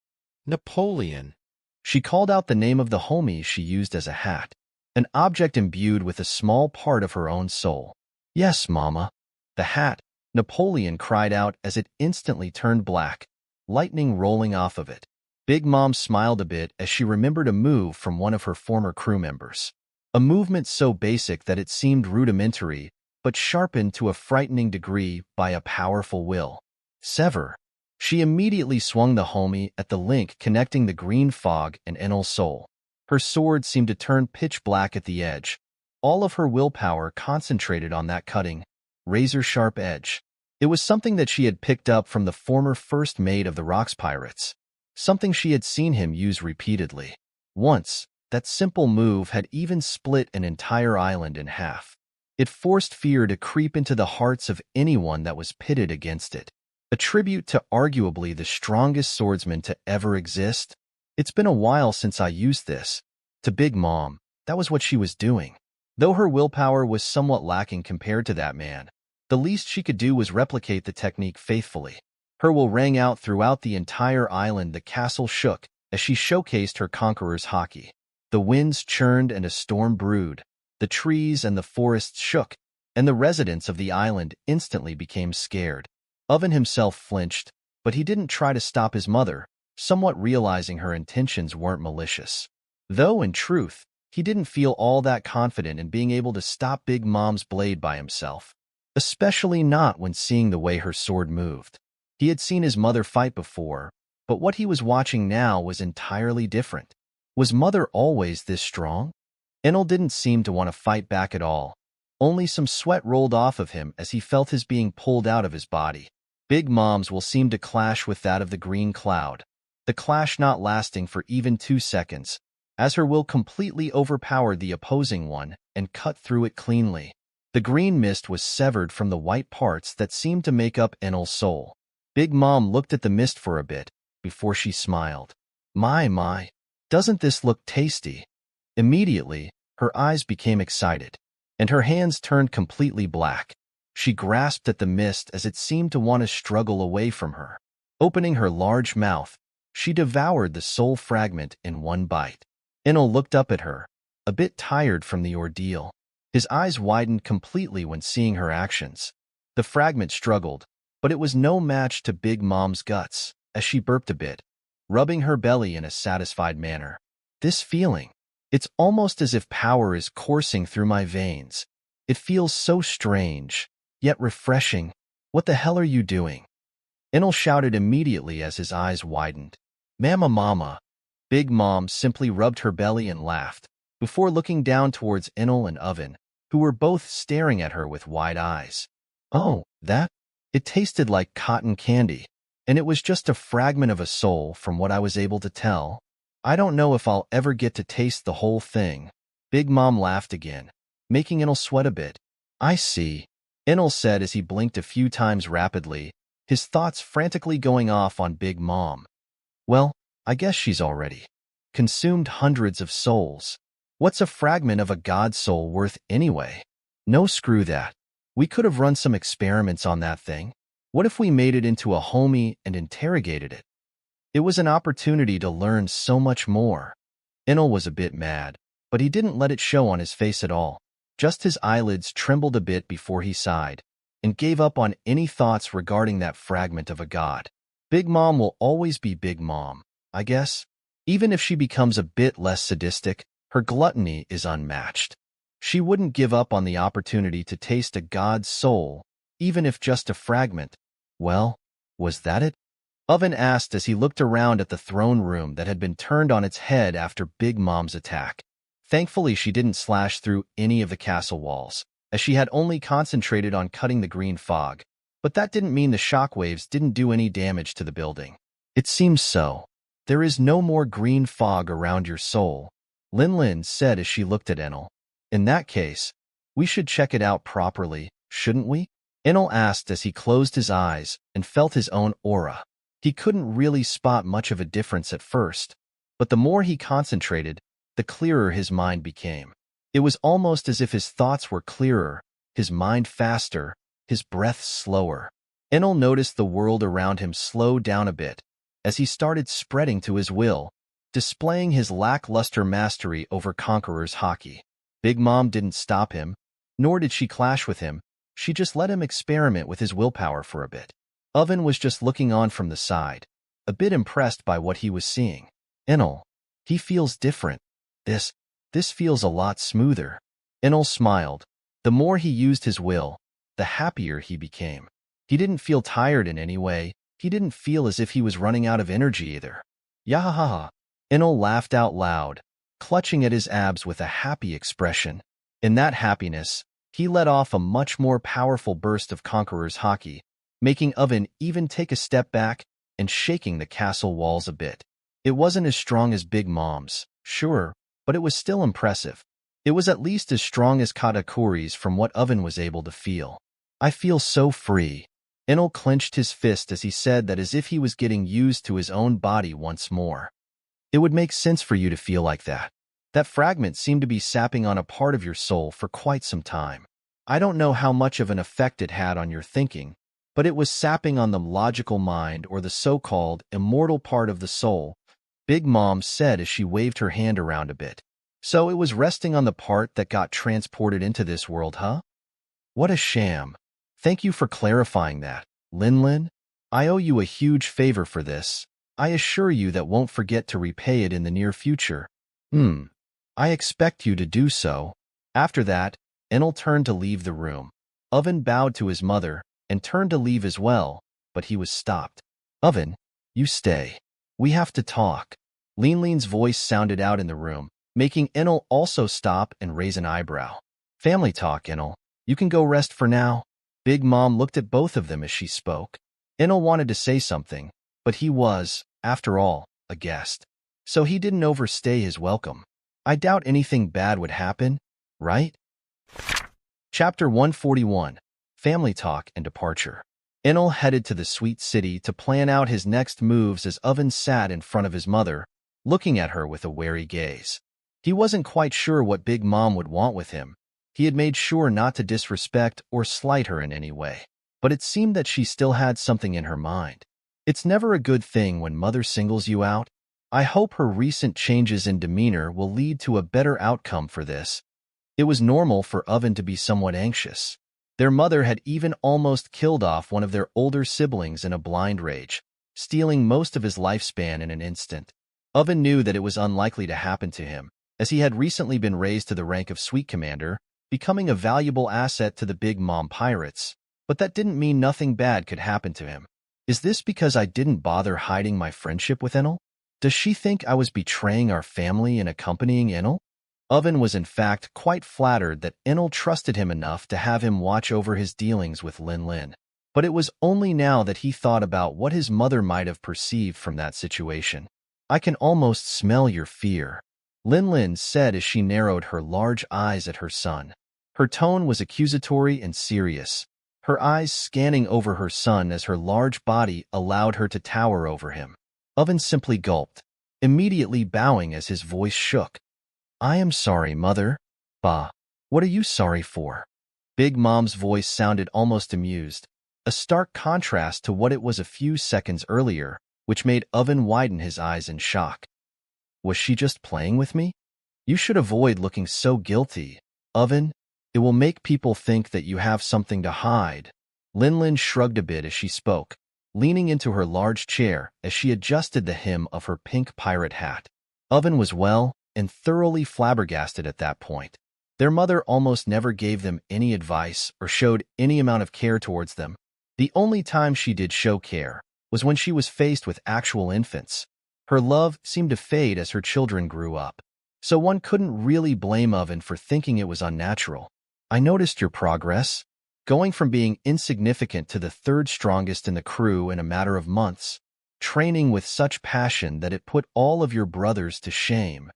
Napoleon. She called out the name of the homie she used as a hat, an object imbued with a small part of her own soul. Yes, Mama. The hat, Napoleon cried out as it instantly turned black, lightning rolling off of it. Big Mom smiled a bit as she remembered a move from one of her former crew members. A movement so basic that it seemed rudimentary, but sharpened to a frightening degree by a powerful will. Sever. She immediately swung the homie at the link connecting the green fog and Enel's soul. Her sword seemed to turn pitch black at the edge. All of her willpower concentrated on that cutting, razor-sharp edge. It was something that she had picked up from the former first mate of the Rocks Pirates, something she had seen him use repeatedly. Once, that simple move had even split an entire island in half. It forced fear to creep into the hearts of anyone that was pitted against it. A tribute to arguably the strongest swordsman to ever exist. It's been a while since I used this. To Big Mom, that was what she was doing. Though her willpower was somewhat lacking compared to that man, the least she could do was replicate the technique faithfully. Her will rang out throughout the entire island. The castle shook as she showcased her conqueror's hockey. The winds churned and a storm brewed. The trees and the forests shook, and the residents of the island instantly became scared. Oven himself flinched, but he didn't try to stop his mother, somewhat realizing her intentions weren't malicious. Though, in truth, he didn't feel all that confident in being able to stop Big Mom's blade by himself, especially not when seeing the way her sword moved. He had seen his mother fight before, but what he was watching now was entirely different. Was Mother always this strong? Enel didn't seem to want to fight back at all. Only some sweat rolled off of him as he felt his being pulled out of his body. Big Mom's will seemed to clash with that of the green cloud, the clash not lasting for even 2 seconds, as her will completely overpowered the opposing one and cut through it cleanly. The green mist was severed from the white parts that seemed to make up Enel's soul. Big Mom looked at the mist for a bit, before she smiled. My, doesn't this look tasty? Immediately, her eyes became excited, and her hands turned completely black. She grasped at the mist as it seemed to want to struggle away from her. Opening her large mouth, she devoured the soul fragment in one bite. Enel looked up at her, a bit tired from the ordeal. His eyes widened completely when seeing her actions. The fragment struggled, but it was no match to Big Mom's guts, as she burped a bit, rubbing her belly in a satisfied manner. This feeling, it's almost as if power is coursing through my veins. It feels so strange, yet refreshing. What the hell are you doing? Enel shouted immediately as his eyes widened. Mama. Big Mom simply rubbed her belly and laughed, before looking down towards Enel and Oven, who were both staring at her with wide eyes. Oh, that? It tasted like cotton candy, and it was just a fragment of a soul from what I was able to tell. I don't know if I'll ever get to taste the whole thing. Big Mom laughed again, making Enel sweat a bit. I see, Enel said as he blinked a few times rapidly, his thoughts frantically going off on Big Mom. Well, I guess she's already consumed hundreds of souls. What's a fragment of a god soul worth anyway? No, screw that. We could have run some experiments on that thing. What if we made it into a homie and interrogated it? It was an opportunity to learn so much more. Enel was a bit mad, but he didn't let it show on his face at all. Just his eyelids trembled a bit before he sighed, and gave up on any thoughts regarding that fragment of a god. Big Mom will always be Big Mom, I guess. Even if she becomes a bit less sadistic, her gluttony is unmatched. She wouldn't give up on the opportunity to taste a god's soul, even if just a fragment. Well, was that it? Oven asked as he looked around at the throne room that had been turned on its head after Big Mom's attack. Thankfully, she didn't slash through any of the castle walls, as she had only concentrated on cutting the green fog. But that didn't mean the shockwaves didn't do any damage to the building. It seems so. There is no more green fog around your soul, Lin said as she looked at Enel. In that case, we should check it out properly, shouldn't we? Enel asked as he closed his eyes and felt his own aura. He couldn't really spot much of a difference at first, but the more he concentrated, the clearer his mind became. It was almost as if his thoughts were clearer, his mind faster, his breath slower. Enel noticed the world around him slow down a bit as he started spreading to his will, displaying his lackluster mastery over Conqueror's haki. Big Mom didn't stop him, nor did she clash with him. She just let him experiment with his willpower for a bit. Oven was just looking on from the side, a bit impressed by what he was seeing. Enel, he feels different. This feels a lot smoother. Enel smiled. The more he used his will, the happier he became. He didn't feel tired in any way. He didn't feel as if he was running out of energy either. Yahahaha. Enel laughed out loud, clutching at his abs with a happy expression. In that happiness, he let off a much more powerful burst of Conqueror's haki, making Oven even take a step back and shaking the castle walls a bit. It wasn't as strong as Big Mom's, sure, but it was still impressive. It was at least as strong as Katakuri's from what Oven was able to feel. I feel so free. Enel clenched his fist as he said that as if he was getting used to his own body once more. It would make sense for you to feel like that. That fragment seemed to be sapping on a part of your soul for quite some time. I don't know how much of an effect it had on your thinking, but it was sapping on the logical mind or the so-called immortal part of the soul, Big Mom said as she waved her hand around a bit. So it was resting on the part that got transported into this world, huh? What a sham. Thank you for clarifying that, Lin. I owe you a huge favor for this. I assure you that won't forget to repay it in the near future. I expect you to do so. After that, Enel turned to leave the room. Oven bowed to his mother and turned to leave as well, but he was stopped. Oven, you stay. We have to talk. Lin's voice sounded out in the room, making Enel also stop and raise an eyebrow. Family talk, Enel. You can go rest for now. Big Mom looked at both of them as she spoke. Enel wanted to say something, but he was, after all, a guest. So he didn't overstay his welcome. I doubt anything bad would happen, right? Chapter 141, Family Talk and Departure. Enel headed to the sweet city to plan out his next moves as Oven sat in front of his mother, looking at her with a wary gaze. He wasn't quite sure what Big Mom would want with him. He had made sure not to disrespect or slight her in any way, but it seemed that she still had something in her mind. It's never a good thing when mother singles you out. I hope her recent changes in demeanor will lead to a better outcome for this. It was normal for Oven to be somewhat anxious. Their mother had even almost killed off one of their older siblings in a blind rage, stealing most of his lifespan in an instant. Oven knew that it was unlikely to happen to him, as he had recently been raised to the rank of Sweet Commander, becoming a valuable asset to the Big Mom pirates, but that didn't mean nothing bad could happen to him. Is this because I didn't bother hiding my friendship with Enel? Does she think I was betraying our family and accompanying Enel? Oven was in fact quite flattered that Enel trusted him enough to have him watch over his dealings with Lin. But it was only now that he thought about what his mother might have perceived from that situation. I can almost smell your fear, Lin said as she narrowed her large eyes at her son. Her tone was accusatory and serious, her eyes scanning over her son as her large body allowed her to tower over him. Oven simply gulped, immediately bowing as his voice shook. I am sorry, Mother. Bah, what are you sorry for? Big Mom's voice sounded almost amused, a stark contrast to what it was a few seconds earlier, which made Oven widen his eyes in shock. Was she just playing with me? You should avoid looking so guilty, Oven. It will make people think that you have something to hide. Lin shrugged a bit as she spoke, leaning into her large chair as she adjusted the hem of her pink pirate hat. Oven was well and thoroughly flabbergasted at that point. Their mother almost never gave them any advice or showed any amount of care towards them. The only time she did show care was when she was faced with actual infants. Her love seemed to fade as her children grew up, so one couldn't really blame Oven for thinking it was unnatural. I noticed your progress, going from being insignificant to the third strongest in the crew in a matter of months, training with such passion that it put all of your brothers to shame.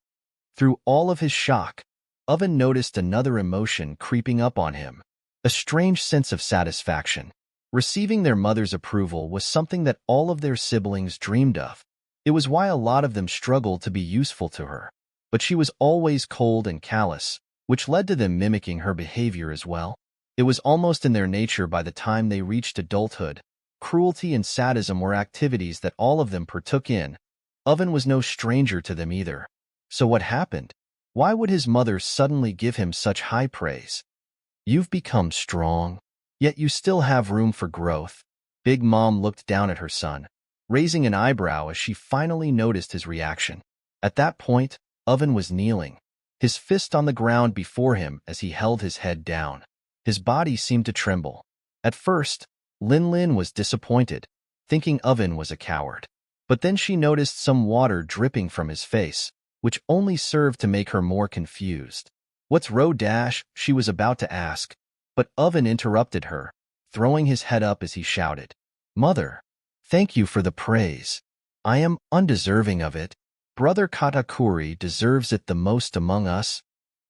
Through all of his shock, Oven noticed another emotion creeping up on him, a strange sense of satisfaction. Receiving their mother's approval was something that all of their siblings dreamed of. It was why a lot of them struggled to be useful to her. but she was always cold and callous, which led to them mimicking her behavior as well. It was almost in their nature by the time they reached adulthood. Cruelty and sadism were activities that all of them partook in. Oven was no stranger to them either. So what happened? Why would his mother suddenly give him such high praise? You've become strong, yet you still have room for growth. Big Mom looked down at her son, raising an eyebrow as she finally noticed his reaction. At that point, Oven was kneeling, his fist on the ground before him as he held his head down. His body seemed to tremble. At first, Lin was disappointed, thinking Oven was a coward. But then she noticed some water dripping from his face, which only served to make her more confused. What's row dash? She was about to ask, but Oven interrupted her, throwing his head up as he shouted, Mother, thank you for the praise. I am undeserving of it. Brother Katakuri deserves it the most among us.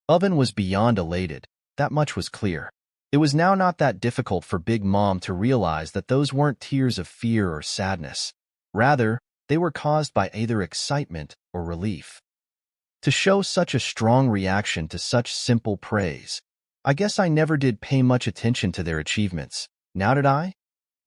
Oven was beyond elated, that much was clear. It was now not that difficult for Big Mom to realize that those weren't tears of fear or sadness. Rather, they were caused by either excitement or relief. To show such a strong reaction to such simple praise, I guess I never did pay much attention to their achievements. Now did I?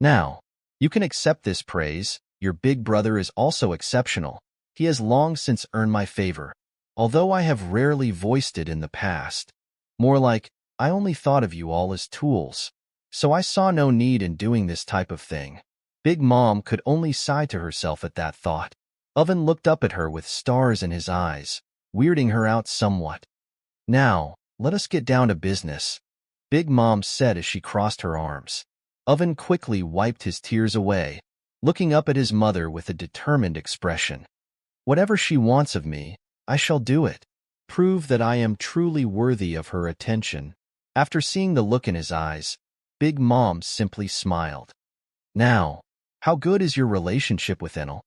Now, you can accept this praise. Your big brother is also exceptional. He has long since earned my favor, although I have rarely voiced it in the past. More like, I only thought of you all as tools, so I saw no need in doing this type of thing. Big Mom could only sigh to herself at that thought. Oven looked up at her with stars in his eyes, weirding her out somewhat. Now, let us get down to business, Big Mom said as she crossed her arms. Oven quickly wiped his tears away, looking up at his mother with a determined expression. Whatever she wants of me, I shall do it. Prove that I am truly worthy of her attention. After seeing the look in his eyes, Big Mom simply smiled. Now, how good is your relationship with Enel?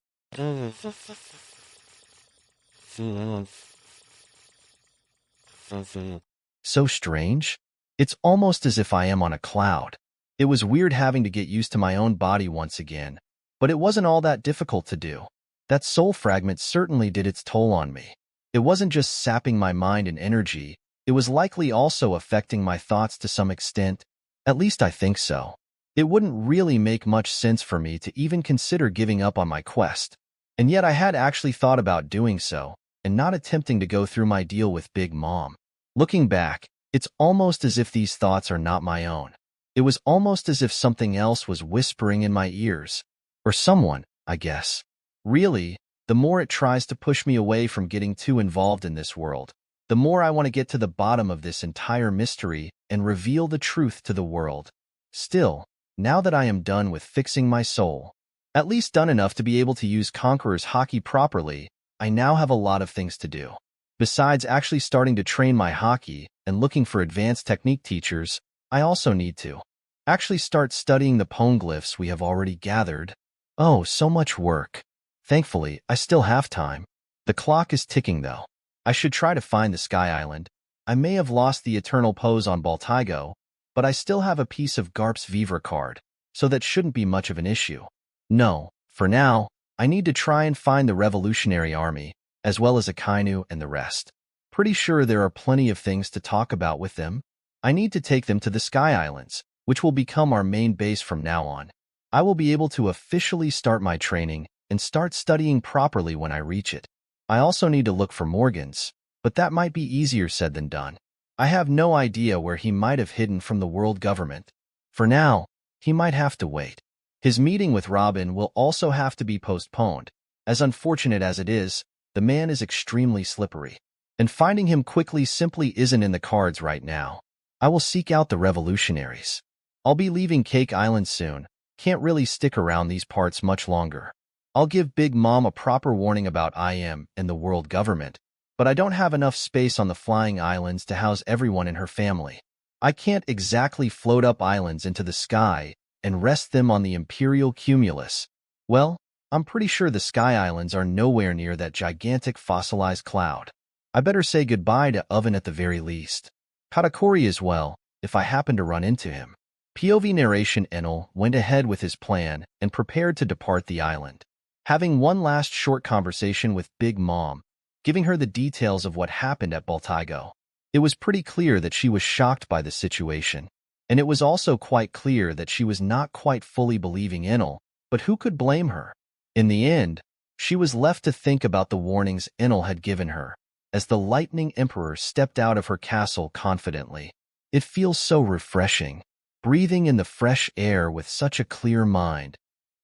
So strange. It's almost as if I am on a cloud. It was weird having to get used to my own body once again, but it wasn't all that difficult to do. That soul fragment certainly did its toll on me. It wasn't just sapping my mind and energy, it was likely also affecting my thoughts to some extent. At least I think so. It wouldn't really make much sense for me to even consider giving up on my quest. And yet I had actually thought about doing so, and not attempting to go through my deal with Big Mom. Looking back, it's almost as if these thoughts are not my own. It was almost as if something else was whispering in my ears. Or someone, I guess. Really, the more it tries to push me away from getting too involved in this world, the more I want to get to the bottom of this entire mystery and reveal the truth to the world. Still, now that I am done with fixing my soul, at least done enough to be able to use Conqueror's hockey properly, I now have a lot of things to do. Besides actually starting to train my hockey and looking for advanced technique teachers, I also need to actually start studying the poneglyphs we have already gathered. Oh, so much work. Thankfully, I still have time. The clock is ticking, though. I should try to find the Sky Island. I may have lost the Eternal Pose on Baltigo, but I still have a piece of Garp's Vivre card, so that shouldn't be much of an issue. No, for now, I need to try and find the Revolutionary Army, as well as Akainu and the rest. Pretty sure there are plenty of things to talk about with them. I need to take them to the Sky Islands, which will become our main base from now on. I will be able to officially start my training and start studying properly when I reach it. I also need to look for Morgan's, but that might be easier said than done. I have no idea where he might have hidden from the world government. For now, he might have to wait. His meeting with Robin will also have to be postponed. As unfortunate as it is, the man is extremely slippery, and finding him quickly simply isn't in the cards right now. I will seek out the revolutionaries. I'll be leaving Cake Island soon. Can't really stick around these parts much longer. I'll give Big Mom a proper warning about IM and the world government, but I don't have enough space on the flying islands to house everyone in her family. I can't exactly float up islands into the sky and rest them on the Imperial Cumulus. Well, I'm pretty sure the Sky Islands are nowhere near that gigantic fossilized cloud. I better say goodbye to Oven at the very least. Katakuri as well, if I happen to run into him. POV narration. Enel went ahead with his plan and prepared to depart the island. Having one last short conversation with Big Mom, giving her the details of what happened at Baltigo. It was pretty clear that she was shocked by the situation, and it was also quite clear that she was not quite fully believing Enel, but who could blame her? In the end, she was left to think about the warnings Enel had given her, as the Lightning Emperor stepped out of her castle confidently. It feels so refreshing, breathing in the fresh air with such a clear mind.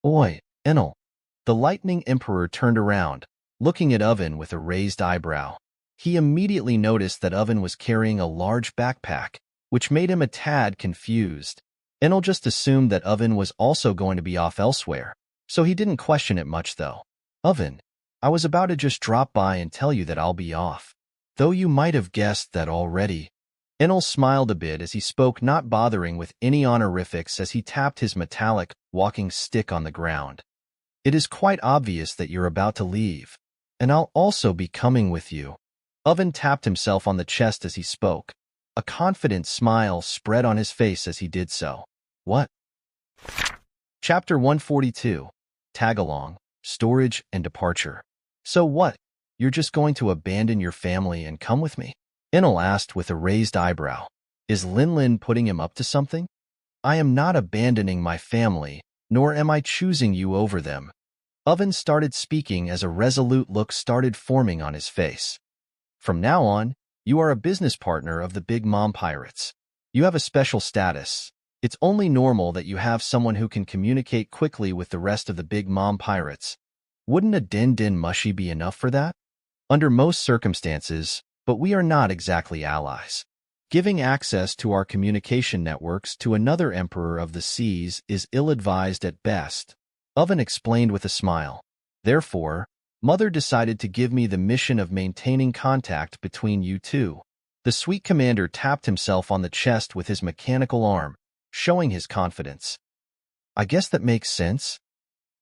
Oi, Enel. The Lightning Emperor turned around, looking at Oven with a raised eyebrow. He immediately noticed that Oven was carrying a large backpack, which made him a tad confused. Enel just assumed that Oven was also going to be off elsewhere, so he didn't question it much though. Oven, I was about to just drop by and tell you that I'll be off. Though you might have guessed that already. Enel smiled a bit as he spoke, not bothering with any honorifics as he tapped his metallic walking stick on the ground. It is quite obvious that you're about to leave, and I'll also be coming with you. Oven tapped himself on the chest as he spoke. A confident smile spread on his face as he did so. What? Chapter 142. Tagalong, Storage and Departure. So what? You're just going to abandon your family and come with me? Enel asked with a raised eyebrow. Is Linlin putting him up to something? I am not abandoning my family, nor am I choosing you over them. Oven started speaking as a resolute look started forming on his face. From now on, you are a business partner of the Big Mom Pirates. You have a special status. It's only normal that you have someone who can communicate quickly with the rest of the Big Mom Pirates. Wouldn't a Din Din Mushi be enough for that? Under most circumstances, but we are not exactly allies. Giving access to our communication networks to another Emperor of the Seas is ill-advised at best, Oven explained with a smile. Therefore, Mother decided to give me the mission of maintaining contact between you two. The sweet commander tapped himself on the chest with his mechanical arm, showing his confidence. I guess that makes sense.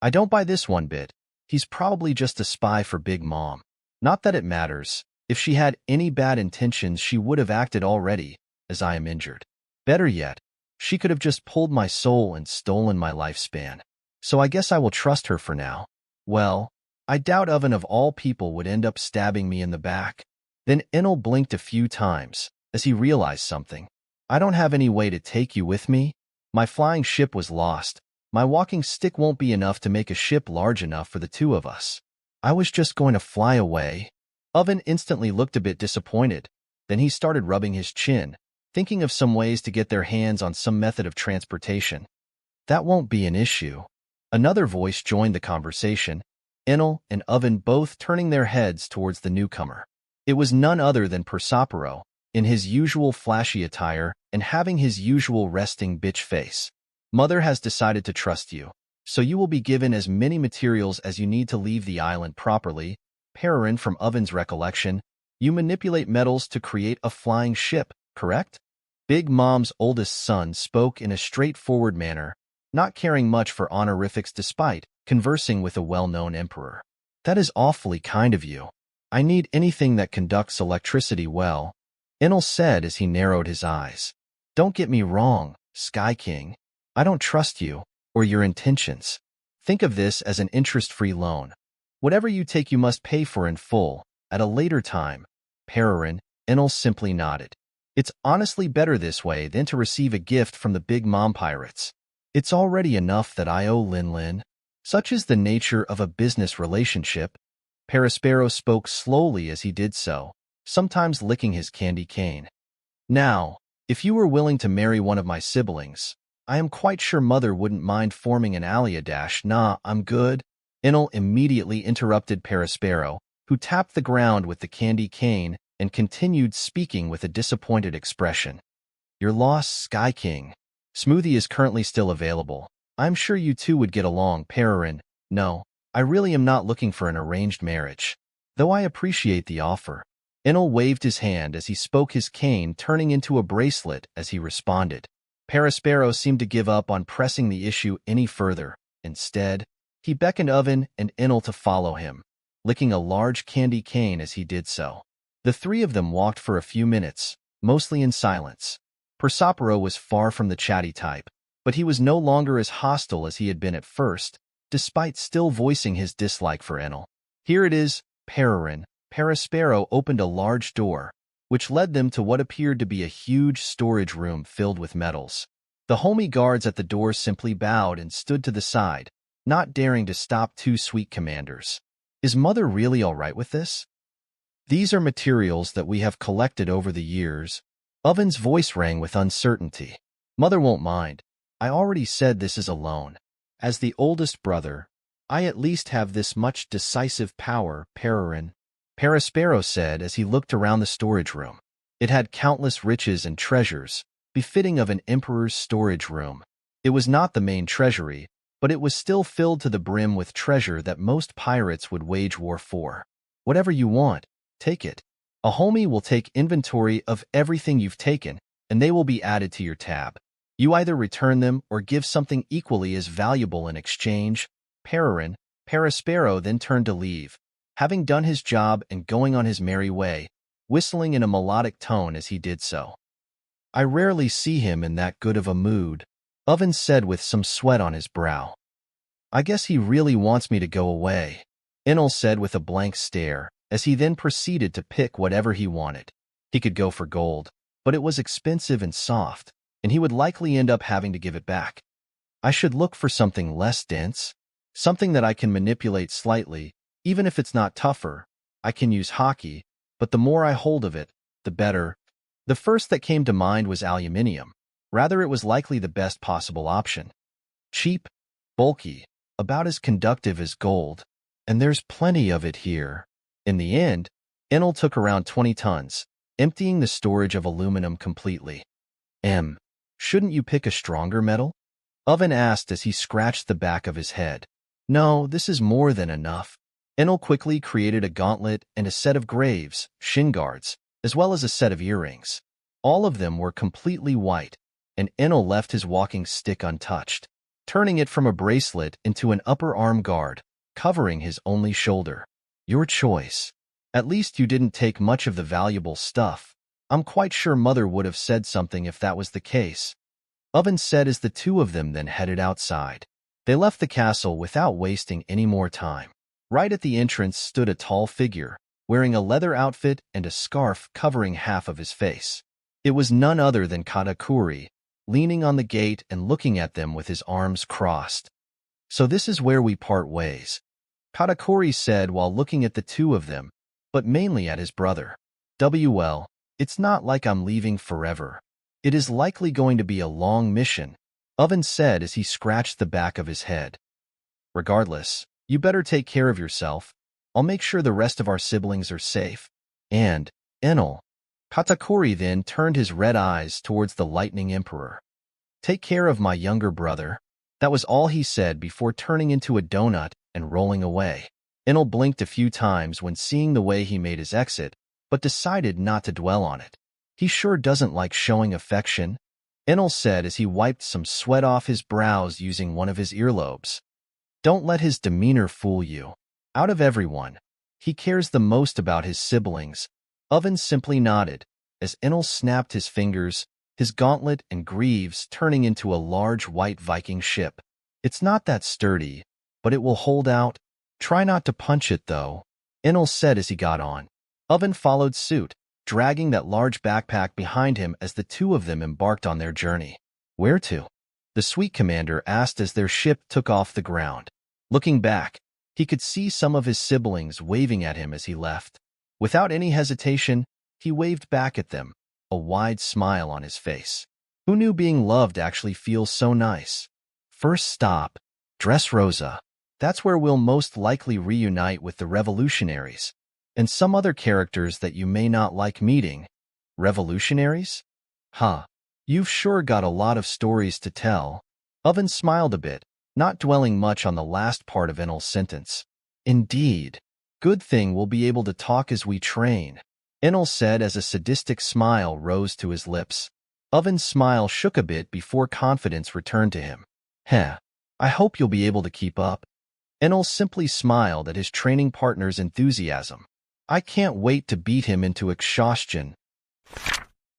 I don't buy this one bit. He's probably just a spy for Big Mom. Not that it matters. If she had any bad intentions, she would have acted already, as I am injured. Better yet, she could have just pulled my soul and stolen my lifespan. So I guess I will trust her for now. Well, I doubt Oven of all people would end up stabbing me in the back. Then Enel blinked a few times, as he realized something. I don't have any way to take you with me. My flying ship was lost. My walking stick won't be enough to make a ship large enough for the two of us. I was just going to fly away. Oven instantly looked a bit disappointed. Then he started rubbing his chin, thinking of some ways to get their hands on some method of transportation. That won't be an issue. Another voice joined the conversation, Enel and Oven both turning their heads towards the newcomer. It was none other than Persopero, in his usual flashy attire and having his usual resting bitch face. Mother has decided to trust you, so you will be given as many materials as you need to leave the island properly. Pararin, from Oven's recollection, you manipulate metals to create a flying ship, correct? Big Mom's oldest son spoke in a straightforward manner, not caring much for honorifics despite conversing with a well-known emperor. That is awfully kind of you. I need anything that conducts electricity well, Enel said as he narrowed his eyes. Don't get me wrong, Sky King. I don't trust you or your intentions. Think of this as an interest-free loan. Whatever you take you must pay for in full, at a later time. Pararin, Enel simply nodded. It's honestly better this way than to receive a gift from the Big Mom Pirates. It's already enough that I owe Linlin. Such is the nature of a business relationship. Paraspero spoke slowly as he did so, sometimes licking his candy cane. Now, if you were willing to marry one of my siblings, I am quite sure Mother wouldn't mind forming an alliance. Nah, I'm good. Enel immediately interrupted Paraspero, who tapped the ground with the candy cane and continued speaking with a disappointed expression. Your loss, Sky King. Smoothie is currently still available. I'm sure you two would get along. Pararin, no, I really am not looking for an arranged marriage, though I appreciate the offer. Enel waved his hand as he spoke, his cane turning into a bracelet as he responded. Paraspero seemed to give up on pressing the issue any further. Instead, he beckoned Oven and Enel to follow him, licking a large candy cane as he did so. The three of them walked for a few minutes, mostly in silence. Persopero was far from the chatty type, but he was no longer as hostile as he had been at first, despite still voicing his dislike for Enel. Here it is, Pararin. Paraspero opened a large door, which led them to what appeared to be a huge storage room filled with metals. The homie guards at the door simply bowed and stood to the side, not daring to stop two sweet commanders. Is Mother really all right with this? These are materials that we have collected over the years. Oven's voice rang with uncertainty. Mother won't mind. I already said this is a loan. As the oldest brother, I at least have this much decisive power, Paraspero said as he looked around the storage room. It had countless riches and treasures, befitting of an emperor's storage room. It was not the main treasury, but it was still filled to the brim with treasure that most pirates would wage war for. Whatever you want, take it. A homie will take inventory of everything you've taken, and they will be added to your tab. You either return them or give something equally as valuable in exchange. Paraspero then turned to leave, having done his job and going on his merry way, whistling in a melodic tone as he did so. I rarely see him in that good of a mood, Oven said with some sweat on his brow. I guess he really wants me to go away, Enel said with a blank stare, as he then proceeded to pick whatever he wanted. He could go for gold, but it was expensive and soft, and he would likely end up having to give it back. I should look for something less dense, something that I can manipulate slightly, even if it's not tougher. I can use hockey, but the more I hold of it, the better. The first that came to mind was aluminium. Rather, it was likely the best possible option. Cheap, bulky, about as conductive as gold, and there's plenty of it here. In the end, Enel took around 20 tons, emptying the storage of aluminum completely. Shouldn't you pick a stronger metal? Oven asked as he scratched the back of his head. No, this is more than enough. Enel quickly created a gauntlet and a set of graves, shin guards, as well as a set of earrings. All of them were completely white, and Enel left his walking stick untouched, turning it from a bracelet into an upper arm guard, covering his only shoulder. Your choice. At least you didn't take much of the valuable stuff. I'm quite sure Mother would have said something if that was the case, Oven said as the two of them then headed outside. They left the castle without wasting any more time. Right at the entrance stood a tall figure, wearing a leather outfit and a scarf covering half of his face. It was none other than Katakuri, leaning on the gate and looking at them with his arms crossed. So this is where we part ways, Katakuri said while looking at the two of them, but mainly at his brother. Well, it's not like I'm leaving forever. It is likely going to be a long mission, Oven said as he scratched the back of his head. Regardless, you better take care of yourself. I'll make sure the rest of our siblings are safe. And, Enel. Katakuri then turned his red eyes towards the Lightning Emperor. Take care of my younger brother. That was all he said before turning into a donut and rolling away. Enel blinked a few times when seeing the way he made his exit, but decided not to dwell on it. He sure doesn't like showing affection, Enel said as he wiped some sweat off his brows using one of his earlobes. Don't let his demeanor fool you. Out of everyone, he cares the most about his siblings. Oven simply nodded, as Enel snapped his fingers, his gauntlet and greaves turning into a large white Viking ship. It's not that sturdy, but it will hold out. Try not to punch it, though, Enel said as he got on. Oven followed suit, dragging that large backpack behind him as the two of them embarked on their journey. Where to? The sweet commander asked as their ship took off the ground. Looking back, he could see some of his siblings waving at him as he left. Without any hesitation, he waved back at them, a wide smile on his face. Who knew being loved actually feels so nice? First stop, Dress Rosa. That's where we'll most likely reunite with the revolutionaries. And some other characters that you may not like meeting. Revolutionaries? Huh. You've sure got a lot of stories to tell. Oven smiled a bit, not dwelling much on the last part of Enel's sentence. Indeed. Good thing we'll be able to talk as we train, Enel said as a sadistic smile rose to his lips. Oven's smile shook a bit before confidence returned to him. Heh. I hope you'll be able to keep up. Enel simply smiled at his training partner's enthusiasm. I can't wait to beat him into exhaustion.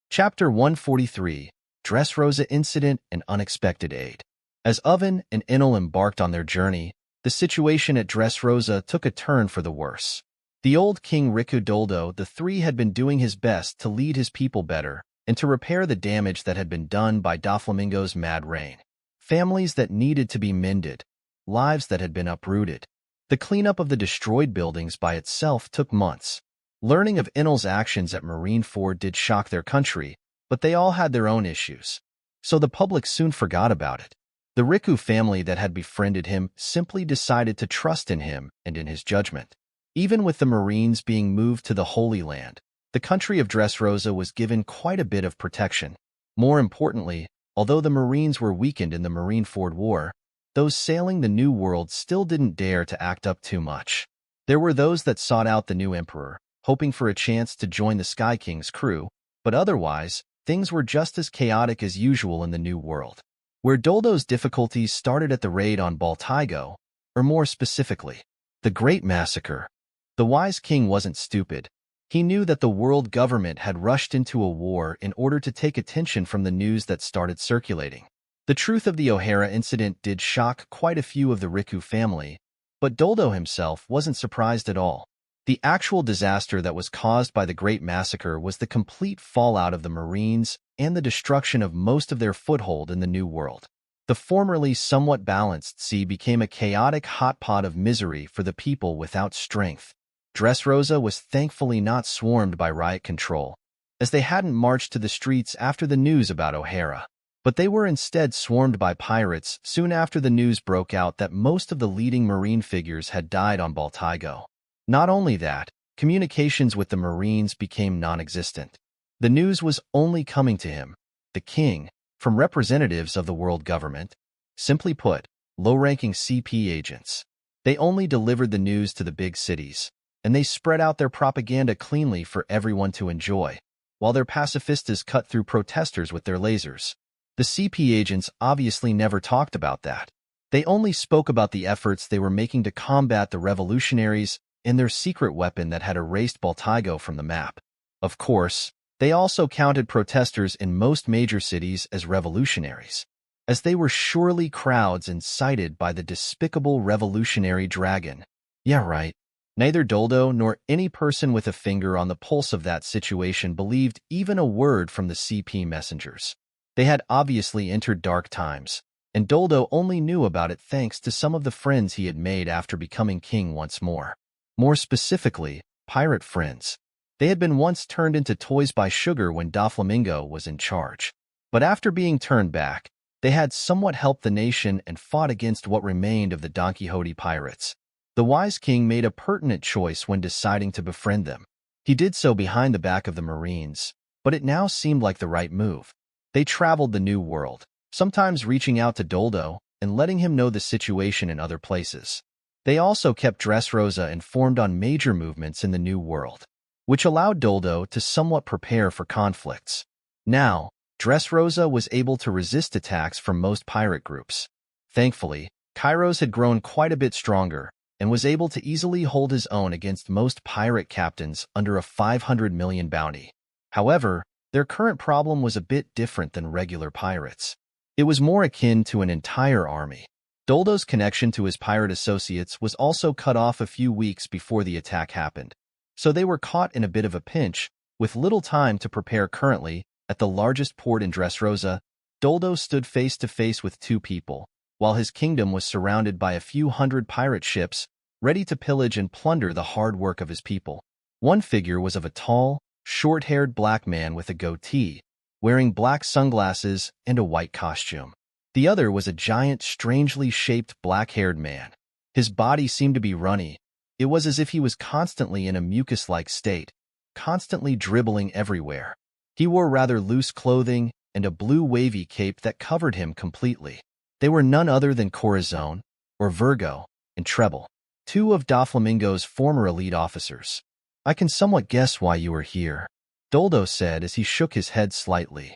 Chapter 143, Dress Rosa Incident and Unexpected Aid. As Oven and Enel embarked on their journey, the situation at Dress Rosa took a turn for the worse. The old King Riku Doldo III had been doing his best to lead his people better and to repair the damage that had been done by Doflamingo's mad reign. Families that needed to be mended, lives that had been uprooted. The cleanup of the destroyed buildings by itself took months. Learning of Enel's actions at Marineford did shock their country, but they all had their own issues. So the public soon forgot about it. The Riku family that had befriended him simply decided to trust in him and in his judgment. Even with the Marines being moved to the Holy Land, the country of Dress Rosa was given quite a bit of protection. More importantly, although the Marines were weakened in the Marineford War, those sailing the New World still didn't dare to act up too much. There were those that sought out the new emperor, hoping for a chance to join the Sky King's crew, but otherwise, things were just as chaotic as usual in the New World. Where Doldo's difficulties started at the raid on Baltigo, or more specifically, the Great Massacre. The wise king wasn't stupid. He knew that the world government had rushed into a war in order to take attention from the news that started circulating. The truth of the O'Hara incident did shock quite a few of the Riku family, but Doldo himself wasn't surprised at all. The actual disaster that was caused by the Great Massacre was the complete fallout of the Marines and the destruction of most of their foothold in the New World. The formerly somewhat balanced sea became a chaotic hot pot of misery for the people without strength. Dress Rosa was thankfully not swarmed by riot control, as they hadn't marched to the streets after the news about O'Hara. But they were instead swarmed by pirates soon after the news broke out that most of the leading Marine figures had died on Baltigo. Not only that, communications with the Marines became non-existent. The news was only coming to him, the king, from representatives of the world government. Simply put, low-ranking CP agents. They only delivered the news to the big cities, and they spread out their propaganda cleanly for everyone to enjoy, while their pacifistas cut through protesters with their lasers. The CP agents obviously never talked about that. They only spoke about the efforts they were making to combat the revolutionaries and their secret weapon that had erased Baltigo from the map. Of course, they also counted protesters in most major cities as revolutionaries, as they were surely crowds incited by the despicable revolutionary dragon. Yeah, right. Neither Doldo nor any person with a finger on the pulse of that situation believed even a word from the CP messengers. They had obviously entered dark times, and Doldo only knew about it thanks to some of the friends he had made after becoming king once more. More specifically, pirate friends. They had been once turned into toys by Sugar when Doflamingo was in charge. But after being turned back, they had somewhat helped the nation and fought against what remained of the Don Quixote pirates. The wise king made a pertinent choice when deciding to befriend them. He did so behind the back of the Marines, but it now seemed like the right move. They traveled the New World, sometimes reaching out to Doldo and letting him know the situation in other places. They also kept Dress Rosa informed on major movements in the New World, which allowed Doldo to somewhat prepare for conflicts. Now, Dress Rosa was able to resist attacks from most pirate groups. Thankfully, Kairos had grown quite a bit stronger and was able to easily hold his own against most pirate captains under a 500 million bounty. However, their current problem was a bit different than regular pirates. It was more akin to an entire army. Doldo's connection to his pirate associates was also cut off a few weeks before the attack happened, so they were caught in a bit of a pinch, with little time to prepare. Currently, at the largest port in Dress Rosa, Doldo stood face to face with two people, while his kingdom was surrounded by a few hundred pirate ships, ready to pillage and plunder the hard work of his people. One figure was of a tall, short-haired black man with a goatee, wearing black sunglasses and a white costume. The other was a giant, strangely shaped black-haired man. His body seemed to be runny. It was as if he was constantly in a mucus-like state, constantly dribbling everywhere. He wore rather loose clothing and a blue wavy cape that covered him completely. They were none other than Corazon, or Virgo, and Treble, two of Doflamingo's former elite officers. "I can somewhat guess why you are here," Doldo said as he shook his head slightly.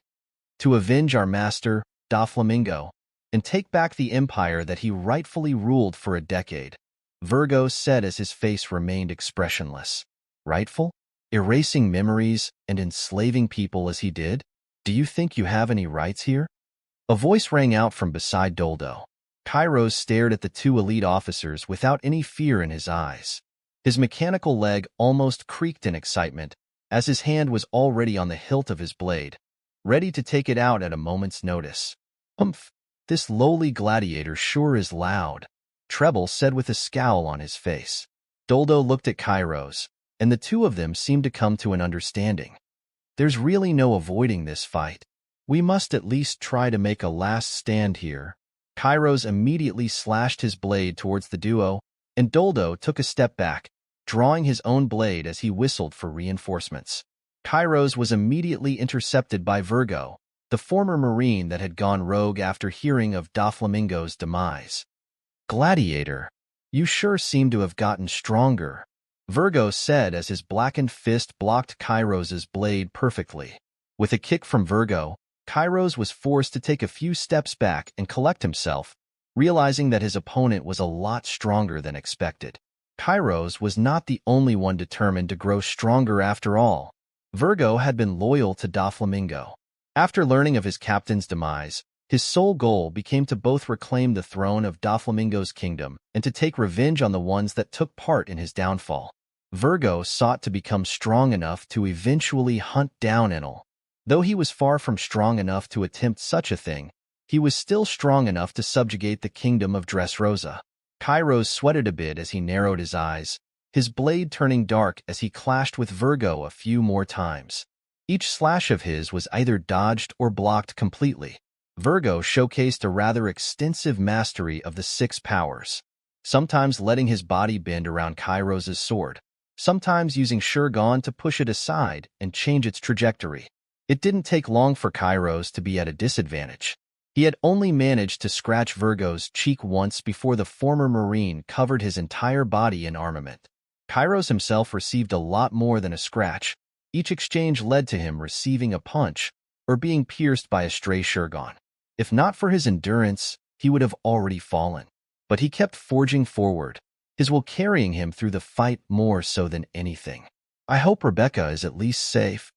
"To avenge our master, Doflamingo, and take back the empire that he rightfully ruled for a decade," Virgo said as his face remained expressionless. "Rightful? Erasing memories and enslaving people as he did? Do you think you have any rights here?" A voice rang out from beside Doldo. Kairos stared at the two elite officers without any fear in his eyes. His mechanical leg almost creaked in excitement, as his hand was already on the hilt of his blade, ready to take it out at a moment's notice. "Humph, this lowly gladiator sure is loud," Treble said with a scowl on his face. Doldo looked at Kairos, and the two of them seemed to come to an understanding. "There's really no avoiding this fight. We must at least try to make a last stand here." Kairos immediately slashed his blade towards the duo, and Doldo took a step back, drawing his own blade as he whistled for reinforcements. Kairos was immediately intercepted by Virgo, the former Marine that had gone rogue after hearing of Doflamingo's demise. "Gladiator, you sure seem to have gotten stronger," Virgo said as his blackened fist blocked Kairos's blade perfectly. With a kick from Virgo, Kairos was forced to take a few steps back and collect himself, realizing that his opponent was a lot stronger than expected. Kairos was not the only one determined to grow stronger after all. Virgo had been loyal to Doflamingo. After learning of his captain's demise, his sole goal became to both reclaim the throne of Doflamingo's kingdom and to take revenge on the ones that took part in his downfall. Virgo sought to become strong enough to eventually hunt down Enel. Though he was far from strong enough to attempt such a thing, he was still strong enough to subjugate the kingdom of Dress Rosa. Kairos sweated a bit as he narrowed his eyes, his blade turning dark as he clashed with Virgo a few more times. Each slash of his was either dodged or blocked completely. Virgo showcased a rather extensive mastery of the 6 powers, sometimes letting his body bend around Kairos's sword, sometimes using Shurgon to push it aside and change its trajectory. It didn't take long for Kairos to be at a disadvantage. He had only managed to scratch Virgo's cheek once before the former Marine covered his entire body in armament. Kairos himself received a lot more than a scratch. Each exchange led to him receiving a punch or being pierced by a stray Shurgon. If not for his endurance, he would have already fallen. But he kept forging forward, his will carrying him through the fight more so than anything. "I hope Rebecca is at least safe."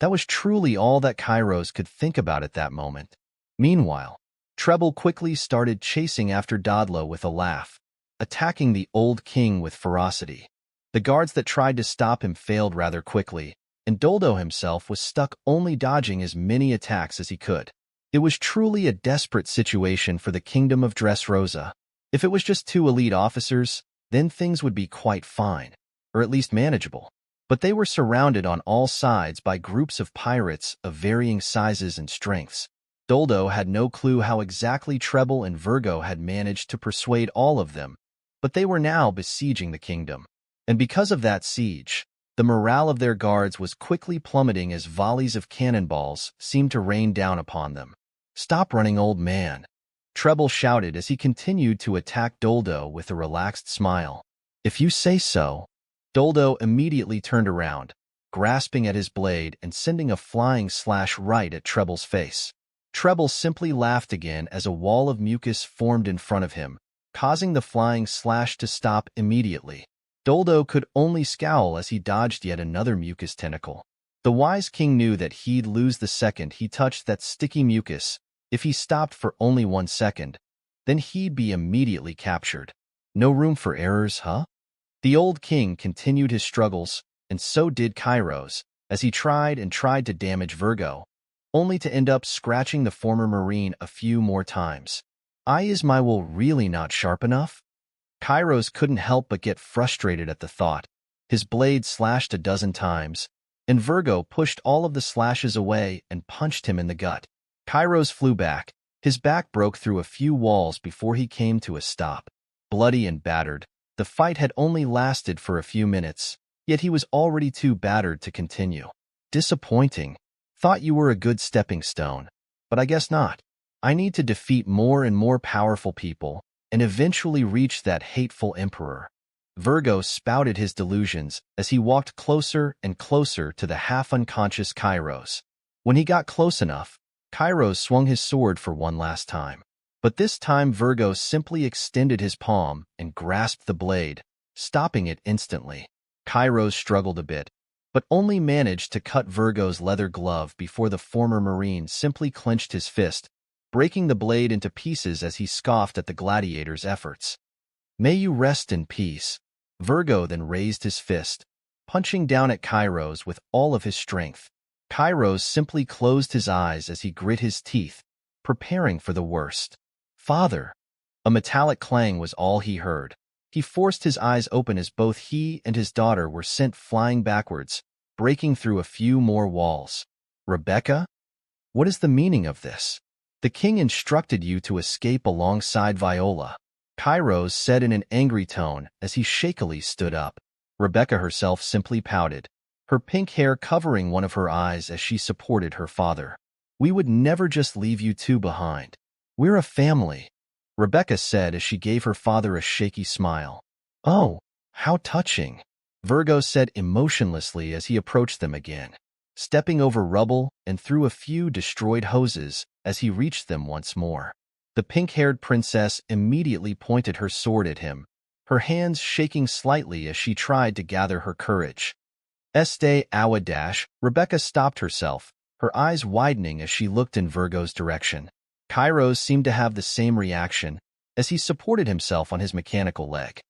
That was truly all that Kairos could think about at that moment. Meanwhile, Treble quickly started chasing after Dodlo with a laugh, attacking the old king with ferocity. The guards that tried to stop him failed rather quickly, and Doldo himself was stuck only dodging as many attacks as he could. It was truly a desperate situation for the kingdom of Dress Rosa. If it was just 2 elite officers, then things would be quite fine, or at least manageable. But they were surrounded on all sides by groups of pirates of varying sizes and strengths. Doldo had no clue how exactly Treble and Virgo had managed to persuade all of them, but they were now besieging the kingdom. And because of that siege, the morale of their guards was quickly plummeting as volleys of cannonballs seemed to rain down upon them. "Stop running, old man," Treble shouted as he continued to attack Doldo with a relaxed smile. "If you say so." Doldo immediately turned around, grasping at his blade and sending a flying slash right at Treble's face. Treble simply laughed again as a wall of mucus formed in front of him, causing the flying slash to stop immediately. Doldo could only scowl as he dodged yet another mucus tentacle. The wise king knew that he'd lose the second he touched that sticky mucus. If he stopped for only 1 second, then he'd be immediately captured. No room for errors, huh? The old king continued his struggles, and so did Kairos, as he tried to damage Virgo, only to end up scratching the former Marine a few more times. Is my will really not sharp enough? Kairos couldn't help but get frustrated at the thought. His blade slashed a dozen times, and Virgo pushed all of the slashes away and punched him in the gut. Kairos flew back. His back broke through a few walls before he came to a stop. Bloody and battered, the fight had only lasted for a few minutes, yet he was already too battered to continue. "Disappointing. Thought you were a good stepping stone, but I guess not. I need to defeat more and more powerful people and eventually reach that hateful emperor." Virgo spouted his delusions as he walked closer and closer to the half-unconscious Kairos. When he got close enough, Kairos swung his sword for one last time. But this time Virgo simply extended his palm and grasped the blade, stopping it instantly. Kairos struggled a bit, but only managed to cut Virgo's leather glove before the former Marine simply clenched his fist, breaking the blade into pieces as he scoffed at the gladiator's efforts. "May you rest in peace." Virgo then raised his fist, punching down at Kairos with all of his strength. Kairos simply closed his eyes as he grit his teeth, preparing for the worst. "Father!" A metallic clang was all he heard. He forced his eyes open as both he and his daughter were sent flying backwards, breaking through a few more walls. "Rebecca? What is the meaning of this?" "The king instructed you to escape alongside Viola," Kairos said in an angry tone as he shakily stood up. Rebecca herself simply pouted, her pink hair covering one of her eyes as she supported her father. "We would never just leave you two behind. We're a family," Rebecca said as she gave her father a shaky smile. "Oh, how touching," Virgo said emotionlessly as he approached them again, stepping over rubble and through a few destroyed hoses as he reached them once more. The pink-haired princess immediately pointed her sword at him, her hands shaking slightly as she tried to gather her courage. "Este awa dash," Rebecca stopped herself, her eyes widening as she looked in Virgo's direction. Kairos seemed to have the same reaction as he supported himself on his mechanical leg.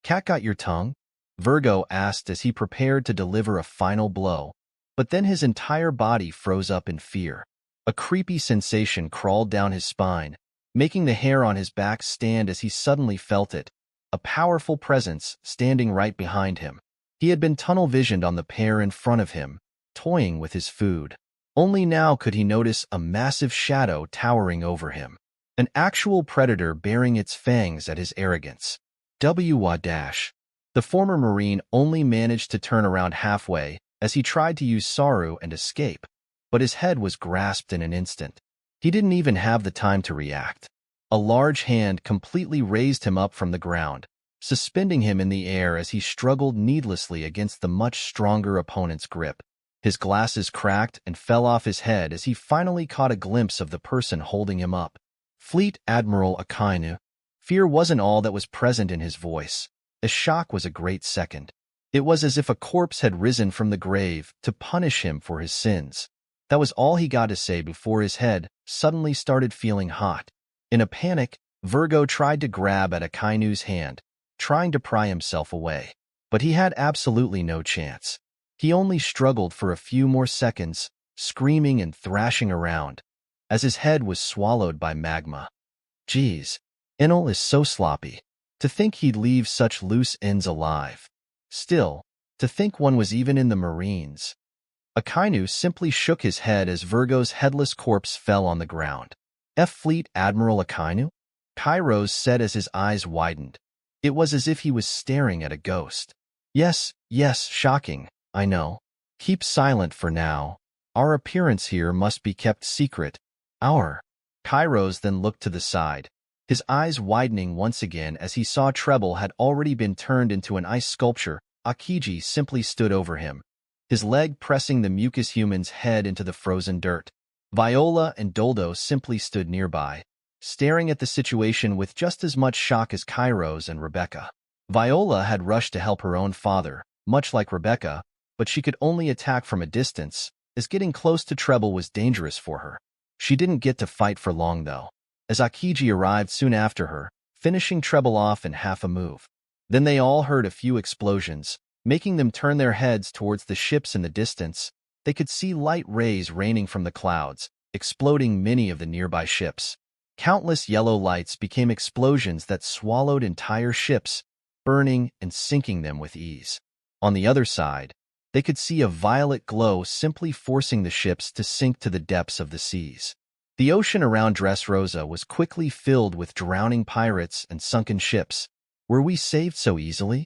Cat got your tongue?" Virgo asked as he prepared to deliver a final blow, but then his entire body froze up in fear. A creepy sensation crawled down his spine, making the hair on his back stand as he suddenly felt it, a powerful presence standing right behind him. He had been tunnel-visioned on the pair in front of him, toying with his food. Only now could he notice a massive shadow towering over him, an actual predator bearing its fangs at his arrogance. The former Marine only managed to turn around halfway as he tried to use Saru and escape, but his head was grasped in an instant. He didn't even have the time to react. A large hand completely raised him up from the ground, suspending him in the air as he struggled needlessly against the much stronger opponent's grip. His glasses cracked and fell off his head as he finally caught a glimpse of the person holding him up. Fleet Admiral Akainu. Fear wasn't all that was present in his voice. A shock was a great second. It was as if a corpse had risen from the grave to punish him for his sins. That was all he got to say before his head suddenly started feeling hot. In a panic, Virgo tried to grab at Akainu's hand, trying to pry himself away. But he had absolutely no chance. He only struggled for a few more seconds, screaming and thrashing around, as his head was swallowed by magma. Geez, Enel is so sloppy. To think he'd leave such loose ends alive. Still, to think one was even in the Marines. Akainu simply shook his head as Virgo's headless corpse fell on the ground. Fleet Admiral Akainu? Kairos said as his eyes widened. It was as if he was staring at a ghost. Yes, shocking, I know. Keep silent for now. Our appearance here must be kept secret. Kairos then looked to the side, his eyes widening once again as he saw Treble had already been turned into an ice sculpture. Akiji simply stood over him, his leg pressing the mucus human's head into the frozen dirt. Viola and Doldo simply stood nearby, staring at the situation with just as much shock as Kairos and Rebecca. Viola had rushed to help her own father, much like Rebecca, but she could only attack from a distance, as getting close to Treble was dangerous for her. She didn't get to fight for long, though, as Akiji arrived soon after her, finishing Treble off in half a move. Then they all heard a few explosions, making them turn their heads towards the ships in the distance. They could see light rays raining from the clouds, exploding many of the nearby ships. Countless yellow lights became explosions that swallowed entire ships, burning and sinking them with ease. On the other side, they could see a violet glow simply forcing the ships to sink to the depths of the seas. The ocean around Dress Rosa was quickly filled with drowning pirates and sunken ships. Were we saved so easily?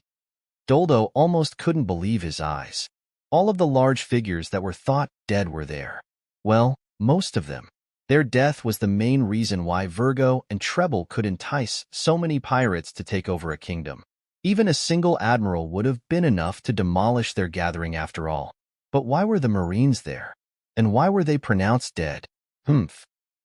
Doldo almost couldn't believe his eyes. All of the large figures that were thought dead were there. Well, most of them. Their death was the main reason why Virgo and Treble could entice so many pirates to take over a kingdom. Even a single admiral would have been enough to demolish their gathering after all. But why were the Marines there? And why were they pronounced dead?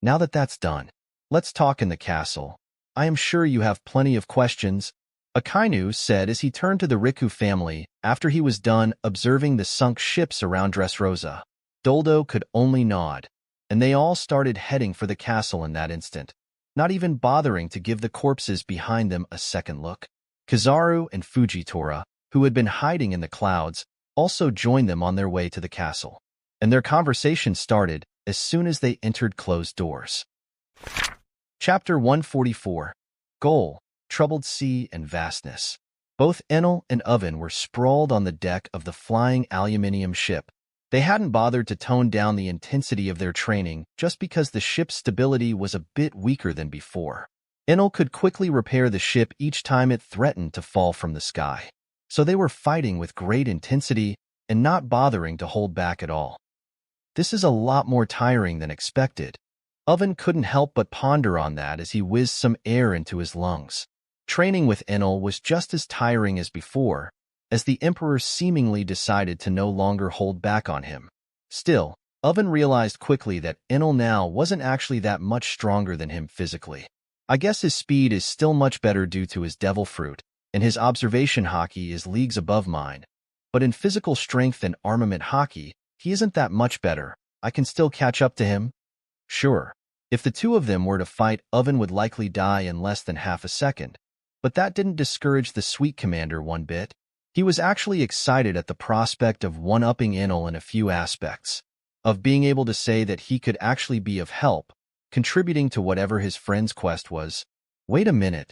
Now that that's done, let's talk in the castle. I am sure you have plenty of questions, Akainu said as he turned to the Riku family after he was done observing the sunk ships around Dress Rosa. Doldo could only nod, and they all started heading for the castle in that instant, not even bothering to give the corpses behind them a second look. Kizaru and Fujitora, who had been hiding in the clouds, also joined them on their way to the castle, and their conversation started as soon as they entered closed doors. Chapter 144. Goal, Troubled Sea and Vastness. Both Enel and Oven were sprawled on the deck of the flying aluminium ship. They hadn't bothered to tone down the intensity of their training just because the ship's stability was a bit weaker than before. Enel could quickly repair the ship each time it threatened to fall from the sky. So they were fighting with great intensity and not bothering to hold back at all. This is a lot more tiring than expected. Oven couldn't help but ponder on that as he whizzed some air into his lungs. Training with Enel was just as tiring as before, as the Emperor seemingly decided to no longer hold back on him. Still, Oven realized quickly that Enel now wasn't actually that much stronger than him physically. I guess his speed is still much better due to his devil fruit, and his observation hockey is leagues above mine. But in physical strength and armament hockey, he isn't that much better. I can still catch up to him. Sure, if the two of them were to fight, Oven would likely die in less than half a second. But that didn't discourage the sweet commander one bit. He was actually excited at the prospect of one-upping Enel in a few aspects, of being able to say that he could actually be of help, contributing to whatever his friend's quest was. Wait a minute.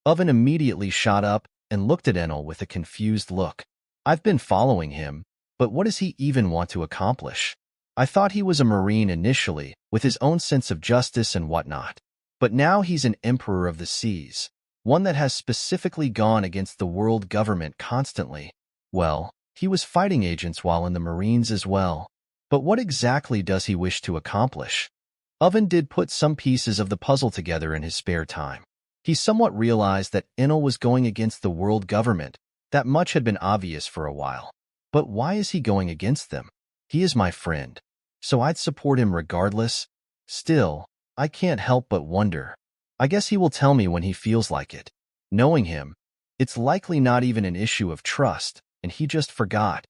Oven immediately shot up and looked at Enel with a confused look. I've been following him, but what does he even want to accomplish? I thought he was a Marine initially, with his own sense of justice and whatnot. But now he's an Emperor of the Seas, one that has specifically gone against the world government constantly. Well, he was fighting agents while in the Marines as well. But what exactly does he wish to accomplish? Oven did put some pieces of the puzzle together in his spare time. He somewhat realized that Enel was going against the world government. That much had been obvious for a while. But why is he going against them? He is my friend, so I'd support him regardless. Still, I can't help but wonder. I guess he will tell me when he feels like it. Knowing him, it's likely not even an issue of trust, and he just forgot.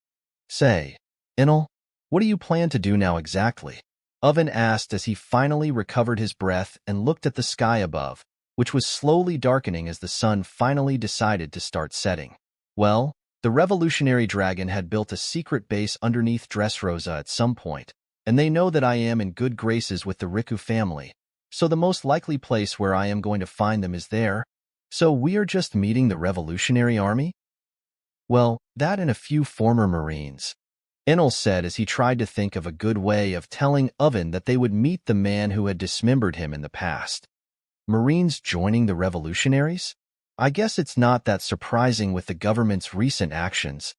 Say, Enel, what do you plan to do now exactly? Oven asked as he finally recovered his breath and looked at the sky above, which was slowly darkening as the sun finally decided to start setting. Well, the revolutionary dragon had built a secret base underneath Dress Rosa at some point, and they know that I am in good graces with the Riku family, so the most likely place where I am going to find them is there. So we are just meeting the revolutionary army? Well, that and a few former Marines, Enel said as he tried to think of a good way of telling Oven that they would meet the man who had dismembered him in the past. Marines joining the revolutionaries? I guess it's not that surprising with the government's recent actions.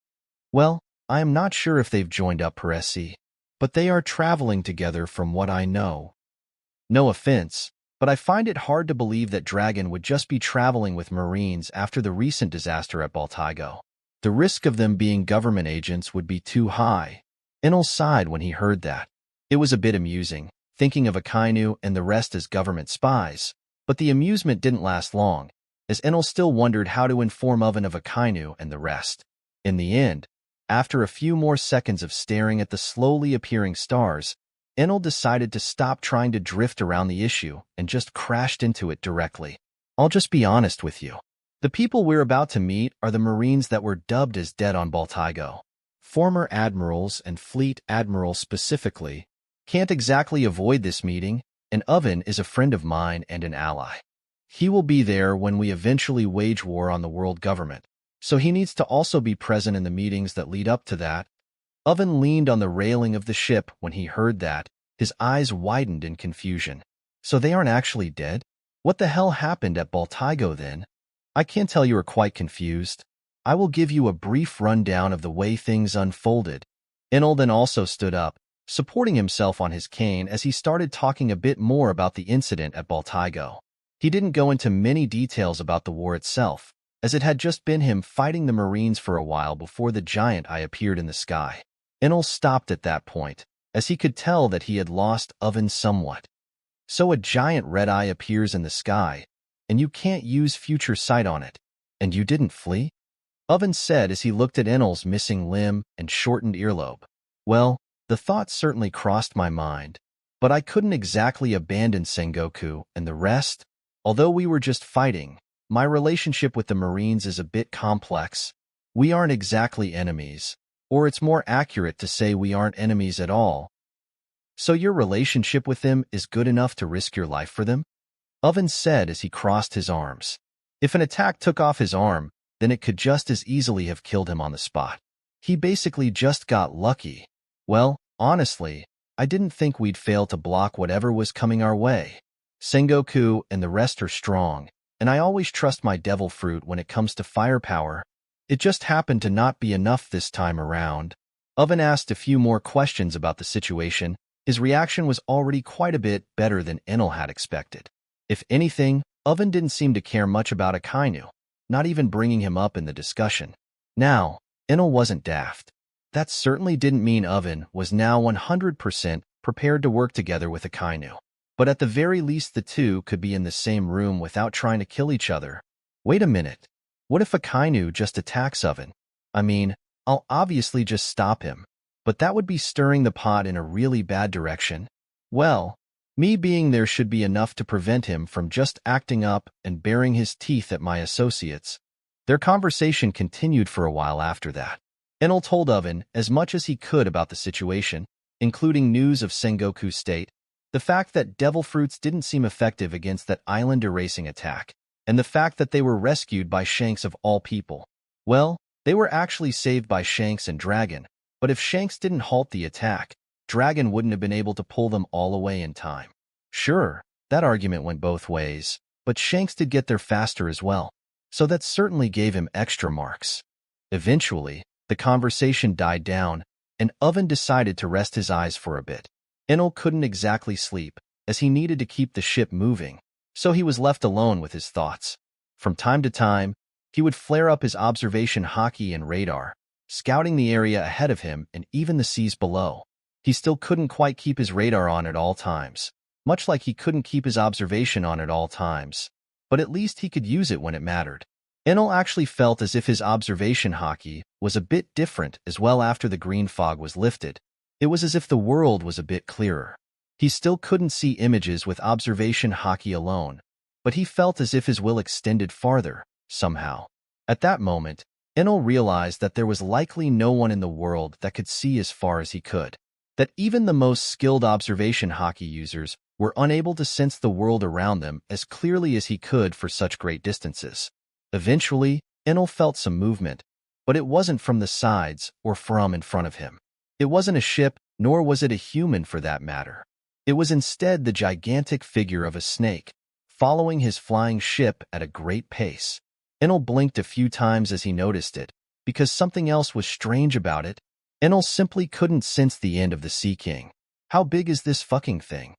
Well, I am not sure if they've joined up per se, but they are traveling together from what I know. No offense, but I find it hard to believe that Dragon would just be traveling with Marines after the recent disaster at Baltigo. The risk of them being government agents would be too high. Enel sighed when he heard that. It was a bit amusing, thinking of Akainu and the rest as government spies, but the amusement didn't last long, as Enel still wondered how to inform Oven of Akainu and the rest. In the end, after a few more seconds of staring at the slowly appearing stars, Enel decided to stop trying to drift around the issue and just crashed into it directly. I'll just be honest with you. The people we're about to meet are the Marines that were dubbed as dead on Baltigo. Former admirals and fleet admirals specifically. Can't exactly avoid this meeting, and Oven is a friend of mine and an ally. He will be there when we eventually wage war on the world government, so he needs to also be present in the meetings that lead up to that. Oven leaned on the railing of the ship when he heard that, his eyes widened in confusion. So they aren't actually dead? What the hell happened at Baltigo then? I can tell you are quite confused. I will give you a brief rundown of the way things unfolded. Enel then also stood up, supporting himself on his cane as he started talking a bit more about the incident at Baltigo. He didn't go into many details about the war itself, as it had just been him fighting the Marines for a while before the giant eye appeared in the sky. Enel stopped at that point, as he could tell that he had lost Oven somewhat. So a giant red eye appears in the sky, and you can't use future sight on it, and you didn't flee? Oven said as he looked at Enel's missing limb and shortened earlobe. Well, the thought certainly crossed my mind, but I couldn't exactly abandon Sengoku and the rest. Although we were just fighting, my relationship with the Marines is a bit complex. We aren't exactly enemies, or it's more accurate to say we aren't enemies at all. So your relationship with them is good enough to risk your life for them? Oven said as he crossed his arms. If an attack took off his arm, then it could just as easily have killed him on the spot. He basically just got lucky. Well, honestly, I didn't think we'd fail to block whatever was coming our way. Sengoku and the rest are strong, and I always trust my devil fruit when it comes to firepower. It just happened to not be enough this time around. Oven asked a few more questions about the situation. His reaction was already quite a bit better than Enel had expected. If anything, Oven didn't seem to care much about Akainu, not even bringing him up in the discussion. Now, Enel wasn't daft. That certainly didn't mean Oven was now 100% prepared to work together with Akainu. But at the very least the two could be in the same room without trying to kill each other. Wait a minute. What if Akainu just attacks Oven? I mean, I'll obviously just stop him, but that would be stirring the pot in a really bad direction. Well, me being there should be enough to prevent him from just acting up and baring his teeth at my associates. Their conversation continued for a while after that. Enel told Oven as much as he could about the situation, including news of Sengoku's state, the fact that devil fruits didn't seem effective against that island erasing attack, and the fact that they were rescued by Shanks of all people. Well, they were actually saved by Shanks and Dragon, but if Shanks didn't halt the attack, Dragon wouldn't have been able to pull them all away in time. Sure, that argument went both ways, but Shanks did get there faster as well, so that certainly gave him extra marks. Eventually, the conversation died down, and Oven decided to rest his eyes for a bit. Enel couldn't exactly sleep, as he needed to keep the ship moving, so he was left alone with his thoughts. From time to time, he would flare up his observation hockey and radar, scouting the area ahead of him and even the seas below. He still couldn't quite keep his radar on at all times, much like he couldn't keep his observation on at all times, but at least he could use it when it mattered. Enel actually felt as if his observation hockey was a bit different as well after the green fog was lifted. It was as if the world was a bit clearer. He still couldn't see images with observation hockey alone, but he felt as if his will extended farther, somehow. At that moment, Enel realized that there was likely no one in the world that could see as far as he could, that even the most skilled observation hockey users were unable to sense the world around them as clearly as he could for such great distances. Eventually, Enel felt some movement, but it wasn't from the sides or from in front of him. It wasn't a ship, nor was it a human for that matter. It was instead the gigantic figure of a snake, following his flying ship at a great pace. Enel blinked a few times as he noticed it, because something else was strange about it. Enel simply couldn't sense the end of the Sea King. How big is this fucking thing?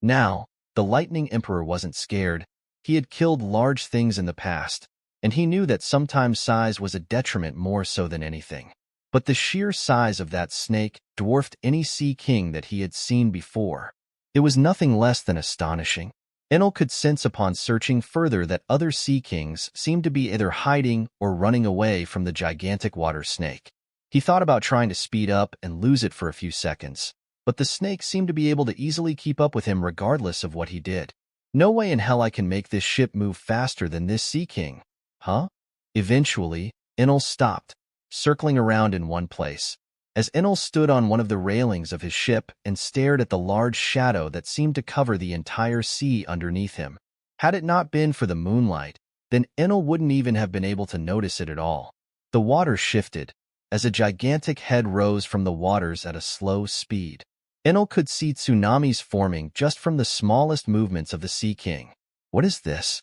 Now, the Lightning Emperor wasn't scared. He had killed large things in the past, and he knew that sometimes size was a detriment more so than anything. But the sheer size of that snake dwarfed any Sea King that he had seen before. It was nothing less than astonishing. Enel could sense upon searching further that other Sea Kings seemed to be either hiding or running away from the gigantic water snake. He thought about trying to speed up and lose it for a few seconds, but the snake seemed to be able to easily keep up with him regardless of what he did. No way in hell I can make this ship move faster than this Sea King. Huh? Eventually, Enel stopped, circling around in one place. As Enel stood on one of the railings of his ship and stared at the large shadow that seemed to cover the entire sea underneath him. Had it not been for the moonlight, then Enel wouldn't even have been able to notice it at all. The water shifted, as a gigantic head rose from the waters at a slow speed. Enel could see tsunamis forming just from the smallest movements of the Sea King. What is this?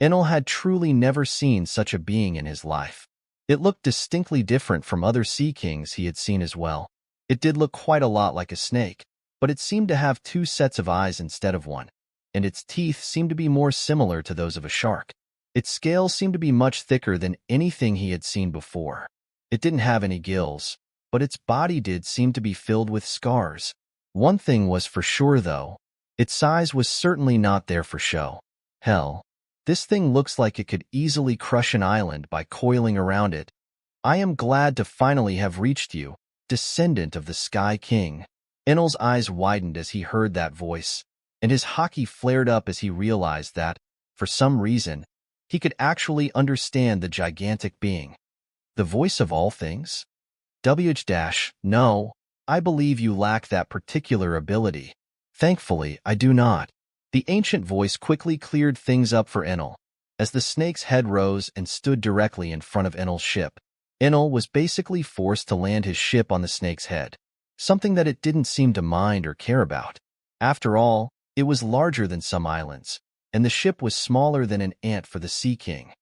Enel had truly never seen such a being in his life. It looked distinctly different from other Sea Kings he had seen as well. It did look quite a lot like a snake, but it seemed to have two sets of eyes instead of one, and its teeth seemed to be more similar to those of a shark. Its scales seemed to be much thicker than anything he had seen before. It didn't have any gills, but its body did seem to be filled with scars. One thing was for sure, though. Its size was certainly not there for show. Hell, this thing looks like it could easily crush an island by coiling around it. I am glad to finally have reached you, descendant of the Sky King. Enel's eyes widened as he heard that voice, and his hockey flared up as he realized that, for some reason, He could actually understand the gigantic being. The voice of all things? No, I believe you lack that particular ability. Thankfully, I do not. The ancient voice quickly cleared things up for Enel. As the snake's head rose and stood directly in front of Enel's ship, Enel was basically forced to land his ship on the snake's head, something that it didn't seem to mind or care about. After all, it was larger than some islands, and the ship was smaller than an ant for the Sea King.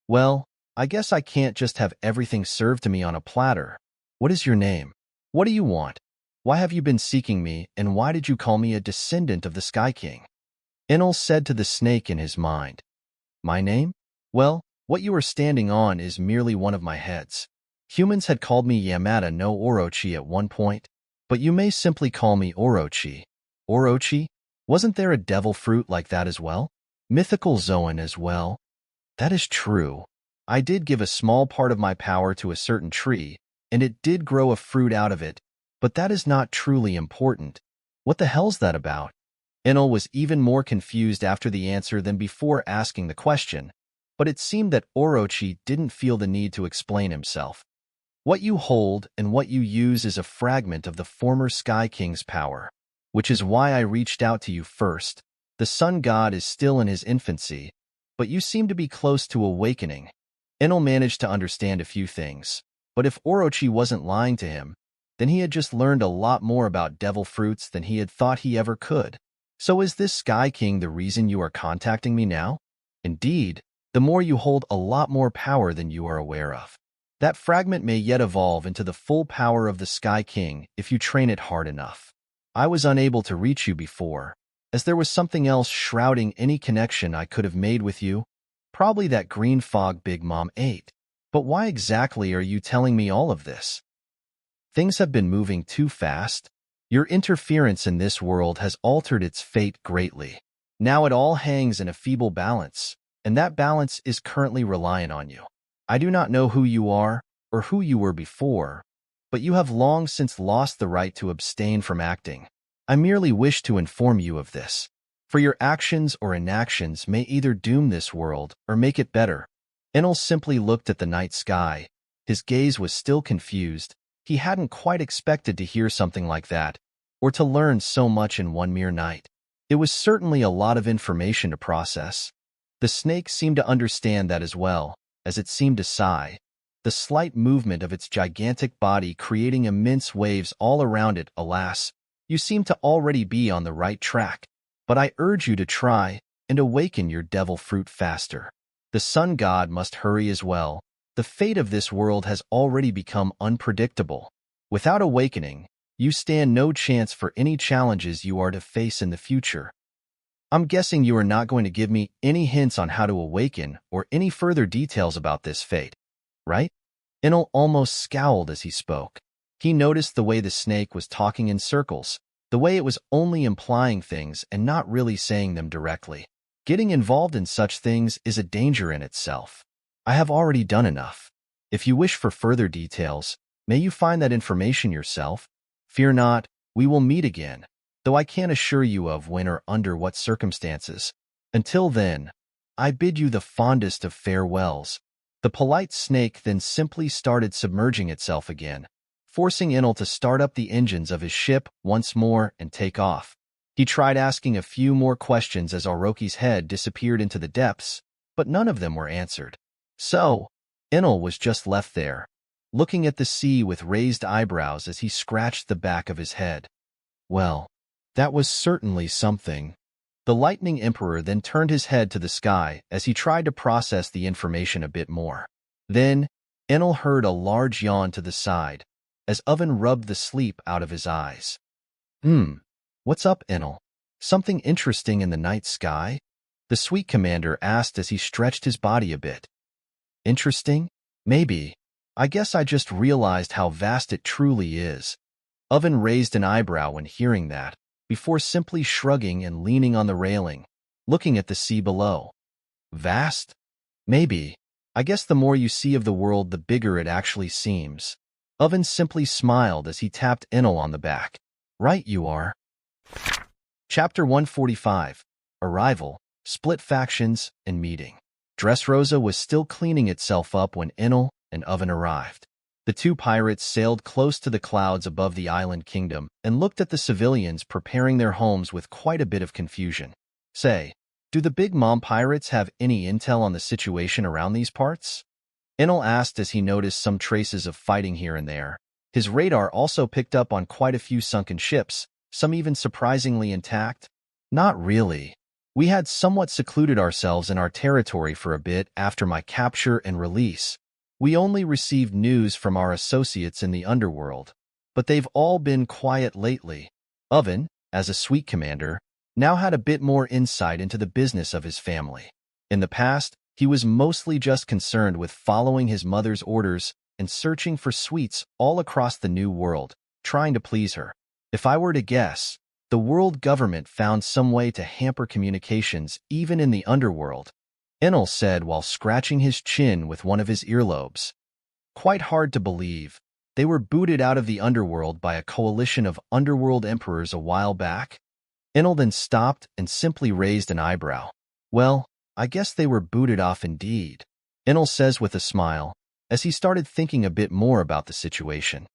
Well, I guess I can't just have everything served to me on a platter. What is your name? What do you want? Why have you been seeking me, and why did you call me a descendant of the Sky King? Enel said to the snake in his mind. My name? Well, what you are standing on is merely one of my heads. Humans had called me Yamada no Orochi at one point, but you may simply call me Orochi. Orochi? Wasn't there a devil fruit like that as well? Mythical Zoan as well? That is true. I did give a small part of my power to a certain tree, and it did grow a fruit out of it, but that is not truly important. What the hell's that about? Enel was even more confused after the answer than before asking the question, but it seemed that Orochi didn't feel the need to explain himself. What you hold and what you use is a fragment of the former Sky King's power, which is why I reached out to you first. The sun god is still in his infancy, but you seem to be close to awakening. Enel managed to understand a few things, but if Orochi wasn't lying to him, then he had just learned a lot more about devil fruits than he had thought he ever could. So is this Sky King the reason you are contacting me now? Indeed, the more you hold a lot more power than you are aware of. That fragment may yet evolve into the full power of the Sky King if you train it hard enough. I was unable to reach you before, as there was something else shrouding any connection I could have made with you. Probably that green fog Big Mom ate. But why exactly are you telling me all of this? Things have been moving too fast. Your interference in this world has altered its fate greatly. Now it all hangs in a feeble balance, and that balance is currently reliant on you. I do not know who you are or who you were before, but you have long since lost the right to abstain from acting. I merely wish to inform you of this, for your actions or inactions may either doom this world or make it better. Enel simply looked at the night sky. His gaze was still confused. He hadn't quite expected to hear something like that, or to learn so much in one mere night. It was certainly a lot of information to process. The snake seemed to understand that as well, as it seemed to sigh, the slight movement of its gigantic body creating immense waves all around it. Alas, you seem to already be on the right track, but I urge you to try and awaken your devil fruit faster. The sun god must hurry as well. The fate of this world has already become unpredictable. Without awakening, you stand no chance for any challenges you are to face in the future. I'm guessing you are not going to give me any hints on how to awaken or any further details about this fate, right? Enel almost scowled as he spoke. He noticed the way the snake was talking in circles, the way it was only implying things and not really saying them directly. Getting involved in such things is a danger in itself. I have already done enough. If you wish for further details, may you find that information yourself. Fear not, we will meet again, though I can't assure you of when or under what circumstances. Until then, I bid you the fondest of farewells. The polite snake then simply started submerging itself again, forcing Enel to start up the engines of his ship once more and take off. He tried asking a few more questions as Orochi's head disappeared into the depths, but none of them were answered. So, Enel was just left there, looking at the sea with raised eyebrows as he scratched the back of his head. Well, that was certainly something. The Lightning Emperor then turned his head to the sky as he tried to process the information a bit more. Then, Enel heard a large yawn to the side, as Oven rubbed the sleep out of his eyes. What's up, Enel? Something interesting in the night sky? The sweet commander asked as he stretched his body a bit. Interesting? Maybe. I guess I just realized how vast it truly is. Oven raised an eyebrow when hearing that, before simply shrugging and leaning on the railing, looking at the sea below. Vast? Maybe. I guess the more you see of the world, the bigger it actually seems. Oven simply smiled as he tapped Enel on the back. Right you are. Chapter 145. Arrival, Split Factions, and Meeting. Dress Rosa was still cleaning itself up when Enel and Oven arrived. The two pirates sailed close to the clouds above the island kingdom and looked at the civilians preparing their homes with quite a bit of confusion. Say, do the Big Mom pirates have any intel on the situation around these parts? Enel asked as he noticed some traces of fighting here and there. His radar also picked up on quite a few sunken ships, some even surprisingly intact. Not really. We had somewhat secluded ourselves in our territory for a bit after my capture and release. We only received news from our associates in the underworld, but they've all been quiet lately. Oven, as a suite commander, now had a bit more insight into the business of his family. In the past, he was mostly just concerned with following his mother's orders and searching for sweets all across the new world, trying to please her. If I were to guess, the world government found some way to hamper communications even in the underworld, Enel said while scratching his chin with one of his earlobes. Quite hard to believe. They were booted out of the underworld by a coalition of underworld emperors a while back. Enel then stopped and simply raised an eyebrow. Well, I guess they were booted off indeed, Enel says with a smile, as he started thinking a bit more about the situation.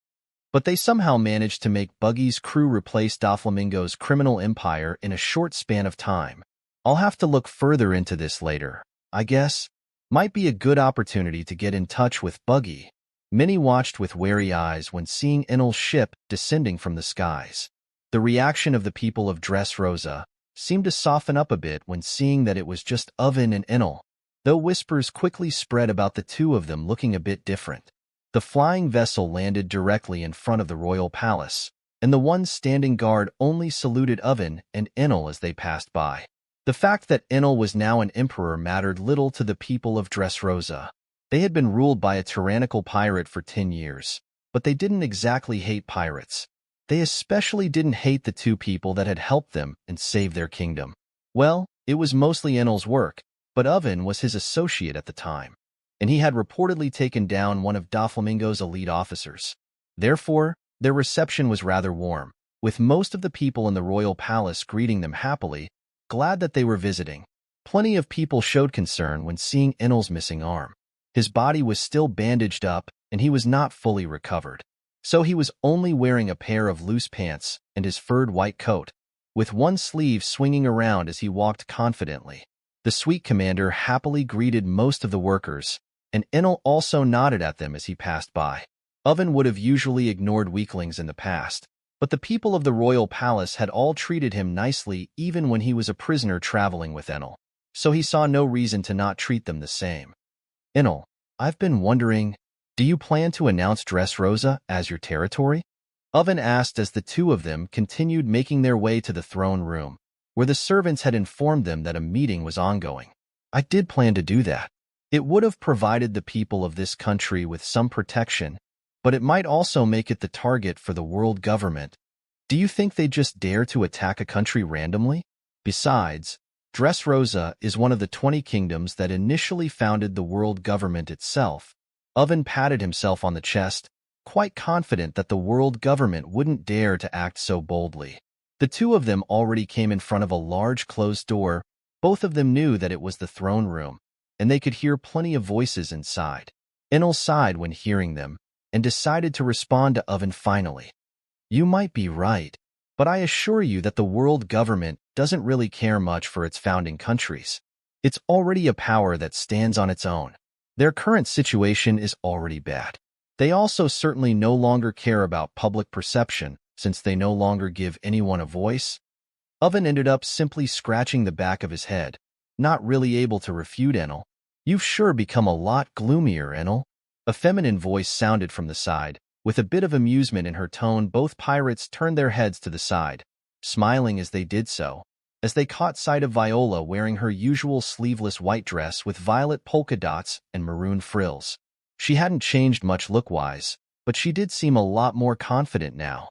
But they somehow managed to make Buggy's crew replace Doflamingo's criminal empire in a short span of time. I'll have to look further into this later, I guess. Might be a good opportunity to get in touch with Buggy. Many watched with wary eyes when seeing Enel's ship descending from the skies. The reaction of the people of Dress Rosa seemed to soften up a bit when seeing that it was just Oven and Enel, though whispers quickly spread about the two of them looking a bit different. The flying vessel landed directly in front of the royal palace, and the one standing guard only saluted Oven and Enel as they passed by. The fact that Enel was now an emperor mattered little to the people of Dress Rosa. They had been ruled by a tyrannical pirate for 10 years, but they didn't exactly hate pirates. They especially didn't hate the two people that had helped them and saved their kingdom. Well, it was mostly Enel's work, but Oven was his associate at the time, and he had reportedly taken down one of Doflamingo's elite officers. Therefore, their reception was rather warm, with most of the people in the royal palace greeting them happily, glad that they were visiting. Plenty of people showed concern when seeing Enel's missing arm. His body was still bandaged up, and he was not fully recovered. So he was only wearing a pair of loose pants and his furred white coat, with one sleeve swinging around as he walked confidently. The suite commander happily greeted most of the workers, and Enel also nodded at them as he passed by. Oven would have usually ignored weaklings in the past, but the people of the royal palace had all treated him nicely even when he was a prisoner traveling with Enel, so he saw no reason to not treat them the same. Enel, I've been wondering, do you plan to announce Dress Rosa as your territory? Oven asked as the two of them continued making their way to the throne room, where the servants had informed them that a meeting was ongoing. I did plan to do that. It would have provided the people of this country with some protection, but it might also make it the target for the world government. Do you think they'd just dare to attack a country randomly? Besides, Dress Rosa is one of the 20 kingdoms that initially founded the world government itself. Oven patted himself on the chest, quite confident that the world government wouldn't dare to act so boldly. The two of them already came in front of a large closed door. Both of them knew that it was the throne room, and they could hear plenty of voices inside. Enel sighed when hearing them, and decided to respond to Oven finally. You might be right, but I assure you that the world government doesn't really care much for its founding countries. It's already a power that stands on its own. Their current situation is already bad. They also certainly no longer care about public perception, since they no longer give anyone a voice. Oven ended up simply scratching the back of his head, not really able to refute Enel. You've sure become a lot gloomier, Enel. A feminine voice sounded from the side. With a bit of amusement in her tone, both pirates turned their heads to the side, smiling as they did so, as they caught sight of Viola wearing her usual sleeveless white dress with violet polka dots and maroon frills. She hadn't changed much look-wise, but she did seem a lot more confident now.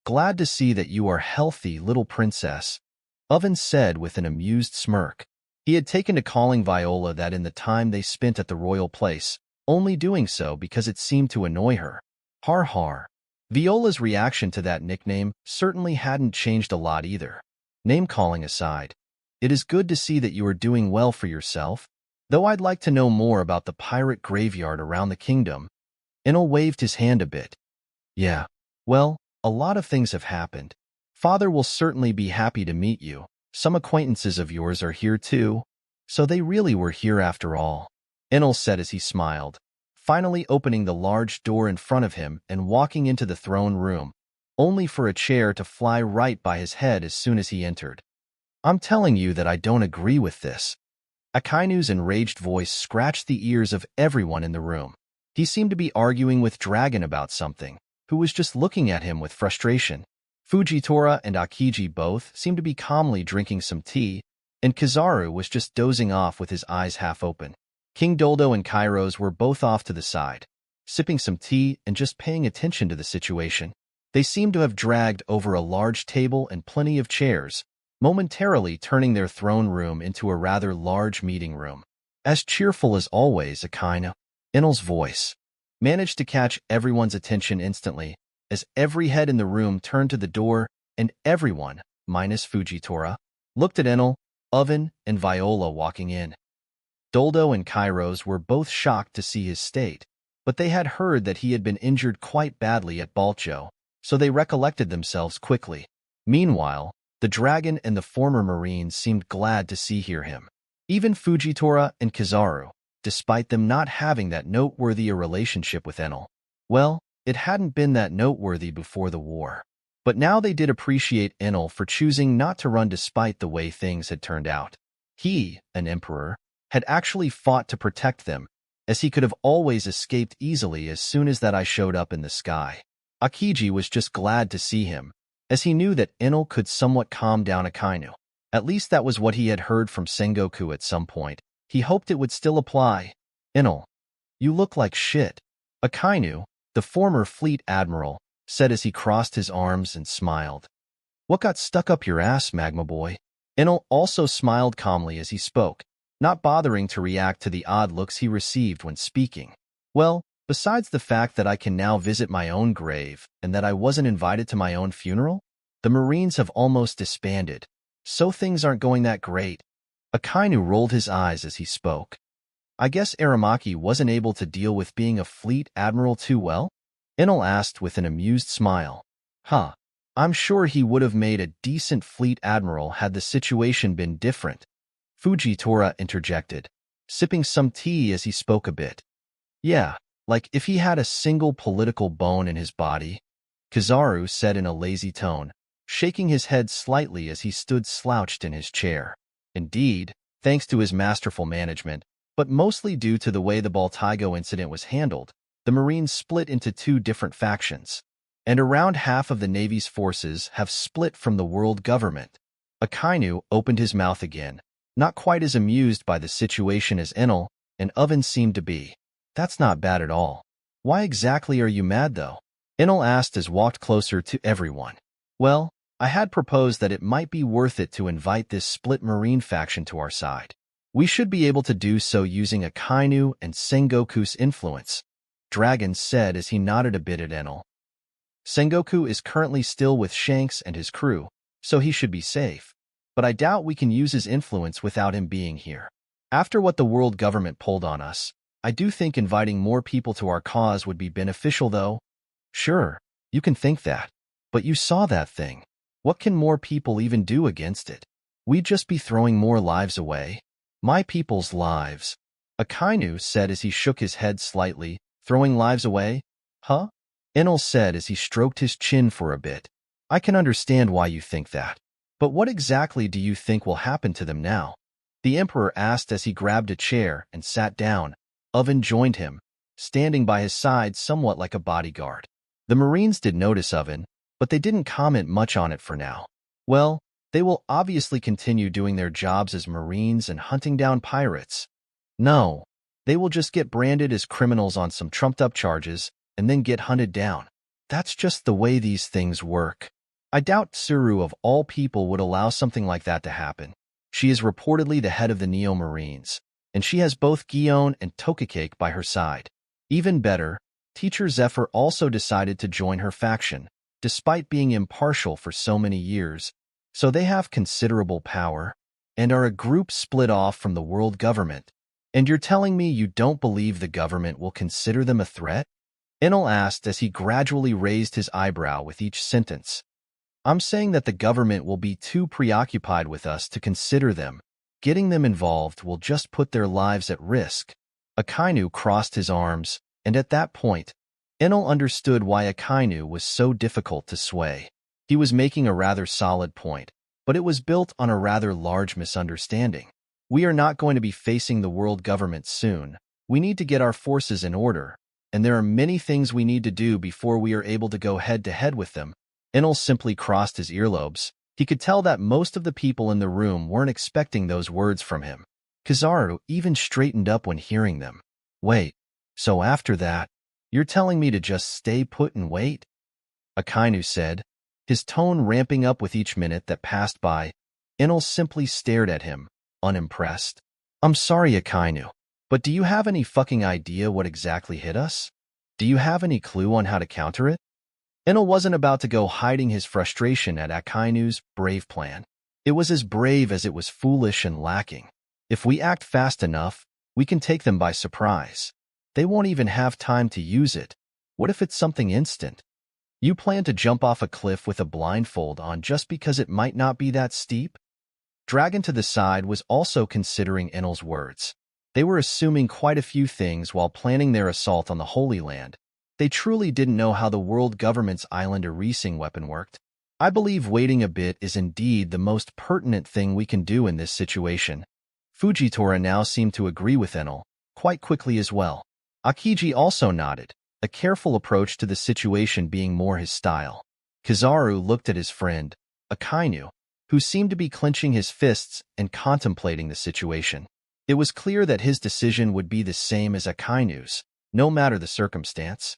Glad to see that you are healthy, little princess, Oven said with an amused smirk. He had taken to calling Viola that in the time they spent at the royal place, only doing so because it seemed to annoy her. Har har. Viola's reaction to that nickname certainly hadn't changed a lot either. Name-calling aside, it is good to see that you are doing well for yourself. Though I'd like to know more about the pirate graveyard around the kingdom. Enel waved his hand a bit. Yeah, well, a lot of things have happened. Father will certainly be happy to meet you. Some acquaintances of yours are here too, so they really were here after all, Enel said as he smiled, finally opening the large door in front of him and walking into the throne room, only for a chair to fly right by his head as soon as he entered. I'm telling you that I don't agree with this. Akainu's enraged voice scratched the ears of everyone in the room. He seemed to be arguing with Dragon about something, who was just looking at him with frustration. Fujitora and Akiji both seemed to be calmly drinking some tea, and Kizaru was just dozing off with his eyes half open. King Doldo and Kairos were both off to the side, sipping some tea and just paying attention to the situation. They seemed to have dragged over a large table and plenty of chairs, momentarily turning their throne room into a rather large meeting room. As cheerful as always, Akainu, Enel's voice managed to catch everyone's attention instantly, as every head in the room turned to the door and everyone, minus Fujitora, looked at Enel, Oven, and Viola walking in. Doldo and Kairos were both shocked to see his state, but they had heard that he had been injured quite badly at Baltigo, so they recollected themselves quickly. Meanwhile, the dragon and the former Marines seemed glad to see him. Even Fujitora and Kizaru, despite them not having that noteworthy a relationship with Enel. Well, it hadn't been that noteworthy before the war. But now they did appreciate Enel for choosing not to run despite the way things had turned out. He, an emperor, had actually fought to protect them, as he could have always escaped easily as soon as that eye showed up in the sky. Akiji was just glad to see him, as he knew that Enel could somewhat calm down Akainu. At least that was what he had heard from Sengoku at some point. He hoped it would still apply. Enel, you look like shit. Akainu, the former fleet admiral, said as he crossed his arms and smiled. What got stuck up your ass, Magma Boy? Enel also smiled calmly as he spoke, not bothering to react to the odd looks he received when speaking. Well, besides the fact that I can now visit my own grave and that I wasn't invited to my own funeral, the Marines have almost disbanded, so things aren't going that great. Akainu rolled his eyes as he spoke. I guess Aramaki wasn't able to deal with being a fleet admiral too well? Enel asked with an amused smile. Huh. I'm sure he would have made a decent fleet admiral had the situation been different. Fujitora interjected, sipping some tea as he spoke a bit. Yeah, like if he had a single political bone in his body, Kizaru said in a lazy tone, shaking his head slightly as he stood slouched in his chair. Indeed, thanks to his masterful management, but mostly due to the way the Baltigo incident was handled, the Marines split into two different factions, and around half of the Navy's forces have split from the world government. Akainu opened his mouth again, not quite as amused by the situation as Enel and Oven seemed to be. That's not bad at all. Why exactly are you mad, though? Enel asked as walked closer to everyone. Well, I had proposed that it might be worth it to invite this split Marine faction to our side. We should be able to do so using Akainu and Sengoku's influence, Dragon said as he nodded a bit at Enel. Sengoku is currently still with Shanks and his crew, so he should be safe. But I doubt we can use his influence without him being here. After what the world government pulled on us, I do think inviting more people to our cause would be beneficial, though. Sure, you can think that. But you saw that thing. What can more people even do against it? We'd just be throwing more lives away. My people's lives. Akainu said as he shook his head slightly, throwing lives away? Huh? Enel said as he stroked his chin for a bit. I can understand why you think that. But what exactly do you think will happen to them now? The Emperor asked as he grabbed a chair and sat down. Oven joined him, standing by his side somewhat like a bodyguard. The Marines did notice Oven, but they didn't comment much on it for now. Well, they will obviously continue doing their jobs as Marines and hunting down pirates. No, they will just get branded as criminals on some trumped-up charges and then get hunted down. That's just the way these things work. I doubt Tsuru of all people would allow something like that to happen. She is reportedly the head of the Neo Marines, and she has both Gion and Tokicake by her side. Even better, Teacher Zephyr also decided to join her faction, despite being impartial for so many years, so they have considerable power, and are a group split off from the world government. And you're telling me you don't believe the government will consider them a threat? Enel asked as he gradually raised his eyebrow with each sentence. I'm saying that the government will be too preoccupied with us to consider them. Getting them involved will just put their lives at risk. Akainu crossed his arms, and at that point, Enel understood why Akainu was so difficult to sway. He was making a rather solid point, but it was built on a rather large misunderstanding. We are not going to be facing the world government soon. We need to get our forces in order, and there are many things we need to do before we are able to go head-to-head with them. Enel simply crossed his earlobes. He could tell that most of the people in the room weren't expecting those words from him. Kizaru even straightened up when hearing them. Wait, so after that, you're telling me to just stay put and wait? Akainu said, his tone ramping up with each minute that passed by. Enel simply stared at him, unimpressed. I'm sorry, Akainu, but do you have any fucking idea what exactly hit us? Do you have any clue on how to counter it? Enel wasn't about to go hiding his frustration at Akainu's brave plan. It was as brave as it was foolish and lacking. If we act fast enough, we can take them by surprise. They won't even have time to use it. What if it's something instant? You plan to jump off a cliff with a blindfold on just because it might not be that steep? Dragon to the side was also considering Enel's words. They were assuming quite a few things while planning their assault on the Holy Land. They truly didn't know how the world government's island erasing weapon worked. I believe waiting a bit is indeed the most pertinent thing we can do in this situation. Fujitora now seemed to agree with Enel, quite quickly as well. Akiji also nodded, a careful approach to the situation being more his style. Kizaru looked at his friend, Akainu, who seemed to be clenching his fists and contemplating the situation. It was clear that his decision would be the same as Akainu's, no matter the circumstance.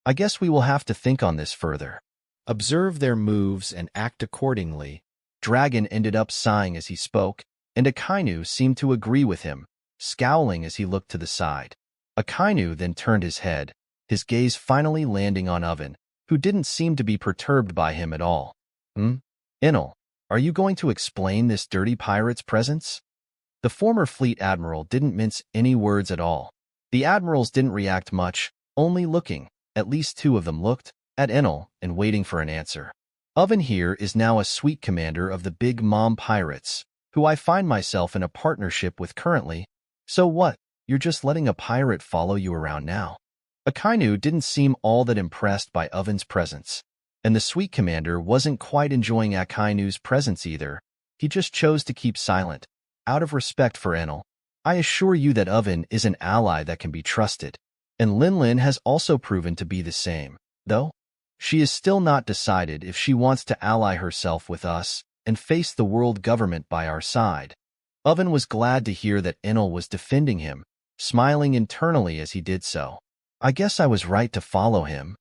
I guess we will have to think on this further. Observe their moves and act accordingly. Dragon ended up sighing as he spoke, and Akainu seemed to agree with him, scowling as he looked to the side. Akainu then turned his head, his gaze finally landing on Oven, who didn't seem to be perturbed by him at all. Enel, are you going to explain this dirty pirate's presence? The former fleet admiral didn't mince any words at all. The admirals didn't react much, only looking, at least two of them looked, at Enel and waiting for an answer. Oven here is now a suite commander of the Big Mom pirates, who I find myself in a partnership with currently. So what, you're just letting a pirate follow you around now? Akainu didn't seem all that impressed by Oven's presence, and the suite commander wasn't quite enjoying Akainu's presence either. He just chose to keep silent, out of respect for Enel. I assure you that Oven is an ally that can be trusted, and Linlin has also proven to be the same, though she is still not decided if she wants to ally herself with us and face the world government by our side. Oven was glad to hear that Enel was defending him, smiling internally as he did so. I guess I was right to follow him.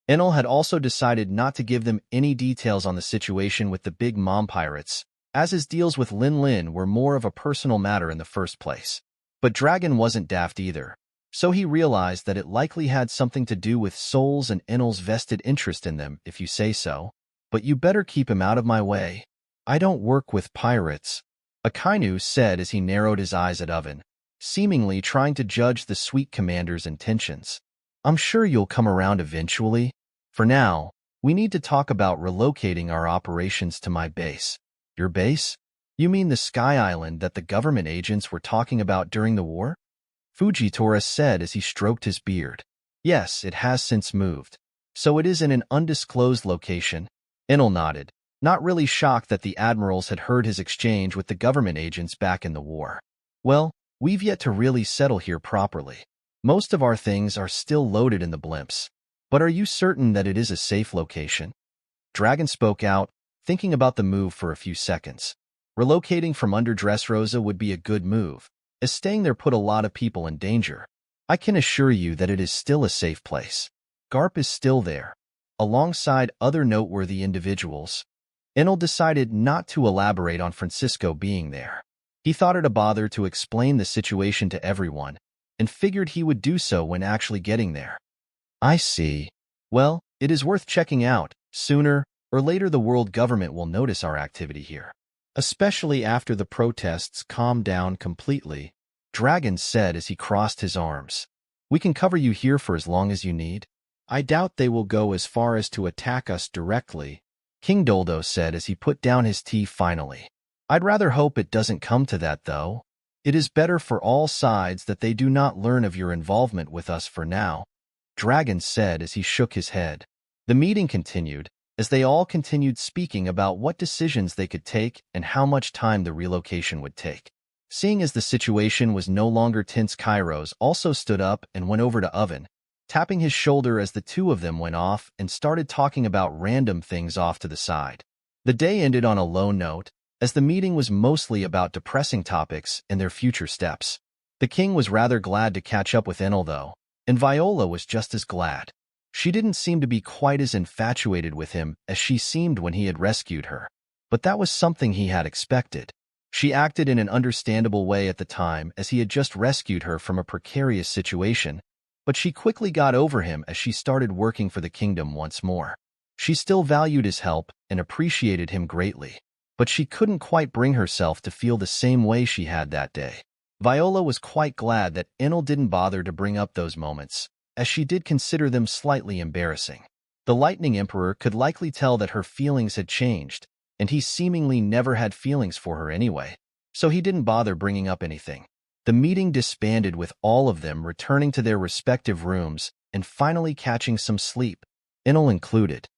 Enel had also decided not to give them any details on the situation with the Big Mom pirates, as his deals with Linlin were more of a personal matter in the first place. But Dragon wasn't daft either, so he realized that it likely had something to do with Soul's and Enel's vested interest in them, if you say so. But you better keep him out of my way. I don't work with pirates, Akainu said as he narrowed his eyes at Oven, seemingly trying to judge the suite commander's intentions. I'm sure you'll come around eventually. For now, we need to talk about relocating our operations to my base. Your base? You mean the Sky Island that the government agents were talking about during the war? Fujitora said as he stroked his beard. Yes, it has since moved. So it is in an undisclosed location. Enel nodded, not really shocked that the admirals had heard his exchange with the government agents back in the war. Well, we've yet to really settle here properly. Most of our things are still loaded in the blimps. But are you certain that it is a safe location? Dragon spoke out, thinking about the move for a few seconds. Relocating from under Dress Rosa would be a good move, as staying there put a lot of people in danger. I can assure you that it is still a safe place. Garp is still there, alongside other noteworthy individuals. Enel decided not to elaborate on Francisco being there. He thought it a bother to explain the situation to everyone, and figured he would do so when actually getting there. I see. Well, it is worth checking out. Sooner or later the world government will notice our activity here. Especially after the protests calm down completely. Dragon said as he crossed his arms. "We can cover you here for as long as you need." "I doubt they will go as far as to attack us directly," King Doldo said as he put down his tea finally. "I'd rather hope it doesn't come to that, though. It is better for all sides that they do not learn of your involvement with us for now," Dragon said as he shook his head. The meeting continued, as they all continued speaking about what decisions they could take and how much time the relocation would take. Seeing as the situation was no longer tense, Kairos also stood up and went over to Oven, tapping his shoulder as the two of them went off and started talking about random things off to the side. The day ended on a low note, as the meeting was mostly about depressing topics and their future steps. The king was rather glad to catch up with Enel, though, and Viola was just as glad. She didn't seem to be quite as infatuated with him as she seemed when he had rescued her, but that was something he had expected. She acted in an understandable way at the time, as he had just rescued her from a precarious situation, but she quickly got over him as she started working for the kingdom once more. She still valued his help and appreciated him greatly, but she couldn't quite bring herself to feel the same way she had that day. Viola was quite glad that Enel didn't bother to bring up those moments, as she did consider them slightly embarrassing. The Lightning Emperor could likely tell that her feelings had changed, and he seemingly never had feelings for her anyway, so he didn't bother bringing up anything. The meeting disbanded with all of them returning to their respective rooms and finally catching some sleep, Enel included.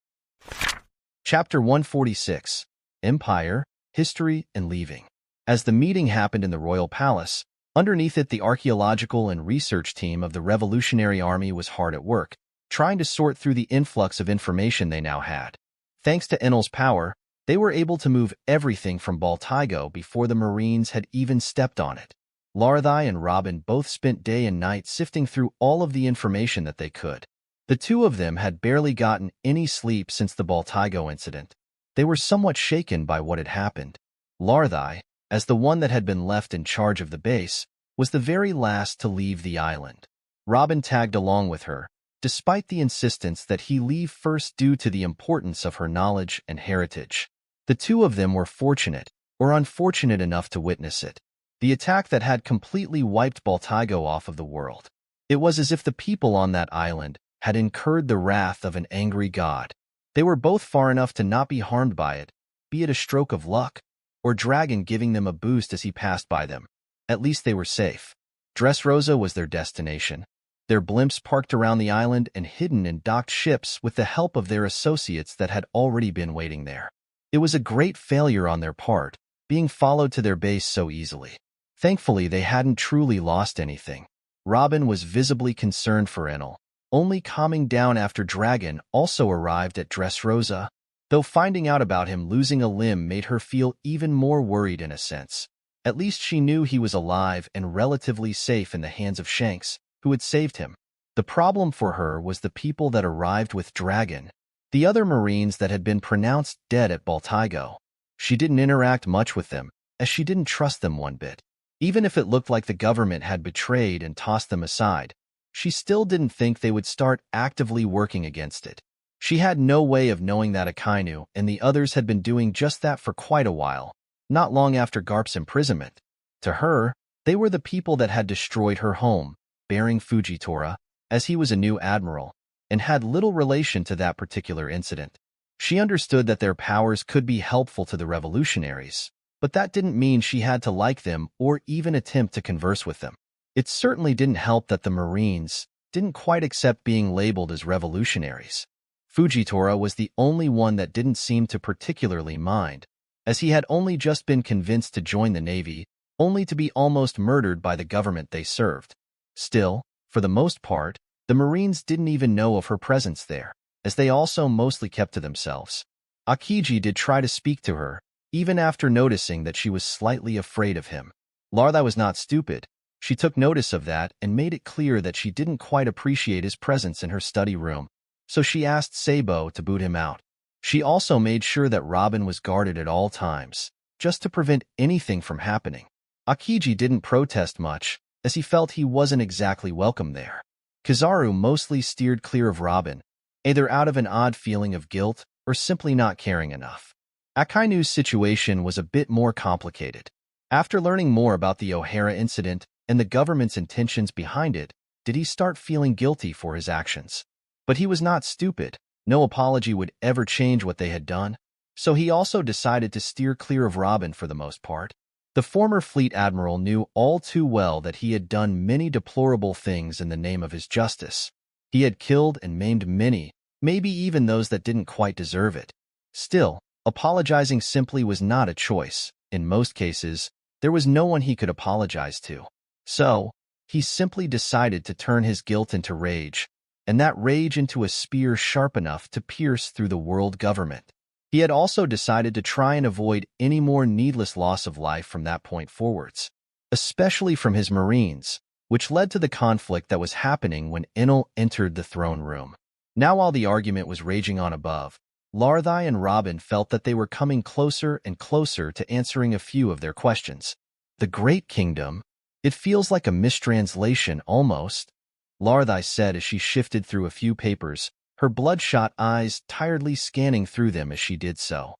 Chapter 146, Empire, History, and Leaving. As the meeting happened in the royal palace, underneath it the archaeological and research team of the Revolutionary Army was hard at work, trying to sort through the influx of information they now had. Thanks to Enel's power, they were able to move everything from Baltigo before the Marines had even stepped on it. Larthai and Robin both spent day and night sifting through all of the information that they could. The two of them had barely gotten any sleep since the Baltigo incident. They were somewhat shaken by what had happened. Larthai, as the one that had been left in charge of the base, was the very last to leave the island. Robin tagged along with her, despite the insistence that he leave first due to the importance of her knowledge and heritage. The two of them were fortunate, or unfortunate enough to witness it. The attack that had completely wiped Baltigo off of the world. It was as if the people on that island had incurred the wrath of an angry god. They were both far enough to not be harmed by it, be it a stroke of luck, or Dragon giving them a boost as he passed by them. At least they were safe. Dress Rosa was their destination. Their blimps parked around the island and hidden in docked ships with the help of their associates that had already been waiting there. It was a great failure on their part, being followed to their base so easily. Thankfully, they hadn't truly lost anything. Robin was visibly concerned for Enel, only calming down after Dragon also arrived at Dress Rosa, though finding out about him losing a limb made her feel even more worried in a sense. At least she knew he was alive and relatively safe in the hands of Shanks, who had saved him. The problem for her was the people that arrived with Dragon, the other Marines that had been pronounced dead at Baltigo. She didn't interact much with them, as she didn't trust them one bit. Even if it looked like the government had betrayed and tossed them aside, she still didn't think they would start actively working against it. She had no way of knowing that Akainu and the others had been doing just that for quite a while, not long after Garp's imprisonment. To her, they were the people that had destroyed her home, bearing Fujitora, as he was a new admiral, and had little relation to that particular incident. She understood that their powers could be helpful to the revolutionaries, but that didn't mean she had to like them or even attempt to converse with them. It certainly didn't help that the Marines didn't quite accept being labeled as revolutionaries. Fujitora was the only one that didn't seem to particularly mind, as he had only just been convinced to join the Navy, only to be almost murdered by the government they served. Still, for the most part, the Marines didn't even know of her presence there, as they also mostly kept to themselves. Akiji did try to speak to her, even after noticing that she was slightly afraid of him. Larthai was not stupid. She took notice of that and made it clear that she didn't quite appreciate his presence in her study room, so she asked Sabo to boot him out. She also made sure that Robin was guarded at all times, just to prevent anything from happening. Akiji didn't protest much, as he felt he wasn't exactly welcome there. Kizaru mostly steered clear of Robin, either out of an odd feeling of guilt or simply not caring enough. Akainu's situation was a bit more complicated. After learning more about the O'Hara incident and the government's intentions behind it, did he start feeling guilty for his actions. But he was not stupid. No apology would ever change what they had done. So he also decided to steer clear of Robin for the most part. The former fleet admiral knew all too well that he had done many deplorable things in the name of his justice. He had killed and maimed many, maybe even those that didn't quite deserve it. Still, apologizing simply was not a choice. In most cases, there was no one he could apologize to. So, he simply decided to turn his guilt into rage, and that rage into a spear sharp enough to pierce through the world government. He had also decided to try and avoid any more needless loss of life from that point forwards, especially from his Marines, which led to the conflict that was happening when Enel entered the throne room. Now while the argument was raging on above, Larthai and Robin felt that they were coming closer and closer to answering a few of their questions. The Great Kingdom? It feels like a mistranslation almost, Larthai said as she shifted through a few papers, her bloodshot eyes tiredly scanning through them as she did so.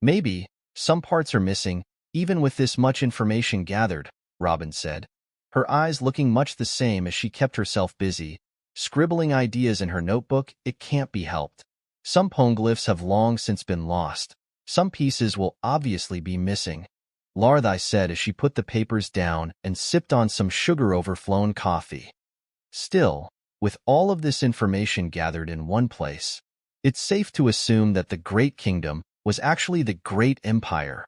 Maybe, some parts are missing, even with this much information gathered, Robin said, her eyes looking much the same as she kept herself busy, scribbling ideas in her notebook. It can't be helped. Some poneglyphs have long since been lost. Some pieces will obviously be missing, Larthai said as she put the papers down and sipped on some sugar-overflown coffee. Still, with all of this information gathered in one place, it's safe to assume that the Great Kingdom was actually the Great Empire,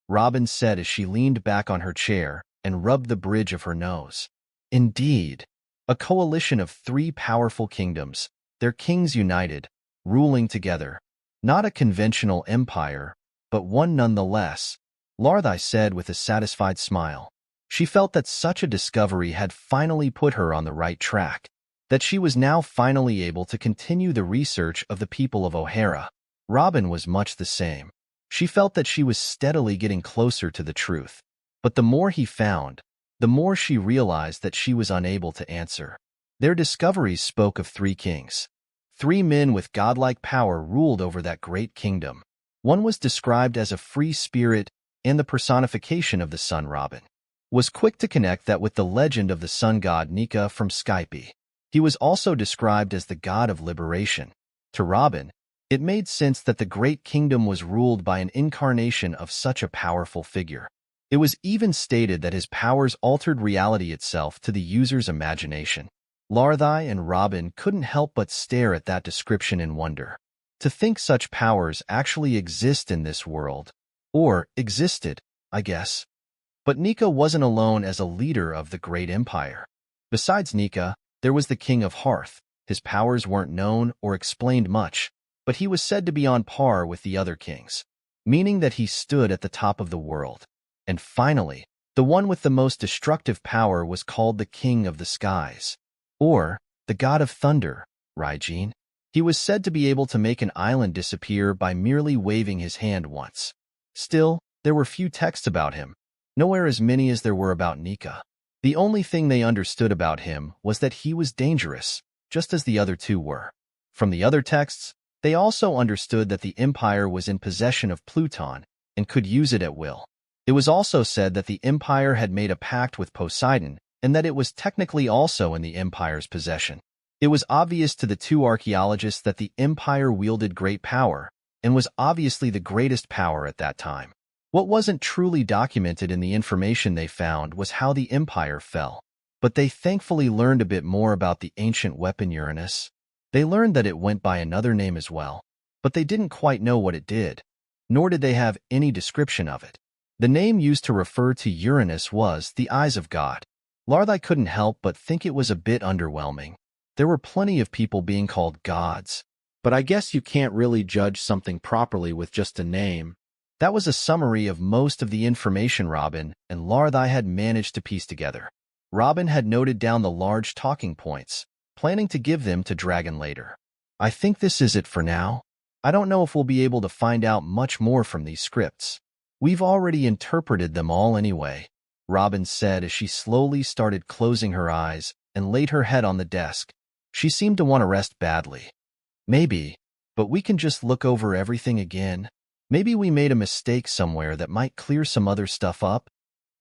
Robin said as she leaned back on her chair and rubbed the bridge of her nose. Indeed, a coalition of 3 powerful kingdoms, their kings united, ruling together. Not a conventional empire, but one nonetheless, Larthai said with a satisfied smile. She felt that such a discovery had finally put her on the right track, that she was now finally able to continue the research of the people of O'Hara. Robin was much the same. She felt that she was steadily getting closer to the truth. But the more he found, the more she realized that she was unable to answer. Their discoveries spoke of 3 kings. 3 men with godlike power ruled over that great kingdom. One was described as a free spirit and the personification of the sun. Robin was quick to connect that with the legend of the sun god Nika from Skype. He was also described as the god of liberation. To Robin, it made sense that the great kingdom was ruled by an incarnation of such a powerful figure. It was even stated that his powers altered reality itself to the user's imagination. Larthai and Robin couldn't help but stare at that description in wonder. To think such powers actually exist in this world. Or existed, I guess. But Nika wasn't alone as a leader of the great empire. Besides Nika, there was the King of Hearth. His powers weren't known or explained much, but he was said to be on par with the other kings, meaning that he stood at the top of the world. And finally, the one with the most destructive power was called the King of the Skies, or the God of Thunder, Raijin. He was said to be able to make an island disappear by merely waving his hand once. Still, there were few texts about him, nowhere as many as there were about Nika. The only thing they understood about him was that he was dangerous, just as the other 2 were. From the other texts, they also understood that the Empire was in possession of Pluton and could use it at will. It was also said that the Empire had made a pact with Poseidon and that it was technically also in the Empire's possession. It was obvious to the 2 archaeologists that the Empire wielded great power and was obviously the greatest power at that time. What wasn't truly documented in the information they found was how the Empire fell. But they thankfully learned a bit more about the ancient weapon Uranus. They learned that it went by another name as well, but they didn't quite know what it did, nor did they have any description of it. The name used to refer to Uranus was the Eyes of God. Larthai couldn't help but think it was a bit underwhelming. There were plenty of people being called gods, but I guess you can't really judge something properly with just a name. That was a summary of most of the information Robin and Larthai had managed to piece together. Robin had noted down the large talking points, planning to give them to Dragon later. I think this is it for now. I don't know if we'll be able to find out much more from these scripts. We've already interpreted them all anyway, Robin said as she slowly started closing her eyes and laid her head on the desk. She seemed to want to rest badly. Maybe, but we can just look over everything again. Maybe we made a mistake somewhere that might clear some other stuff up.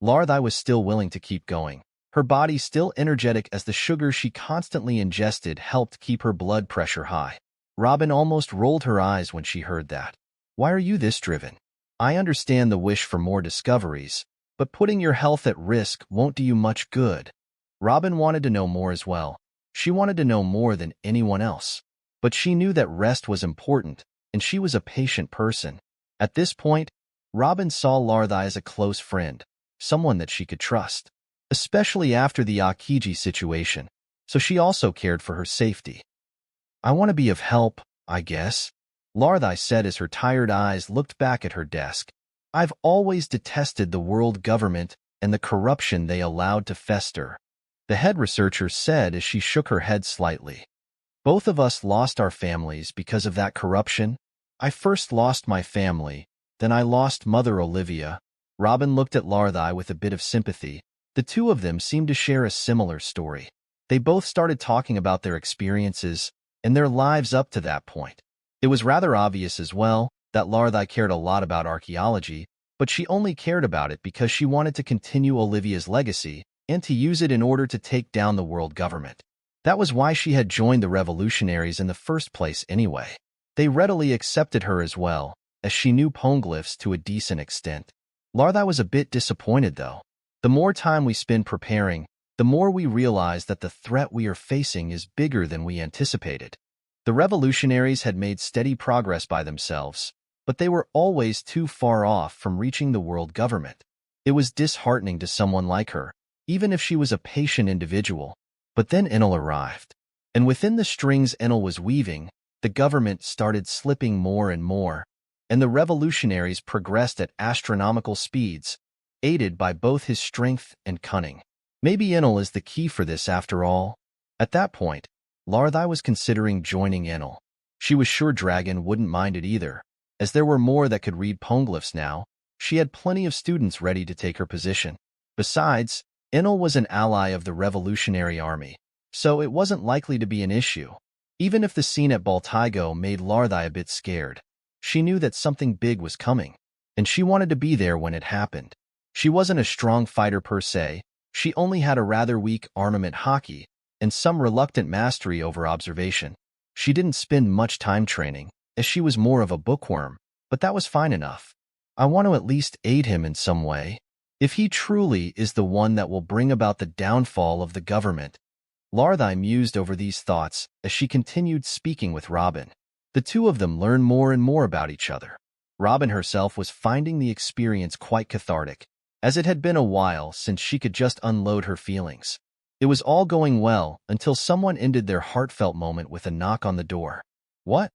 Larthai was still willing to keep going, Her body still energetic as the sugar she constantly ingested helped keep her blood pressure high. Robin almost rolled her eyes when she heard that. Why are you this driven? I understand the wish for more discoveries, but putting your health at risk won't do you much good. Robin wanted to know more as well. She wanted to know more than anyone else. But she knew that rest was important, and she was a patient person. At this point, Robin saw Larthai as a close friend, someone that she could trust, especially after the Akiji situation, so she also cared for her safety. I want to be of help, I guess, Larthai said as her tired eyes looked back at her desk. I've always detested the world government and the corruption they allowed to fester, the head researcher said as she shook her head slightly. Both of us lost our families because of that corruption. I first lost my family, then I lost Mother Olivia. Robin looked at Larthai with a bit of sympathy. The two of them seemed to share a similar story. They both started talking about their experiences and their lives up to that point. It was rather obvious as well that Larthai cared a lot about archaeology, but she only cared about it because she wanted to continue Olivia's legacy and to use it in order to take down the world government. That was why she had joined the revolutionaries in the first place anyway. They readily accepted her as well, as she knew poneglyphs to a decent extent. Larthai was a bit disappointed though. The more time we spend preparing, the more we realize that the threat we are facing is bigger than we anticipated. The revolutionaries had made steady progress by themselves, but they were always too far off from reaching the world government. It was disheartening to someone like her, even if she was a patient individual. But then Enel arrived, and within the strings Enel was weaving, the government started slipping more and more, and the revolutionaries progressed at astronomical speeds, aided by both his strength and cunning. Maybe Enel is the key for this after all. At that point, Larthai was considering joining Enel. She was sure Dragon wouldn't mind it either, as there were more that could read poneglyphs now. She had plenty of students ready to take her position. Besides, Enel was an ally of the Revolutionary Army, so it wasn't likely to be an issue. Even if the scene at Baltigo made Larthai a bit scared, she knew that something big was coming, and she wanted to be there when it happened. She wasn't a strong fighter per se, she only had a rather weak armament hockey and some reluctant mastery over observation. She didn't spend much time training, as she was more of a bookworm, but that was fine enough. I want to at least aid him in some way. If he truly is the one that will bring about the downfall of the government. Larthai mused over these thoughts as she continued speaking with Robin. The two of them learned more and more about each other. Robin herself was finding the experience quite cathartic, as it had been a while since she could just unload her feelings. It was all going well until someone ended their heartfelt moment with a knock on the door. What?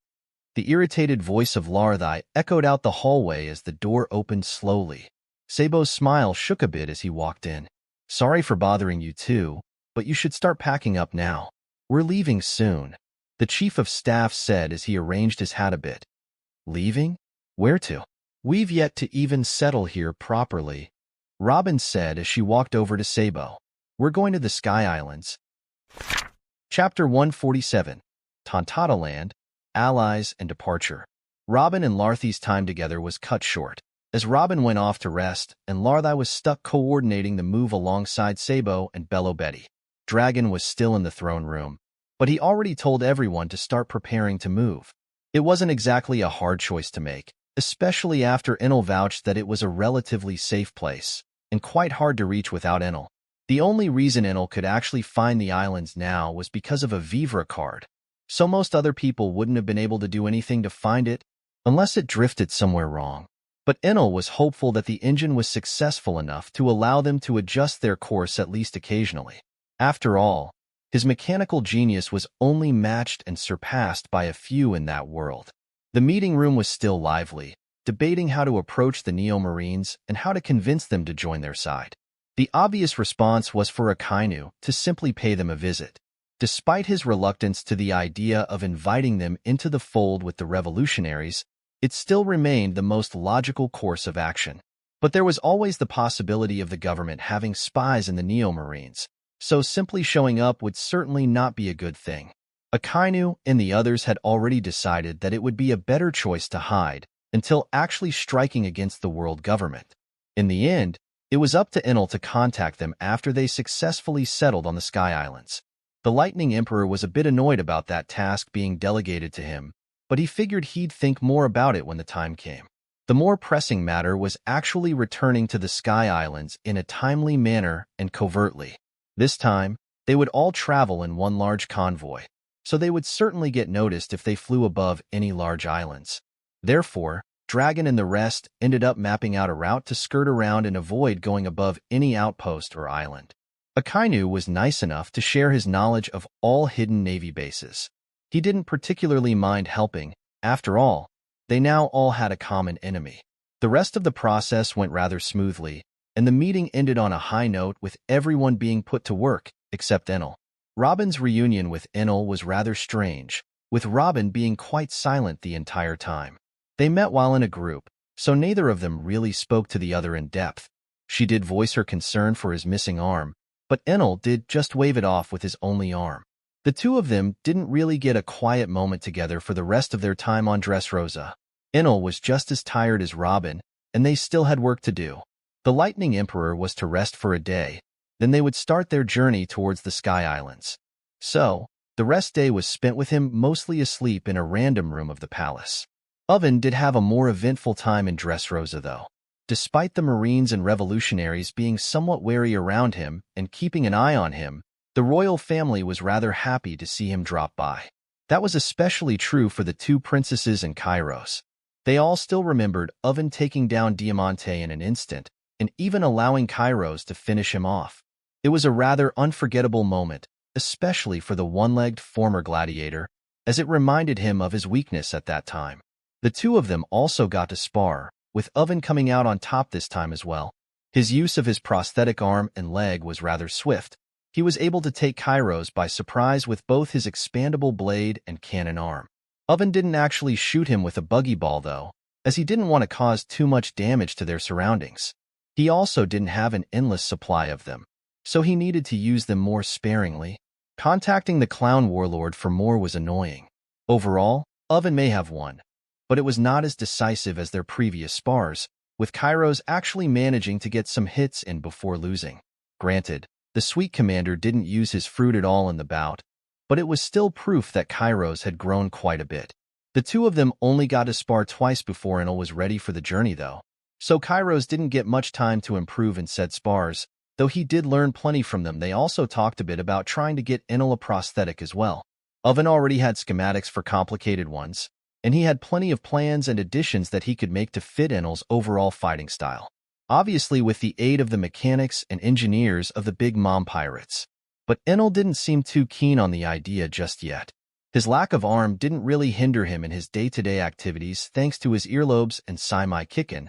The irritated voice of Larthai echoed out the hallway as the door opened slowly. Sabo's smile shook a bit as he walked in. Sorry for bothering you too, but you should start packing up now. We're leaving soon, the chief of staff said as he arranged his hat a bit. Leaving? Where to? We've yet to even settle here properly, Robin said as she walked over to Sabo. We're going to the Sky Islands. Chapter 147, Tontata Land, Allies and Departure. Robin and Larthai's time together was cut short, as Robin went off to rest and Larthai was stuck coordinating the move alongside Sabo and Bello Betty. Dragon was still in the throne room, but he already told everyone to start preparing to move. It wasn't exactly a hard choice to make, especially after Enel vouched that it was a relatively safe place, and quite hard to reach without Enel. The only reason Enel could actually find the islands now was because of a Vivra card, so most other people wouldn't have been able to do anything to find it, unless it drifted somewhere wrong. But Enel was hopeful that the engine was successful enough to allow them to adjust their course at least occasionally. After all, his mechanical genius was only matched and surpassed by a few in that world. The meeting room was still lively, debating how to approach the Neo-Marines and how to convince them to join their side. The obvious response was for Akainu to simply pay them a visit. Despite his reluctance to the idea of inviting them into the fold with the revolutionaries, it still remained the most logical course of action. But there was always the possibility of the government having spies in the Neo-Marines, so simply showing up would certainly not be a good thing. Akainu and the others had already decided that it would be a better choice to hide until actually striking against the world government. In the end, It was up to Enel to contact them after they successfully settled on the Sky Islands. The Lightning Emperor was a bit annoyed about that task being delegated to him, but he figured he'd think more about it when the time came. The more pressing matter was actually returning to the Sky Islands in a timely manner and covertly. This time, they would all travel in one large convoy, so they would certainly get noticed if they flew above any large islands. Therefore, Dragon and the rest ended up mapping out a route to skirt around and avoid going above any outpost or island. Akainu was nice enough to share his knowledge of all hidden Navy bases. He didn't particularly mind helping. After all, they now all had a common enemy. The rest of the process went rather smoothly, and the meeting ended on a high note with everyone being put to work, except Enel. Robin's reunion with Enel was rather strange, with Robin being quite silent the entire time. They met while in a group, so neither of them really spoke to the other in depth. She did voice her concern for his missing arm, but Enel did just wave it off with his only arm. The two of them didn't really get a quiet moment together for the rest of their time on Dress Rosa. Enel was just as tired as Robin, and they still had work to do. The Lightning Emperor was to rest for a day, then they would start their journey towards the Sky Islands. So, the rest day was spent with him mostly asleep in a random room of the palace. Oven did have a more eventful time in Dress Rosa, though. Despite the Marines and revolutionaries being somewhat wary around him and keeping an eye on him, the royal family was rather happy to see him drop by. That was especially true for the two princesses and Kairos. They all still remembered Oven taking down Diamante in an instant, and even allowing Kairos to finish him off. It was a rather unforgettable moment, especially for the one-legged former gladiator, as it reminded him of his weakness at that time. The two of them also got to spar, with Oven coming out on top this time as well. His use of his prosthetic arm and leg was rather swift. He was able to take Kairos by surprise with both his expandable blade and cannon arm. Oven didn't actually shoot him with a buggy ball, though, as he didn't want to cause too much damage to their surroundings. He also didn't have an endless supply of them, so he needed to use them more sparingly. Contacting the clown warlord for more was annoying. Overall, Oven may have won, but it was not as decisive as their previous spars, with Kairos actually managing to get some hits in before losing. Granted, the sweet commander didn't use his fruit at all in the bout, but it was still proof that Kairos had grown quite a bit. The two of them only got to spar twice before Enel was ready for the journey, though, so Kairos didn't get much time to improve in said spars, though he did learn plenty from them. They also talked a bit about trying to get Enel a prosthetic as well. Oven already had schematics for complicated ones, and he had plenty of plans and additions that he could make to fit Enel's overall fighting style. Obviously with the aid of the mechanics and engineers of the Big Mom pirates. But Enel didn't seem too keen on the idea just yet. His lack of arm didn't really hinder him in his day-to-day activities thanks to his earlobes and Saimai Kikin,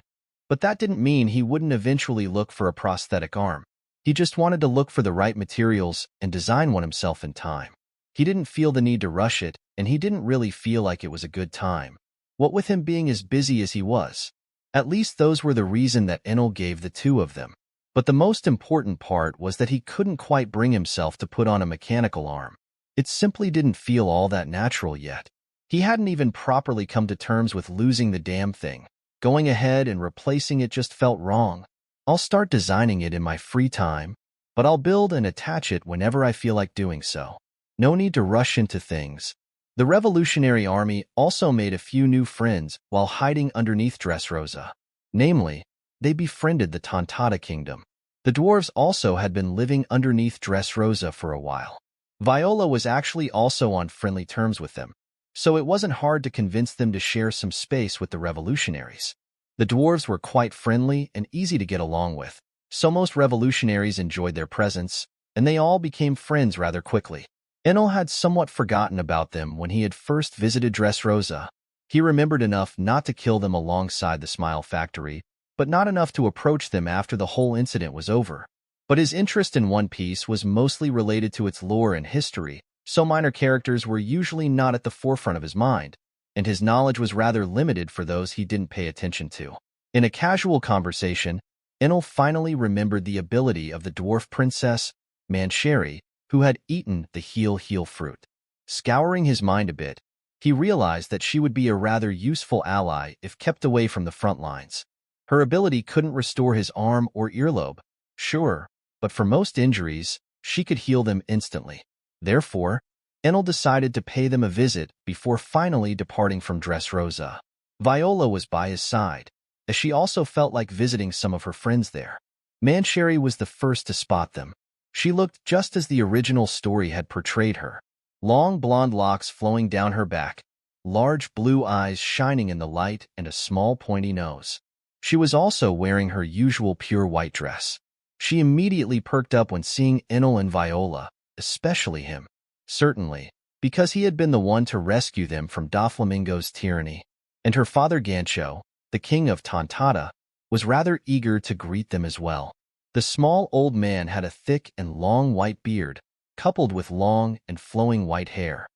but that didn't mean he wouldn't eventually look for a prosthetic arm. He just wanted to look for the right materials and design one himself in time. He didn't feel the need to rush it, and he didn't really feel like it was a good time, what with him being as busy as he was. At least those were the reason that Enel gave the two of them. But the most important part was that he couldn't quite bring himself to put on a mechanical arm. It simply didn't feel all that natural yet. He hadn't even properly come to terms with losing the damn thing. Going ahead and replacing it just felt wrong. I'll start designing it in my free time, but I'll build and attach it whenever I feel like doing so. No need to rush into things. The Revolutionary Army also made a few new friends while hiding underneath Dress Rosa. Namely, they befriended the Tontata Kingdom. The dwarves also had been living underneath Dress Rosa for a while. Viola was actually also on friendly terms with them, so it wasn't hard to convince them to share some space with the revolutionaries. The dwarves were quite friendly and easy to get along with, so most revolutionaries enjoyed their presence, and they all became friends rather quickly. Enel had somewhat forgotten about them when he had first visited Dress Rosa. He remembered enough not to kill them alongside the Smile Factory, but not enough to approach them after the whole incident was over. But his interest in One Piece was mostly related to its lore and history, so minor characters were usually not at the forefront of his mind, and his knowledge was rather limited for those he didn't pay attention to. In a casual conversation, Enel finally remembered the ability of the dwarf princess, Mancheri, who had eaten the heel fruit. Scouring his mind a bit, he realized that she would be a rather useful ally if kept away from the front lines. Her ability couldn't restore his arm or earlobe, sure, but for most injuries, she could heal them instantly. Therefore, Enel decided to pay them a visit before finally departing from Dress Rosa. Viola was by his side, as she also felt like visiting some of her friends there. Mancherry was the first to spot them. She looked just as the original story had portrayed her. Long blonde locks flowing down her back, large blue eyes shining in the light, and a small pointy nose. She was also wearing her usual pure white dress. She immediately perked up when seeing Enel and Viola, especially him. Certainly, because he had been the one to rescue them from Doflamingo's tyranny. And her father Gancho, the king of Tontata, was rather eager to greet them as well. The small old man had a thick and long white beard, coupled with long and flowing white hair.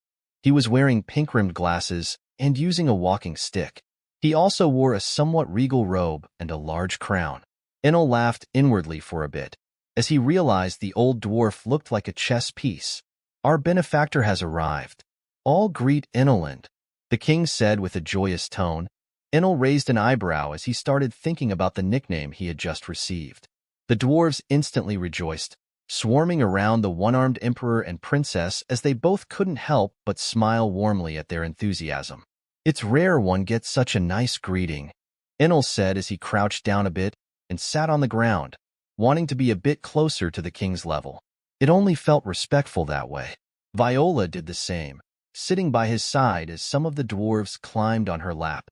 He was wearing pink-rimmed glasses and using a walking stick. He also wore a somewhat regal robe and a large crown. Enel laughed inwardly for a bit, as he realized the old dwarf looked like a chess piece. "Our benefactor has arrived. All greet Eneland," the king said with a joyous tone. Enel raised an eyebrow as he started thinking about the nickname he had just received. The dwarves instantly rejoiced, swarming around the one-armed emperor and princess as they both couldn't help but smile warmly at their enthusiasm. "It's rare one gets such a nice greeting," Enel said as he crouched down a bit and sat on the ground, wanting to be a bit closer to the king's level. It only felt respectful that way. Viola did the same, sitting by his side as some of the dwarves climbed on her lap.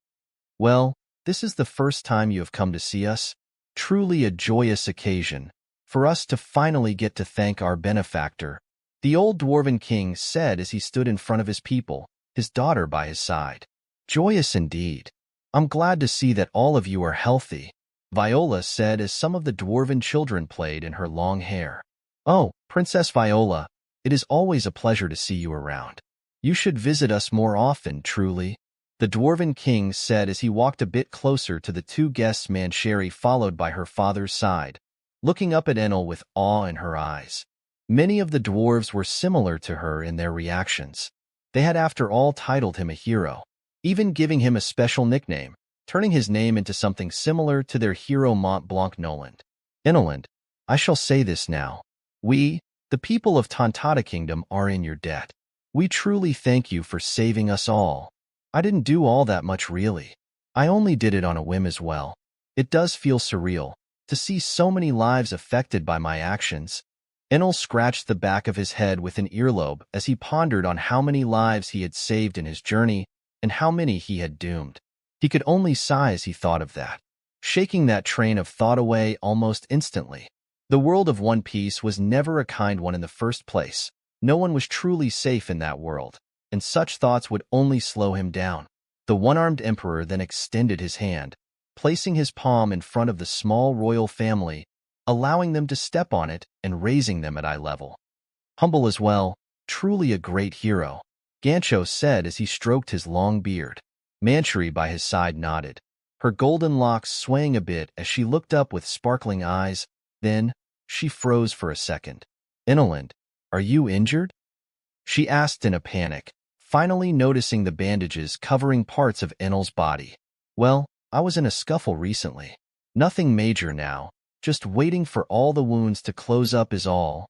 "Well, this is the first time you have come to see us. Truly a joyous occasion for us to finally get to thank our benefactor," the old dwarven king said as he stood in front of his people, his daughter by his side. "Joyous indeed. I'm glad to see that all of you are healthy," Viola said as some of the dwarven children played in her long hair. "Oh, Princess Viola, it is always a pleasure to see you around. You should visit us more often, truly," the dwarven king said as he walked a bit closer to the two guests, Mancherry followed by her father's side, looking up at Enel with awe in her eyes. Many of the dwarves were similar to her in their reactions. They had after all titled him a hero, even giving him a special nickname, turning his name into something similar to their hero Mont Blanc Noland. "Eneland, I shall say this now. We, the people of Tontata Kingdom, are in your debt. We truly thank you for saving us all. I didn't do all that much really. I only did it on a whim as well. It does feel surreal to see so many lives affected by my actions." Enel scratched the back of his head with an earlobe as he pondered on how many lives he had saved in his journey and how many he had doomed. He could only sigh as he thought of that, shaking that train of thought away almost instantly. The world of One Piece was never a kind one in the first place. No one was truly safe in that world, and such thoughts would only slow him down. The one-armed emperor then extended his hand, placing his palm in front of the small royal family, allowing them to step on it and raising them at eye level. "Humble as well, truly a great hero," Gancho said as he stroked his long beard. Mancherry by his side nodded, her golden locks swaying a bit as she looked up with sparkling eyes. Then, she froze for a second. "Eneland, are you injured?" she asked in a panic, finally noticing the bandages covering parts of Enel's body. "Well, I was in a scuffle recently. Nothing major now, just waiting for all the wounds to close up is all,"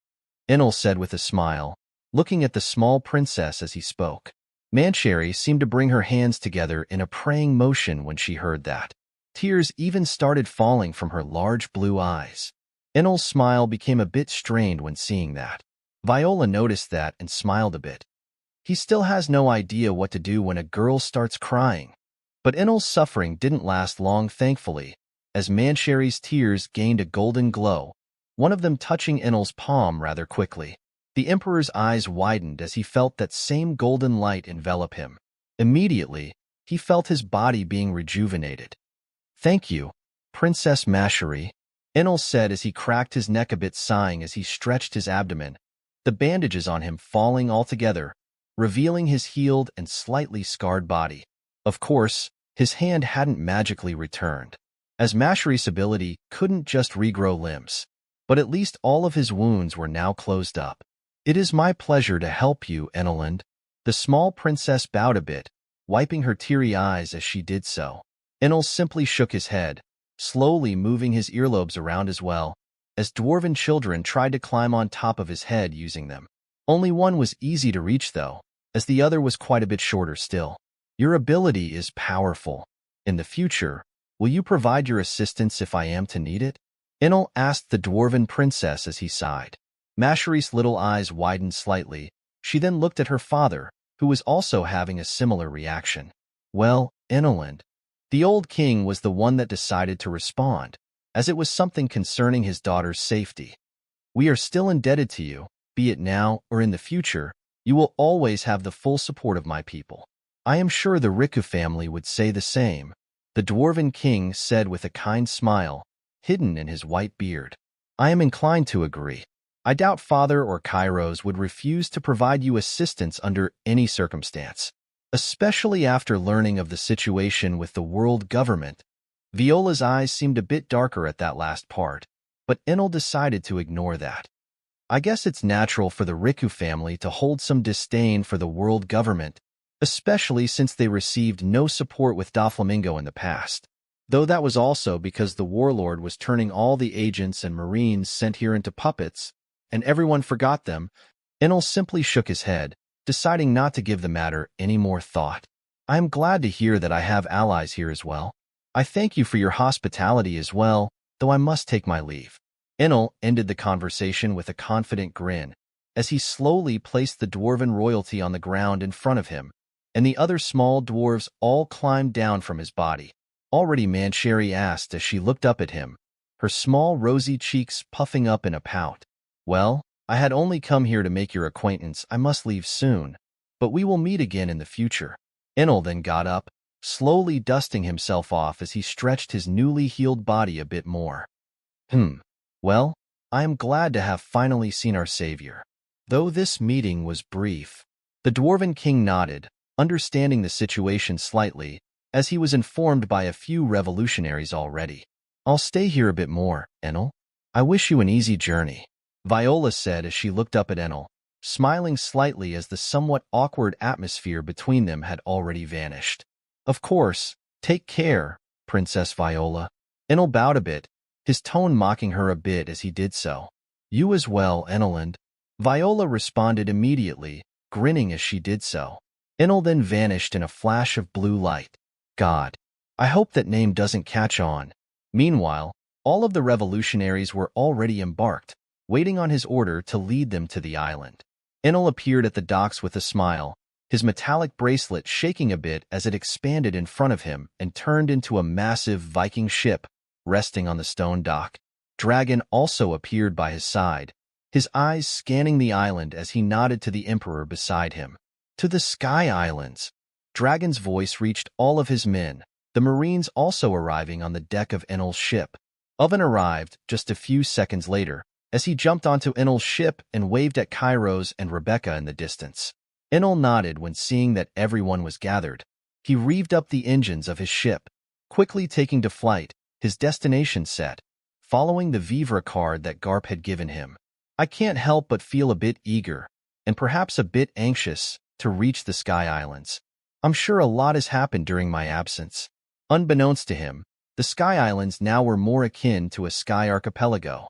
Enel said with a smile, looking at the small princess as he spoke. Mancherry seemed to bring her hands together in a praying motion when she heard that. Tears even started falling from her large blue eyes. Enel's smile became a bit strained when seeing that. Viola noticed that and smiled a bit. He still has no idea what to do when a girl starts crying. But Enel's suffering didn't last long, thankfully, as Mancherry's tears gained a golden glow, one of them touching Enel's palm rather quickly. The Emperor's eyes widened as he felt that same golden light envelop him. Immediately, he felt his body being rejuvenated. "Thank you, Princess Mancherry," Enel said as he cracked his neck a bit, sighing as he stretched his abdomen, the bandages on him falling altogether, revealing his healed and slightly scarred body. Of course, his hand hadn't magically returned, as Mancherry's ability couldn't just regrow limbs, but at least all of his wounds were now closed up. "It is my pleasure to help you, Eneland." The small princess bowed a bit, wiping her teary eyes as she did so. Enel simply shook his head, slowly moving his earlobes around as well, as dwarven children tried to climb on top of his head using them. Only one was easy to reach though, as the other was quite a bit shorter still. Your ability is powerful. In the future, will you provide your assistance if I am to need it? Enel asked the dwarven princess as he sighed. Mashery's little eyes widened slightly. She then looked at her father, who was also having a similar reaction. Well, Enel, the old king was the one that decided to respond, as it was something concerning his daughter's safety. We are still indebted to you, be it now or in the future. You will always have the full support of my people. I am sure the Riku family would say the same, the dwarven king said with a kind smile, hidden in his white beard. I am inclined to agree. I doubt Father or Kairos would refuse to provide you assistance under any circumstance, especially after learning of the situation with the world government. Viola's eyes seemed a bit darker at that last part, but Enel decided to ignore that. I guess it's natural for the Riku family to hold some disdain for the world government, especially since they received no support with Doflamingo in the past. Though that was also because the warlord was turning all the agents and marines sent here into puppets, and everyone forgot them. Enel simply shook his head, deciding not to give the matter any more thought. I am glad to hear that I have allies here as well. I thank you for your hospitality as well, though I must take my leave. Enel ended the conversation with a confident grin, as he slowly placed the dwarven royalty on the ground in front of him, and the other small dwarves all climbed down from his body. Already Mansherry asked as she looked up at him, her small rosy cheeks puffing up in a pout. Well, I had only come here to make your acquaintance. I must leave soon, but we will meet again in the future. Enel then got up, slowly dusting himself off as he stretched his newly healed body a bit more. Well, I am glad to have finally seen our savior. Though this meeting was brief, the dwarven king nodded, understanding the situation slightly, as he was informed by a few revolutionaries already. I'll stay here a bit more, Enel. I wish you an easy journey, Viola said as she looked up at Enel, smiling slightly as the somewhat awkward atmosphere between them had already vanished. Of course, take care, Princess Viola. Enel bowed a bit, his tone mocking her a bit as he did so. You as well, Enel. Viola responded immediately, grinning as she did so. Enel then vanished in a flash of blue light. God, I hope that name doesn't catch on. Meanwhile, all of the revolutionaries were already embarked, waiting on his order to lead them to the island. Enel appeared at the docks with a smile, his metallic bracelet shaking a bit as it expanded in front of him and turned into a massive Viking ship, resting on the stone dock. Dragon also appeared by his side, his eyes scanning the island as he nodded to the Emperor beside him. To the Sky Islands. Dragon's voice reached all of his men, the Marines also arriving on the deck of Enel's ship. Oven arrived just a few seconds later, as he jumped onto Enel's ship and waved at Kairos and Rebecca in the distance. Enel nodded when seeing that everyone was gathered. He revved up the engines of his ship, quickly taking to flight, his destination set, following the Vivre card that Garp had given him. I can't help but feel a bit eager, and perhaps a bit anxious, to reach the Sky Islands. I'm sure a lot has happened during my absence. Unbeknownst to him, the Sky Islands now were more akin to a sky archipelago.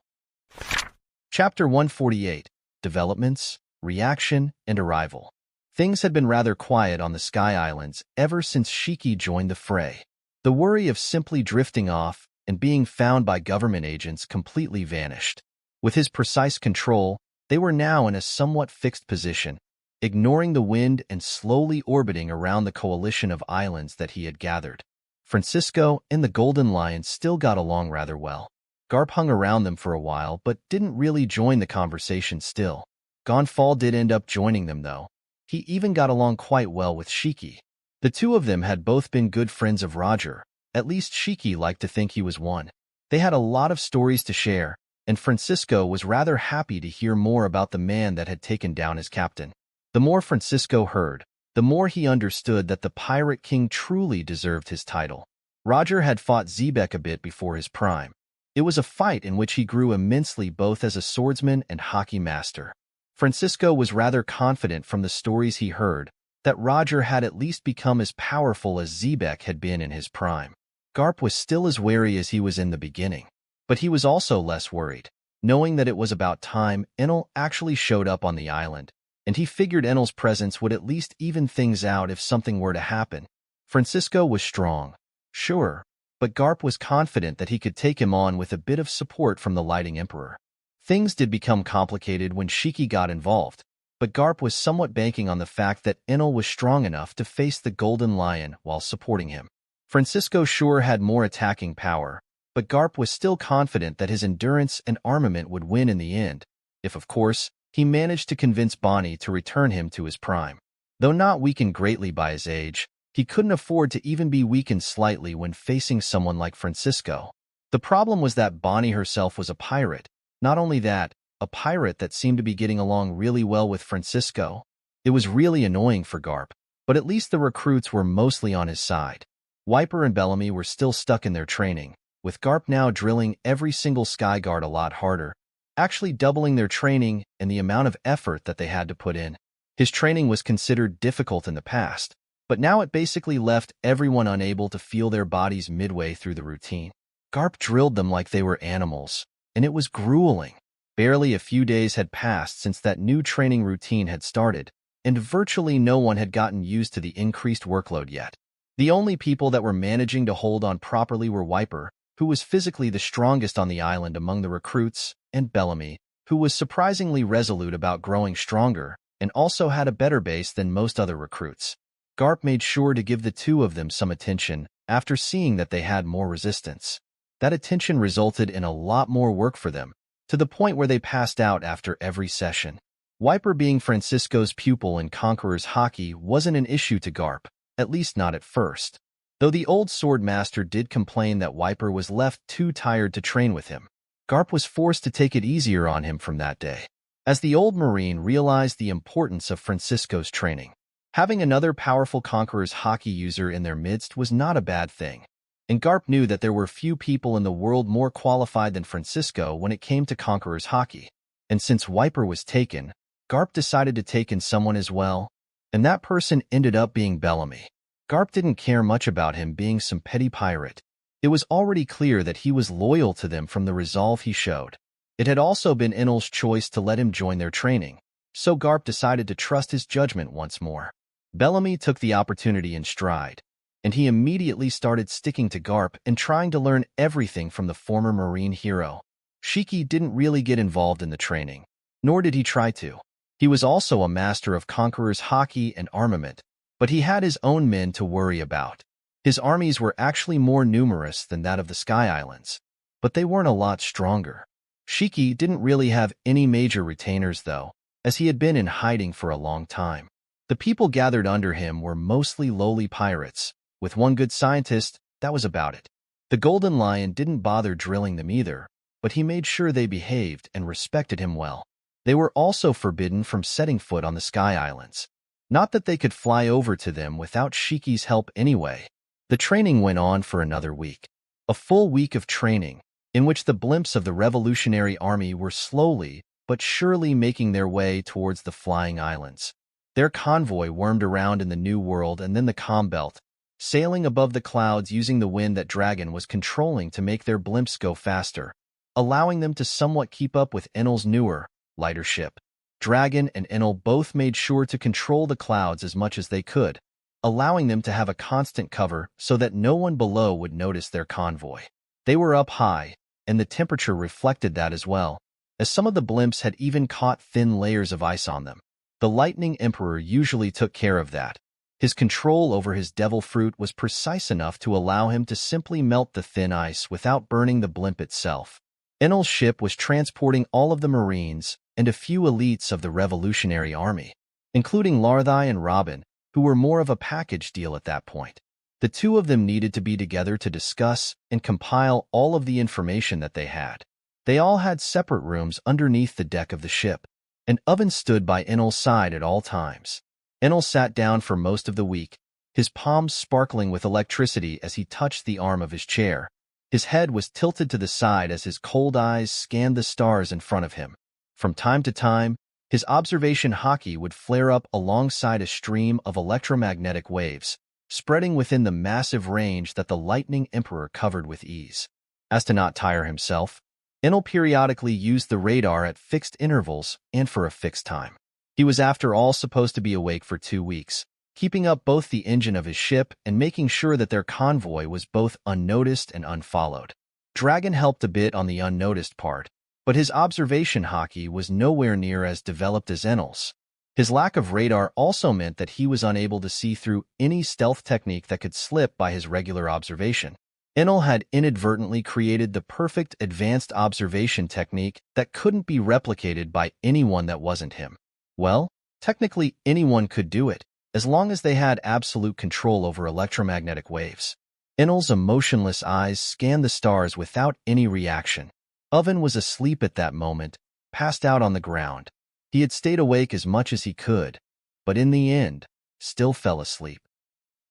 Chapter 148, Developments, Reaction, and Arrival. Things had been rather quiet on the Sky Islands ever since Shiki joined the fray. The worry of simply drifting off and being found by government agents completely vanished. With his precise control, they were now in a somewhat fixed position, ignoring the wind and slowly orbiting around the coalition of islands that he had gathered. Francisco and the Golden Lion still got along rather well. Garp hung around them for a while but didn't really join the conversation still. Gonfal did end up joining them though. He even got along quite well with Shiki. The two of them had both been good friends of Roger, at least Shiki liked to think he was one. They had a lot of stories to share, and Francisco was rather happy to hear more about the man that had taken down his captain. The more Francisco heard, the more he understood that the Pirate King truly deserved his title. Roger had fought Zebek a bit before his prime. It was a fight in which he grew immensely both as a swordsman and hockey master. Francisco was rather confident from the stories he heard that Roger had at least become as powerful as Zebek had been in his prime. Garp was still as wary as he was in the beginning. But he was also less worried, knowing that it was about time Enel actually showed up on the island, and he figured Enel's presence would at least even things out if something were to happen. Francisco was strong, sure, but Garp was confident that he could take him on with a bit of support from the Lighting Emperor. Things did become complicated when Shiki got involved, but Garp was somewhat banking on the fact that Enel was strong enough to face the Golden Lion while supporting him. Francisco sure had more attacking power, but Garp was still confident that his endurance and armament would win in the end, if, of course, he managed to convince Bonnie to return him to his prime. Though not weakened greatly by his age, he couldn't afford to even be weakened slightly when facing someone like Francisco. The problem was that Bonnie herself was a pirate. Not only that, a pirate that seemed to be getting along really well with Francisco. It was really annoying for Garp, but at least the recruits were mostly on his side. Wiper and Bellamy were still stuck in their training, with Garp now drilling every single Skyguard a lot harder, actually doubling their training and the amount of effort that they had to put in. His training was considered difficult in the past, but now it basically left everyone unable to feel their bodies midway through the routine. Garp drilled them like they were animals, and it was grueling. Barely a few days had passed since that new training routine had started, and virtually no one had gotten used to the increased workload yet. The only people that were managing to hold on properly were Wiper, who was physically the strongest on the island among the recruits, and Bellamy, who was surprisingly resolute about growing stronger and also had a better base than most other recruits. Garp made sure to give the two of them some attention after seeing that they had more resistance. That attention resulted in a lot more work for them, to the point where they passed out after every session. Wiper being Francisco's pupil in Conqueror's hockey wasn't an issue to Garp, at least not at first. Though the old sword master did complain that Wiper was left too tired to train with him, Garp was forced to take it easier on him from that day, as the old Marine realized the importance of Francisco's training. Having another powerful Conqueror's hockey user in their midst was not a bad thing, and Garp knew that there were few people in the world more qualified than Francisco when it came to Conqueror's hockey. And since Wiper was taken, Garp decided to take in someone as well, and that person ended up being Bellamy. Garp didn't care much about him being some petty pirate. It was already clear that he was loyal to them from the resolve he showed. It had also been Enel's choice to let him join their training, so Garp decided to trust his judgment once more. Bellamy took the opportunity in stride, and he immediately started sticking to Garp and trying to learn everything from the former Marine hero. Shiki didn't really get involved in the training, nor did he try to. He was also a master of Conqueror's hockey and armament, but he had his own men to worry about. His armies were actually more numerous than that of the Sky Islands, but they weren't a lot stronger. Shiki didn't really have any major retainers though, as he had been in hiding for a long time. The people gathered under him were mostly lowly pirates. With one good scientist, that was about it. The Golden Lion didn't bother drilling them either, but he made sure they behaved and respected him well. They were also forbidden from setting foot on the Sky Islands. Not that they could fly over to them without Shiki's help anyway. The training went on for another week. A full week of training, in which the blimps of the Revolutionary Army were slowly but surely making their way towards the flying islands. Their convoy wormed around in the New World and then the Calm Belt, sailing above the clouds using the wind that Dragon was controlling to make their blimps go faster, allowing them to somewhat keep up with Enel's newer, lighter ship. Dragon and Enel both made sure to control the clouds as much as they could, allowing them to have a constant cover so that no one below would notice their convoy. They were up high, and the temperature reflected that as well, as some of the blimps had even caught thin layers of ice on them. The Lightning Emperor usually took care of that. His control over his devil fruit was precise enough to allow him to simply melt the thin ice without burning the blimp itself. Enel's ship was transporting all of the Marines and a few elites of the Revolutionary Army, including Larthai and Robin, who were more of a package deal at that point. The two of them needed to be together to discuss and compile all of the information that they had. They all had separate rooms underneath the deck of the ship. An oven stood by Enel's side at all times. Enel sat down for most of the week, his palms sparkling with electricity as he touched the arm of his chair. His head was tilted to the side as his cold eyes scanned the stars in front of him. From time to time, his observation hockey would flare up alongside a stream of electromagnetic waves, spreading within the massive range that the Lightning Emperor covered with ease. As to not tire himself, Enel periodically used the radar at fixed intervals and for a fixed time. He was after all supposed to be awake for 2 weeks, keeping up both the engine of his ship and making sure that their convoy was both unnoticed and unfollowed. Dragon helped a bit on the unnoticed part, but his observation hockey was nowhere near as developed as Enel's. His lack of radar also meant that he was unable to see through any stealth technique that could slip by his regular observation. Enel had inadvertently created the perfect advanced observation technique that couldn't be replicated by anyone that wasn't him. Well, technically anyone could do it, as long as they had absolute control over electromagnetic waves. Enel's emotionless eyes scanned the stars without any reaction. Oven was asleep at that moment, passed out on the ground. He had stayed awake as much as he could, but in the end, still fell asleep.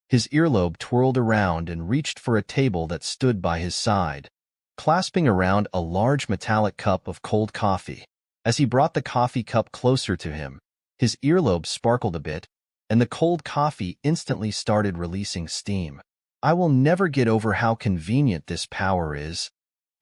His earlobe twirled around and reached for a table that stood by his side, clasping around a large metallic cup of cold coffee. As he brought the coffee cup closer to him, his earlobe sparkled a bit, and the cold coffee instantly started releasing steam. I will never get over how convenient this power is.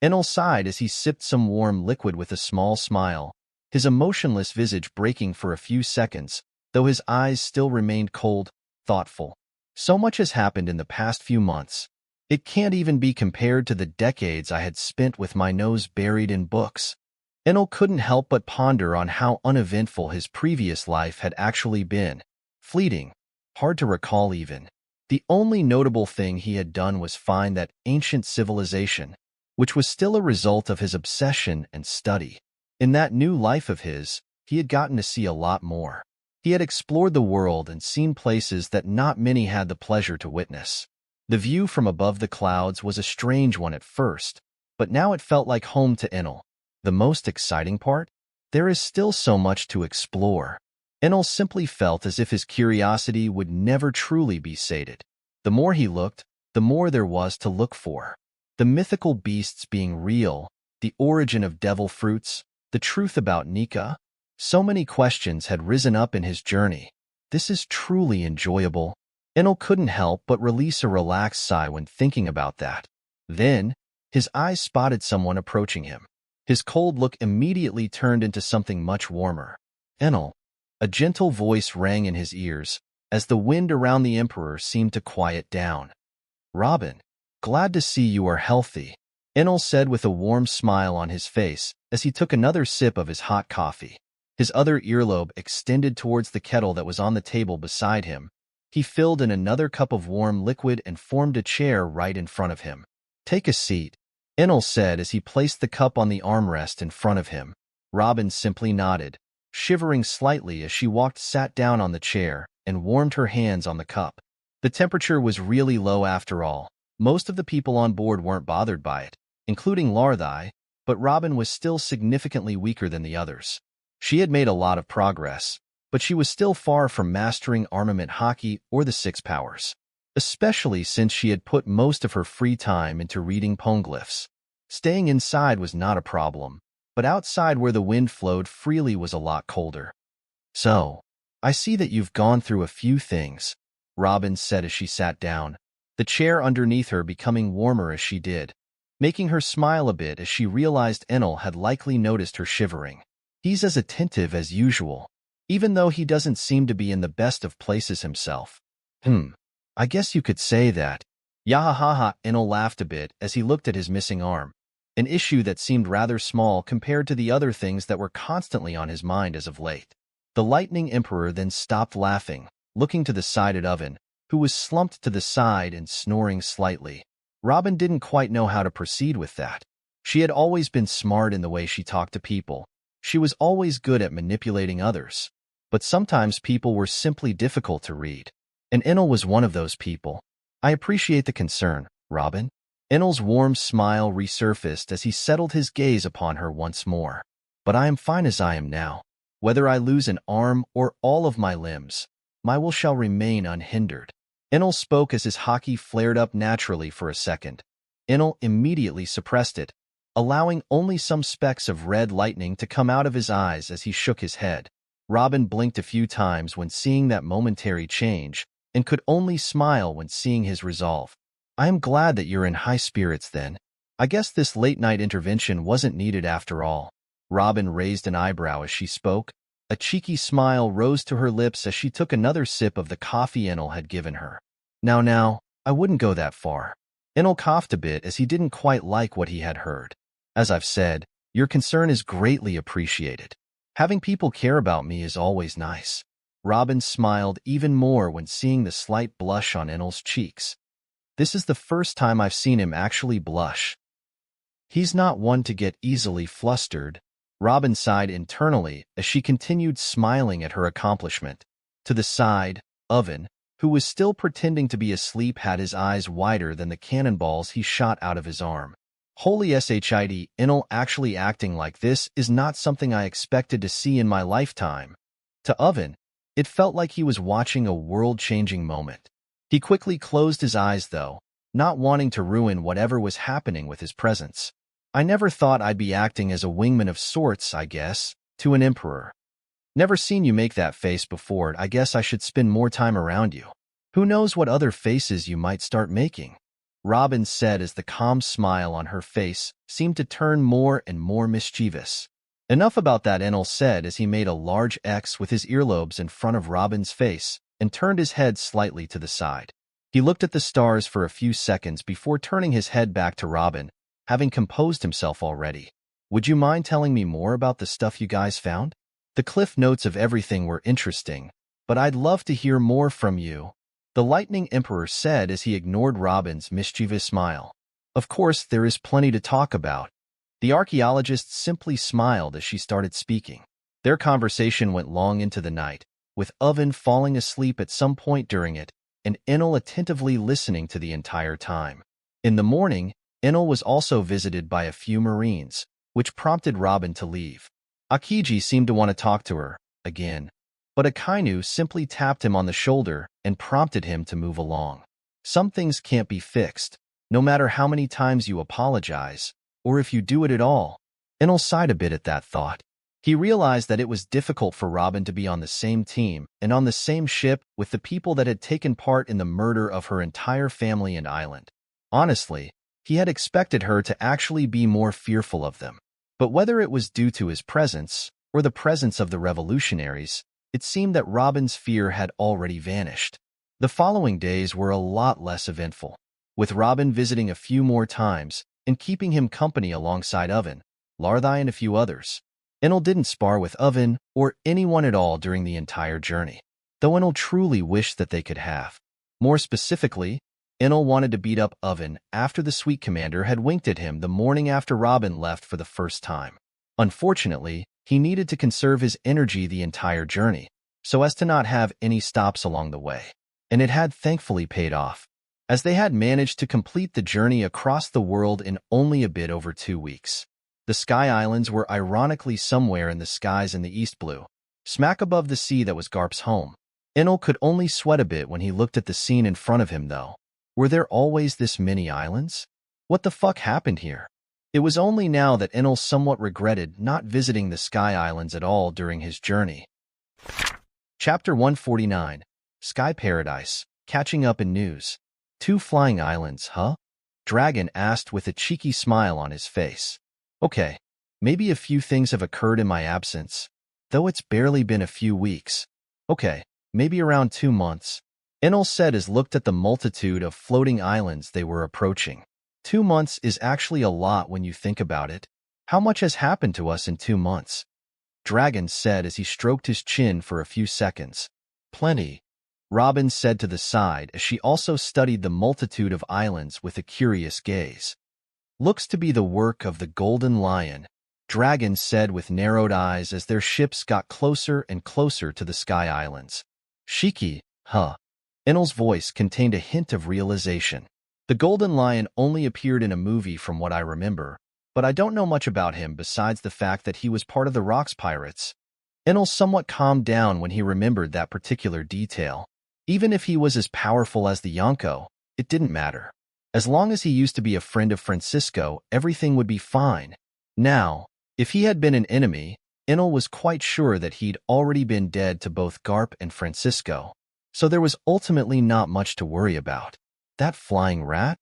Enel sighed as he sipped some warm liquid with a small smile, his emotionless visage breaking for a few seconds, though his eyes still remained cold, thoughtful. So much has happened in the past few months. It can't even be compared to the decades I had spent with my nose buried in books. Enel couldn't help but ponder on how uneventful his previous life had actually been. Fleeting, hard to recall even. The only notable thing he had done was find that ancient civilization, which was still a result of his obsession and study. In that new life of his, he had gotten to see a lot more. He had explored the world and seen places that not many had the pleasure to witness. The view from above the clouds was a strange one at first, but now it felt like home to Enel. The most exciting part? There is still so much to explore. Enel simply felt as if his curiosity would never truly be sated. The more he looked, the more there was to look for. The mythical beasts being real, the origin of devil fruits, the truth about Nika. So many questions had risen up in his journey. This is truly enjoyable. Enel couldn't help but release a relaxed sigh when thinking about that. Then, his eyes spotted someone approaching him. His cold look immediately turned into something much warmer. Enel. A gentle voice rang in his ears, as the wind around the Emperor seemed to quiet down. Robin, glad to see you are healthy, Enel said with a warm smile on his face as he took another sip of his hot coffee. His other earlobe extended towards the kettle that was on the table beside him. He filled in another cup of warm liquid and formed a chair right in front of him. Take a seat, Enel said as he placed the cup on the armrest in front of him. Robin simply nodded, shivering slightly as she sat down on the chair and warmed her hands on the cup. The temperature was really low after all. Most of the people on board weren't bothered by it, including Larthai, but Robin was still significantly weaker than the others. She had made a lot of progress, but she was still far from mastering armament hockey or the 6 powers, especially since she had put most of her free time into reading poneglyphs. Staying inside was not a problem, but outside where the wind flowed freely was a lot colder. So, I see that you've gone through a few things, Robin said as she sat down, the chair underneath her becoming warmer as she did, making her smile a bit as she realized Enel had likely noticed her shivering. He's as attentive as usual, even though he doesn't seem to be in the best of places himself. I guess you could say that. Yahahaha, Enel laughed a bit as he looked at his missing arm, an issue that seemed rather small compared to the other things that were constantly on his mind as of late. The Lightning Emperor then stopped laughing, looking to the side at Oven, who was slumped to the side and snoring slightly. Robin didn't quite know how to proceed with that. She had always been smart in the way she talked to people. She was always good at manipulating others. But sometimes people were simply difficult to read. And Enel was one of those people. I appreciate the concern, Robin. Enel's warm smile resurfaced as he settled his gaze upon her once more. But I am fine as I am now. Whether I lose an arm or all of my limbs, my will shall remain unhindered. Enel spoke as his hockey flared up naturally for a second. Enel immediately suppressed it, allowing only some specks of red lightning to come out of his eyes as he shook his head. Robin blinked a few times when seeing that momentary change, and could only smile when seeing his resolve. I am glad that you're in high spirits then. I guess this late-night intervention wasn't needed after all. Robin raised an eyebrow as she spoke. A cheeky smile rose to her lips as she took another sip of the coffee Enel had given her. Now, I wouldn't go that far. Enel coughed a bit as he didn't quite like what he had heard. As I've said, your concern is greatly appreciated. Having people care about me is always nice. Robin smiled even more when seeing the slight blush on Enel's cheeks. This is the first time I've seen him actually blush. He's not one to get easily flustered. Robin sighed internally as she continued smiling at her accomplishment. To the side, Oven, who was still pretending to be asleep, had his eyes wider than the cannonballs he shot out of his arm. Holy shit, Enel actually acting like this is not something I expected to see in my lifetime. To Oven, it felt like he was watching a world-changing moment. He quickly closed his eyes though, not wanting to ruin whatever was happening with his presence. I never thought I'd be acting as a wingman of sorts, I guess, to an emperor. Never seen you make that face before. I guess I should spend more time around you. Who knows what other faces you might start making? Robin said as the calm smile on her face seemed to turn more and more mischievous. Enough about that, Enel said as he made a large X with his earlobes in front of Robin's face and turned his head slightly to the side. He looked at the stars for a few seconds before turning his head back to Robin, having composed himself already. Would you mind telling me more about the stuff you guys found? The cliff notes of everything were interesting, but I'd love to hear more from you, the Lightning Emperor said as he ignored Robin's mischievous smile. Of course, there is plenty to talk about. The archaeologist simply smiled as she started speaking. Their conversation went long into the night, with Oven falling asleep at some point during it, and Enel attentively listening to the entire time. In the morning, Enel was also visited by a few Marines, which prompted Robin to leave. Akiji seemed to want to talk to her, again, but Akainu simply tapped him on the shoulder and prompted him to move along. Some things can't be fixed, no matter how many times you apologize, or if you do it at all. Enel sighed a bit at that thought. He realized that it was difficult for Robin to be on the same team and on the same ship with the people that had taken part in the murder of her entire family and island. Honestly, he had expected her to actually be more fearful of them. But whether it was due to his presence or the presence of the revolutionaries, it seemed that Robin's fear had already vanished. The following days were a lot less eventful, with Robin visiting a few more times and keeping him company alongside Oven, Larthai, and a few others. Enel didn't spar with Oven or anyone at all during the entire journey, though Enel truly wished that they could have. More specifically, Enel wanted to beat up Oven after the Sweet Commander had winked at him the morning after Robin left for the first time. Unfortunately, he needed to conserve his energy the entire journey, so as to not have any stops along the way. And it had thankfully paid off, as they had managed to complete the journey across the world in only a bit over 2 weeks. The Sky Islands were ironically somewhere in the skies in the East Blue, smack above the sea that was Garp's home. Enel could only sweat a bit when he looked at the scene in front of him, though. Were there always this many islands? What the fuck happened here? It was only now that Enel somewhat regretted not visiting the Sky Islands at all during his journey. Chapter 149, Sky Paradise, Catching Up in News. 2 flying islands, huh? Dragon asked with a cheeky smile on his face. Okay, maybe a few things have occurred in my absence, though it's barely been a few weeks. Okay, maybe around 2 months. Enel said as looked at the multitude of floating islands they were approaching. 2 months is actually a lot when you think about it. How much has happened to us in 2 months? Dragon said as he stroked his chin for a few seconds. Plenty, Robin said to the side as she also studied the multitude of islands with a curious gaze. Looks to be the work of the Golden Lion, Dragon said with narrowed eyes as their ships got closer and closer to the Sky Islands. Shiki, huh? Enel's voice contained a hint of realization. The Golden Lion only appeared in a movie from what I remember, but I don't know much about him besides the fact that he was part of the Rocks Pirates. Enel somewhat calmed down when he remembered that particular detail. Even if he was as powerful as the Yonko, it didn't matter. As long as he used to be a friend of Francisco, everything would be fine. Now, if he had been an enemy, Enel was quite sure that he'd already been dead to both Garp and Francisco. so there was ultimately not much to worry about. That flying rat?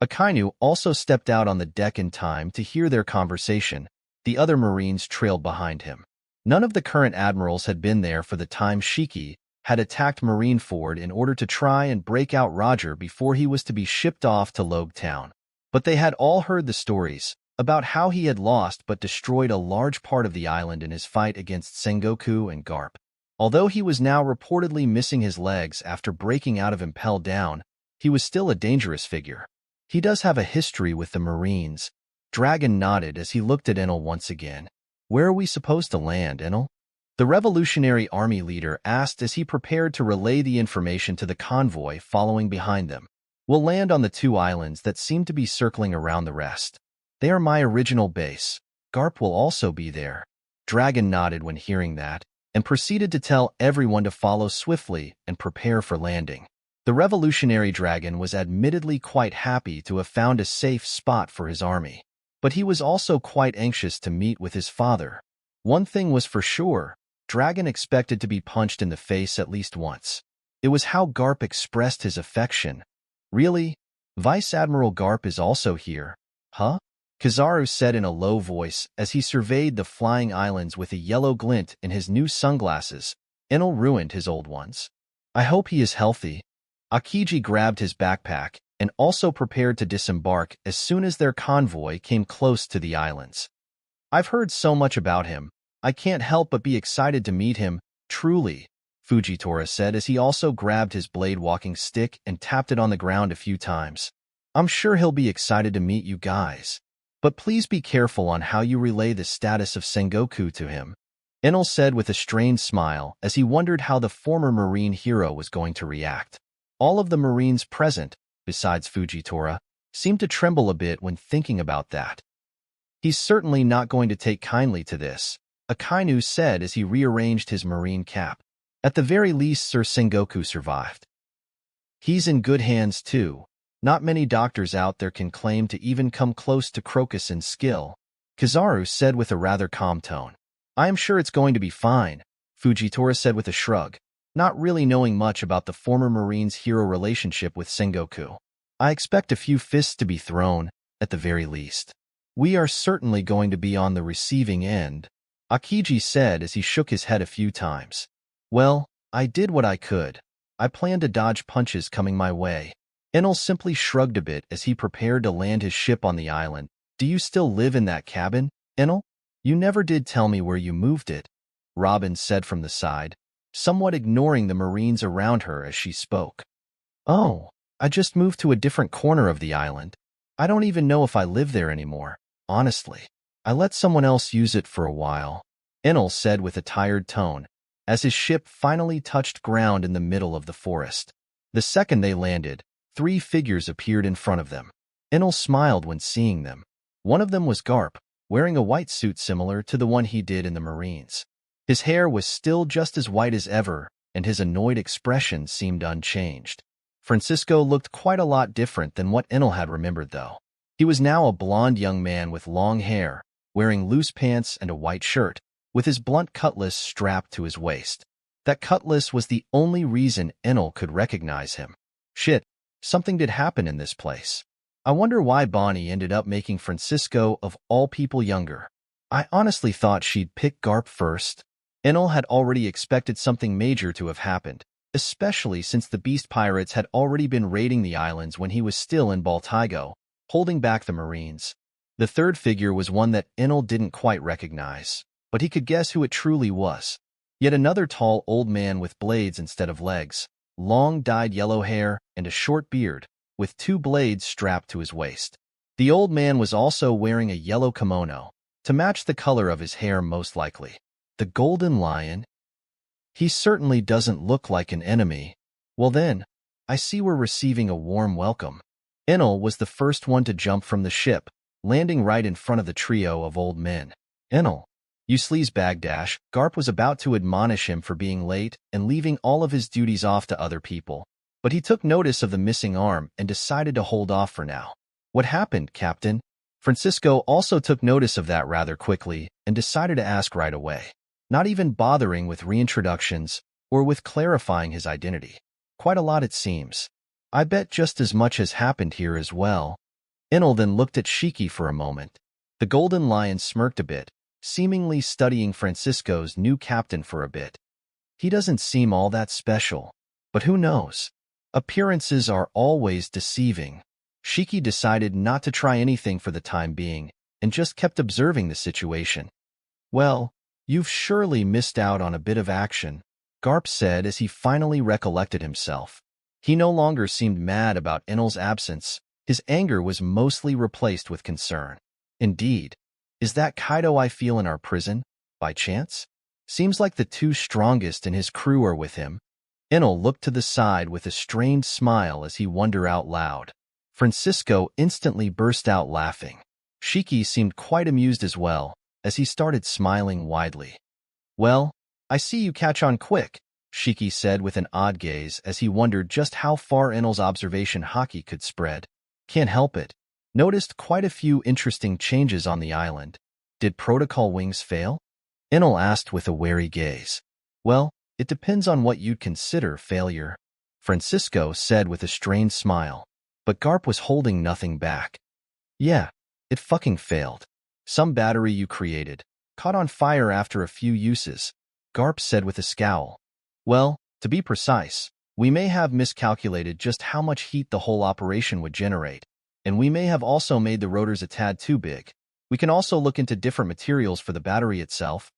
Akainu also stepped out on the deck in time to hear their conversation. The other Marines trailed behind him. None of the current admirals had been there for the time Shiki had attacked Marineford in order to try and break out Roger before he was to be shipped off to Logue Town. But they had all heard the stories about how he had lost but destroyed a large part of the island in his fight against Sengoku and Garp. Although he was now reportedly missing his legs after breaking out of Impel Down, he was still a dangerous figure. He does have a history with the Marines. Dragon nodded as he looked at Enel once again. Where are we supposed to land, Enel? The Revolutionary Army leader asked as he prepared to relay the information to the convoy following behind them. We'll land on the 2 islands that seem to be circling around the rest. They are my original base. Garp will also be there. Dragon nodded when hearing that, and proceeded to tell everyone to follow swiftly and prepare for landing. The Revolutionary Dragon was admittedly quite happy to have found a safe spot for his army. But he was also quite anxious to meet with his father. One thing was for sure, Dragon expected to be punched in the face at least once. It was how Garp expressed his affection. Really? Vice Admiral Garp is also here? Huh? Kizaru said in a low voice as he surveyed the flying islands with a yellow glint in his new sunglasses. Enel ruined his old ones. I hope he is healthy. Akiji grabbed his backpack and also prepared to disembark as soon as their convoy came close to the islands. I've heard so much about him. I can't help but be excited to meet him, truly, Fujitora said as he also grabbed his blade walking stick and tapped it on the ground a few times. I'm sure he'll be excited to meet you guys. But please be careful on how you relay the status of Sengoku to him, Enel said with a strained smile as he wondered how the former Marine hero was going to react. All of the Marines present, besides Fujitora, seemed to tremble a bit when thinking about that. He's certainly not going to take kindly to this, Akainu said as he rearranged his Marine cap. At the very least, Sir Sengoku survived. He's in good hands too. Not many doctors out there can claim to even come close to Crocus in skill, Kizaru said with a rather calm tone. I am sure it's going to be fine, Fujitora said with a shrug, not really knowing much about the former Marine's hero relationship with Sengoku. I expect a few fists to be thrown, at the very least. We are certainly going to be on the receiving end, Akiji said as he shook his head a few times. Well, I did what I could. I planned to dodge punches coming my way. Enel simply shrugged a bit as he prepared to land his ship on the island. Do you still live in that cabin, Enel? You never did tell me where you moved it, Robin said from the side, somewhat ignoring the Marines around her as she spoke. Oh, I just moved to a different corner of the island. I don't even know if I live there anymore, honestly. I let someone else use it for a while, Enel said with a tired tone, as his ship finally touched ground in the middle of the forest. The second they landed, 3 figures appeared in front of them. Enel smiled when seeing them. One of them was Garp, wearing a white suit similar to the one he did in the Marines. His hair was still just as white as ever, and his annoyed expression seemed unchanged. Francisco looked quite a lot different than what Enel had remembered, though. He was now a blond young man with long hair, wearing loose pants and a white shirt, with his blunt cutlass strapped to his waist. That cutlass was the only reason Enel could recognize him. Shit, something did happen in this place. I wonder why Bonnie ended up making Francisco of all people younger. I honestly thought she'd pick Garp first. Enel had already expected something major to have happened, especially since the Beast Pirates had already been raiding the islands when he was still in Baltigo, holding back the Marines. The third figure was one that Enel didn't quite recognize, but he could guess who it truly was. Yet another tall old man with blades instead of legs, long dyed yellow hair, and a short beard, with 2 blades strapped to his waist. The old man was also wearing a yellow kimono, to match the color of his hair most likely. The Golden Lion? He certainly doesn't look like an enemy. Well then, I see we're receiving a warm welcome. Enel was the first one to jump from the ship, landing right in front of the trio of old men. Enel, you sleazebag dash, Garp was about to admonish him for being late and leaving all of his duties off to other people, but he took notice of the missing arm and decided to hold off for now. What happened, Captain? Francisco also took notice of that rather quickly and decided to ask right away, not even bothering with reintroductions or with clarifying his identity. Quite a lot it seems. I bet just as much has happened here as well. Enel then looked at Shiki for a moment. The Golden Lion smirked a bit, seemingly studying Francisco's new captain for a bit. He doesn't seem all that special. But who knows? Appearances are always deceiving. Shiki decided not to try anything for the time being, and just kept observing the situation. Well, you've surely missed out on a bit of action, Garp said as he finally recollected himself. He no longer seemed mad about Enel's absence. His anger was mostly replaced with concern. Indeed, is that Kaido I feel in our prison, by chance? Seems like the two strongest in his crew are with him. Enel looked to the side with a strained smile as he wondered out loud. Francisco instantly burst out laughing. Shiki seemed quite amused as well, as he started smiling widely. Well, I see you catch on quick, Shiki said with an odd gaze as he wondered just how far Enel's observation haki could spread. Can't help it. Noticed quite a few interesting changes on the island. Did protocol wings fail? Enel asked with a wary gaze. Well, it depends on what you'd consider failure, Francisco said with a strained smile. But Garp was holding nothing back. Yeah, it fucking failed. Some battery you created caught on fire after a few uses, Garp said with a scowl. Well, to be precise, we may have miscalculated just how much heat the whole operation would generate, and we may have also made the rotors a tad too big. We can also look into different materials for the battery itself,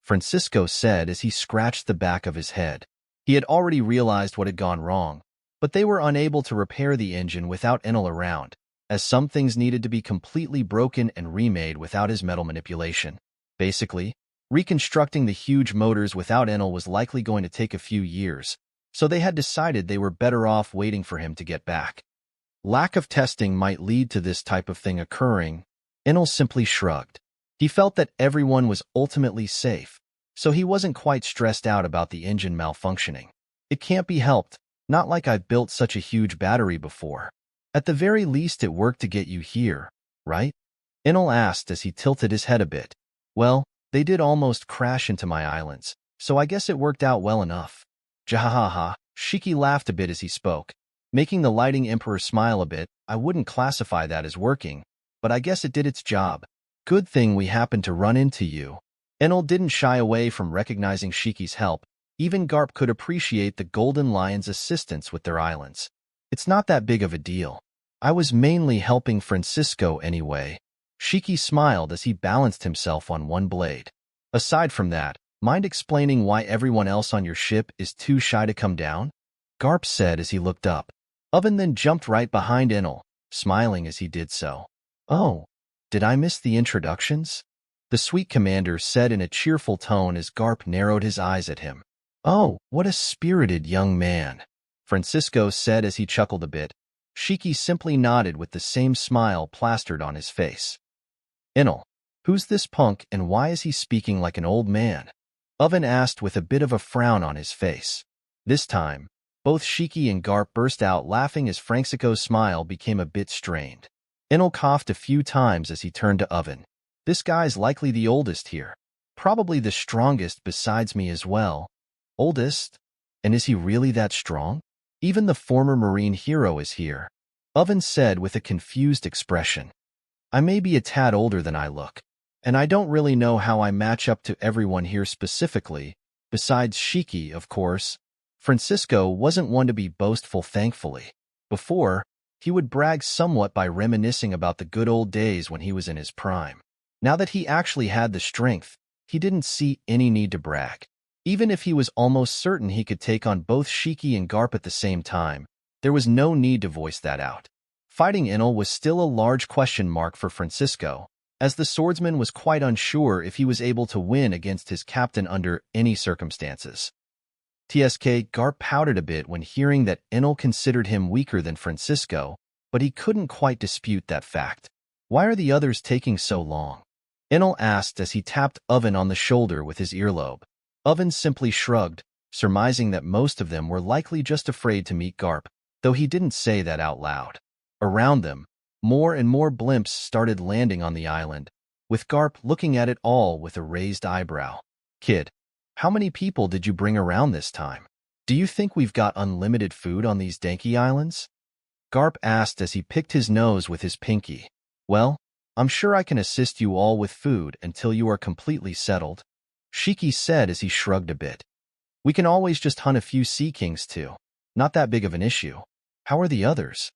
Francisco said as he scratched the back of his head. He had already realized what had gone wrong, but they were unable to repair the engine without Enel around, as some things needed to be completely broken and remade without his metal manipulation. Basically, reconstructing the huge motors without Enel was likely going to take a few years, so they had decided they were better off waiting for him to get back. Lack of testing might lead to this type of thing occurring. Enel simply shrugged. He felt that everyone was ultimately safe, so he wasn't quite stressed out about the engine malfunctioning. It can't be helped, not like I've built such a huge battery before. At the very least it worked to get you here, right? Enel asked as he tilted his head a bit. Well, they did almost crash into my islands, so I guess it worked out well enough. Jahahaha, Shiki laughed a bit as he spoke, making the Lighting Emperor smile a bit. I wouldn't classify that as working, but I guess it did its job. Good thing we happened to run into you. Enel didn't shy away from recognizing Shiki's help. Even Garp could appreciate the Golden Lion's assistance with their islands. It's not that big of a deal. I was mainly helping Francisco anyway. Shiki smiled as he balanced himself on one blade. Aside from that, mind explaining why everyone else on your ship is too shy to come down? Garp said as he looked up. Oven then jumped right behind Enel, smiling as he did so. Oh, did I miss the introductions? The sweet commander said in a cheerful tone as Garp narrowed his eyes at him. Oh, what a spirited young man, Francisco said as he chuckled a bit. Shiki simply nodded with the same smile plastered on his face. Enel, who's this punk and why is he speaking like an old man? Oven asked with a bit of a frown on his face. This time, both Shiki and Garp burst out laughing as Francisco's smile became a bit strained. Enel coughed a few times as he turned to Oven. This guy's likely the oldest here. Probably the strongest besides me as well. Oldest? And is he really that strong? Even the former Marine hero is here, Oven said with a confused expression. I may be a tad older than I look, and I don't really know how I match up to everyone here specifically, besides Shiki, of course. Francisco wasn't one to be boastful, thankfully. Before, he would brag somewhat by reminiscing about the good old days when he was in his prime. Now that he actually had the strength, he didn't see any need to brag. Even if he was almost certain he could take on both Shiki and Garp at the same time, there was no need to voice that out. Fighting Enel was still a large question mark for Francisco, as the swordsman was quite unsure if he was able to win against his captain under any circumstances. TSK Garp pouted a bit when hearing that Enel considered him weaker than Francisco, but he couldn't quite dispute that fact. Why are the others taking so long? Enel asked as he tapped Oven on the shoulder with his earlobe. Oven simply shrugged, surmising that most of them were likely just afraid to meet Garp, though he didn't say that out loud. Around them, more and more blimps started landing on the island, with Garp looking at it all with a raised eyebrow. Kid, how many people did you bring around this time? Do you think we've got unlimited food on these danky islands? Garp asked as he picked his nose with his pinky. Well, I'm sure I can assist you all with food until you are completely settled, Shiki said as he shrugged a bit. We can always just hunt a few sea kings too. Not that big of an issue. How are the others?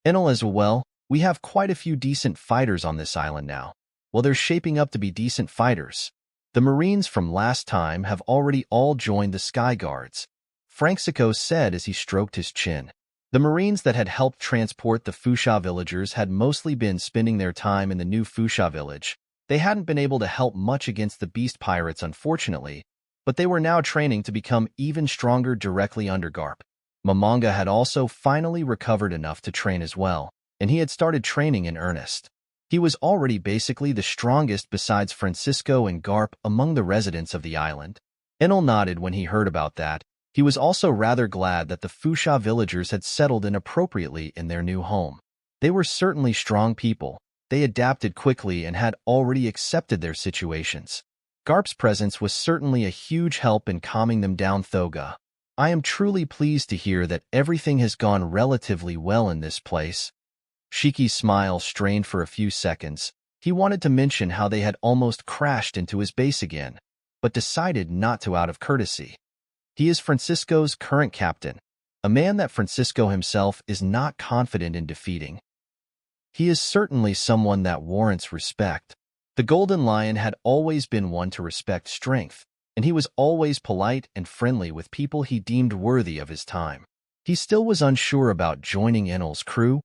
Enel as well. We have quite a few decent fighters on this island now. Well, they're shaping up to be decent fighters. The Marines from last time have already all joined the Sky Guards, Franxico said as he stroked his chin. The Marines that had helped transport the Fusha villagers had mostly been spending their time in the new Fusha village. They hadn't been able to help much against the beast pirates, unfortunately, but they were now training to become even stronger directly under Garp. Momonga had also finally recovered enough to train as well, and he had started training in earnest. He was already basically the strongest besides Francisco and Garp among the residents of the island. Enel nodded when he heard about that. He was also rather glad that the Fusha villagers had settled in appropriately in their new home. They were certainly strong people. They adapted quickly and had already accepted their situations. Garp's presence was certainly a huge help in calming them down. Thoga. I am truly pleased to hear that everything has gone relatively well in this place. Shiki's smile strained for a few seconds. He wanted to mention how they had almost crashed into his base again, but decided not to out of courtesy. He is Francisco's current captain, a man that Francisco himself is not confident in defeating. He is certainly someone that warrants respect. The Golden Lion had always been one to respect strength, and he was always polite and friendly with people he deemed worthy of his time. He still was unsure about joining Enel's crew.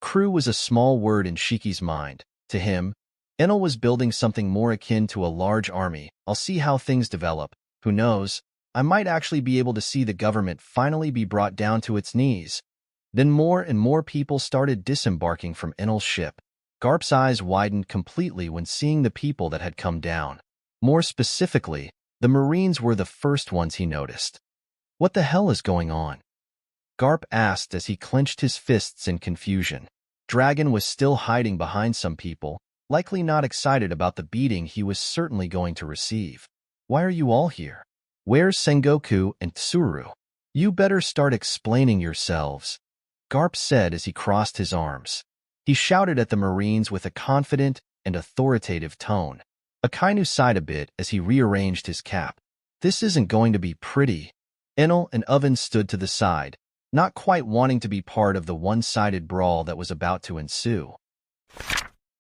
Crew was a small word in Shiki's mind. To him, Enel was building something more akin to a large army. I'll see how things develop. Who knows? I might actually be able to see the government finally be brought down to its knees. Then more and more people started disembarking from Enel's ship. Garp's eyes widened completely when seeing the people that had come down. More specifically, the Marines were the first ones he noticed. What the hell is going on? Garp asked as he clenched his fists in confusion. Dragon was still hiding behind some people, likely not excited about the beating he was certainly going to receive. Why are you all here? Where's Sengoku and Tsuru? You better start explaining yourselves, Garp said as he crossed his arms. He shouted at the Marines with a confident and authoritative tone. Akainu sighed a bit as he rearranged his cap. This isn't going to be pretty. Enel and Oven stood to the side, not quite wanting to be part of the one-sided brawl that was about to ensue.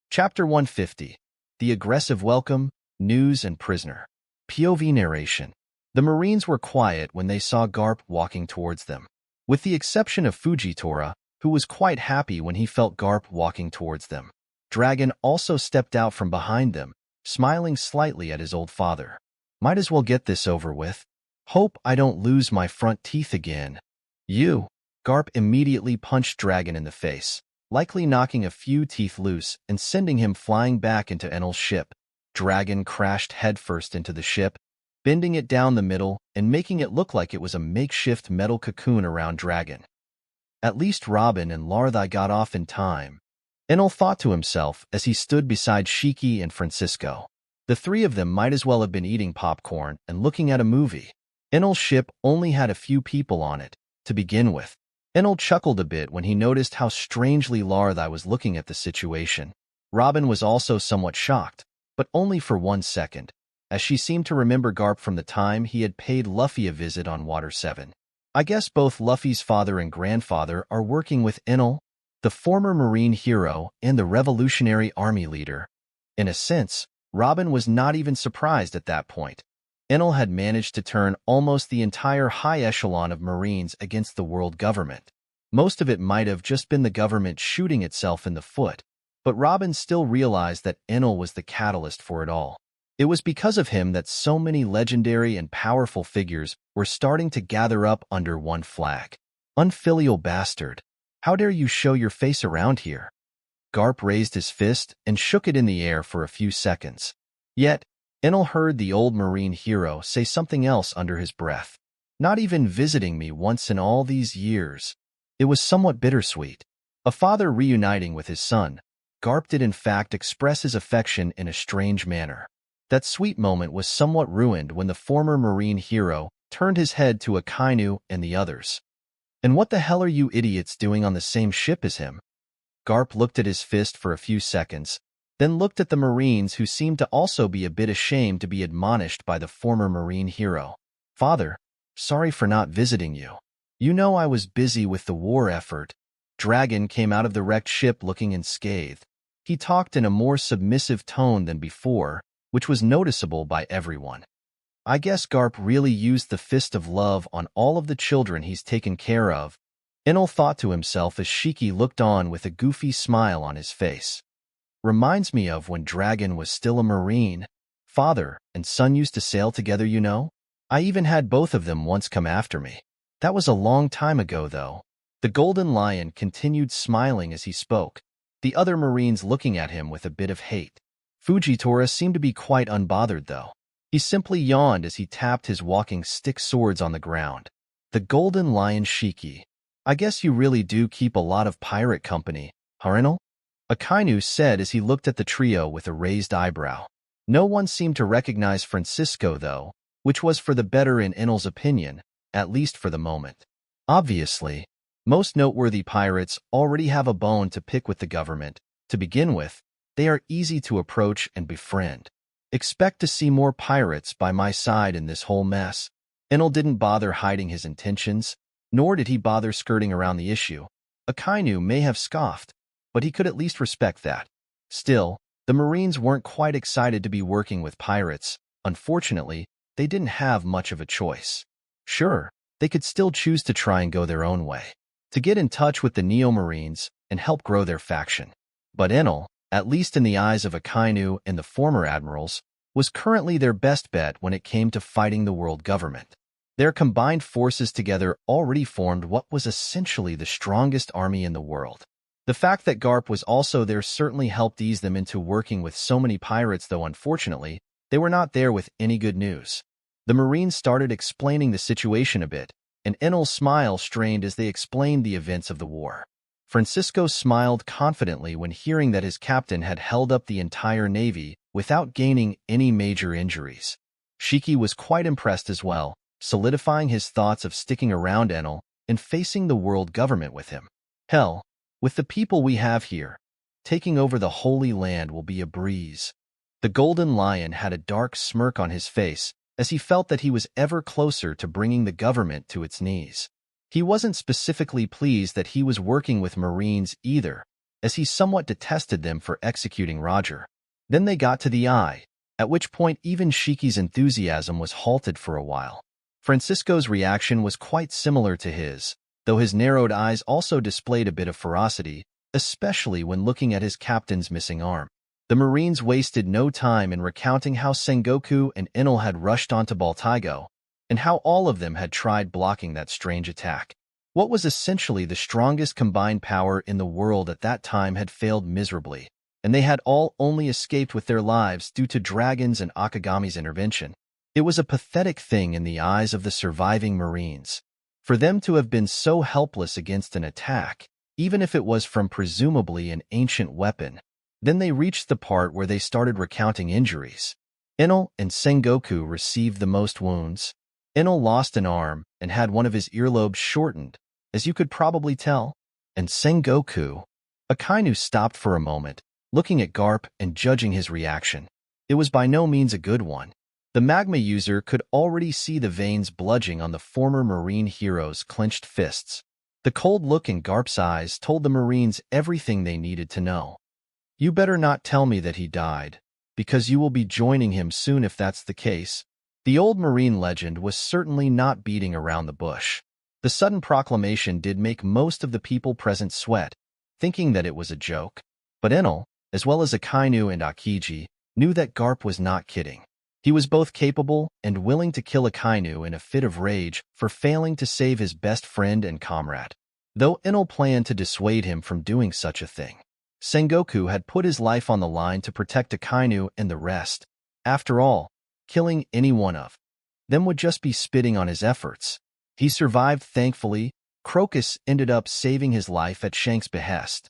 Chapter 150. The Aggressive Welcome, News and Prisoner. POV narration. The Marines were quiet when they saw Garp walking towards them, with the exception of Fujitora, who was quite happy when he felt Garp walking towards them. Dragon also stepped out from behind them, smiling slightly at his old father. Might as well get this over with. Hope I don't lose my front teeth again. You! Garp immediately punched Dragon in the face, likely knocking a few teeth loose and sending him flying back into Enel's ship. Dragon crashed headfirst into the ship, bending it down the middle and making it look like it was a makeshift metal cocoon around Dragon. At least Robin and Larthai got off in time, Enel thought to himself as he stood beside Shiki and Francisco. The three of them might as well have been eating popcorn and looking at a movie. Enel's ship only had a few people on it, to begin with. Enel chuckled a bit when he noticed how strangely Larthai was looking at the situation. Robin was also somewhat shocked, but only for 1 second, as she seemed to remember Garp from the time he had paid Luffy a visit on Water 7. I guess both Luffy's father and grandfather are working with Enel, the former Marine hero and the Revolutionary Army leader. In a sense, Robin was not even surprised at that point. Enel had managed to turn almost the entire high echelon of Marines against the world government. Most of it might have just been the government shooting itself in the foot, but Robin still realized that Enel was the catalyst for it all. It was because of him that so many legendary and powerful figures were starting to gather up under one flag. Unfilial bastard. How dare you show your face around here? Garp raised his fist and shook it in the air for a few seconds. Yet, Enel heard the old Marine hero say something else under his breath. Not even visiting me once in all these years. It was somewhat bittersweet. A father reuniting with his son, Garp did in fact express his affection in a strange manner. That sweet moment was somewhat ruined when the former Marine hero turned his head to Akainu and the others. "And what the hell are you idiots doing on the same ship as him?" Garp looked at his fist for a few seconds, then looked at the Marines who seemed to also be a bit ashamed to be admonished by the former Marine hero. "Father, sorry for not visiting you. You know I was busy with the war effort." Dragon came out of the wrecked ship looking unscathed. He talked in a more submissive tone than before, which was noticeable by everyone. "I guess Garp really used the fist of love on all of the children he's taken care of," Enel thought to himself as Shiki looked on with a goofy smile on his face. "Reminds me of when Dragon was still a Marine. Father and son used to sail together, you know? I even had both of them once come after me. That was a long time ago, though." The Golden Lion continued smiling as he spoke, the other Marines looking at him with a bit of hate. Fujitora seemed to be quite unbothered, though. He simply yawned as he tapped his walking stick swords on the ground. "The Golden Lion Shiki. I guess you really do keep a lot of pirate company, huh, Enel?" Akainu said as he looked at the trio with a raised eyebrow. No one seemed to recognize Francisco, though, which was for the better in Enel's opinion, at least for the moment. Obviously, most noteworthy pirates already have a bone to pick with the government. To begin with, they are easy to approach and befriend. Expect to see more pirates by my side in this whole mess. Enel didn't bother hiding his intentions, nor did he bother skirting around the issue. Akainu may have scoffed, but he could at least respect that. Still, the Marines weren't quite excited to be working with pirates. Unfortunately, they didn't have much of a choice. Sure, they could still choose to try and go their own way, to get in touch with the Neo-Marines and help grow their faction. But Enel, at least in the eyes of Akainu and the former admirals, was currently their best bet when it came to fighting the world government. Their combined forces together already formed what was essentially the strongest army in the world. The fact that Garp was also there certainly helped ease them into working with so many pirates, though unfortunately, they were not there with any good news. The Marines started explaining the situation a bit, and Enel's smile strained as they explained the events of the war. Francisco smiled confidently when hearing that his captain had held up the entire navy without gaining any major injuries. Shiki was quite impressed as well, solidifying his thoughts of sticking around Enel and facing the world government with him. "Hell, with the people we have here, taking over the Holy Land will be a breeze." The Golden Lion had a dark smirk on his face as he felt that he was ever closer to bringing the government to its knees. He wasn't specifically pleased that he was working with Marines either, as he somewhat detested them for executing Roger. Then they got to the eye, at which point even Shiki's enthusiasm was halted for a while. Francisco's reaction was quite similar to his, though his narrowed eyes also displayed a bit of ferocity, especially when looking at his captain's missing arm. The Marines wasted no time in recounting how Sengoku and Enel had rushed onto Baltigo, and how all of them had tried blocking that strange attack. What was essentially the strongest combined power in the world at that time had failed miserably, and they had all only escaped with their lives due to Dragon's and Akagami's intervention. It was a pathetic thing in the eyes of the surviving Marines. For them to have been so helpless against an attack, even if it was from presumably an ancient weapon. Then they reached the part where they started recounting injuries. Enel and Sengoku received the most wounds. Enel lost an arm and had one of his earlobes shortened, as you could probably tell. And Sengoku... Akainu stopped for a moment, looking at Garp and judging his reaction. It was by no means a good one. The magma user could already see the veins bludging on the former Marine hero's clenched fists. The cold look in Garp's eyes told the Marines everything they needed to know. "You better not tell me that he died, because you will be joining him soon if that's the case." The old Marine legend was certainly not beating around the bush. The sudden proclamation did make most of the people present sweat, thinking that it was a joke. But Enel, as well as Akainu and Akiji, knew that Garp was not kidding. He was both capable and willing to kill Akainu in a fit of rage for failing to save his best friend and comrade, though Enel planned to dissuade him from doing such a thing. Sengoku had put his life on the line to protect Akainu and the rest. After all, killing any one of them would just be spitting on his efforts. He survived, thankfully. Crocus ended up saving his life at Shanks' behest,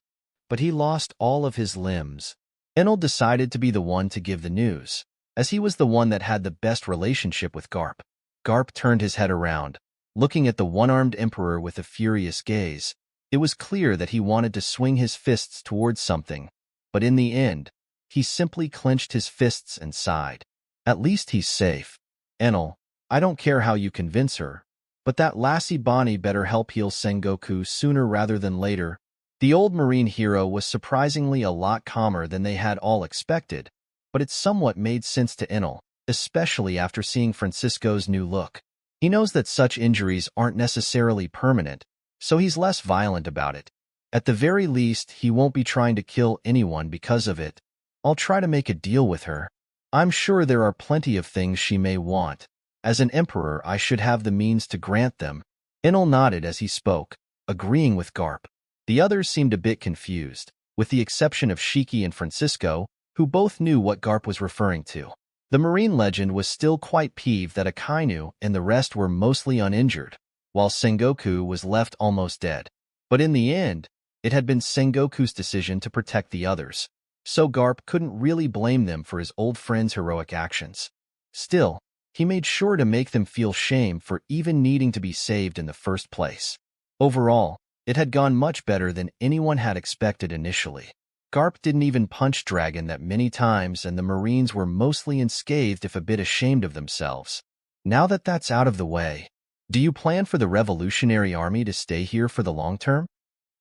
but he lost all of his limbs. Enel decided to be the one to give the news, as he was the one that had the best relationship with Garp. Garp turned his head around, looking at the one-armed emperor with a furious gaze. It was clear that he wanted to swing his fists towards something, but in the end, he simply clenched his fists and sighed. At least he's safe. Enel, I don't care how you convince her, but that lassie Bonnie better help heal Sengoku sooner rather than later. The old marine hero was surprisingly a lot calmer than they had all expected, but it somewhat made sense to Enel, especially after seeing Francisco's new look. He knows that such injuries aren't necessarily permanent, so he's less violent about it. At the very least, he won't be trying to kill anyone because of it. I'll try to make a deal with her. I'm sure there are plenty of things she may want. As an emperor, I should have the means to grant them. Enel nodded as he spoke, agreeing with Garp. The others seemed a bit confused, with the exception of Shiki and Francisco, who both knew what Garp was referring to. The marine legend was still quite peeved that Akainu and the rest were mostly uninjured, while Sengoku was left almost dead. But in the end, it had been Sengoku's decision to protect the others, so Garp couldn't really blame them for his old friend's heroic actions. Still, he made sure to make them feel shame for even needing to be saved in the first place. Overall, it had gone much better than anyone had expected initially. Garp didn't even punch Dragon that many times, and the Marines were mostly unscathed if a bit ashamed of themselves. Now that that's out of the way, do you plan for the Revolutionary Army to stay here for the long term?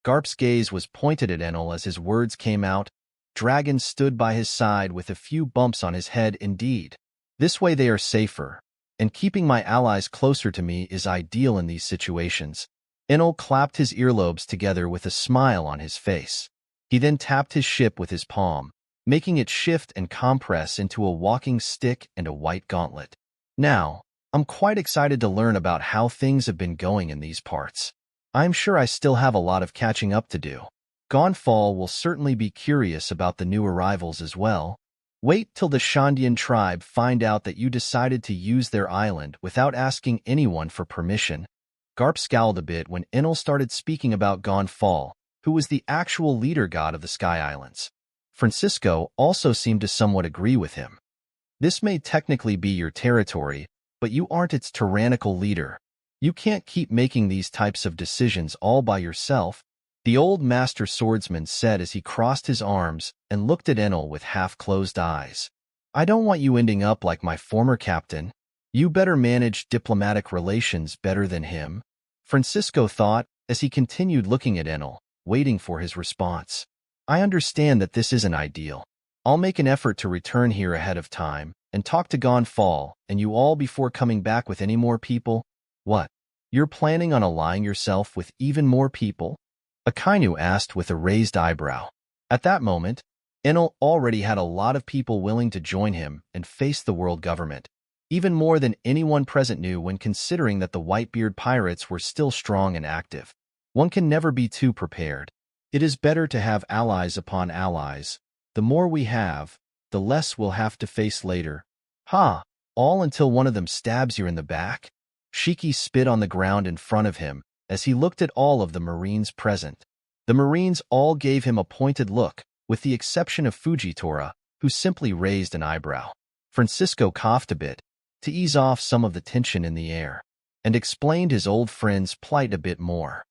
Garp's gaze was pointed at Enel as his words came out. Dragon stood by his side with a few bumps on his head indeed. This way they are safer, and keeping my allies closer to me is ideal in these situations. Enel clapped his earlobes together with a smile on his face. He then tapped his ship with his palm, making it shift and compress into a walking stick and a white gauntlet. Now, I'm quite excited to learn about how things have been going in these parts. I'm sure I still have a lot of catching up to do. Gonfall will certainly be curious about the new arrivals as well. Wait till the Shandian tribe find out that you decided to use their island without asking anyone for permission. Garp scowled a bit when Enel started speaking about Gonfall, who was the actual leader god of the Sky Islands. Francisco also seemed to somewhat agree with him. This may technically be your territory, but you aren't its tyrannical leader. You can't keep making these types of decisions all by yourself, the old master swordsman said as he crossed his arms and looked at Enel with half-closed eyes. I don't want you ending up like my former captain. You better manage diplomatic relations better than him, Francisco thought as he continued looking at Enel, waiting for his response. I understand that this isn't ideal. I'll make an effort to return here ahead of time and talk to Gonfall and you all before coming back with any more people. What? You're planning on allying yourself with even more people? Akainu asked with a raised eyebrow. At that moment, Enel already had a lot of people willing to join him and face the world government, even more than anyone present knew when considering that the Whitebeard pirates were still strong and active. One can never be too prepared. It is better to have allies upon allies. The more we have, the less we'll have to face later. Ha! All until one of them stabs you in the back? Shiki spit on the ground in front of him as he looked at all of the Marines present. The Marines all gave him a pointed look, with the exception of Fujitora, who simply raised an eyebrow. Francisco coughed a bit, to ease off some of the tension in the air, and explained his old friend's plight a bit more.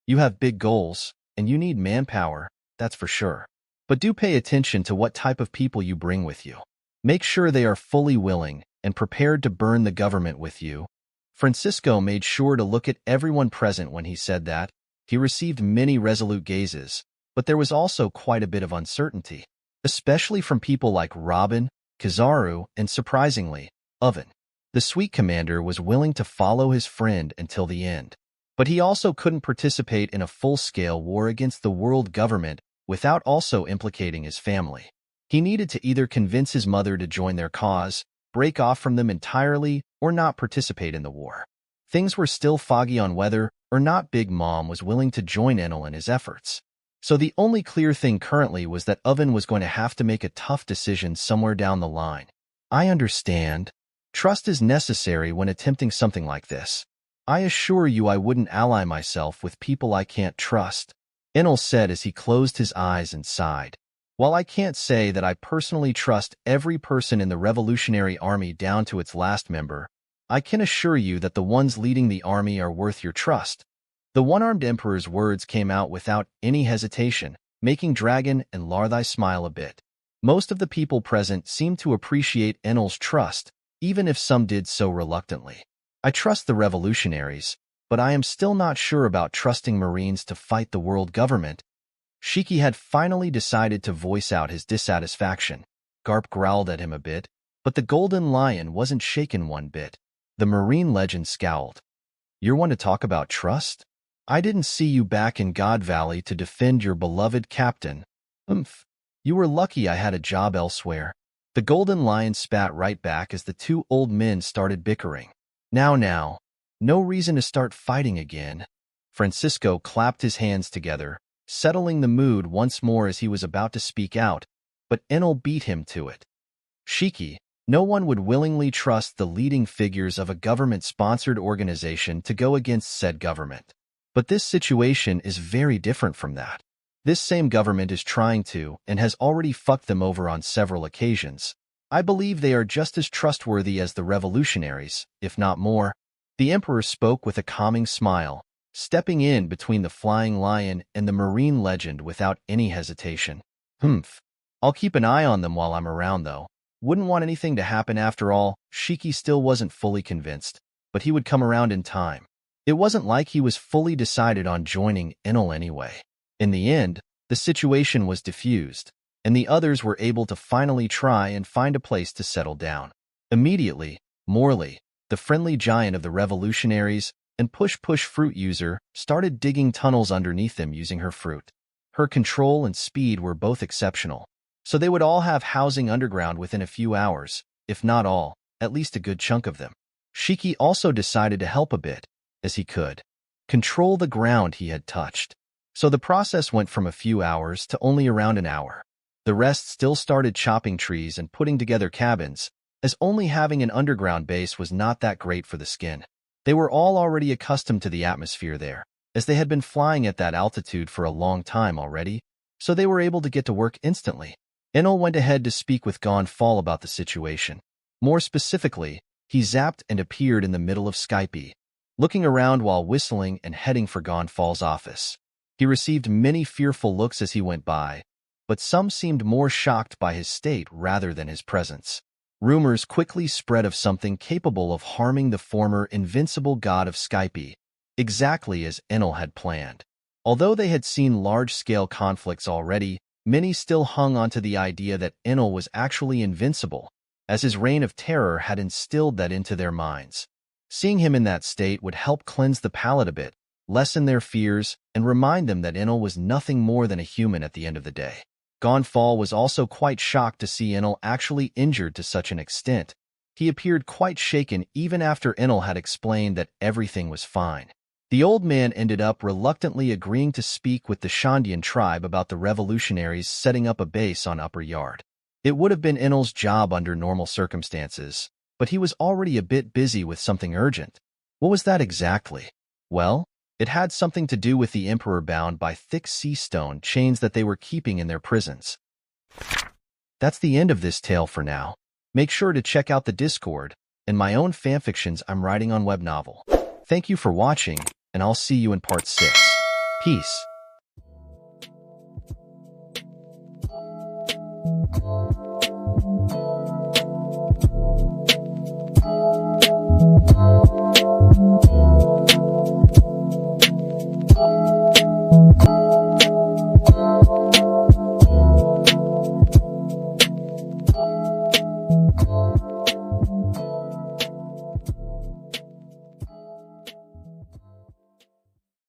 You have big goals, and you need manpower, that's for sure. But do pay attention to what type of people you bring with you. Make sure they are fully willing and prepared to burn the government with you. Francisco made sure to look at everyone present when he said that. He received many resolute gazes, but there was also quite a bit of uncertainty, especially from people like Robin, Kizaru, and surprisingly, Oven. The sweet commander was willing to follow his friend until the end, but he also couldn't participate in a full-scale war against the world government without also implicating his family. He needed to either convince his mother to join their cause, break off from them entirely, or not participate in the war. Things were still foggy on whether or not Big Mom was willing to join Enel in his efforts. So the only clear thing currently was that Oven was going to have to make a tough decision somewhere down the line. I understand. Trust is necessary when attempting something like this. I assure you I wouldn't ally myself with people I can't trust, Enel said as he closed his eyes and sighed. While I can't say that I personally trust every person in the Revolutionary Army down to its last member, I can assure you that the ones leading the army are worth your trust." The one-armed emperor's words came out without any hesitation, making Dragon and Larthai smile a bit. Most of the people present seemed to appreciate Enel's trust, even if some did so reluctantly. "I trust the revolutionaries, but I am still not sure about trusting Marines to fight the world government." Shiki had finally decided to voice out his dissatisfaction. Garp growled at him a bit, but the Golden Lion wasn't shaken one bit. The Marine legend scowled. "You're one to talk about trust? I didn't see you back in God Valley to defend your beloved captain. You were lucky I had a job elsewhere." The Golden Lion spat right back as the two old men started bickering. Now, no reason to start fighting again." Francisco clapped his hands together, settling the mood once more as he was about to speak out, but Enel beat him to it. "Shiki, no one would willingly trust the leading figures of a government-sponsored organization to go against said government. But this situation is very different from that. This same government is trying to and has already fucked them over on several occasions. I believe they are just as trustworthy as the revolutionaries, if not more." The Emperor spoke with a calming smile, stepping in between the Flying Lion and the Marine legend without any hesitation. I'll keep an eye on them while I'm around, though. Wouldn't want anything to happen after all." Shiki still wasn't fully convinced, but he would come around in time. It wasn't like he was fully decided on joining Enel anyway. In the end, the situation was diffused, and the others were able to finally try and find a place to settle down. Immediately, Morley, the friendly giant of the revolutionaries and push-push fruit user, started digging tunnels underneath them using her fruit. Her control and speed were both exceptional, so they would all have housing underground within a few hours, if not all, at least a good chunk of them. Shiki also decided to help a bit, as he could, control the ground he had touched. So the process went from a few hours to only around an hour. The rest still started chopping trees and putting together cabins, as only having an underground base was not that great for the skin. They were all already accustomed to the atmosphere there, as they had been flying at that altitude for a long time already, so they were able to get to work instantly. Enel went ahead to speak with Gonfall about the situation. More specifically, he zapped and appeared in the middle of Skype, looking around while whistling and heading for Gonfall's office. He received many fearful looks as he went by, but some seemed more shocked by his state rather than his presence. Rumors quickly spread of something capable of harming the former invincible god of Skype, exactly as Enel had planned. Although they had seen large-scale conflicts already, many still hung onto the idea that Enel was actually invincible, as his reign of terror had instilled that into their minds. Seeing him in that state would help cleanse the palate a bit, lessen their fears, and remind them that Enel was nothing more than a human at the end of the day. Gonfall was also quite shocked to see Enel actually injured to such an extent. He appeared quite shaken even after Enel had explained that everything was fine. The old man ended up reluctantly agreeing to speak with the Shandian tribe about the revolutionaries setting up a base on Upper Yard. It would have been Enel's job under normal circumstances, but he was already a bit busy with something urgent. What was that exactly? Well, it had something to do with the Emperor bound by thick sea stone chains that they were keeping in their prisons. That's the end of this tale for now. Make sure to check out the Discord and my own fanfictions I'm writing on web novel. Thank you for watching, and I'll see you in part 6. Peace.